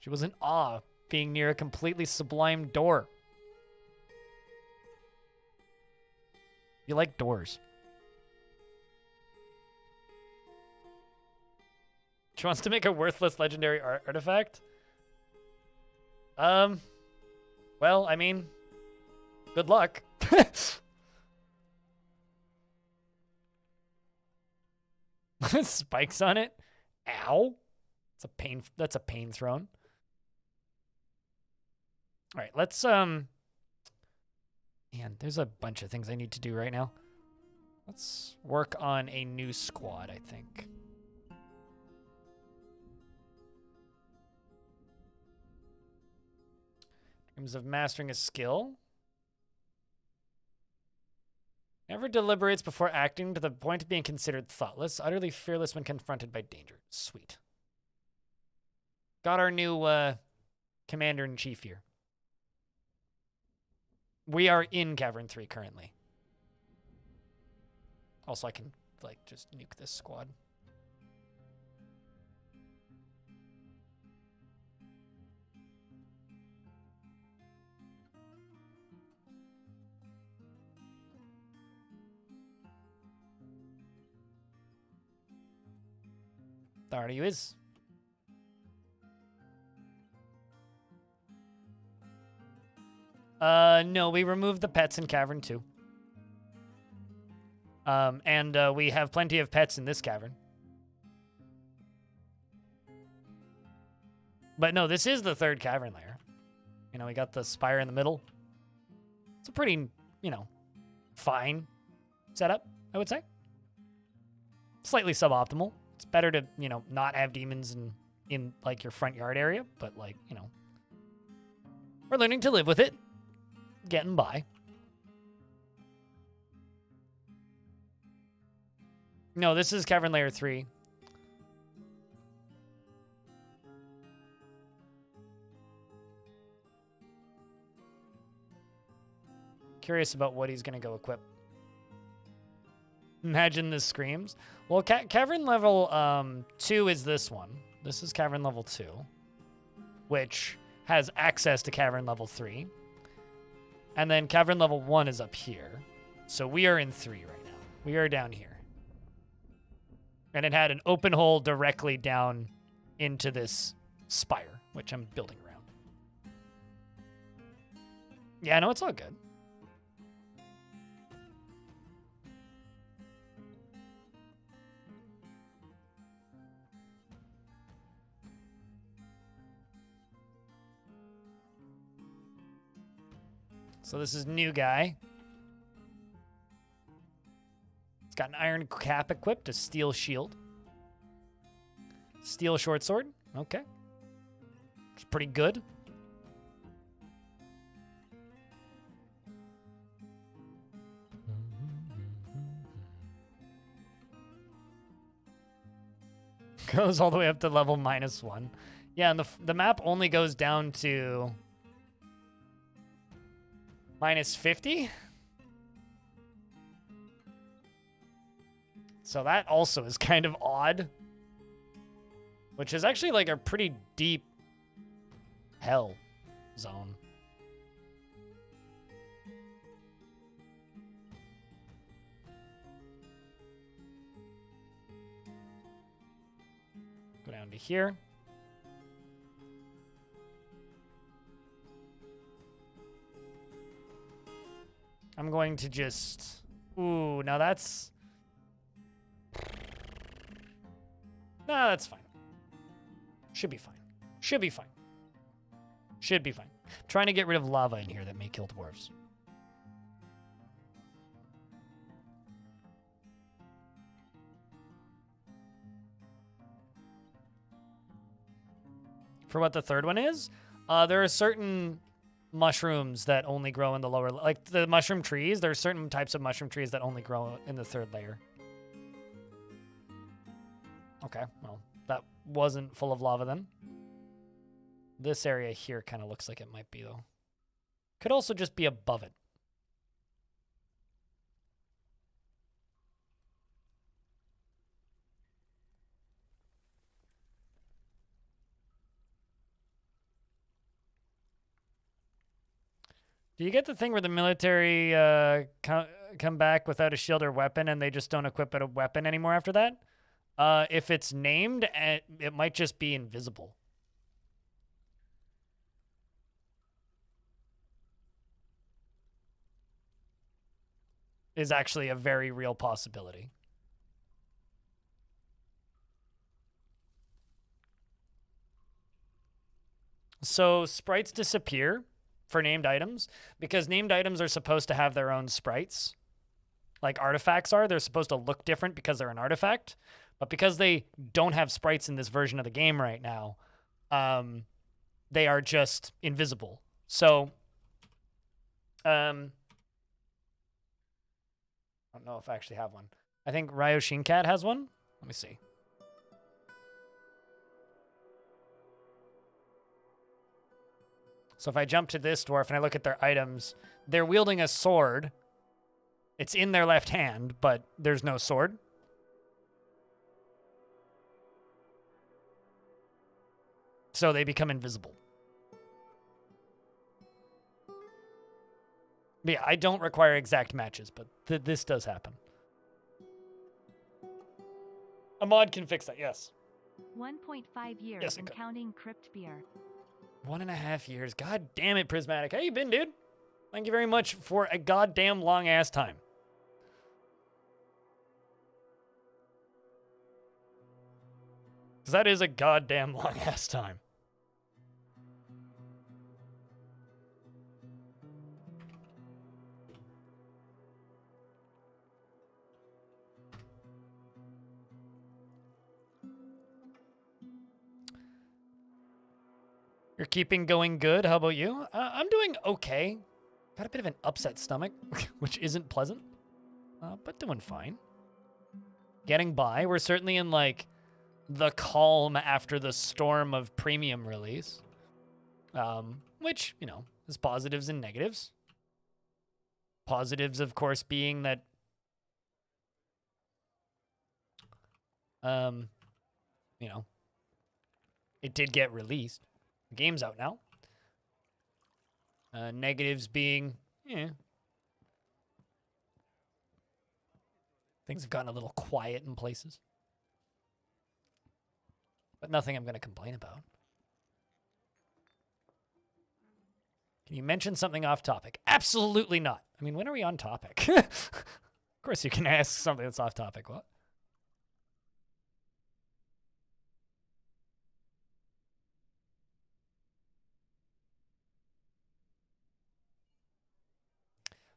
She was in awe, being near a completely sublime door. You like doors. She wants to make a worthless legendary artifact? Well, I mean, good luck. Spikes on it. Ow. That's a pain throne. All right, let's man, there's a bunch of things I need to do right now. Let's work on a new squad, I think. In terms of mastering a skill. Never deliberates before acting to the point of being considered thoughtless, utterly fearless when confronted by danger. Sweet. Got our new commander-in-chief here. We are in Cavern 3 currently. Also, I can, like, just nuke this squad. There he is. No, we removed the pets in Cavern 2. And we have plenty of pets in this cavern. But no, this is the third cavern layer. You know, we got the spire in the middle. It's a pretty, you know, fine setup, I would say. Slightly suboptimal. It's better to, you know, not have demons in like your front yard area, but like, you know, we're learning to live with it. Getting by. No, this is Cavern Layer 3. Curious about what he's going to go equip. Imagine the screams. Well, cavern level 2 is this one. This is cavern level 2, which has access to cavern level 3. And then cavern level 1 is up here. So we are in 3 right now. We are down here. And it had an open hole directly down into this spire, which I'm building around. Yeah, no, it's all good. So this is new guy. It's got an iron cap equipped, a steel shield. Steel short sword. Okay. It's pretty good. Goes all the way up to level -1. Yeah, and the map only goes down to -50. So that also is kind of odd. Which is actually like a pretty deep hell zone. Go down to here. I'm going to just... Ooh, now that's... Nah, that's fine. Should be fine. Should be fine. Should be fine. I'm trying to get rid of lava in here that may kill dwarves. For what the third one is, there are certain mushrooms that only grow in the lower... Like the mushroom trees, there are certain types of mushroom trees that only grow in the third layer. Okay, well, that wasn't full of lava then. This area here kind of looks like it might be, though. Could also just be above it. Do you get the thing where the military come back without a shield or weapon and they just don't equip a weapon anymore after that? If it's named, it might just be invisible. Is actually a very real possibility. So sprites disappear for named items because named items are supposed to have their own sprites. Like artifacts are. They're supposed to look different because they're an artifact. But because they don't have sprites in this version of the game right now, they are just invisible. So, I don't know if I actually have one. I think Ryoshinkat has one. Let me see. So if I jump to this dwarf and I look at their items, they're wielding a sword. It's in their left hand, but there's no sword. So they become invisible. But yeah, I don't require exact matches, but this does happen. A mod can fix that, yes. 1.5 years Yes, and counting crypt beer. 1.5 years. God damn it, Prismatic. How you been, dude? Thank you very much for a goddamn long-ass time. Because that is a goddamn long-ass time. You're keeping going good. How about you? I'm doing okay. Got a bit of an upset stomach, which isn't pleasant, but doing fine. Getting by. We're certainly in, like, the calm after the storm of premium release, which, you know, has positives and negatives. Positives, of course, being that You know, it did get released. The game's out now. Negatives being, things have gotten a little quiet in places. But nothing I'm going to complain about. Can you mention something off topic? Absolutely not. I mean, when are we on topic? Of course you can ask something that's off topic. What?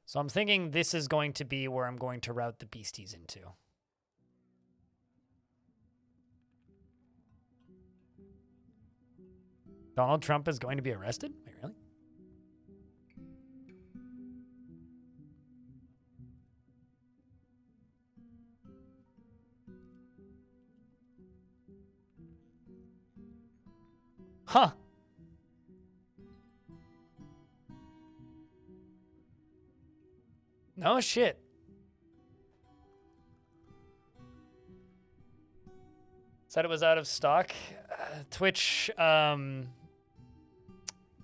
So I'm thinking this is going to be where I'm going to route the beasties into. Donald Trump is going to be arrested? Wait, really? Huh. No shit. Said it was out of stock. Twitch,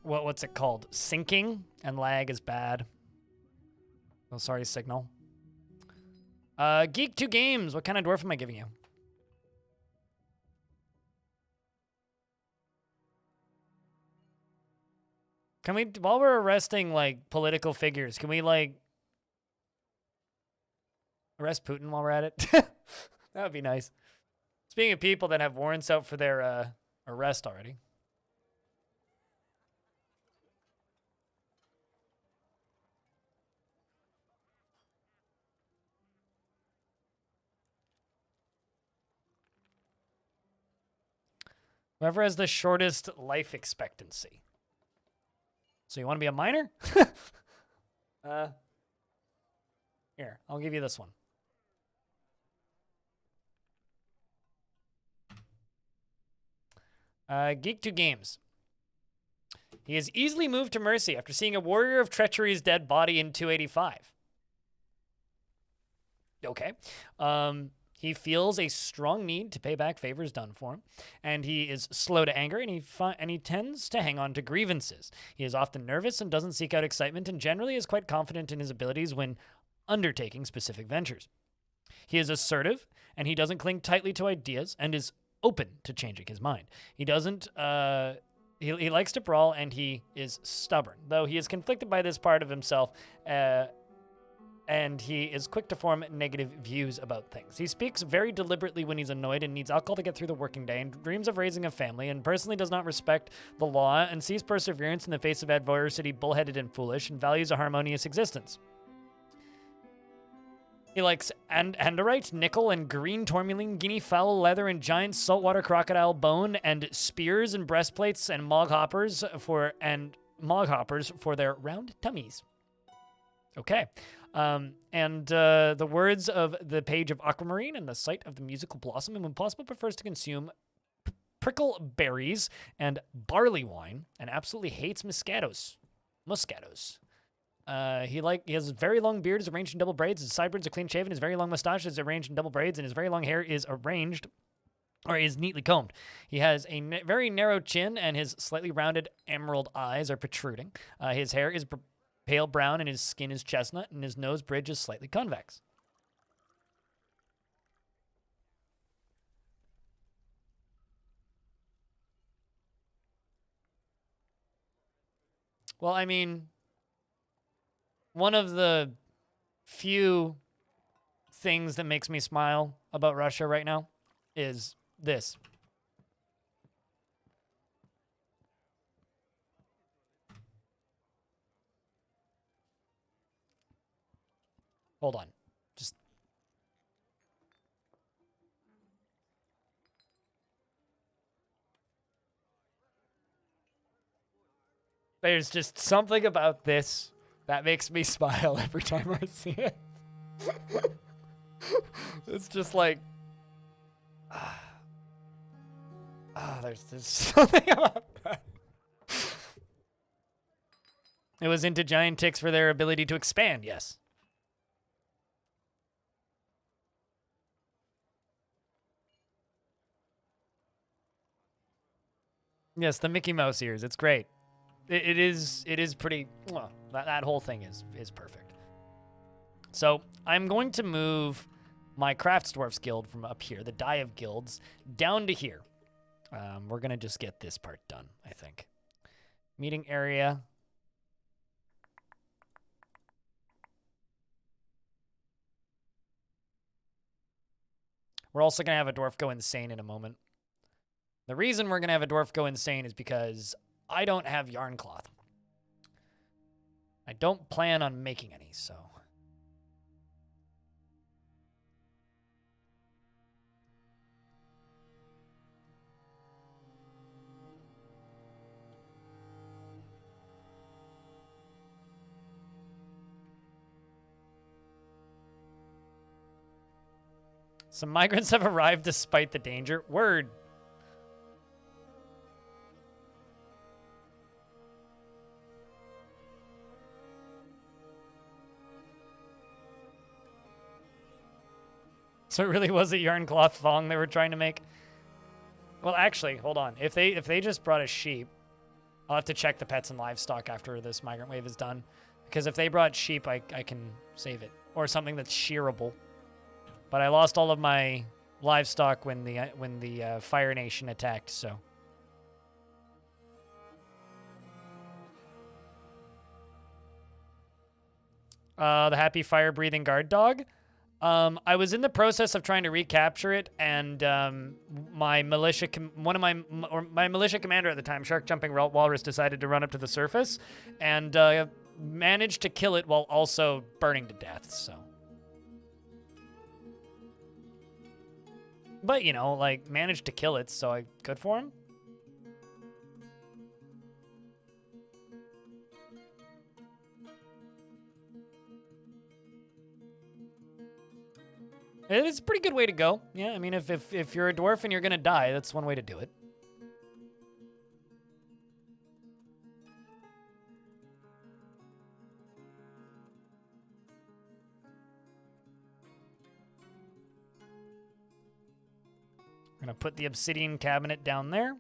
what's it called? Syncing and lag is bad. Oh, sorry, Signal. Geek 2 Games. What kind of dwarf am I giving you? Can we, while we're arresting, like, political figures, can we, like, arrest Putin while we're at it? That would be nice. Speaking of people that have warrants out for their arrest already. Whoever has the shortest life expectancy. So you want to be a miner? Here, I'll give you this one. Geek 2 Games. He is easily moved to mercy after seeing a Warrior of Treachery's dead body in 285. Okay. He feels a strong need to pay back favors done for him, and he is slow to anger, and he tends to hang on to grievances. He is often nervous and doesn't seek out excitement, and generally is quite confident in his abilities when undertaking specific ventures. He is assertive, and he doesn't cling tightly to ideas, and is open to changing his mind. He doesn't. He likes to brawl, and he is stubborn, though he is conflicted by this part of himself. And he is quick to form negative views about things. He speaks very deliberately when he's annoyed and needs alcohol to get through the working day, and dreams of raising a family, and personally does not respect the law and sees perseverance in the face of adversity bullheaded and foolish, and values a harmonious existence. He likes andorite, nickel, and green tourmaline, guinea fowl leather, and giant saltwater crocodile bone, and spears and breastplates, and moghoppers for their round tummies. Okay. The words of the page of Aquamarine and the sight of the musical blossom, and when possible prefers to consume prickle berries and barley wine, and absolutely hates Muscatos. He has very long beard, is arranged in double braids, his sideburns are clean shaven, his very long mustache is arranged in double braids, and his very long hair is arranged, or is neatly combed. He has a very narrow chin, and his slightly rounded emerald eyes are protruding. His hair is pale brown, and his skin is chestnut, and his nose bridge is slightly convex. Well, I mean, one of the few things that makes me smile about Russia right now is this. Hold on. There's just something about this that makes me smile every time I see it. It's just like, there's something about that. It was into giant ticks for their ability to expand, yes. Yes, the Mickey Mouse ears. It's great. It is pretty. Well, that whole thing is perfect. So I'm going to move my Crafts Dwarfs Guild from up here, the Die of Guilds, down to here. We're gonna just get this part done, I think. Meeting area. We're also gonna have a dwarf go insane in a moment. The reason we're gonna have a dwarf go insane is because I don't have yarn cloth. I don't plan on making any, so. Some migrants have arrived despite the danger. Word. So it really was a yarn cloth thong they were trying to make. Well, actually, hold on. If they just brought a sheep, I'll have to check the pets and livestock after this migrant wave is done. Because if they brought sheep, I can save it. Or something that's shearable. But I lost all of my livestock when the Fire Nation attacked, so. The happy fire-breathing guard dog. I was in the process of trying to recapture it, and my militia commander at the time, Shark Jumping Walrus, decided to run up to the surface, and managed to kill it while also burning to death. So, but you know, like managed to kill it, so good for him. It's a pretty good way to go. Yeah, I mean, if you're a dwarf and you're gonna die, that's one way to do it. I'm gonna put the obsidian cabinet down there.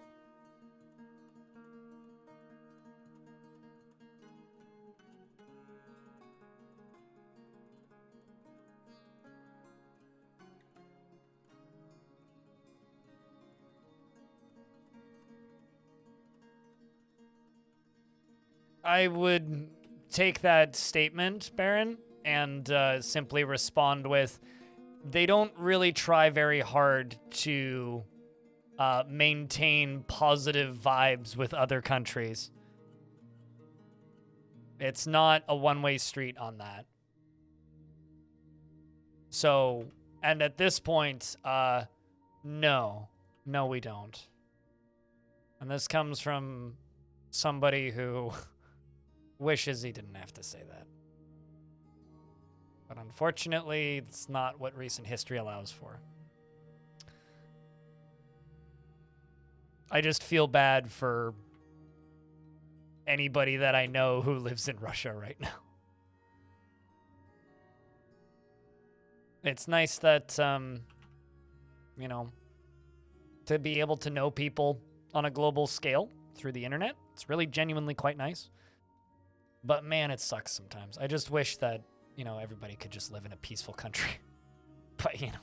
I would take that statement, Baron, and simply respond with, they don't really try very hard to maintain positive vibes with other countries. It's not a one-way street on that. So, and at this point, no, we don't. And this comes from somebody who wishes he didn't have to say that. But unfortunately, it's not what recent history allows for. I just feel bad for anybody that I know who lives in Russia right now. It's nice that, you know, to be able to know people on a global scale through the internet. It's really genuinely quite nice. But man, it sucks sometimes. I just wish that, you know, everybody could just live in a peaceful country. But, you know.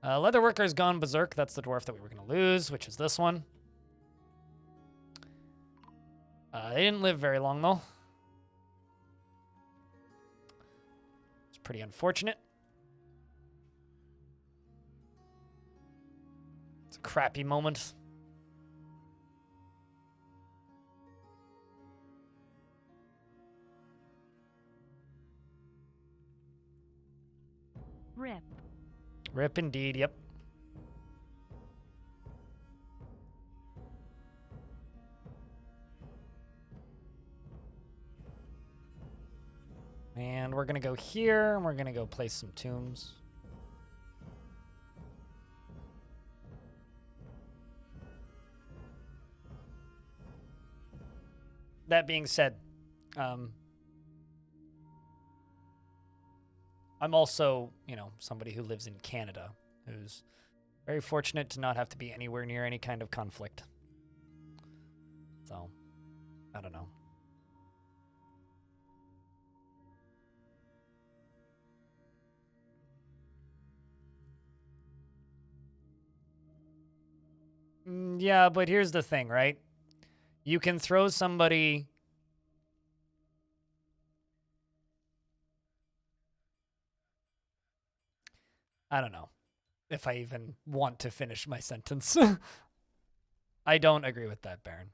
Leatherworker's gone berserk. That's the dwarf that we were going to lose, which is this one. They didn't live very long, though. It's pretty unfortunate. It's a crappy moment. Rip. Rip indeed, yep. And we're going to go here, and we're going to go place some tombs. That being said, I'm also, you know, somebody who lives in Canada, who's very fortunate to not have to be anywhere near any kind of conflict. So, I don't know. Yeah, but here's the thing, right? You can throw somebody... I don't know if I even want to finish my sentence. I don't agree with that, Baron.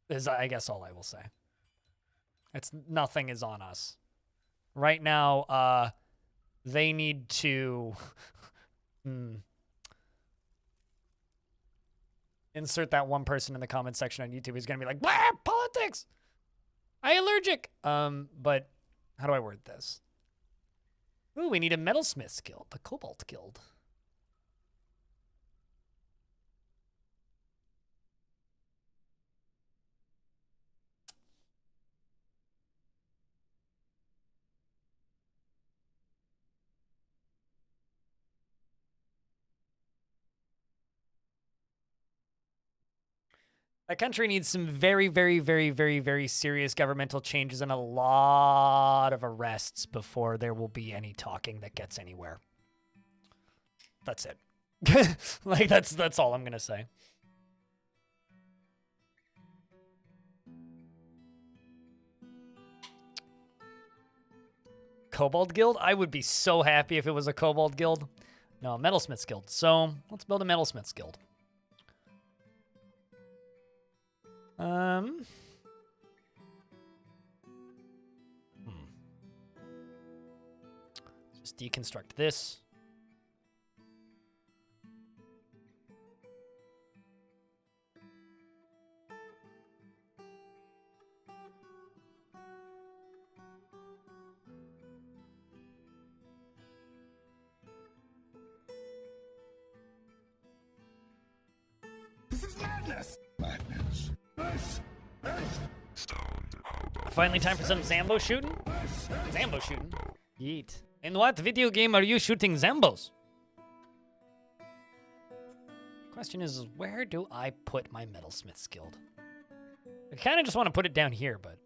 Is, I guess, all I will say. It's nothing is on us. Right now, they need to... Insert that one person in the comment section on YouTube who's going to be like, blah, politics! I allergic! But how do I word this? Ooh, we need a metalsmiths guild, the Cobalt Guild. That country needs some very, very, very, very, very serious governmental changes and a lot of arrests before there will be any talking that gets anywhere. That's it. Like, that's all I'm going to say. Cobalt Guild? I would be so happy if it was a Cobalt Guild. No, a Metalsmiths Guild. So, let's build a Metalsmiths Guild. Just deconstruct this. This is madness! Madness. Finally time for some Zambo shooting? Zambo shooting? Yeet. In what video game are you shooting Zambos? Question is, where do I put my Metalsmiths Guild? I kind of just want to put it down here, but...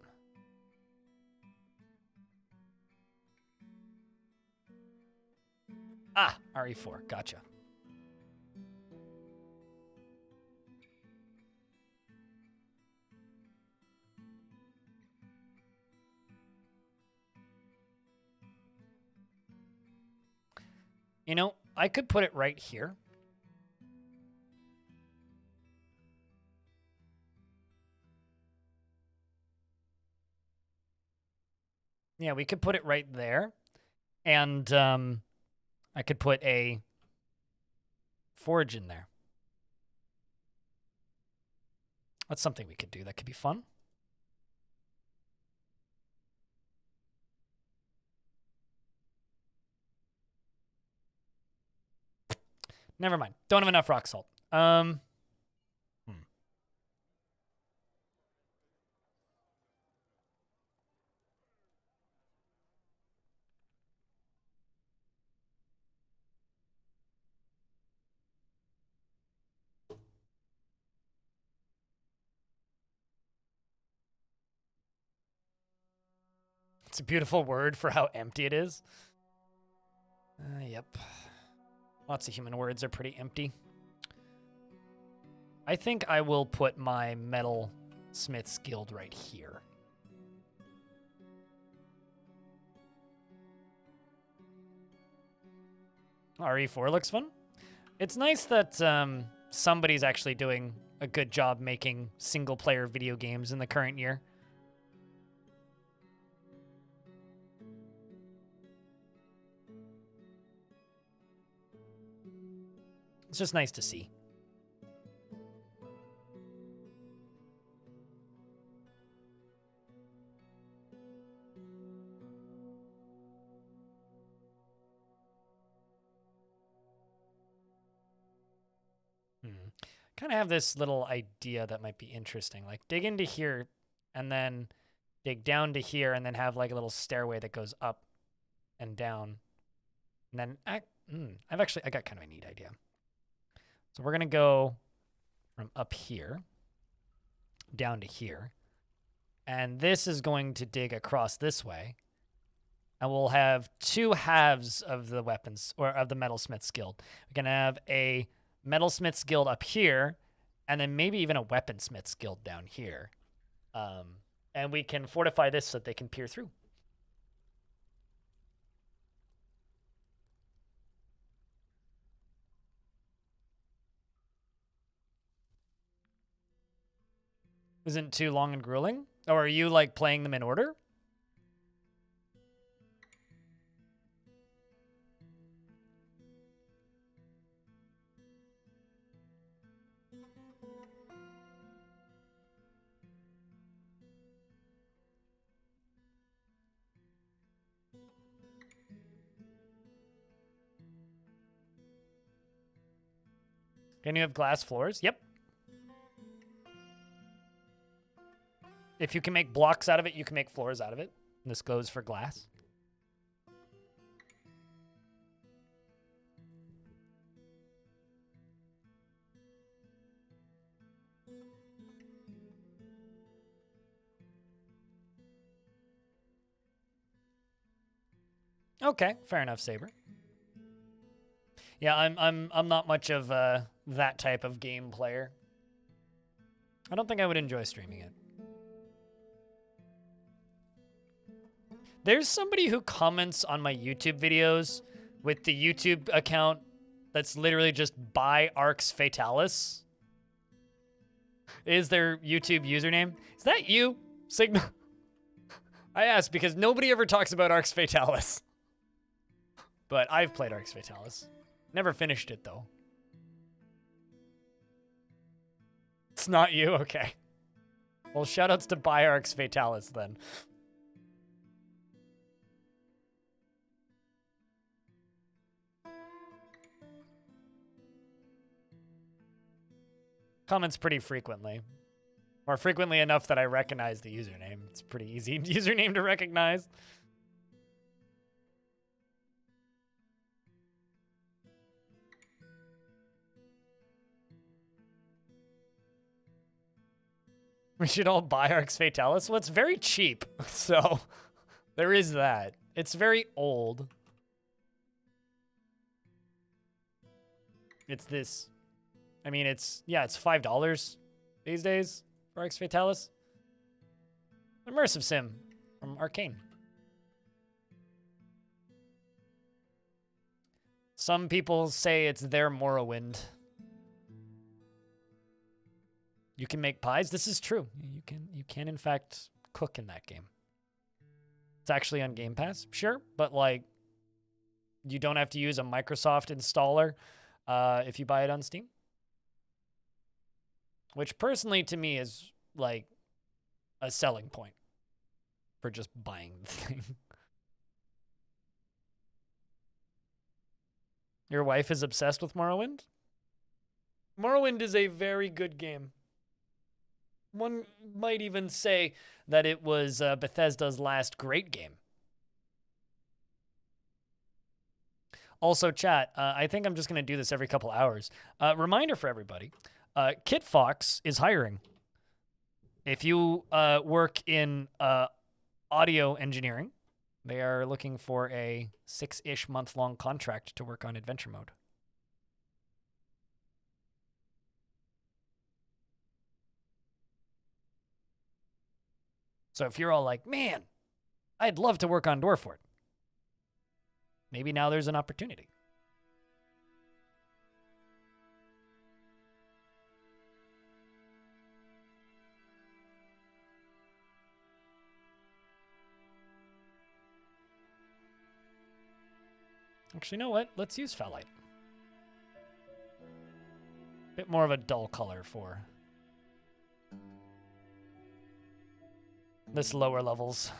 Ah, RE4, gotcha. You know, I could put it right here. Yeah, we could put it right there. And I could put a forge in there. That's something we could do. That could be fun. Never mind. Don't have enough rock salt. It's a beautiful word for how empty it is. Yep. Lots of human words are pretty empty. I think I will put my Metal Smith's Guild right here. RE4 looks fun. It's nice that somebody's actually doing a good job making single-player video games in the current year. It's just nice to see. Kind of have this little idea that might be interesting. Like, dig into here and then dig down to here, and then have like a little stairway that goes up and down. And then I got kind of a neat idea. So we're gonna go from up here down to here, and this is going to dig across this way, and we'll have 2 halves of the weapons or of the metalsmith's guild. We're gonna have a metalsmith's guild up here, and then maybe even a weaponsmith's guild down here, and we can fortify this so that they can peer through. Isn't too long and grueling? Or are you like playing them in order? Can you have glass floors? Yep. If you can make blocks out of it, you can make floors out of it. And this goes for glass. Okay, fair enough, Saber. Yeah, I'm not much of that type of game player. I don't think I would enjoy streaming it. There's somebody who comments on my YouTube videos with the YouTube account that's literally just by Arx Fatalis. Is their YouTube username? Is that you, Signal? I asked because nobody ever talks about Arx Fatalis. But I've played Arx Fatalis. Never finished it, though. It's not you? Okay. Well, shoutouts to by Arx Fatalis, then. Comments pretty frequently. Or frequently enough that I recognize the username. It's a pretty easy username to recognize. We should all buy Arx Fatalis. Well, it's very cheap, so there is that. It's very old. It's this. I mean, it's $5 these days for Arx Fatalis. Immersive sim from Arcane. Some people say it's their Morrowind. You can make pies. This is true. You can in fact cook in that game. It's actually on Game Pass, sure, but like you don't have to use a Microsoft installer if you buy it on Steam. Which personally to me is like a selling point for just buying the thing. Your wife is obsessed with Morrowind? Morrowind is a very good game. One might even say that it was Bethesda's last great game. Also, chat, I think I'm just going to do this every couple hours. Reminder for everybody, Kit Fox is hiring. If you work in audio engineering, they are looking for a 6-ish month-long contract to work on adventure mode. So if you're all like, man, I'd love to work on Dwarf, maybe now there's an opportunity. Actually, you know what? Let's use Phalite. Bit more of a dull color for this lower levels.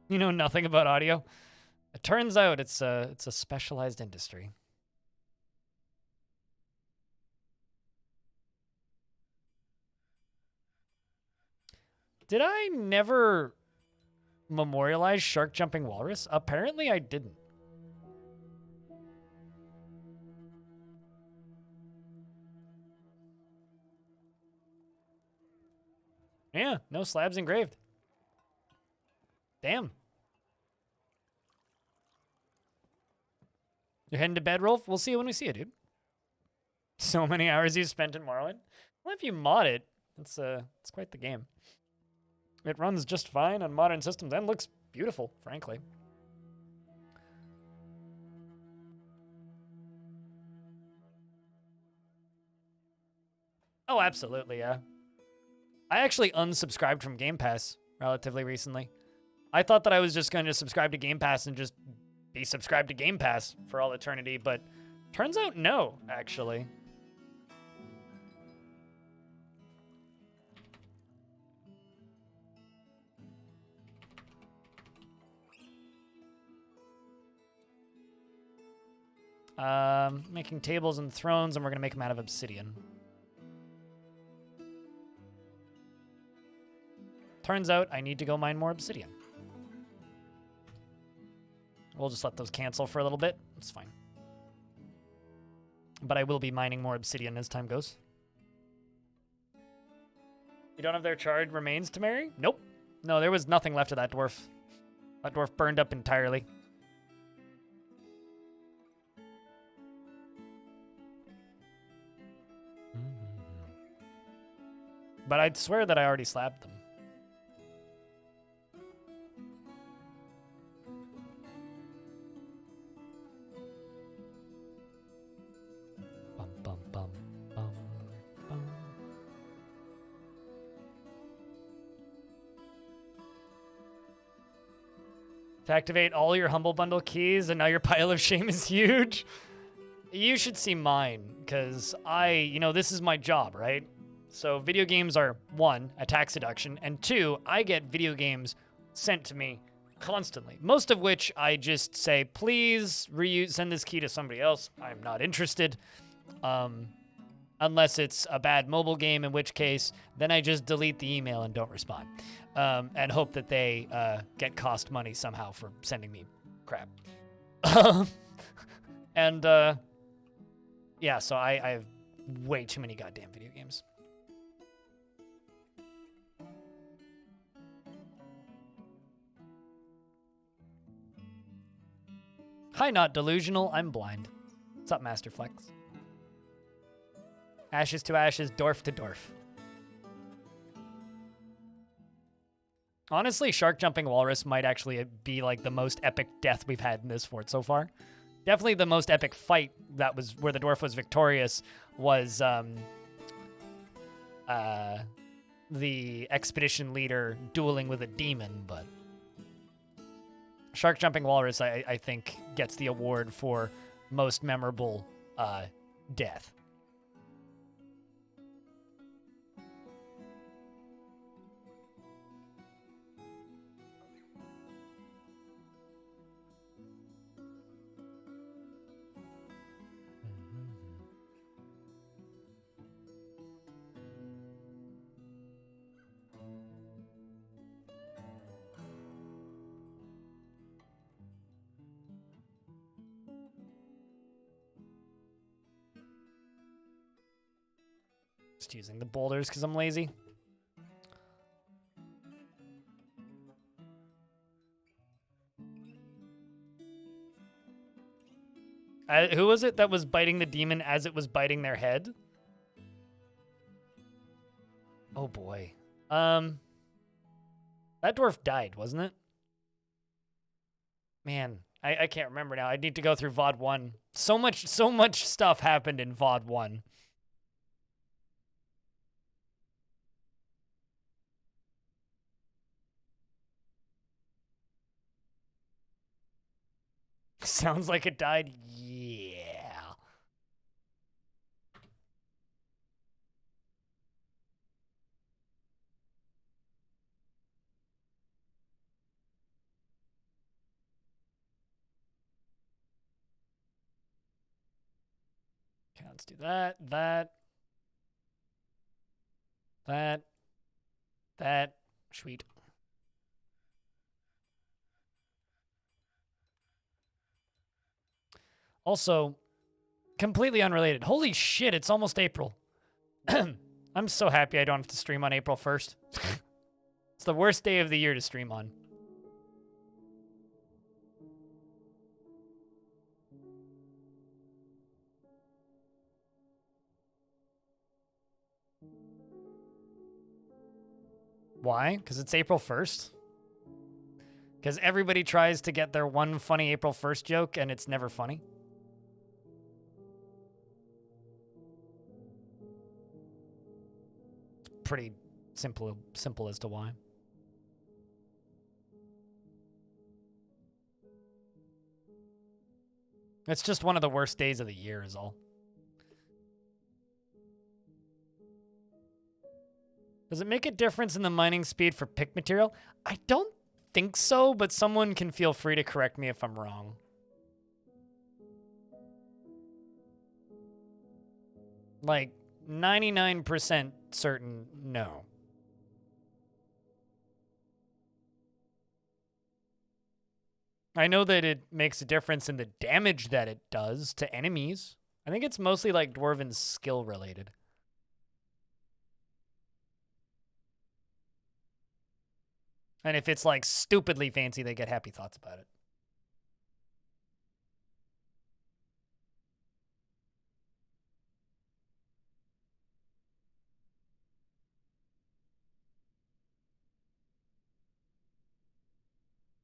You know nothing about audio? It turns out it's a specialized industry. Did I never memorialize shark jumping walrus? Apparently I didn't. Yeah, no slabs engraved. Damn. You're heading to bed, Rolf? We'll see you when we see you, dude. So many hours you've spent in Morrowind. Well, if you mod it, it's quite the game. It runs just fine on modern systems and looks beautiful, frankly. Oh, absolutely, yeah. I actually unsubscribed from Game Pass relatively recently. I thought that I was just going to subscribe to Game Pass and just be subscribed to Game Pass for all eternity, but turns out no, actually. Making tables and thrones, and we're going to make them out of obsidian. Turns out I need to go mine more obsidian. We'll just let those cancel for a little bit. It's fine. But I will be mining more obsidian as time goes. You don't have their charred remains to marry? Nope. No, there was nothing left of that dwarf. That dwarf burned up entirely. But I'd swear that I already slabbed them. Bum, bum, bum, bum, bum. To activate all your Humble Bundle keys, and now your pile of shame is huge. You should see mine, because this is my job, right? So video games are, 1, a tax deduction, and 2, I get video games sent to me constantly. Most of which I just say, please send this key to somebody else. I'm not interested. Unless it's a bad mobile game, in which case, then I just delete the email and don't respond. And hope that they get cost money somehow for sending me crap. And yeah, so I have way too many goddamn video games. Hi, not delusional. I'm blind. What's up, Masterflex? Ashes to ashes, dwarf to dwarf. Honestly, shark jumping walrus might actually be like the most epic death we've had in this fort so far. Definitely the most epic fight that was where the dwarf was victorious was the expedition leader dueling with a demon, but shark jumping walrus, I think, gets the award for most memorable death. Just using the boulders because I'm lazy. Who was it that was biting the demon as it was biting their head? Oh boy. That dwarf died, wasn't it? Man, I can't remember now. I need to go through VOD 1. So much stuff happened in VOD 1. Sounds like it died. Yeah. Okay, let's do that. Sweet. Also, completely unrelated. Holy shit, it's almost April. I'm so happy I don't have to stream on April 1st. It's the worst day of the year to stream on. Why? Because it's April 1st? Because everybody tries to get their one funny April 1st joke and it's never funny? It's pretty simple as to why. It's just one of the worst days of the year is all. Does it make a difference in the mining speed for pick material? I don't think so, but someone can feel free to correct me if I'm wrong. Like, 99% certain, no. I know that it makes a difference in the damage that it does to enemies. I think it's mostly like Dwarven skill related. And if it's like stupidly fancy, they get happy thoughts about it.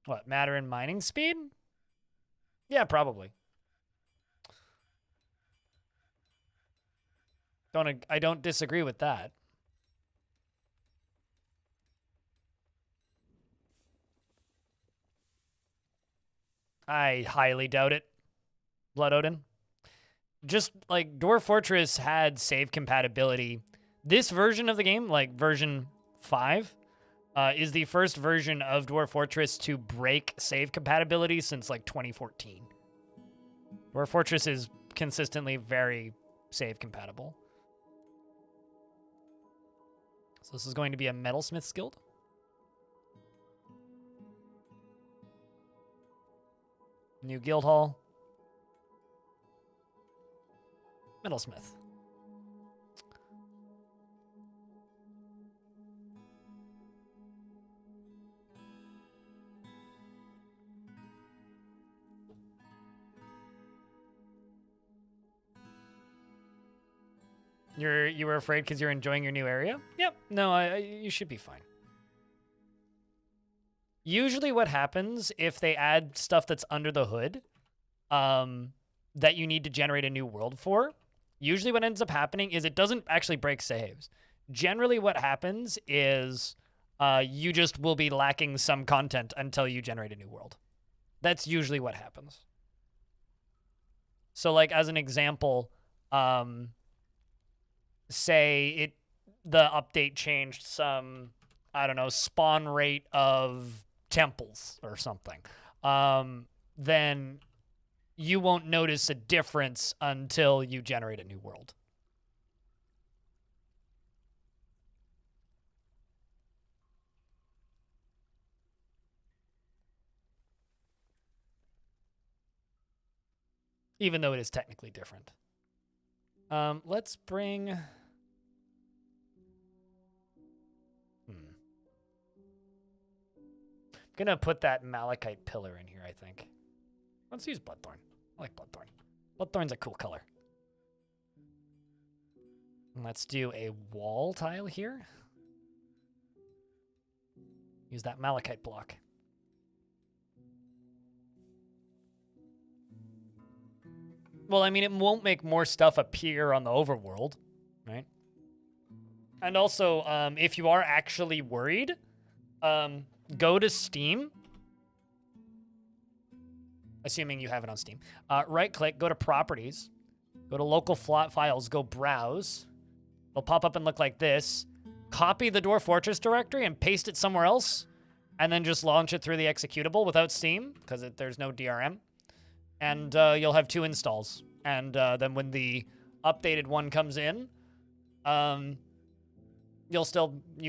What, matter in mining speed? Yeah, probably. I don't disagree with that. I highly doubt it. Blood Odin. Just like Dwarf Fortress had save compatibility. This version of the game, like version 5, is the first version of Dwarf Fortress to break save compatibility since like 2014. Dwarf Fortress is consistently very save compatible. So this is going to be a Metalsmith's Guild. New guild hall. Metalsmith. You were afraid because you're enjoying your new area? Yep. No, you should be fine. Usually what happens if they add stuff that's under the hood that you need to generate a new world for, usually what ends up happening is it doesn't actually break saves. Generally what happens is you just will be lacking some content until you generate a new world. That's usually what happens. So like as an example, say the update changed some, I don't know, spawn rate of temples or something, then you won't notice a difference until you generate a new world. Even though it is technically different. Let's bring... I'm gonna put that malachite pillar in here, I think. Let's use Bloodthorn. I like Bloodthorn. Bloodthorn's a cool color. And let's do a wall tile here. Use that malachite block. Well, I mean, it won't make more stuff appear on the overworld, right? And also, if you are actually worried, go to Steam. Assuming you have it on Steam. Right-click, go to Properties, go to Local Files, go Browse. It'll pop up and look like this. Copy the Dwarf Fortress directory and paste it somewhere else, and then just launch it through the executable without Steam, because there's no DRM. And you'll have 2 installs. And then when the updated one comes in, you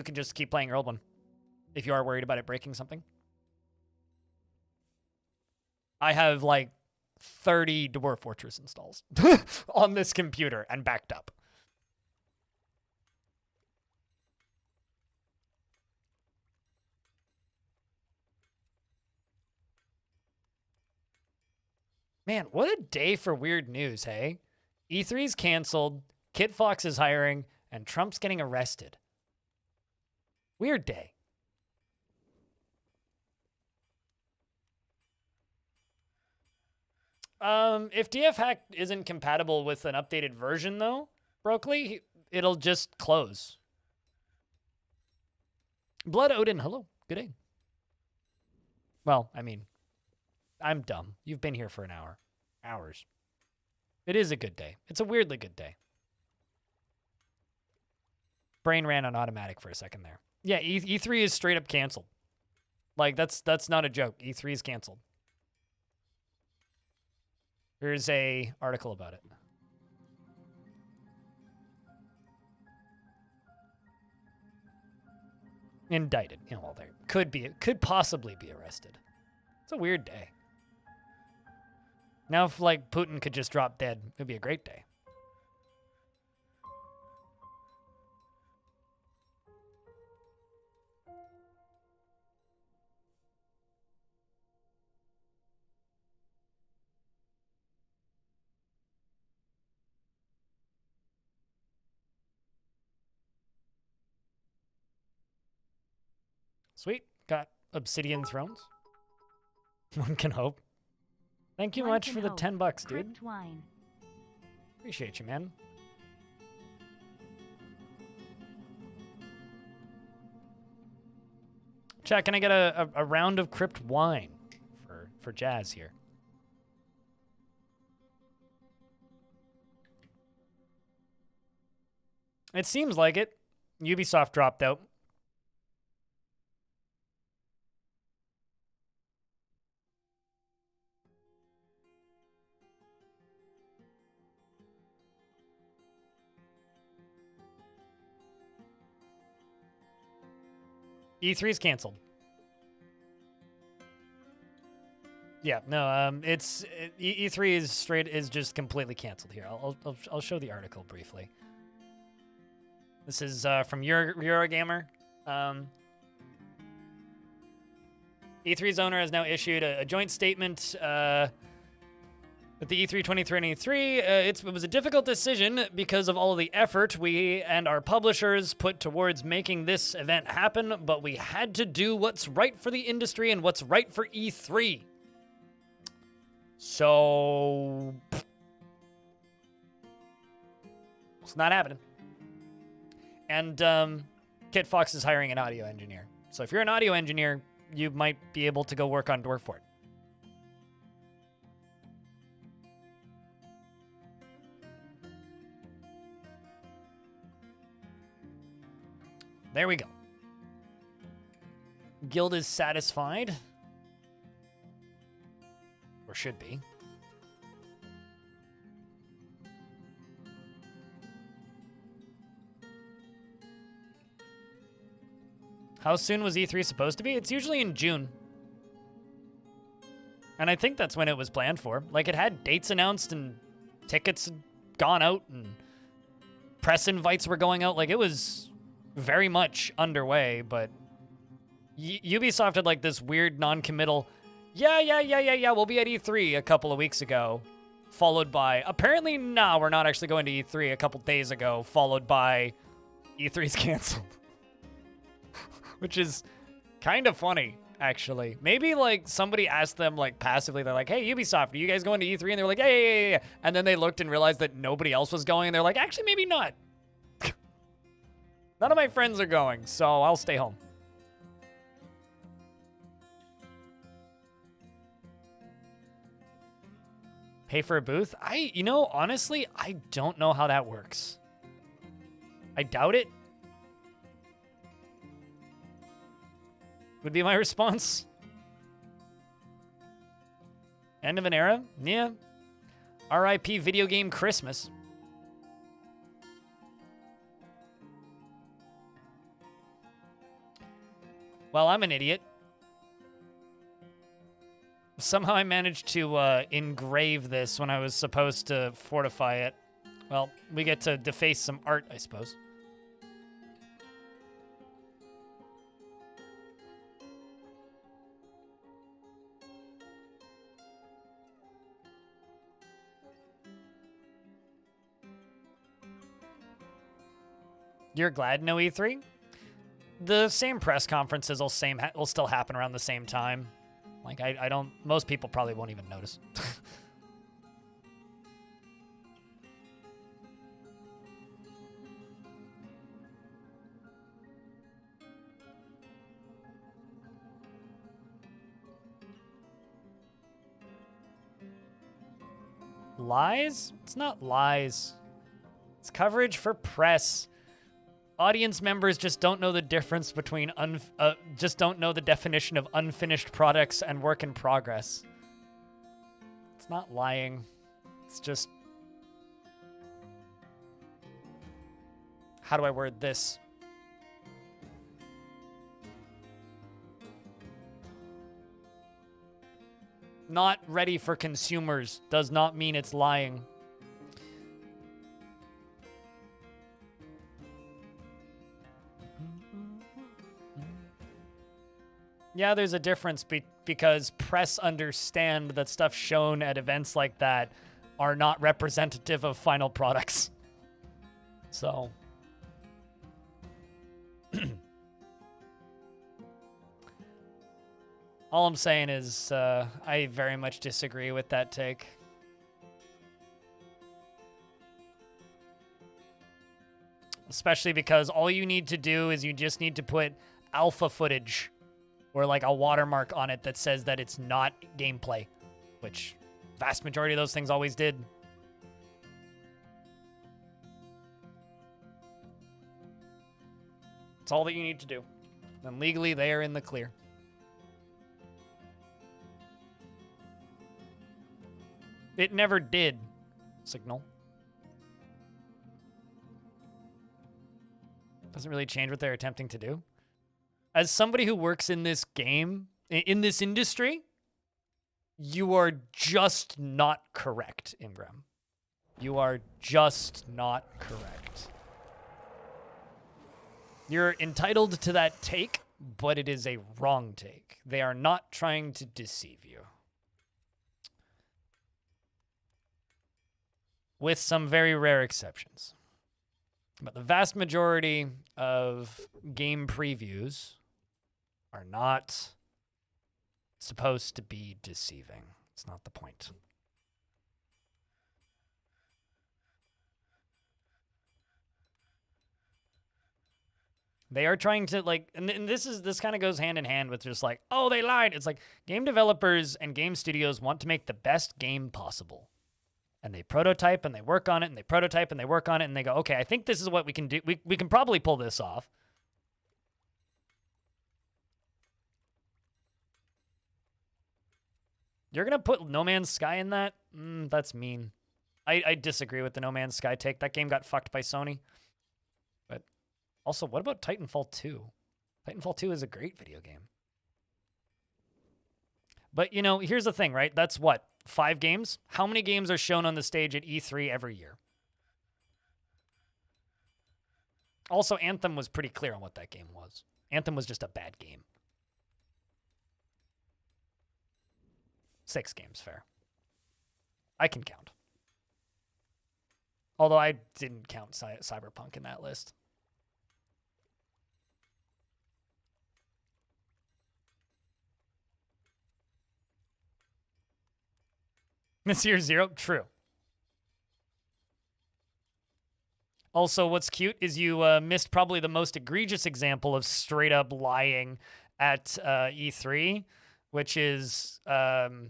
can just keep playing your old one. if you are worried about it breaking something. I have like 30 Dwarf Fortress installs on this computer and backed up. Man, what a day for weird news, hey? E3's canceled, Kit Fox is hiring, and Trump's getting arrested. Weird day. If DF Hack isn't compatible with an updated version, though, Brokely, it'll just close. Blood Odin, hello. Good day. Well, I mean, I'm dumb. You've been here for an hour. Hours. It is a good day. It's a weirdly good day. Brain ran on automatic for a second there. Yeah, E3 is straight up canceled. Like, that's not a joke. E3 is canceled. Here's a article about it. Indicted. You know, well, there could possibly be arrested. It's a weird day. Now, if like Putin could just drop dead, it'd be a great day. Sweet. Got Obsidian Thrones. One can hope. Thank you much for the $10, dude. Wine. Appreciate you, man. Chat, can I get a round of Crypt Wine for Jazz here? It seems like it. Ubisoft dropped out. E3 is canceled. Yeah, no, E3 is just completely canceled here. I'll show the article briefly. This is from Eurogamer. E3's owner has now issued a joint statement at the E3 2023. It was a difficult decision because of all of the effort we and our publishers put towards making this event happen, but we had to do what's right for the industry and what's right for E3. So it's not happening. And Kit Fox is hiring an audio engineer. So if you're an audio engineer, you might be able to go work on Dwarf Fort. There we go. Guild is satisfied. Or should be. How soon was E3 supposed to be? It's usually in June. And I think that's when it was planned for. Like, it had dates announced and tickets had gone out and press invites were going out. Like, it was very much underway, but Ubisoft had like this weird non-committal, yeah, we'll be at E3 a couple of weeks ago, followed by, apparently, nah, we're not actually going to E3 a couple days ago, followed by E3's canceled. Which is kind of funny, actually. Maybe like somebody asked them like passively, they're like, hey, Ubisoft, are you guys going to E3? And they're like, yeah. And then they looked and realized that nobody else was going, and they're like, actually, maybe not. None of my friends are going, so I'll stay home. Pay for a booth? Honestly, I don't know how that works. I doubt it. Would be my response. End of an era? Yeah. RIP video game Christmas. Well, I'm an idiot. Somehow I managed to engrave this when I was supposed to fortify it. Well, we get to deface some art, I suppose. You're glad no E3? The same press conferences will still happen around the same time. Like, I don't... Most people probably won't even notice. Lies? It's not lies. It's coverage for press. Audience members just don't know the difference between just don't know the definition of unfinished products and work in progress. It's not lying. It's just... How do I word this? Not ready for consumers does not mean it's lying. Yeah, there's a difference because press understand that stuff shown at events like that are not representative of final products. So... All I'm saying is I very much disagree with that take. Especially because all you need to do is you just need to put alpha footage or like a watermark on it that says that it's not gameplay, which vast majority of those things always did. It's all that you need to do. And legally, they are in the clear. It never did. Signal. Doesn't really change what they're attempting to do. As somebody who works in this game, in this industry, you are just not correct, Ingram. You are just not correct. You're entitled to that take, but it is a wrong take. They are not trying to deceive you. With some very rare exceptions. But the vast majority of game previews are not supposed to be deceiving. It's not the point. They are trying to, like, and this kind of goes hand in hand with just like, oh, they lied. It's like game developers and game studios want to make the best game possible. And they prototype and they work on it and they prototype and they work on it and they go, okay, I think this is what we can do. We can probably pull this off. You're going to put No Man's Sky in that? That's mean. I disagree with the No Man's Sky take. That game got fucked by Sony. But also, what about Titanfall 2? Titanfall 2 is a great video game. But, you know, here's the thing, right? That's what? 5 games? How many games are shown on the stage at E3 every year? Also, Anthem was pretty clear on what that game was. Anthem was just a bad game. 6 games, fair. I can count. Although I didn't count Cyberpunk in that list. This year's 0? True. Also, what's cute is you missed probably the most egregious example of straight up lying at E3, which is Killzone.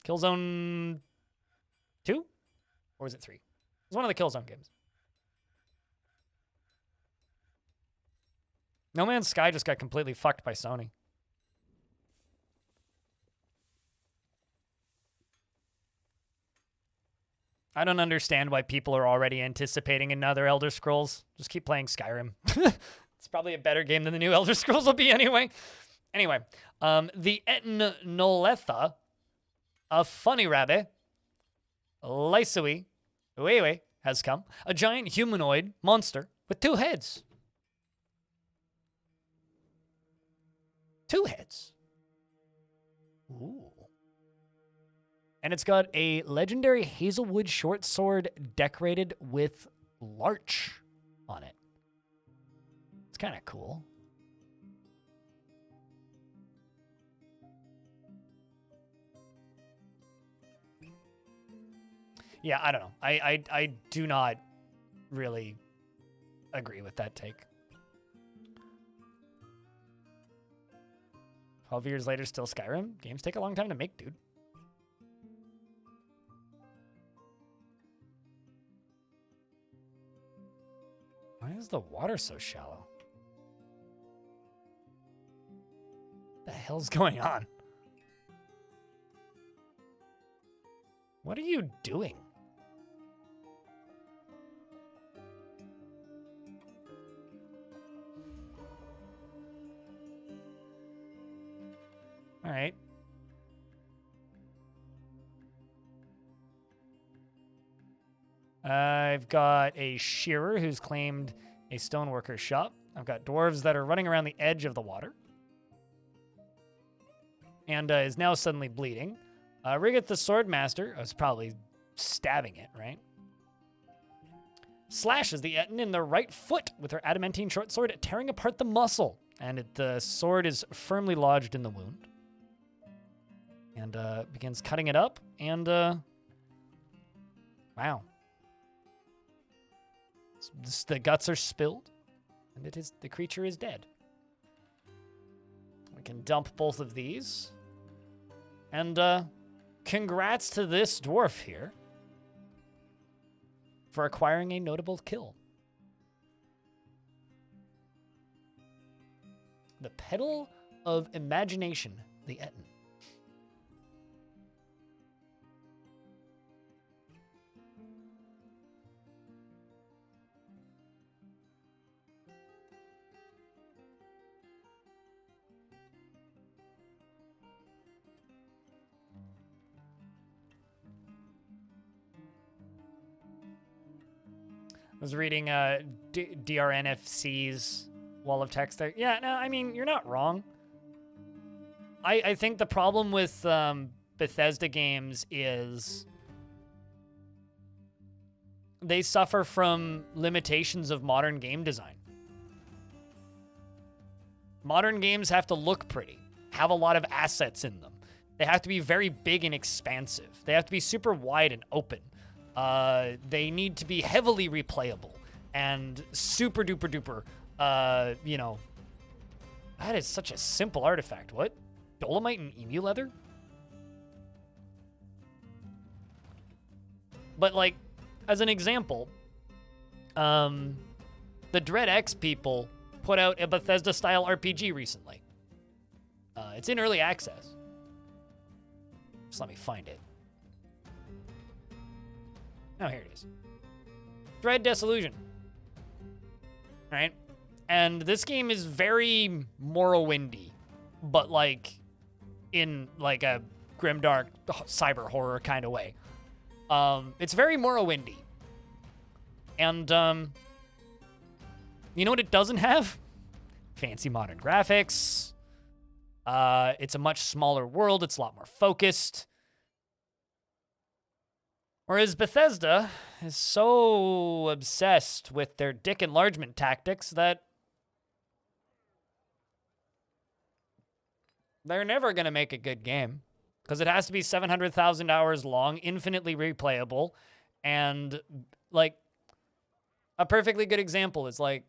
Killzone 2? Or was it 3? It was one of the Killzone games. No Man's Sky just got completely fucked by Sony. I don't understand why people are already anticipating another Elder Scrolls. Just keep playing Skyrim. It's probably a better game than the new Elder Scrolls will be anyway. Anyway, the Etnoletha, a funny rabbit, Lysui, Uewe, has come. A giant humanoid monster with 2 heads. 2 heads. Ooh. And it's got a legendary hazelwood short sword decorated with larch on it. It's kind of cool. Yeah, I don't know. I do not really agree with that take. 12 years later, still Skyrim? Games take a long time to make, dude. Why is the water so shallow? What the hell's going on? What are you doing? All right. I've got a shearer who's claimed a stoneworker shop. I've got dwarves that are running around the edge of the water. And is now suddenly bleeding. Riggith the Swordmaster was probably stabbing it, right? Slashes the Etten in the right foot with her adamantine short sword, tearing apart the muscle. And the sword is firmly lodged in the wound. And begins cutting it up. And, wow. The guts are spilled. And the creature is dead. We can dump both of these. And, congrats to this dwarf here for acquiring a notable kill. The Petal of Imagination, the Etten. I was reading DRNFC's wall of text there. Yeah, no, I mean, you're not wrong. I think the problem with Bethesda games is they suffer from limitations of modern game design. Modern games have to look pretty, have a lot of assets in them. They have to be very big and expansive. They have to be super wide and open. They need to be heavily replayable and super duper duper, you know, that is such a simple artifact. What? Dolomite and emu leather? But like, as an example, the Dread X people put out a Bethesda-style RPG recently. It's in early access. Just let me find it. Oh, here it is. Dread Disillusion. Right? And this game is very Morrowindy, but like in like a grimdark cyber horror kind of way. It's very Morrowindy. And you know what it doesn't have? Fancy modern graphics. It's a much smaller world. It's a lot more focused. Whereas Bethesda is so obsessed with their dick enlargement tactics that they're never going to make a good game. Because it has to be 700,000 hours long, infinitely replayable, and, like, a perfectly good example is, like,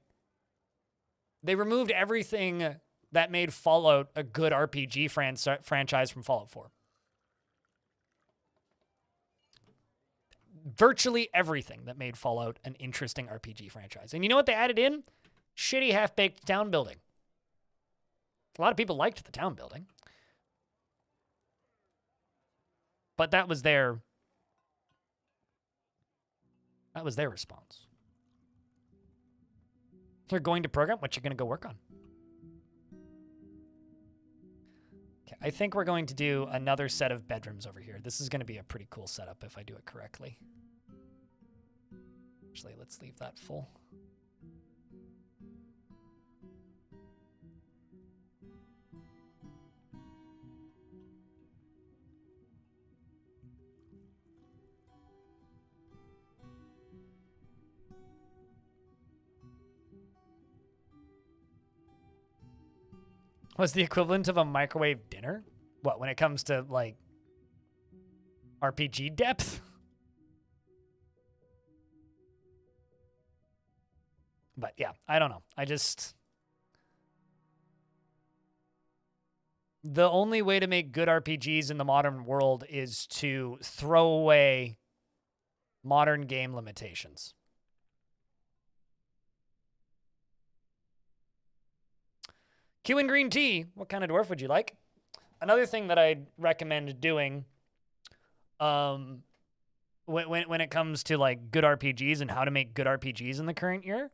they removed everything that made Fallout a good RPG franchise from Fallout 4. Virtually everything that made Fallout an interesting RPG franchise. And you know what they added in? Shitty half-baked town building. A lot of people liked the town building. But that was their response. You're going to program what you're going to go work on. Okay, I think we're going to do another set of bedrooms over here. This is going to be a pretty cool setup if I do it correctly. Actually, let's leave that full. What's the equivalent of a microwave dinner? What, when it comes to, like, RPG depth? But yeah, I don't know. The only way to make good RPGs in the modern world is to throw away modern game limitations. Q and green tea. What kind of dwarf would you like? Another thing that I'd recommend doing when it comes to like good RPGs and how to make good RPGs in the current year,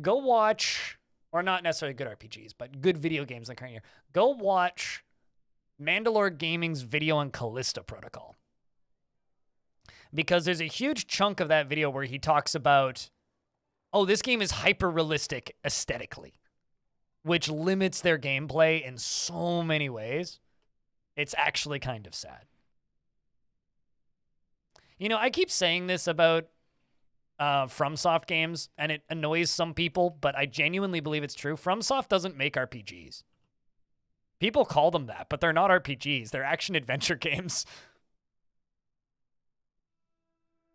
go watch, or not necessarily good RPGs, but good video games in the current year. Go watch Mandalore Gaming's video on Callisto Protocol. Because there's a huge chunk of that video where he talks about, oh, this game is hyper-realistic aesthetically, which limits their gameplay in so many ways. It's actually kind of sad. You know, I keep saying this about FromSoft games, and it annoys some people, but I genuinely believe it's true. FromSoft doesn't make RPGs. People call them that, but they're not RPGs. They're action-adventure games.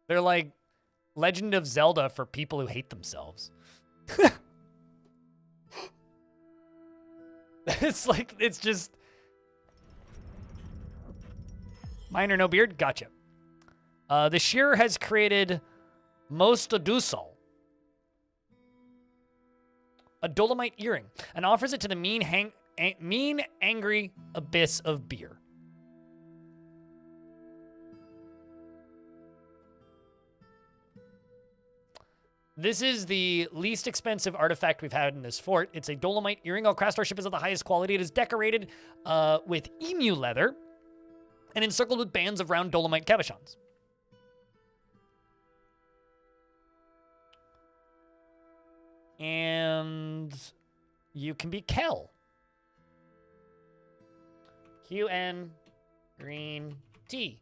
They're like Legend of Zelda for people who hate themselves. It's just... Mine or no beard? Gotcha. The Shearer has created Mostadusal, a dolomite earring, and offers it to the mean, angry abyss of beer. This is the least expensive artifact we've had in this fort. It's a dolomite earring. All craftsmanship is of the highest quality. It is decorated with emu leather and encircled with bands of round dolomite cabochons. And you can be Kel. QN green tea.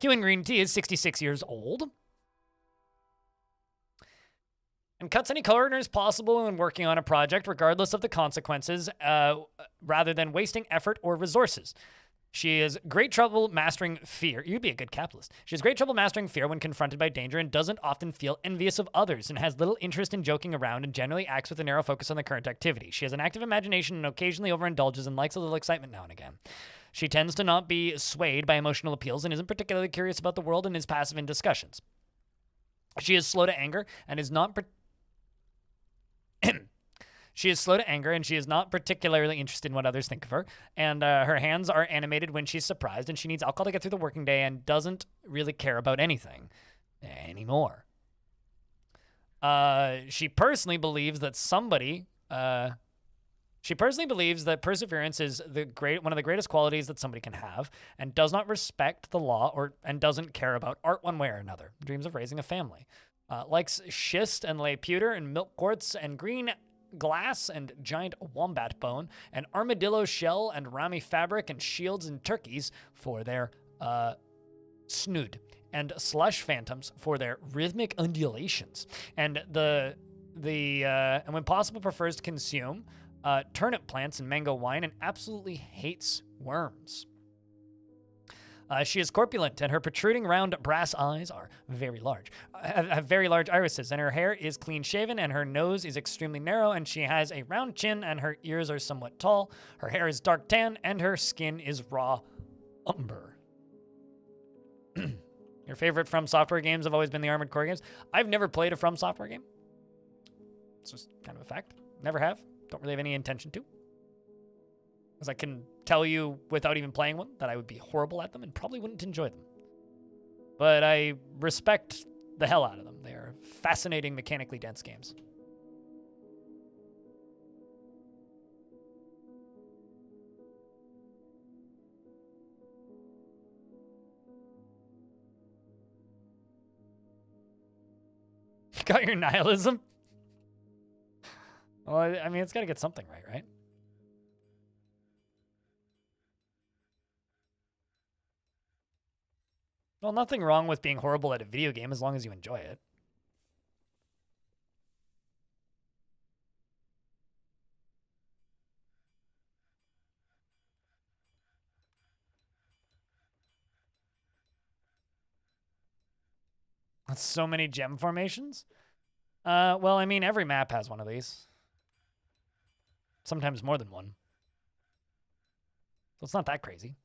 QN green tea is 66 years old and cuts any corners possible when working on a project, regardless of the consequences, rather than wasting effort or resources. She has great trouble mastering fear. You'd be a good capitalist. She has great trouble mastering fear when confronted by danger and doesn't often feel envious of others and has little interest in joking around and generally acts with a narrow focus on the current activity. She has an active imagination and occasionally overindulges and likes a little excitement now and again. She tends to not be swayed by emotional appeals and isn't particularly curious about the world and is passive in discussions. She is slow to anger and is not... She is slow to anger, and she is not particularly interested in what others think of her. And her hands are animated when she's surprised, and she needs alcohol to get through the working day and doesn't really care about anything anymore. She personally believes that perseverance is one of the greatest qualities that somebody can have, and does not respect the law and doesn't care about art one way or another. Dreams of raising a family. Likes schist and lay pewter and milk quartz and green glass and giant wombat bone and armadillo shell and rami fabric and shields and turkeys for their snood and slush phantoms for their rhythmic undulations. And and when possible prefers to consume turnip plants and mango wine and absolutely hates worms. She is corpulent, and her protruding round brass eyes are very large, have very large irises, and her hair is clean-shaven, and her nose is extremely narrow, and she has a round chin, and her ears are somewhat tall. Her hair is dark tan, and her skin is raw umber. Your favorite From Software games have always been the Armored Core games. I've never played a From Software game. It's just kind of a fact. Never have. Don't really have any intention to. Because I can tell you without even playing one that I would be horrible at them and probably wouldn't enjoy them. But I respect the hell out of them. They are fascinating, mechanically dense games. Got your nihilism? Well, I mean, it's got to get something right, right? Well, nothing wrong with being horrible at a video game as long as you enjoy it. That's so many gem formations? Well, I mean, every map has one of these. Sometimes more than one. So it's not that crazy.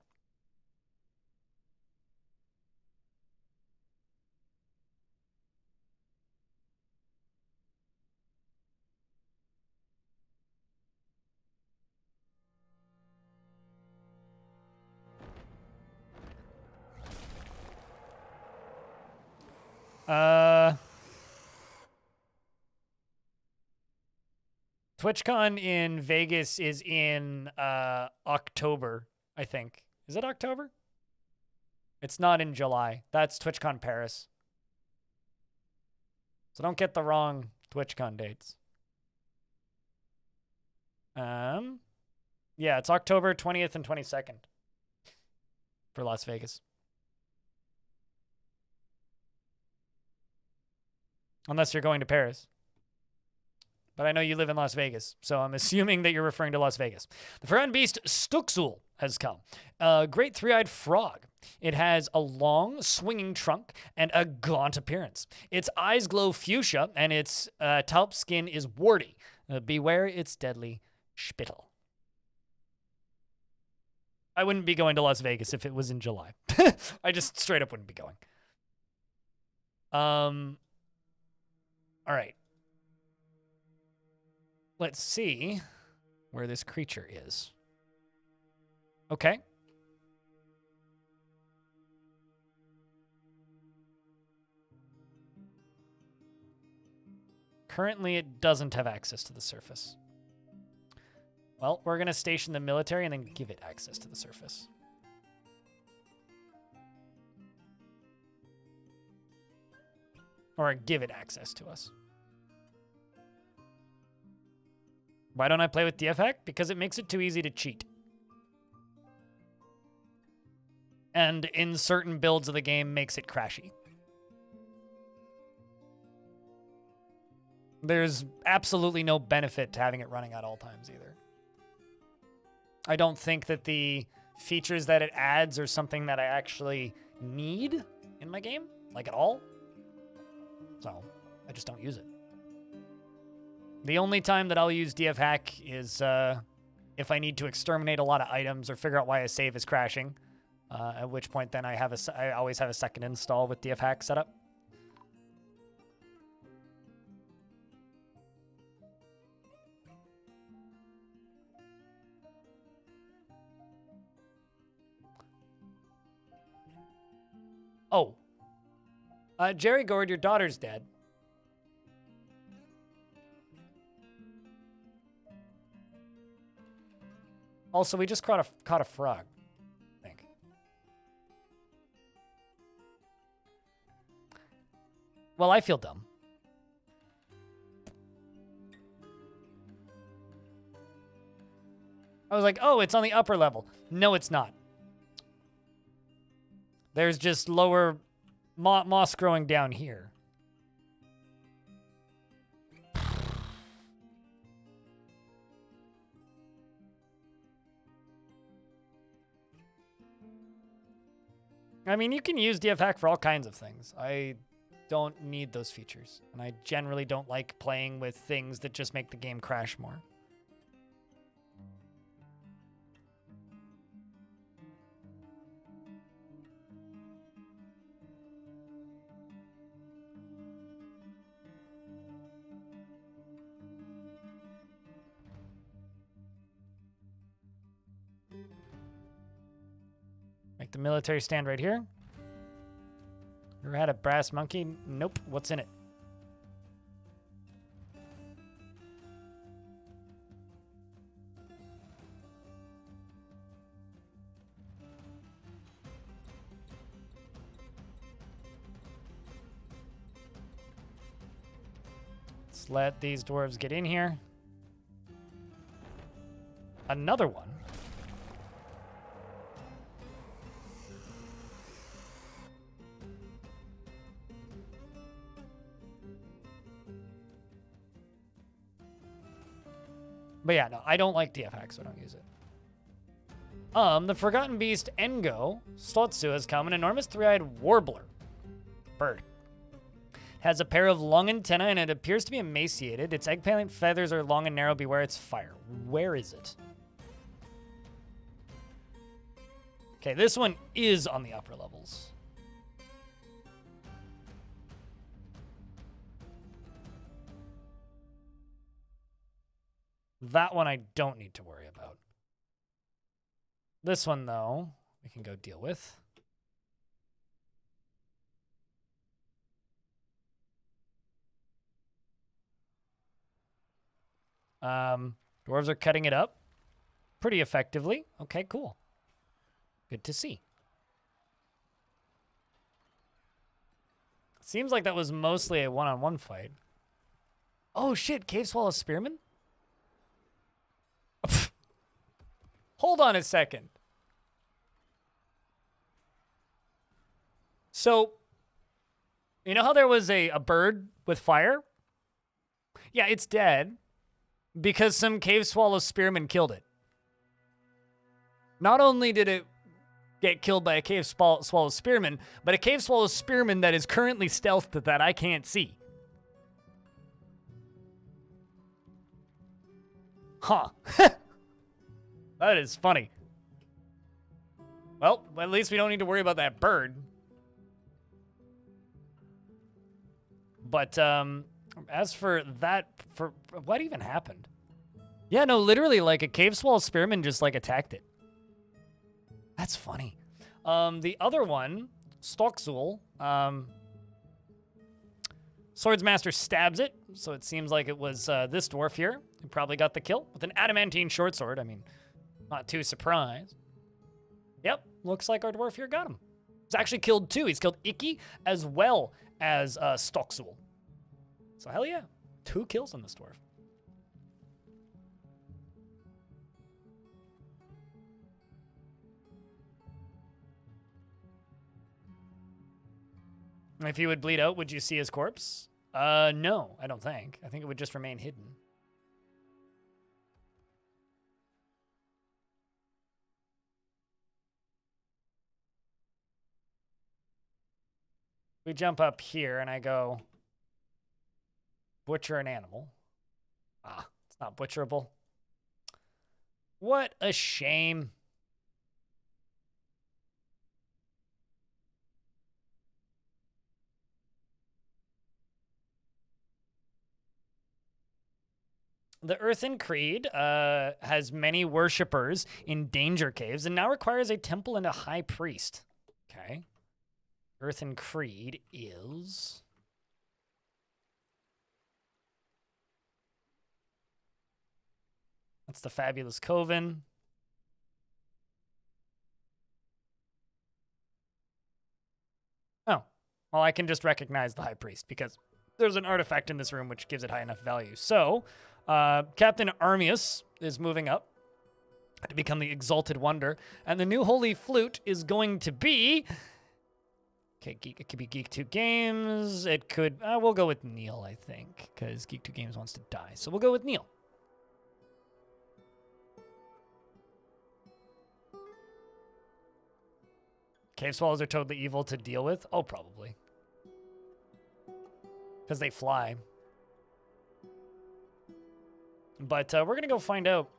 TwitchCon in Vegas is in October, I think. Is it October? It's not in July. That's TwitchCon Paris. So don't get the wrong TwitchCon dates. Yeah, it's October 20th and 22nd for Las Vegas. Unless you're going to Paris. But I know you live in Las Vegas, so I'm assuming that you're referring to Las Vegas. The Forgotten Beast Stuxul has come. A great three-eyed frog. It has a long, swinging trunk and a gaunt appearance. Its eyes glow fuchsia, and its taupe skin is warty. Beware its deadly spittle. I wouldn't be going to Las Vegas if it was in July. I just straight up wouldn't be going. All right. Let's see where this creature is. Okay. Currently, it doesn't have access to the surface. Well, we're going to station the military and then give it access to the surface. Or give it access to us. Why don't I play with DF Hack? Because it makes it too easy to cheat. And in certain builds of the game, makes it crashy. There's absolutely no benefit to having it running at all times either. I don't think that the features that it adds are something that I actually need in my game, like at all. So I just don't use it. The only time that I'll use DF Hack is if I need to exterminate a lot of items or figure out why a save is crashing. At which point then I always have a second install with DF Hack set up. Oh. Jerry Gord, your daughter's dead. Also, we just caught a frog, I think. Well, I feel dumb. I was like, oh, it's on the upper level. No, it's not. There's just lower moss growing down here. I mean, you can use DF Hack for all kinds of things. I don't need those features. And I generally don't like playing with things that just make the game crash more. Make the military stand right here. Ever had a brass monkey? Nope. What's in it? Let's let these dwarves get in here. Another one. But yeah, no, I don't like DF hack, so I don't use it. The Forgotten Beast Engo Stotsu has come, an enormous three-eyed warbler. Bird. Has a pair of long antennae and it appears to be emaciated. Its egg-plant feathers are long and narrow. Beware its fire. Where is it? Okay, this one is on the upper levels. That one I don't need to worry about. This one, though, we can go deal with. Dwarves are cutting it up pretty effectively. Okay, cool. Good to see. Seems like that was mostly a one-on-one fight. Oh, shit. Cave Swallow Spearman? Hold on a second. So, you know how there was a bird with fire? Yeah, it's dead because some Cave Swallow Spearman killed it. Not only did it get killed by a Cave Swallow Spearman, but a Cave Swallow Spearman that is currently stealthed that I can't see. Huh. That is funny. Well, at least we don't need to worry about that bird. But as for that, for what even happened? Yeah, no, literally, like a Cave Swallow Spearman just like attacked it. That's funny. The other one, Stockzul, Swordsmaster stabs it, so it seems like it was this dwarf here who probably got the kill with an adamantine short sword. I mean, not too surprised. Yep, looks like our dwarf here got him. He's actually killed two. He's killed Icky as well as Stockzul. So hell yeah, 2 kills on this dwarf. If he would bleed out, would you see his corpse? No, I don't think. I think it would just remain hidden. We jump up here and I go, butcher an animal. Ah, it's not butcherable. What a shame. The Earthen Creed has many worshippers in Danger Caves and now requires a temple and a high priest. Okay. Earthen Creed is... That's the Fabulous Coven. Oh. Well, I can just recognize the high priest because there's an artifact in this room which gives it high enough value. So... Captain Armius is moving up to become the Exalted Wonder, and the new Holy Flute is going to be... Okay, it could be Geek 2 Games. It could... we'll go with Neil, I think, because Geek 2 Games wants to die. So we'll go with Neil. Cave Swallows are totally evil to deal with? Oh, probably. Because they fly. But we're going to go find out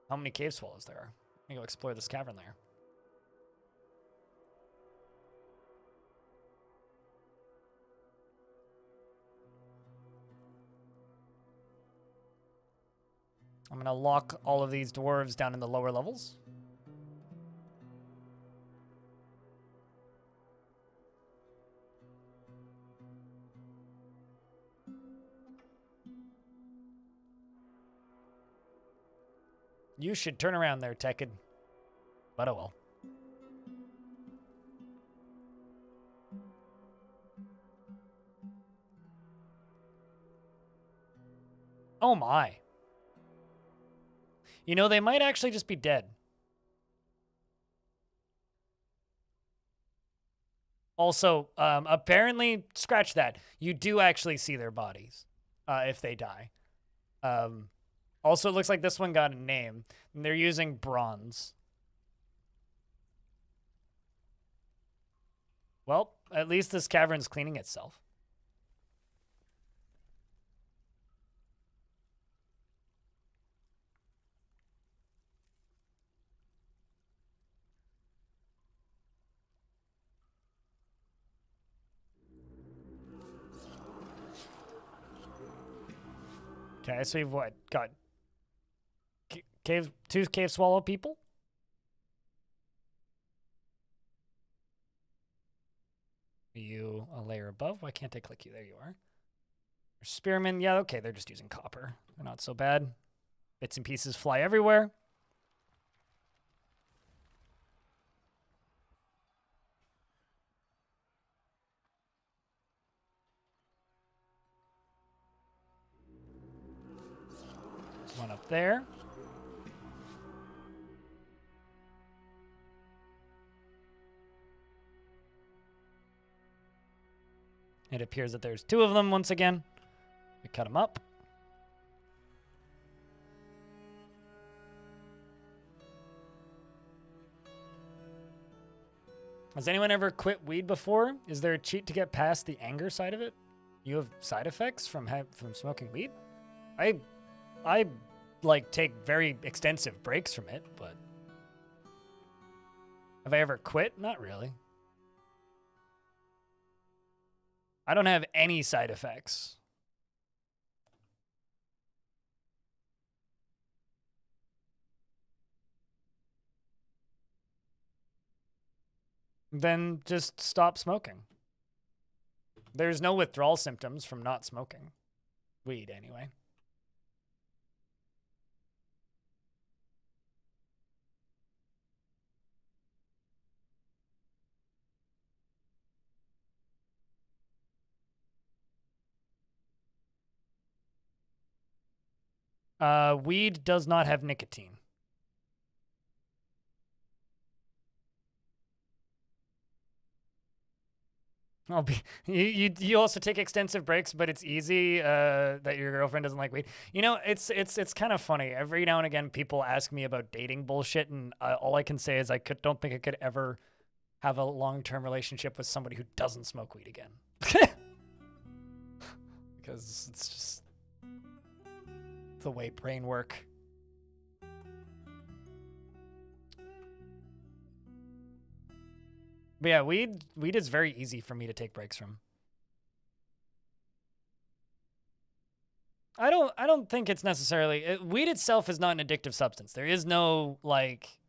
how many Cave Swallows there are. I'm going to go explore this cavern layer. I'm going to lock all of these dwarves down in the lower levels. You should turn around there, Tekkid. But oh well. Oh my. You know, they might actually just be dead. Also, apparently, scratch that. You do actually see their bodies if they die. Also, it looks like this one got a name. And they're using bronze. Well, at least this cavern's cleaning itself. Okay, so we've what? Got two cave swallow people? Are you a layer above? Why can't I click you? There you are. Spearmen, yeah, okay, they're just using copper. They're not so bad. Bits and pieces fly everywhere. There's one up there. It appears that there's two of them once again. We cut them up. Has anyone ever quit weed before? Is there a cheat to get past the anger side of it? You have side effects from smoking weed? I like take very extensive breaks from it, but have I ever quit? Not really. I don't have any side effects. Then just stop smoking. There's no withdrawal symptoms from not smoking. Weed, anyway. Weed does not have nicotine. You also take extensive breaks, but it's easy that your girlfriend doesn't like weed. You know, it's kind of funny. Every now and again, people ask me about dating bullshit, and all I can say is don't think I could ever have a long-term relationship with somebody who doesn't smoke weed again. Because it's just the way brain work. But yeah, weed is very easy for me to take breaks from. I don't think it's necessarily weed itself is not an addictive substance. There is no like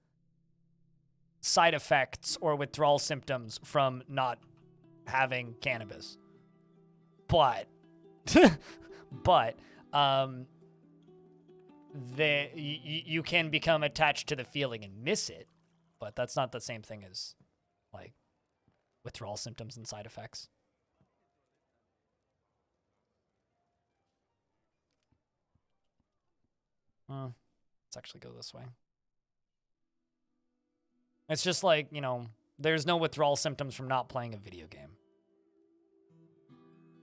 side effects or withdrawal symptoms from not having cannabis. But you can become attached to the feeling and miss it, but that's not the same thing as like withdrawal symptoms and side effects. Let's actually go this way. It's just like, you know, there's no withdrawal symptoms from not playing a video game.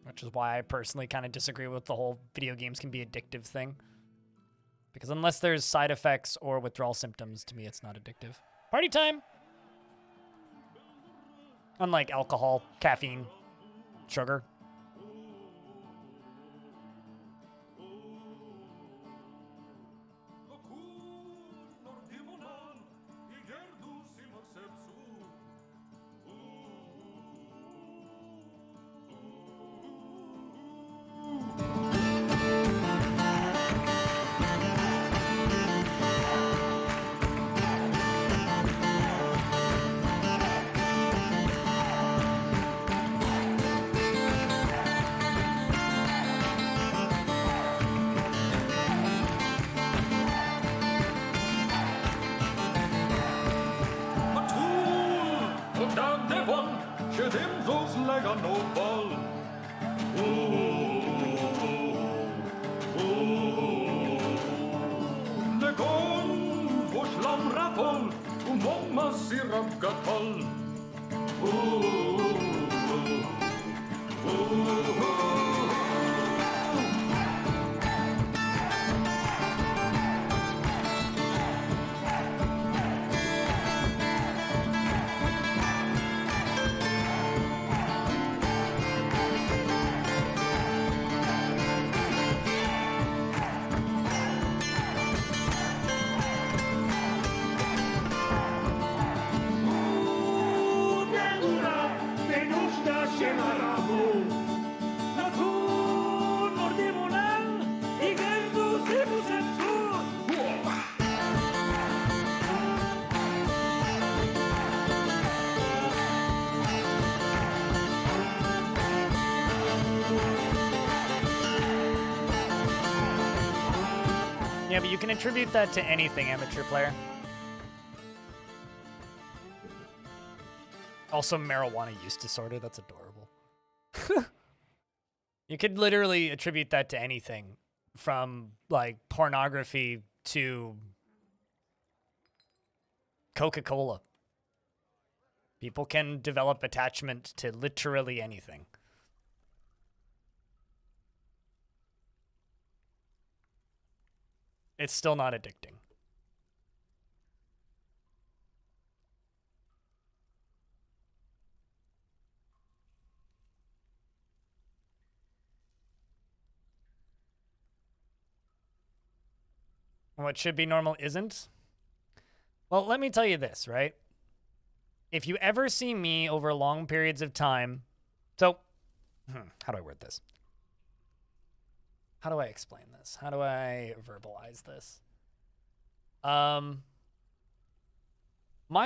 Which is why I personally kind of disagree with the whole video games can be addictive thing. Because unless there's side effects or withdrawal symptoms, to me it's not addictive. Party time! Unlike alcohol, caffeine, sugar. voll. Legon, wo Schlamm rappel, und Mama Sirap gatoll. Yeah, but you can attribute that to anything, amateur player. Also, marijuana use disorder. That's adorable. You could literally attribute that to anything, from like pornography to Coca-Cola. People can develop attachment to literally anything. It's still not addicting. What should be normal isn't? Well, let me tell you this, right? If you ever see me over long periods of time, so, how do I word this? How do I explain this? How do I verbalize this? My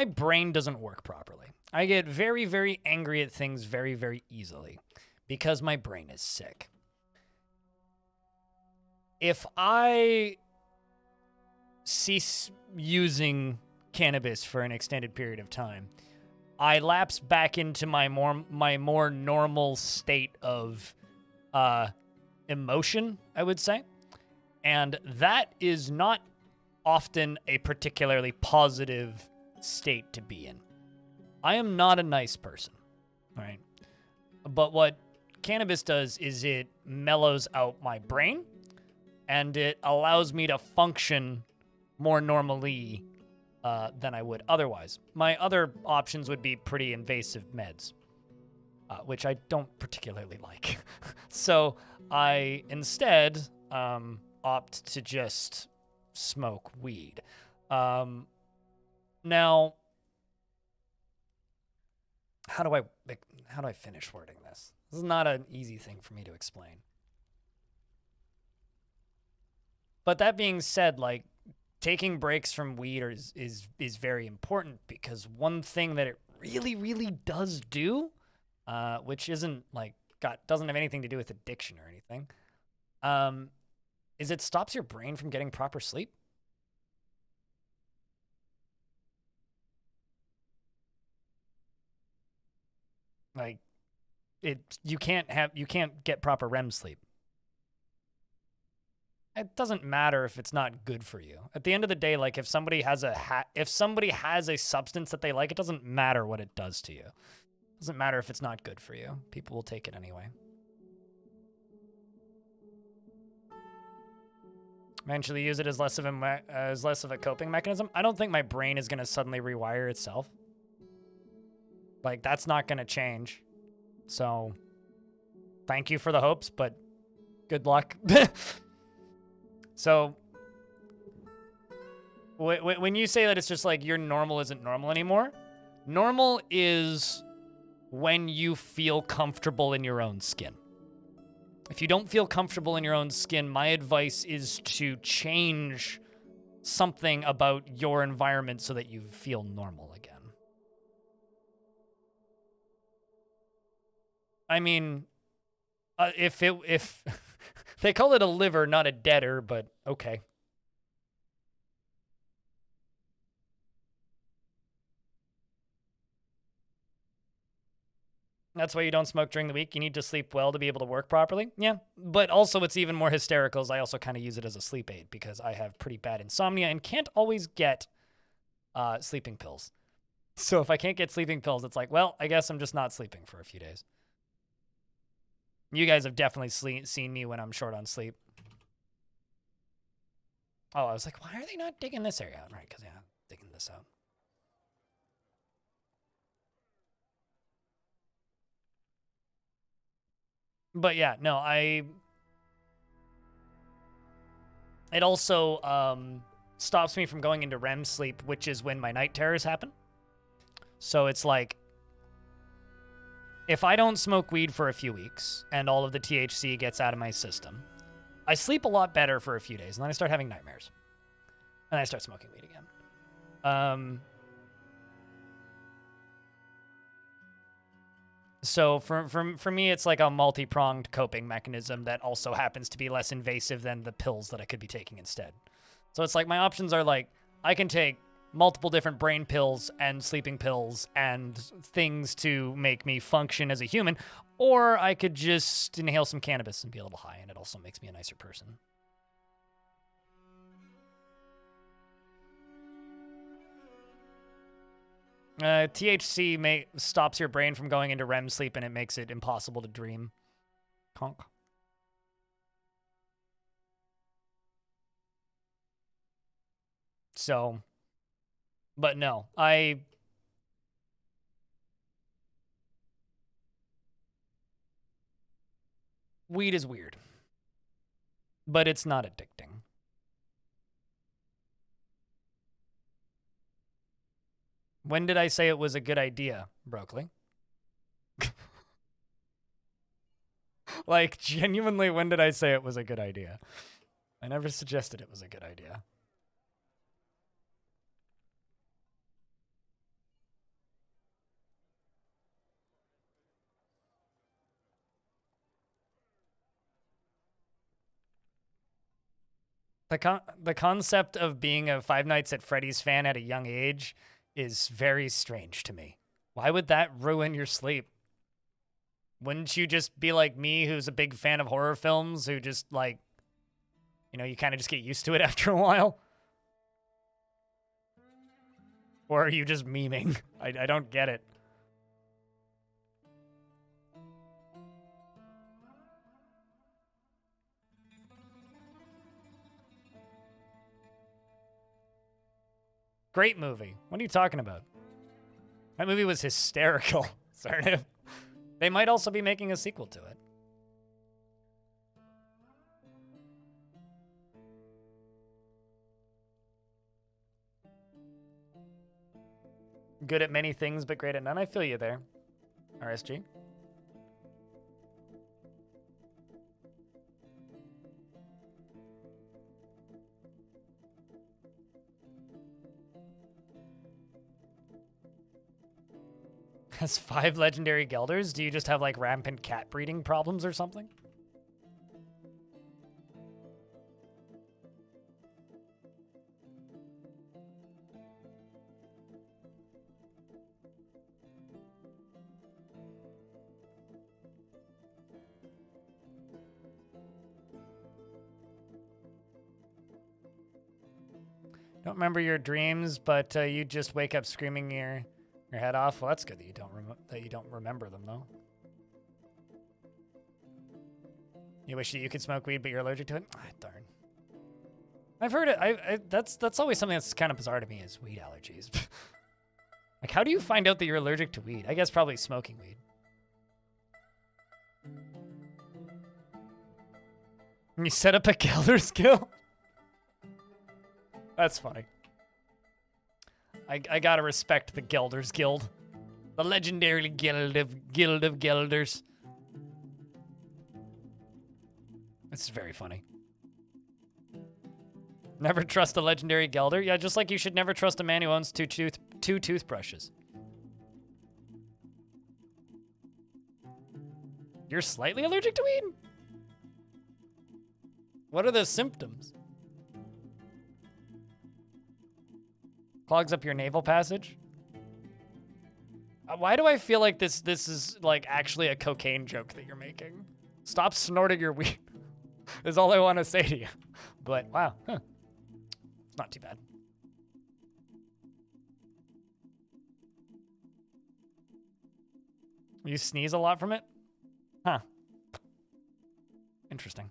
brain doesn't work properly. I get very, very angry at things very, very easily because my brain is sick. If I cease using cannabis for an extended period of time, I lapse back into my more normal state of emotion, I would say. And that is not often a particularly positive state to be in. I am not a nice person, right? But what cannabis does is it mellows out my brain and it allows me to function more normally than I would otherwise. My other options would be pretty invasive meds, which I don't particularly like. So I instead opt to just smoke weed. Now, how do I finish wording this? This is not an easy thing for me to explain. But that being said, like, taking breaks from weed is very important, because one thing that it really, really does do, which isn't like doesn't have anything to do with addiction or anything, is it stops your brain from getting proper sleep. Like, you can't get proper REM sleep. It doesn't matter if it's not good for you. At the end of the day, like, if somebody has a substance that they like, it doesn't matter what it does to you. It doesn't matter if it's not good for you. People will take it anyway. Eventually use it as less of a coping mechanism. I don't think my brain is going to suddenly rewire itself. Like, that's not going to change. So, thank you for the hopes, but good luck. So, when you say that it's just like your normal isn't normal anymore, normal is when you feel comfortable in your own skin. If you don't feel comfortable in your own skin, my advice is to change something about your environment so that you feel normal again. I mean, if they call it a liver, not a deader, but okay. That's why you don't smoke during the week. You need to sleep well to be able to work properly. Yeah, but also what's even more hysterical is I also kind of use it as a sleep aid because I have pretty bad insomnia and can't always get sleeping pills. So if I can't get sleeping pills, it's like, well, I guess I'm just not sleeping for a few days. You guys have definitely seen me when I'm short on sleep. Oh, I was like, why are they not digging this area out? Right, because, yeah, I'm digging this out. But yeah, no, it also stops me from going into REM sleep, which is when my night terrors happen. So it's like, if I don't smoke weed for a few weeks and all of the THC gets out of my system, I sleep a lot better for a few days, and then I start having nightmares. And I start smoking weed again. So for me, it's like a multi-pronged coping mechanism that also happens to be less invasive than the pills that I could be taking instead. So it's like my options are like, I can take multiple different brain pills and sleeping pills and things to make me function as a human, or I could just inhale some cannabis and be a little high, and it also makes me a nicer person. THC stops your brain from going into REM sleep, and it makes it impossible to dream. Conk. So, but no, weed is weird, but it's not addicting. When did I say it was a good idea, Broccoli? Like, genuinely, when did I say it was a good idea? I never suggested it was a good idea. The concept of being a Five Nights at Freddy's fan at a young age is very strange to me. Why would that ruin your sleep? Wouldn't you just be like me, who's a big fan of horror films, who just, like, you know, you kind of just get used to it after a while? Or are you just memeing? I don't get it. Great movie. What are you talking about? That movie was hysterical. Sorry. They might also be making a sequel to it. Good at many things, but great at none. I feel you there, RSG. Has 5 legendary gelders? Do you just have, like, rampant cat breeding problems or something? Don't remember your dreams, but you just wake up screaming your head off. Well, that's good that you don't remember them, though. You wish that you could smoke weed, but you're allergic to it. Ah, darn. I've heard it. That's always something that's kind of bizarre to me is weed allergies. Like, how do you find out that you're allergic to weed? I guess probably smoking weed. You set up a Gelder skill? That's funny. I gotta respect the Gelders Guild. The legendary Guild of Gelders. This is very funny. Never trust a legendary Gelder? Yeah, just like you should never trust a man who owns two toothbrushes. You're slightly allergic to weed? What are the symptoms? Clogs up your naval passage? Why do I feel like this is like actually a cocaine joke that you're making? Stop snorting your weed is all I want to say to you. But wow, it's not too bad. You sneeze a lot from it? Huh. Interesting.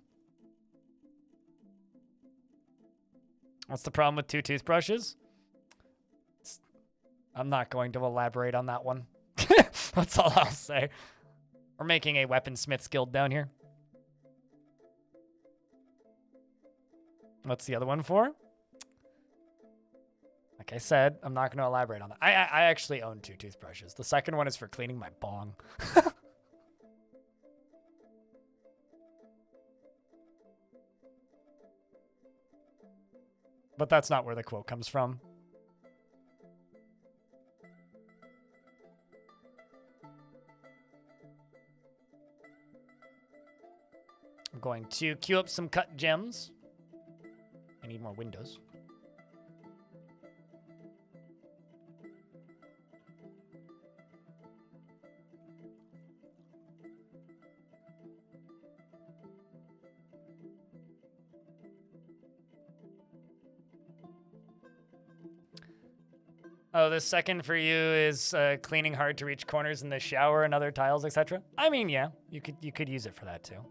What's the problem with 2 toothbrushes? I'm not going to elaborate on that one. That's all I'll say. We're making a weaponsmith's guild down here. What's the other one for? Like I said, I'm not going to elaborate on that. I actually own 2 toothbrushes. The second one is for cleaning my bong. But that's not where the quote comes from. I'm going to queue up some cut gems. I need more windows. Oh, the second for you is cleaning hard to reach corners in the shower and other tiles, etc. I mean, yeah, you could use it for that too.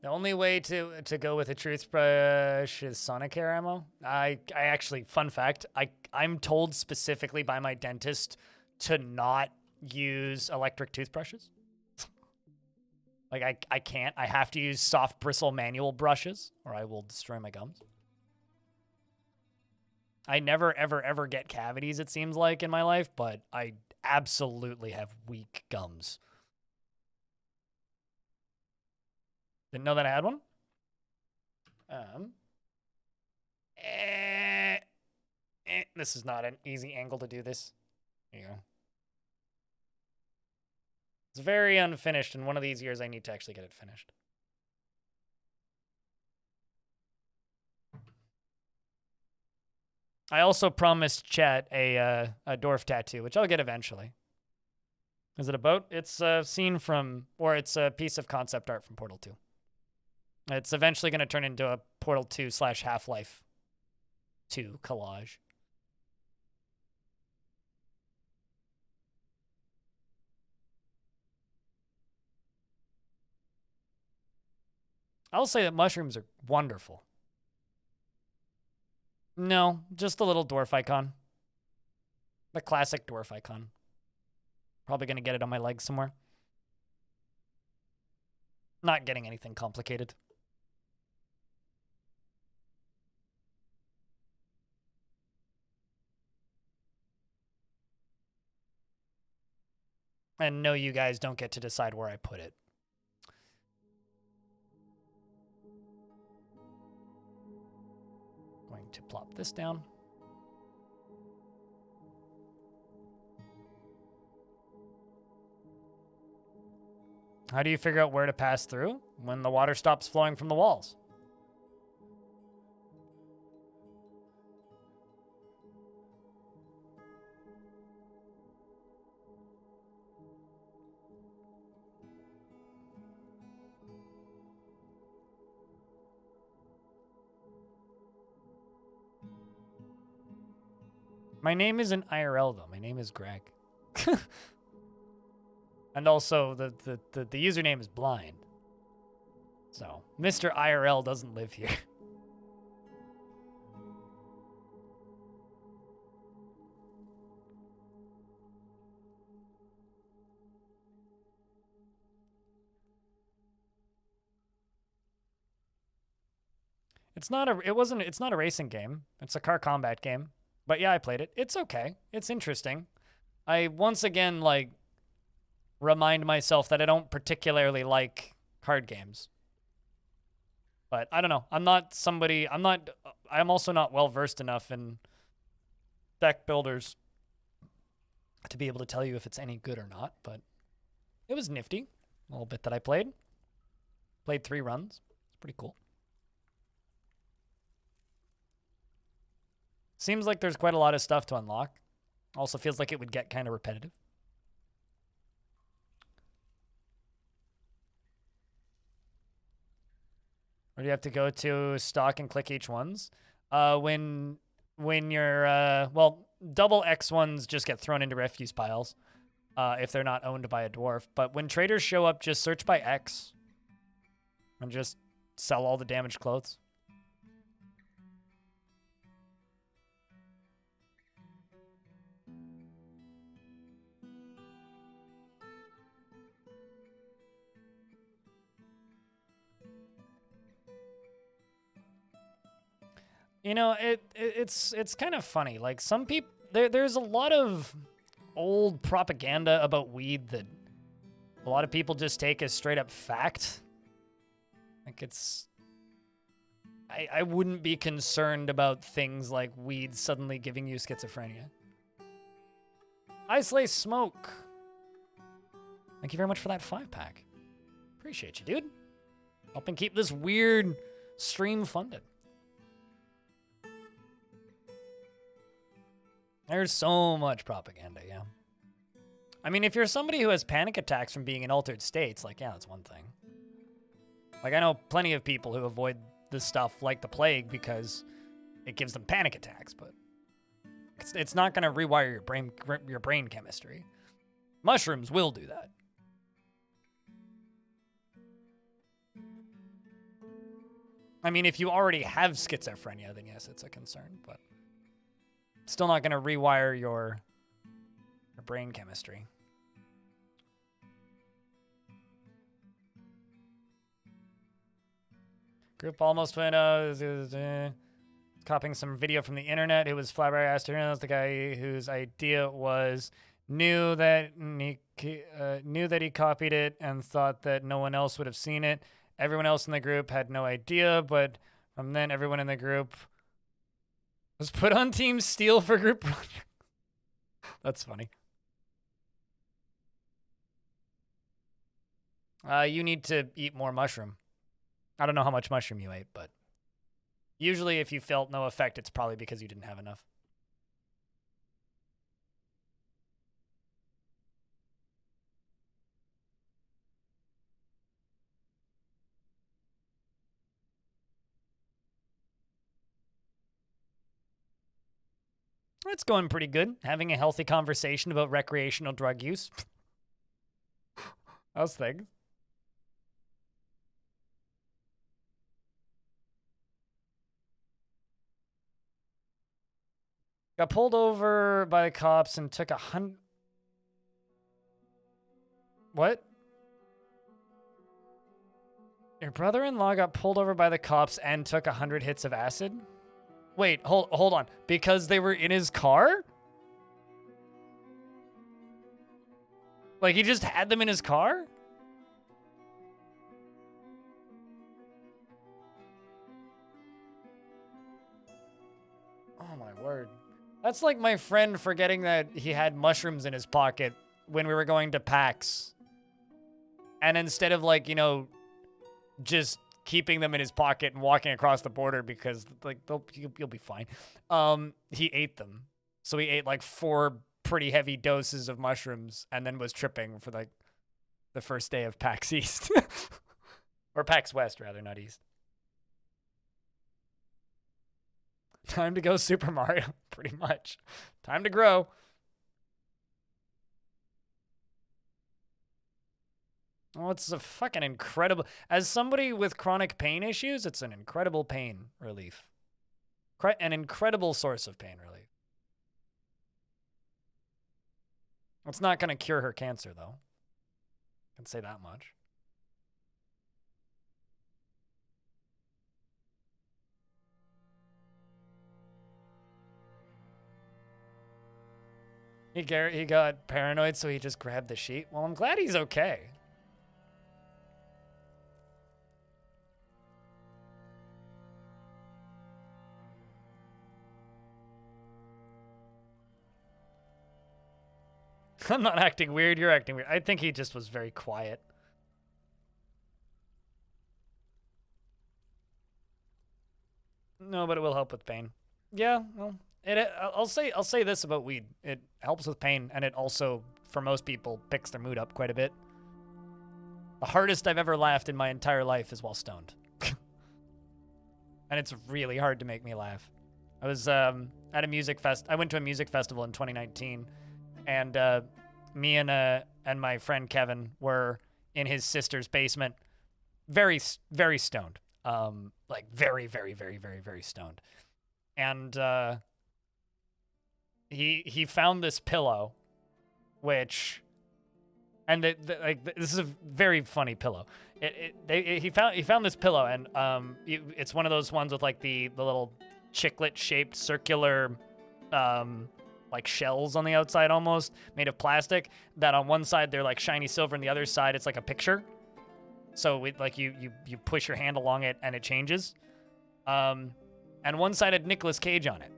The only way to go with a toothbrush is Sonicare ammo. I actually, fun fact, I'm told specifically by my dentist to not use electric toothbrushes. Like I can't. I have to use soft bristle manual brushes or I will destroy my gums. I never ever get cavities, it seems like, in my life, but I absolutely have weak gums. Didn't know that I had one. This is not an easy angle to do this. There you go. It's very unfinished, and one of these years I need to actually get it finished. I also promised Chat a dwarf tattoo, which I'll get eventually. Is it a boat? It's a scene from, or it's a piece of concept art from Portal 2. It's eventually going to turn into a Portal 2 / Half-Life 2 collage. I'll say that mushrooms are wonderful. No, just a little dwarf icon. The classic dwarf icon. Probably going to get it on my leg somewhere. Not getting anything complicated. And no, you guys don't get to decide where I put it. Going to plop this down. How do you figure out where to pass through? When the water stops flowing from the walls. My name isn't IRL though. My name is Greg. And also the username is blind. So Mr. IRL doesn't live here. It's not a racing game. It's a car combat game. But yeah, I played it. It's okay. It's interesting. I once again remind myself that I don't particularly like card games. But I don't know. I'm also not well versed enough in deck builders to be able to tell you if it's any good or not, but it was nifty. A little bit that I played. Played 3 runs. It's pretty cool. Seems like there's quite a lot of stuff to unlock. Also feels like it would get kind of repetitive. Or do you have to go to stock and click each ones? When you're, well, double X ones just get thrown into refuse piles if they're not owned by a dwarf. But when traders show up, just search by X and just sell all the damaged clothes. You know, it's kind of funny. Like some people, there's a lot of old propaganda about weed that a lot of people just take as straight up fact. Like I wouldn't be concerned about things like weed suddenly giving you schizophrenia. I Slay Smoke. Thank you very much for that 5-pack. Appreciate you, dude. Helping keep this weird stream funded. There's so much propaganda, yeah. I mean, if you're somebody who has panic attacks from being in altered states, like, yeah, that's one thing. Like, I know plenty of people who avoid this stuff like the plague because it gives them panic attacks, but it's not going to rewire your brain chemistry. Mushrooms will do that. I mean, if you already have schizophrenia, then yes, it's a concern, but still not going to rewire your brain chemistry. Group almost went copying some video from the internet. It was flabbergasted. It was the guy whose idea was knew that he copied it and thought that no one else would have seen it. Everyone else in the group had no idea, but from then everyone in the group was put on Team Steel for group project. That's funny. You need to eat more mushroom. I don't know how much mushroom you ate, but usually if you felt no effect, it's probably because you didn't have enough. It's going pretty good. Having a healthy conversation about recreational drug use. How's things? Got pulled over by the cops and took 100... What? Your brother-in-law got pulled over by the cops and took 100 hits of acid? Wait, hold on. Because they were in his car? Like, he just had them in his car? Oh, my word. That's like my friend forgetting that he had mushrooms in his pocket when we were going to PAX. And instead of, like, you know, just keeping them in his pocket and walking across the border because, like, you'll be fine. He ate them. So he ate, like, 4 pretty heavy doses of mushrooms and then was tripping for, like, the first day of PAX East. Or PAX West, rather, not East. Time to go Super Mario, pretty much. Time to grow. Oh, it's a fucking incredible... As somebody with chronic pain issues, it's an incredible pain relief. An incredible source of pain relief. It's not going to cure her cancer, though. I can say that much. He got paranoid, so he just grabbed the sheet. Well, I'm glad he's okay. I'm not acting weird. You're acting weird. I think he just was very quiet. No, but it will help with pain. Yeah, well, I'll say this about weed. It helps with pain, and it also, for most people, picks their mood up quite a bit. The hardest I've ever laughed in my entire life is while stoned. And it's really hard to make me laugh. I was at a music I went to a music festival in 2019, and me and my friend Kevin were in his sister's basement, very stoned, like very stoned, and he found this pillow, which, and this is a very funny pillow. He found this pillow, and it's one of those ones with like the little chiclet shaped circular like shells on the outside, almost made of plastic, that on one side they're like shiny silver and the other side it's like a picture, so you push your hand along it and it changes, and one side had Nicolas Cage on it.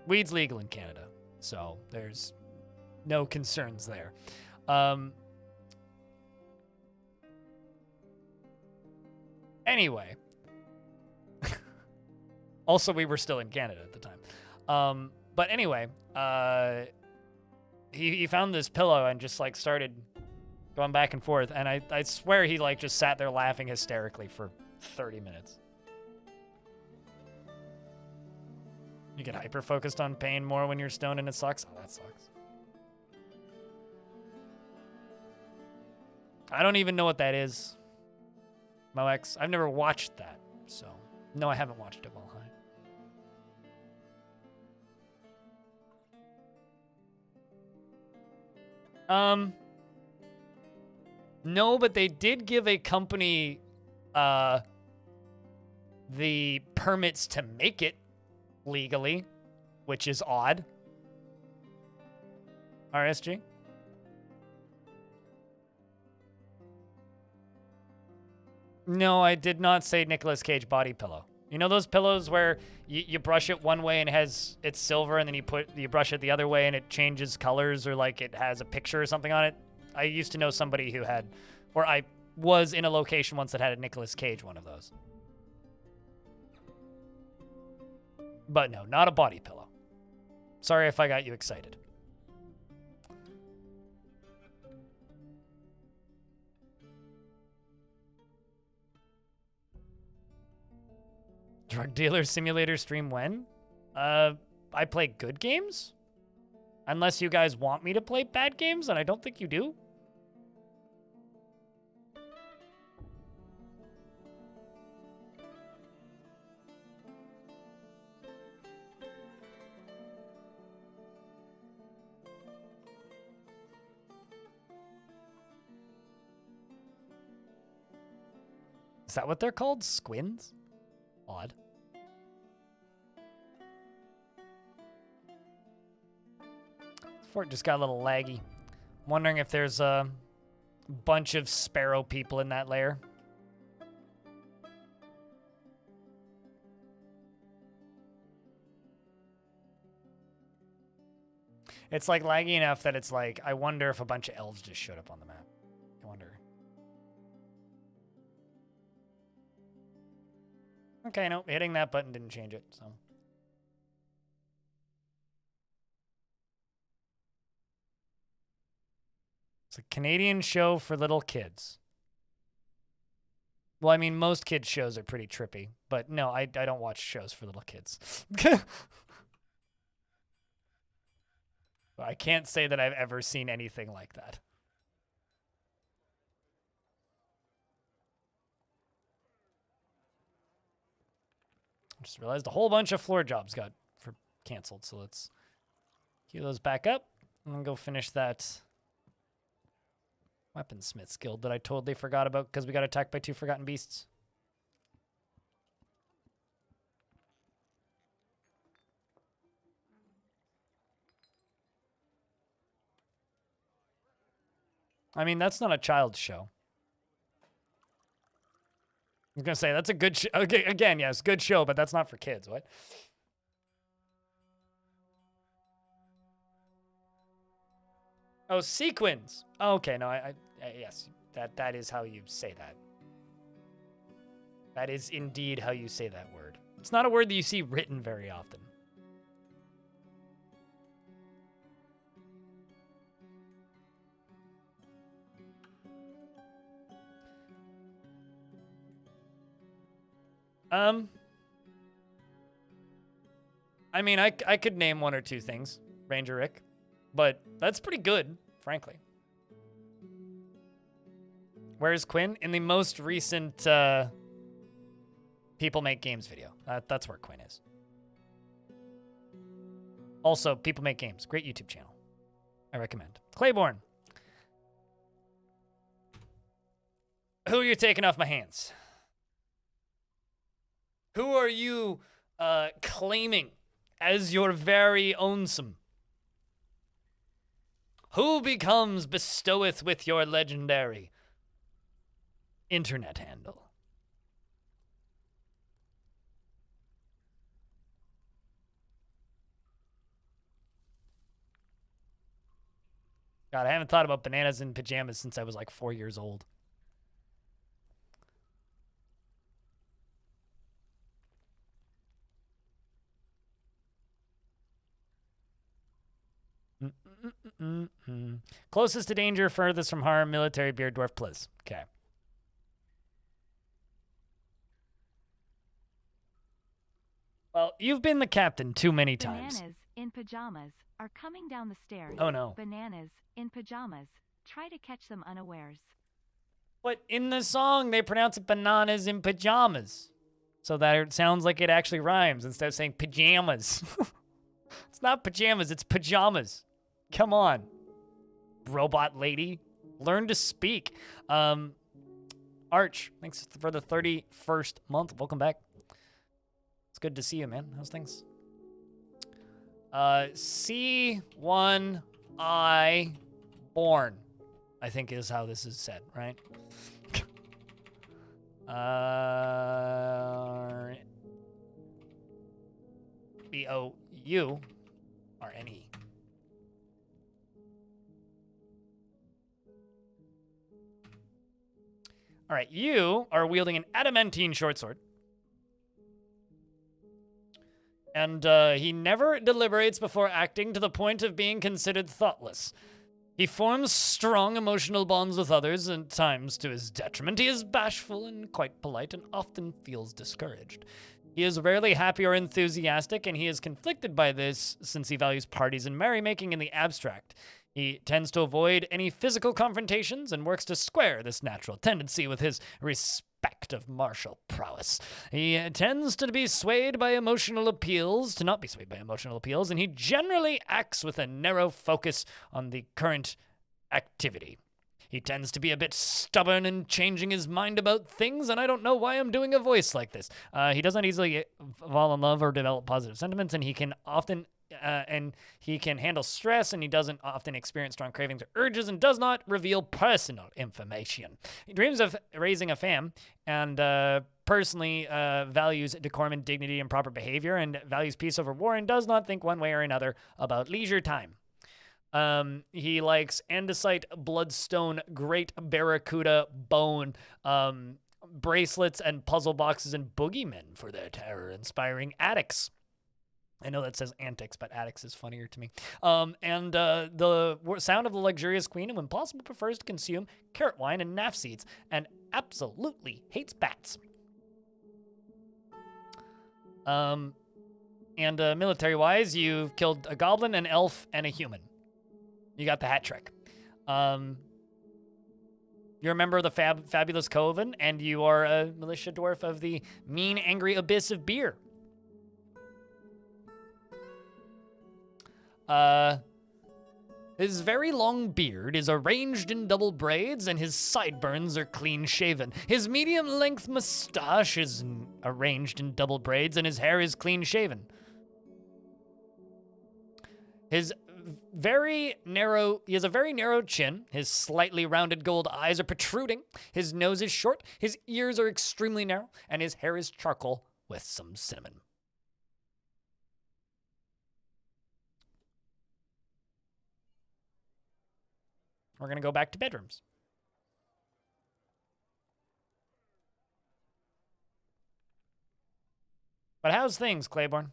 Weed's legal in Canada, so there's no concerns there. Anyway, also we were still in Canada at the time. But anyway, he found this pillow and just like started going back and forth, and I swear he like just sat there laughing hysterically for 30 minutes. You get hyper focused on pain more when you're stoned and it sucks. Oh, that sucks. I don't even know what that is. Moex, I've never watched that, so no, I haven't watched it while high. No, but they did give a company the permits to make it legally, which is odd. RSG? No, I did not say Nicolas Cage body pillow. You know those pillows where you brush it one way and it's silver, and then you brush it the other way and it changes colors, or like it has a picture or something on it? I used to know somebody who had, or I was in a location once that had a Nicolas Cage one of those. But no, not a body pillow. Sorry if I got you excited. Drug dealer simulator stream when? I play good games? Unless you guys want me to play bad games, and I don't think you do. Is that what they're called? Squins? Odd. Fort just got a little laggy. I'm wondering if there's a bunch of sparrow people in that lair. It's like laggy enough that it's like, I wonder if a bunch of elves just showed up on the map. I wonder. Okay, no, hitting that button didn't change it, so. It's a Canadian show for little kids. Well, I mean, most kids' shows are pretty trippy, but no, I don't watch shows for little kids. I can't say that I've ever seen anything like that. I just realized a whole bunch of floor jobs got canceled, so let's queue those back up and then go finish that weaponsmith's guild that I totally forgot about because we got attacked by 2 forgotten beasts. I mean, that's not a child's show. I was going to say, that's a good show. Okay, again, yes, good show, but that's not for kids. What? Oh, sequins. Oh, okay, no, I yes, that is how you say that. That is indeed how you say that word. It's not a word that you see written very often. I mean, I could name one or two things, Ranger Rick, but that's pretty good, frankly. Where's Quinn? In the most recent People Make Games video. That's where Quinn is. Also, People Make Games. Great YouTube channel. I recommend. Claiborne. Who are you taking off my hands? Who are you claiming as your very ownsome? Who becomes bestoweth with your legendary internet handle? God, I haven't thought about bananas in pajamas since I was like 4 years old. Closest to danger, furthest from harm, military beard, dwarf, Pliz. Okay. Well, you've been the captain too many times. Bananas in pajamas are coming down the stairs. Oh no. Bananas in pajamas. Try to catch them unawares. But in the song, they pronounce it bananas in pajamas. So that it sounds like it actually rhymes instead of saying pajamas. It's not pajamas, it's pajamas. Come on, robot lady. Learn to speak. Arch, thanks for the 31st month. Welcome back. It's good to see you, man. How's things? C1I born, I think is how this is said, right? B-O-U-R-N-E. All right, you are wielding an adamantine short sword. And he never deliberates before acting to the point of being considered thoughtless. He forms strong emotional bonds with others, at times to his detriment. He is bashful and quite polite and often feels discouraged. He is rarely happy or enthusiastic, and he is conflicted by this since he values parties and merrymaking in the abstract. He tends to avoid any physical confrontations and works to square this natural tendency with his respect of martial prowess. He tends to be swayed by emotional appeals, and he generally acts with a narrow focus on the current activity. He tends to be a bit stubborn in changing his mind about things, and I don't know why I'm doing a voice like this. He does not easily fall in love or develop positive sentiments, and he can often handle stress, and he doesn't often experience strong cravings or urges, and does not reveal personal information. He dreams of raising a fam, and personally values decorum and dignity and proper behavior, and values peace over war, and does not think one way or another about leisure time. He likes andesite, bloodstone, great barracuda, bone, bracelets, and puzzle boxes, and boogeymen for their terror-inspiring attics. I know that says antics, but attics is funnier to me. And the sound of the luxurious queen, and when possible, prefers to consume carrot wine and naff seeds, and absolutely hates bats. And military-wise, you've killed a goblin, an elf, and a human. You got the hat trick. You're a member of the Fabulous Coven, and you are a militia dwarf of the mean, angry abyss of beer. His very long beard is arranged in double braids, and his sideburns are clean-shaven. His medium-length mustache is arranged in double braids, and his hair is clean-shaven. He has a very narrow chin. His slightly rounded gold eyes are protruding. His nose is short. His ears are extremely narrow, and his hair is charcoal with some cinnamon. We're going to go back to bedrooms. But how's things, Claiborne?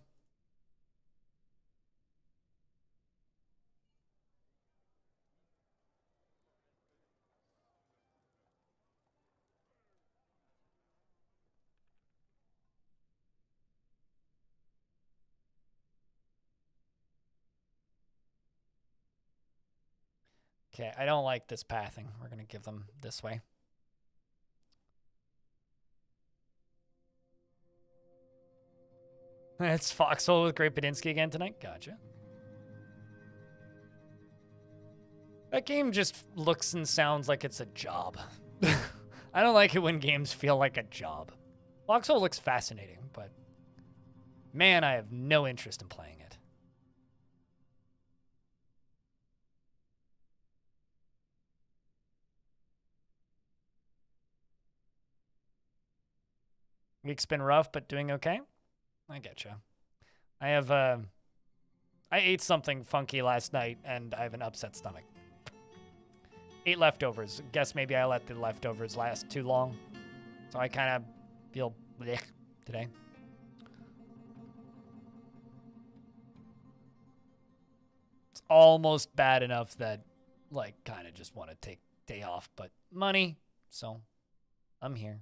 Okay, I don't like this pathing. We're going to give them this way. It's Foxhole with Great Padinsky again tonight. Gotcha. That game just looks and sounds like it's a job. I don't like it when games feel like a job. Foxhole looks fascinating, but man, I have no interest in playing it. Week's been rough, but doing okay. I getcha. I have, I ate something funky last night, and I have an upset stomach. Ate leftovers. Guess maybe I let the leftovers last too long. So I kind of feel blech today. It's almost bad enough that, like, kind of just want to take day off, but money, so I'm here.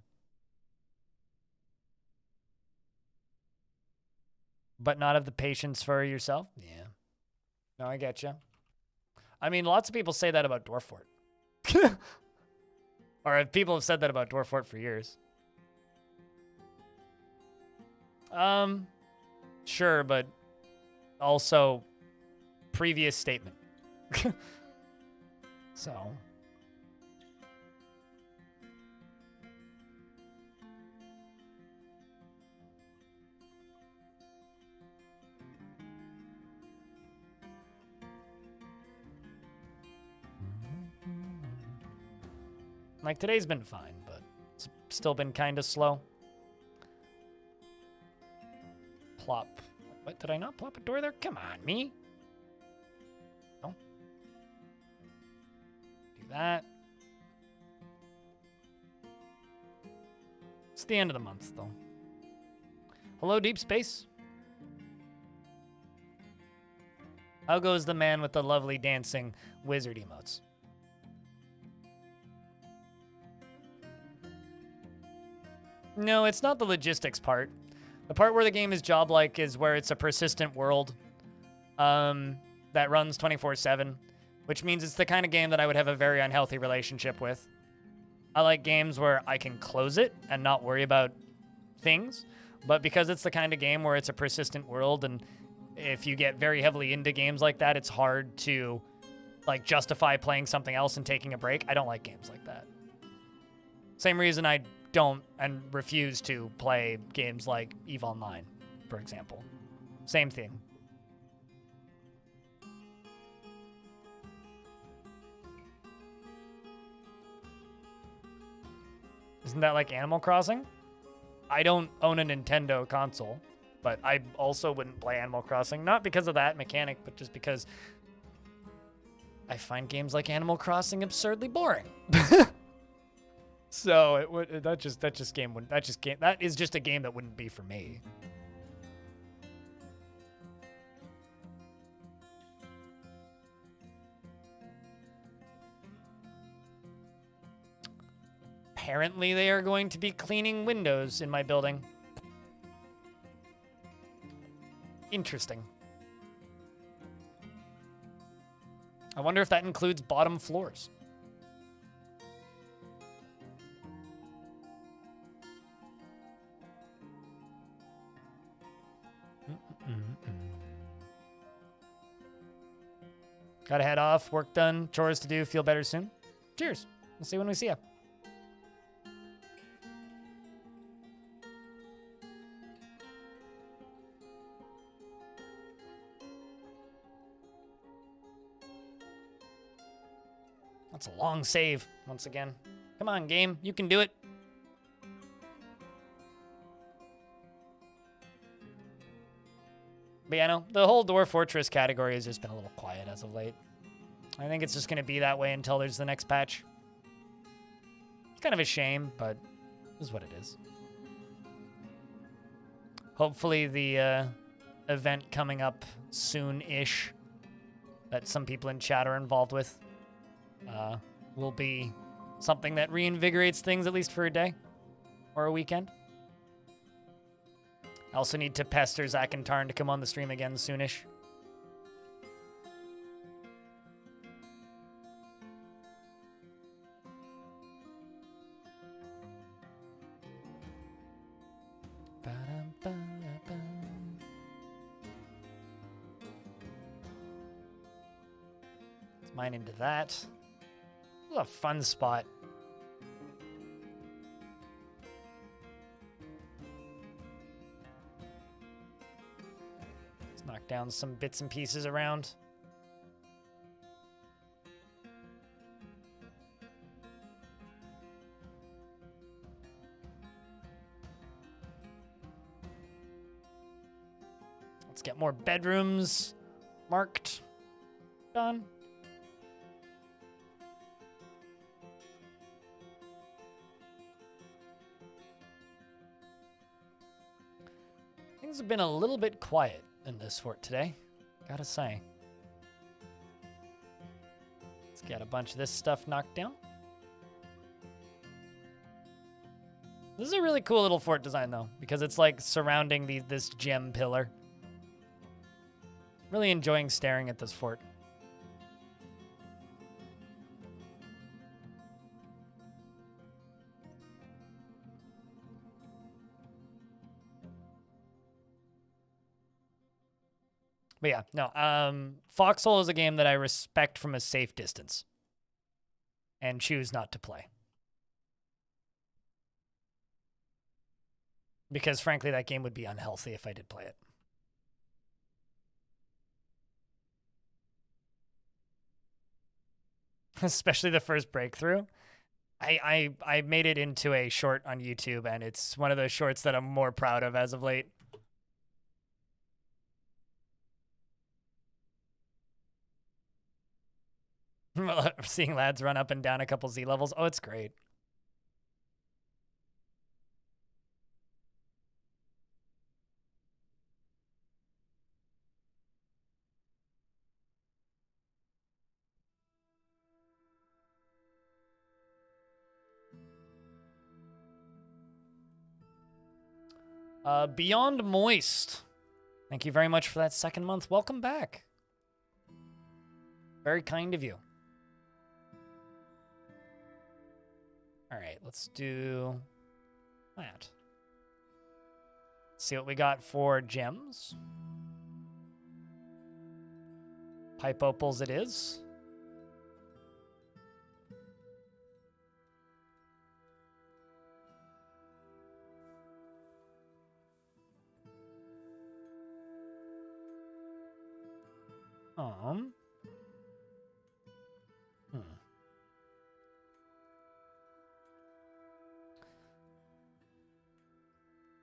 But not have the patience for yourself? Yeah. No, I get you. I mean, lots of people say that about Dwarf Fort. Or people have said that about Dwarf Fort for years. Sure, but also previous statement. So. Like, today's been fine, but it's still been kind of slow. Plop. What, did I not plop a door there? Come on, me. No. Do that. It's the end of the month, though. Hello, Deep Space. How goes the man with the lovely dancing wizard emotes? No, it's not the logistics part. The part where the game is job-like is where it's a persistent world that runs 24/7, which means it's the kind of game that I would have a very unhealthy relationship with. I like games where I can close it and not worry about things, but because it's the kind of game where it's a persistent world, and if you get very heavily into games like that, it's hard to like justify playing something else and taking a break. I don't like games like that. Same reason I don't and refuse to play games like EVE Online, for example. Same thing. Isn't that like Animal Crossing? I don't own a Nintendo console, but I also wouldn't play Animal Crossing, not because of that mechanic, but just because I find games like Animal Crossing absurdly boring. So it would that is just a game that wouldn't be for me. Apparently they are going to be cleaning windows in my building. Interesting. I wonder if that includes bottom floors. Gotta head off, work done, chores to do, feel better soon. Cheers. We'll see you when we see ya. That's a long save, once again. Come on, game. You can do it. But yeah, no, the whole Dwarf Fortress category has just been a little quiet as of late. I think it's just going to be that way until there's the next patch. It's kind of a shame, but this is what it is. Hopefully the event coming up soon-ish that some people in chat are involved with will be something that reinvigorates things, at least for a day or a weekend. I also need to pester Zach and Tarn to come on the stream again soonish. Let's mine into that. This is a fun spot. Let's knock down some bits and pieces around. Let's get more bedrooms marked. Done. Things have been a little bit quiet in this fort today, gotta say. Let's get a bunch of this stuff knocked down. This is a really cool little fort design, though, because it's like surrounding this gem pillar. Really enjoying staring at this fort. But yeah, no, Foxhole is a game that I respect from a safe distance and choose not to play. Because frankly, that game would be unhealthy if I did play it. Especially the first breakthrough. I made it into a short on YouTube, and it's one of those shorts that I'm more proud of as of late. Seeing lads run up and down a couple Z levels. Oh, it's great. Beyond Moist. Thank you very much for that second month. Welcome back. Very kind of you. All right, let's do that. See what we got for gems. Pipe opals it is.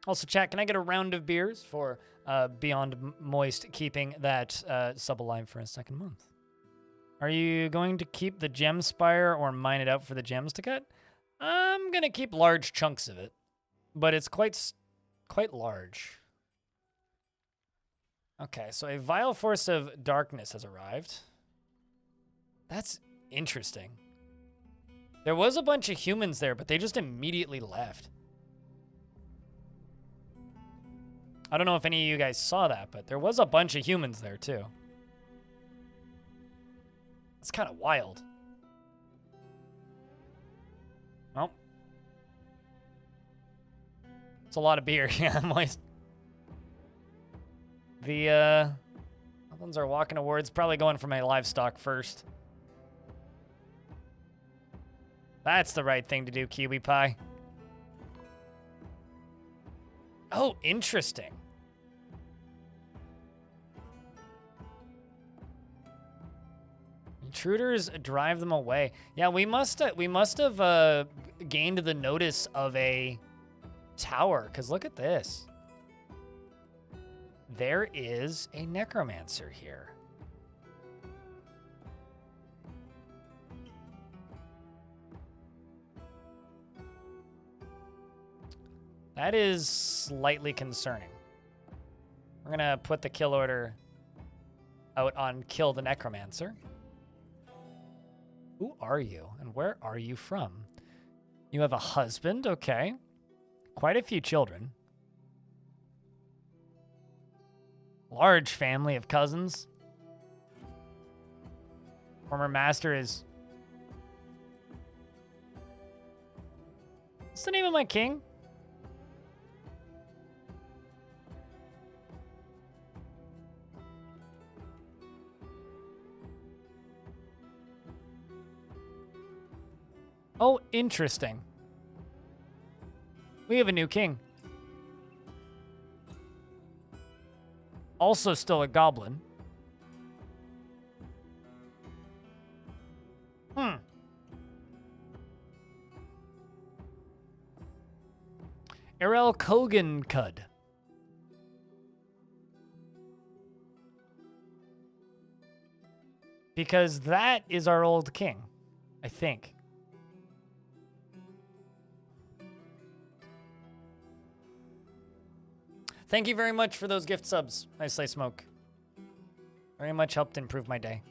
Also, chat, can I get a round of beers for Beyond Moist keeping that sub alive for a second month? Are you going to keep the gem spire or mine it out for the gems to cut? I'm going to keep large chunks of it, but it's quite large. Okay, so a vile force of darkness has arrived. That's interesting. There was a bunch of humans there, but they just immediately left. I don't know if any of you guys saw that, but there was a bunch of humans there too. It's kind of wild. Well, it's a lot of beer. Yeah, moist. The ones are walking towards, probably going for my livestock first. That's the right thing to do, Kiwi Pie. Oh, interesting. Intruders drive them away. Yeah, we must have gained the notice of a tower, because look at this. There is a necromancer here. That is slightly concerning. We're gonna put the kill order out on kill the Necromancer. Who are you, and where are you from? You have a husband, okay. Quite a few children. Large family of cousins. Former master is... What's the name of my king? Oh, interesting. We have a new king. Also still a goblin. Erel Kogan Cud. Because that is our old king, I think. Thank you very much for those gift subs, Nice Slice Smoke. Very much helped improve my day.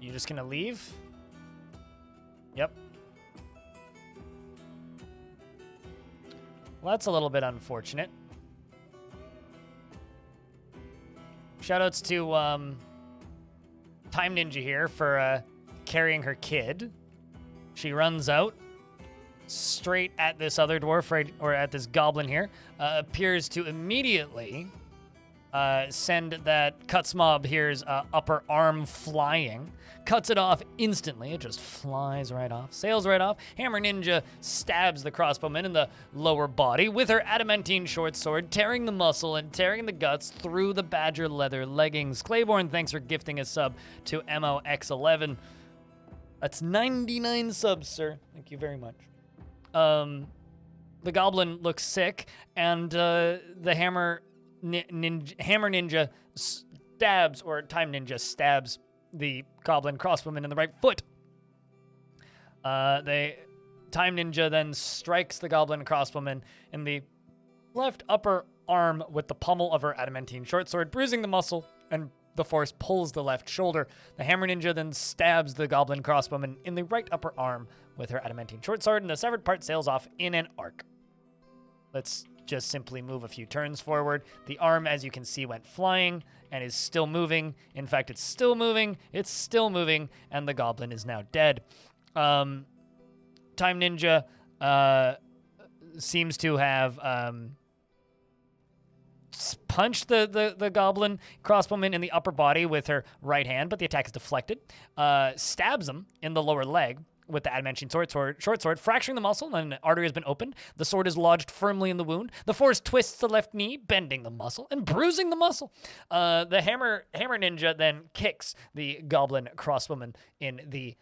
You just gonna leave? Yep. Well, that's a little bit unfortunate. Shoutouts to Time Ninja here for carrying her kid. She runs out straight at this other dwarf, right, or at this goblin here. Appears to immediately send that cuts mob here's upper arm flying. Cuts it off instantly. It just flies right off. Sails right off. Hammer Ninja stabs the crossbowman in the lower body with her adamantine short sword, tearing the muscle and tearing the guts through the badger leather leggings. Clayborn, thanks for gifting a sub to MOX11. That's 99 subs, sir. Thank you very much. The goblin looks sick, and the hammer ninja stabs, or Time Ninja stabs the goblin crossbowman in the right foot. Time Ninja then strikes the goblin crossbowman in the left upper arm with the pommel of her adamantine short sword, bruising the muscle, and the force pulls the left shoulder. The Hammer Ninja then stabs the goblin crossbowman in the right upper arm with her adamantine short sword, and the severed part sails off in an arc. Let's just simply move a few turns forward. The arm, as you can see, went flying and is still moving. In fact, it's still moving, and the goblin is now dead. Time Ninja seems to have punched the goblin crossbowman in the upper body with her right hand, but the attack is deflected. Stabs him in the lower leg with the adamantine short sword, fracturing the muscle, and an artery has been opened. The sword is lodged firmly in the wound. The force twists the left knee, bending the muscle and bruising the muscle. The hammer ninja then kicks the goblin crossbowman in the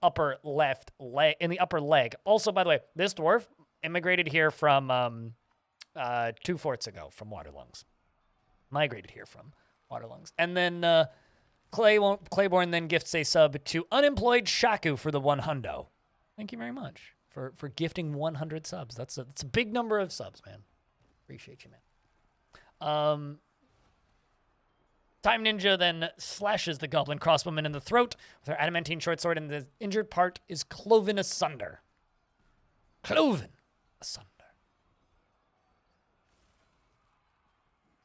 upper left leg, in the upper leg. Also, by the way, this dwarf immigrated here from 2 forts ago from Waterlungs. Migrated here from Waterlungs. And then Clayborn then gifts a sub to Unemployed Shaku for the 100. Thank you very much for gifting 100 subs. That's a big number of subs, man. Appreciate you, man. Time Ninja then slashes the goblin crossbowman in the throat with her adamantine short sword, and the injured part is cloven asunder. Cloven asunder.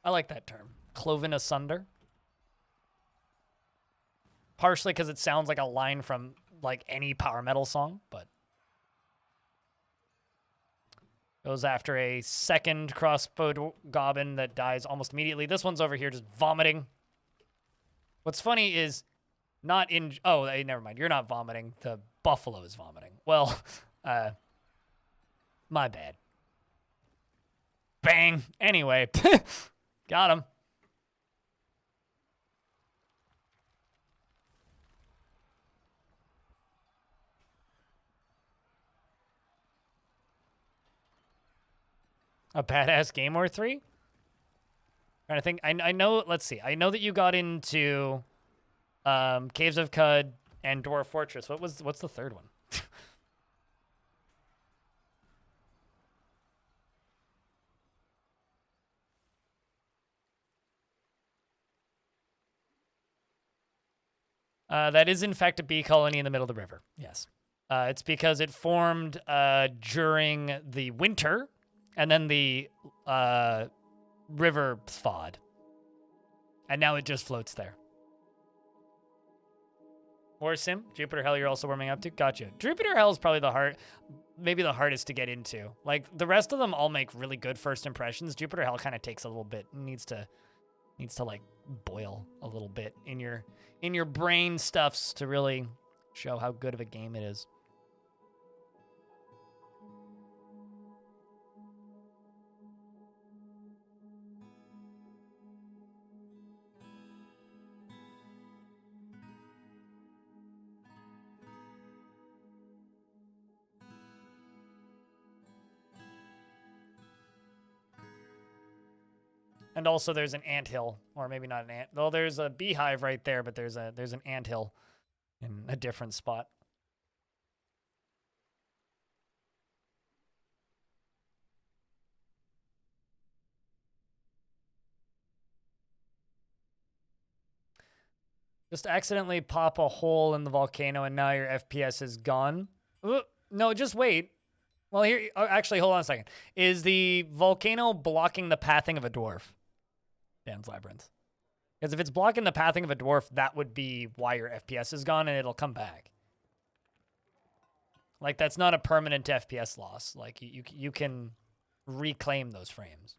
I like that term. Cloven asunder. Partially because it sounds like a line from like any power metal song, but goes after a second crossbow goblin that dies almost immediately. This one's over here just vomiting. What's funny is not in... Oh, never mind. You're not vomiting. The buffalo is vomiting. Well, my bad. Bang. Anyway, got him. A badass game or 3? Trying to think. I know. Let's see. I know that you got into Caves of Cud and Dwarf Fortress. What's the third one? That is, in fact, a bee colony in the middle of the river. Yes. It's because it formed during the winter, and then the river thawed. And now it just floats there. Or Sim, Jupiter Hell, you're also warming up to? Gotcha. Jupiter Hell is probably maybe the hardest to get into. Like, the rest of them all make really good first impressions. Jupiter Hell kind of takes a little bit. Needs to like boil a little bit in your brain stuffs to really show how good of a game it is. And also there's an anthill, or maybe not an ant. Well, there's a beehive right there, but there's an anthill in a different spot. Just accidentally pop a hole in the volcano and now your FPS is gone. No, just wait. Well, here, actually, hold on a second. Is the volcano blocking the pathing of a dwarf? Dan's Labyrinth. Because if it's blocking the pathing of a dwarf, that would be why your FPS is gone and it'll come back. Like, that's not a permanent FPS loss. Like, you can reclaim those frames.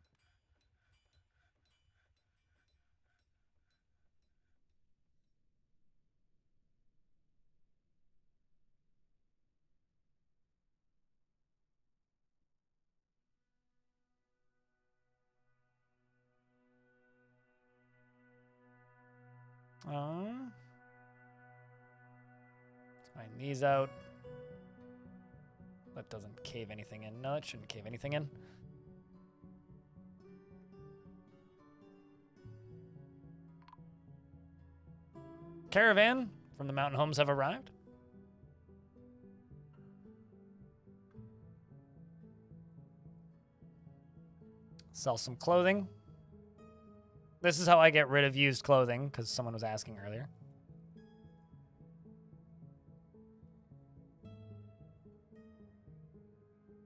Let's find these out. That doesn't cave anything in. No, it shouldn't cave anything in. Caravan from the mountain homes have arrived. Sell some clothing. This is how I get rid of used clothing, because someone was asking earlier.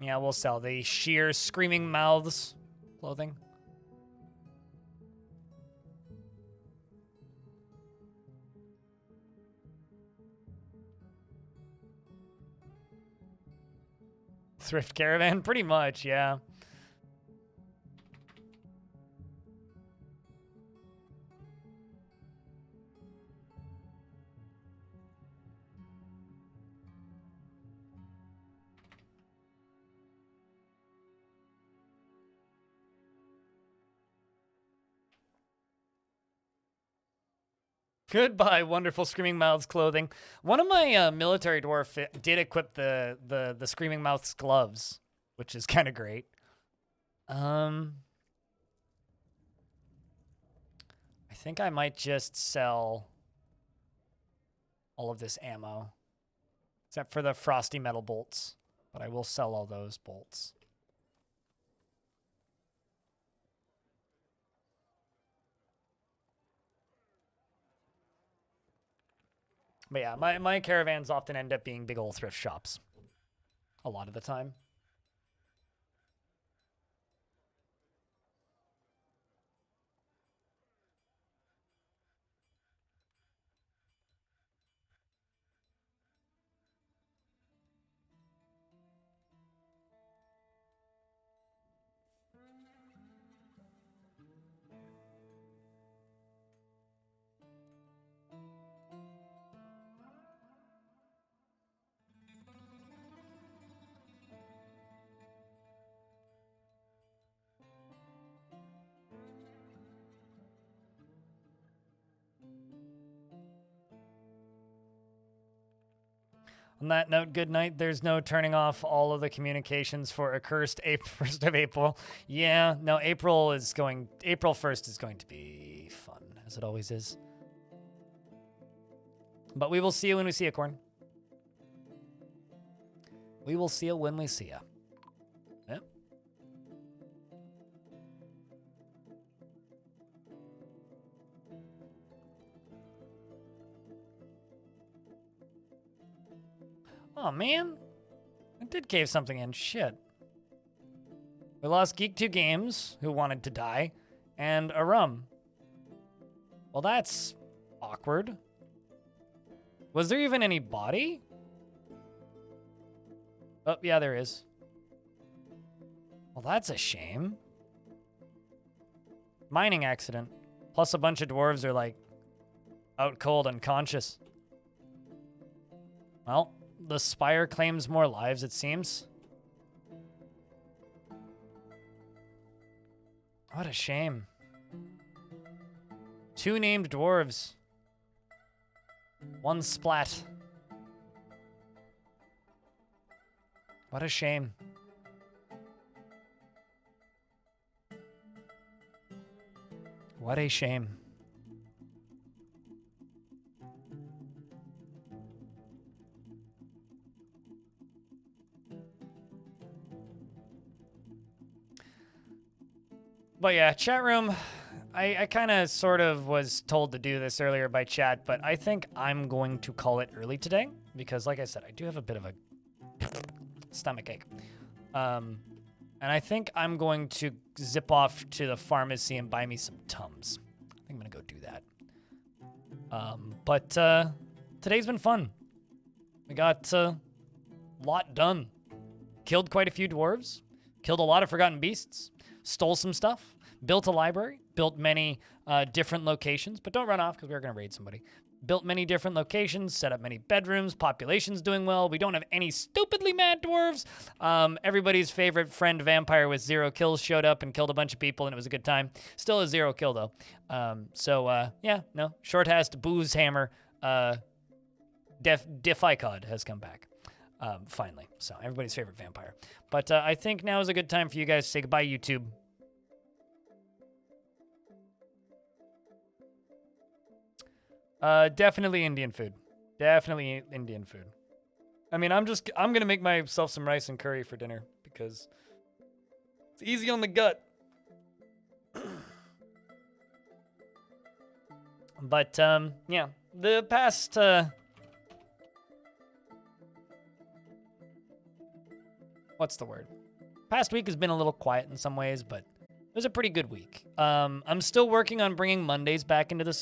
Yeah, we'll sell the sheer Screaming Mouths clothing. Thrift caravan, pretty much, yeah. Goodbye, wonderful Screaming Mouths clothing. One of my military dwarf did equip the Screaming Mouths gloves, which is kind of great. I think I might just sell all of this ammo, except for the frosty metal bolts, but I will sell all those bolts. But yeah, my caravans often end up being big old thrift shops a lot of the time. On that note, good night. There's no turning off all of the communications for accursed 1st of April. Yeah, no, April 1st is going to be fun, as it always is. But we will see you when we see you, Corn. We will see you when we see you. Yep. Oh, man. I did cave something in. Shit. We lost Geek2 Games, who wanted to die, and a rum. Well, that's awkward. Was there even any body? Oh, yeah, there is. Well, that's a shame. Mining accident. Plus a bunch of dwarves are, like, out cold, unconscious. Well, the spire claims more lives, it seems. What a shame. 2 named dwarves. 1 splat. What a shame. What a shame. But yeah, chat room, I kind of sort of was told to do this earlier by chat, but I think I'm going to call it early today because, like I said, I do have a bit of a stomach ache. And I think I'm going to zip off to the pharmacy and buy me some Tums. I think I'm going to go do that. But today's been fun. We got a lot done. Killed quite a few dwarves. Killed a lot of forgotten beasts. Stole some stuff. Built a library. Built many different locations. But don't run off because we're going to raid somebody. Built many different locations, set up many bedrooms, population's doing well. We don't have any stupidly mad dwarves. Everybody's favorite friend vampire with 0 kills showed up and killed a bunch of people, and it was a good time. Still a 0 kill, though. Yeah, no. Shorthast, Booze Hammer, Deficod has come back, finally. So everybody's favorite vampire. But I think now is a good time for you guys to say goodbye, YouTube. Definitely Indian food. Definitely Indian food. I mean, I'm gonna make myself some rice and curry for dinner because it's easy on the gut. But, yeah, the past, what's the word? Past week has been a little quiet in some ways, but it was a pretty good week. I'm still working on bringing Mondays back into the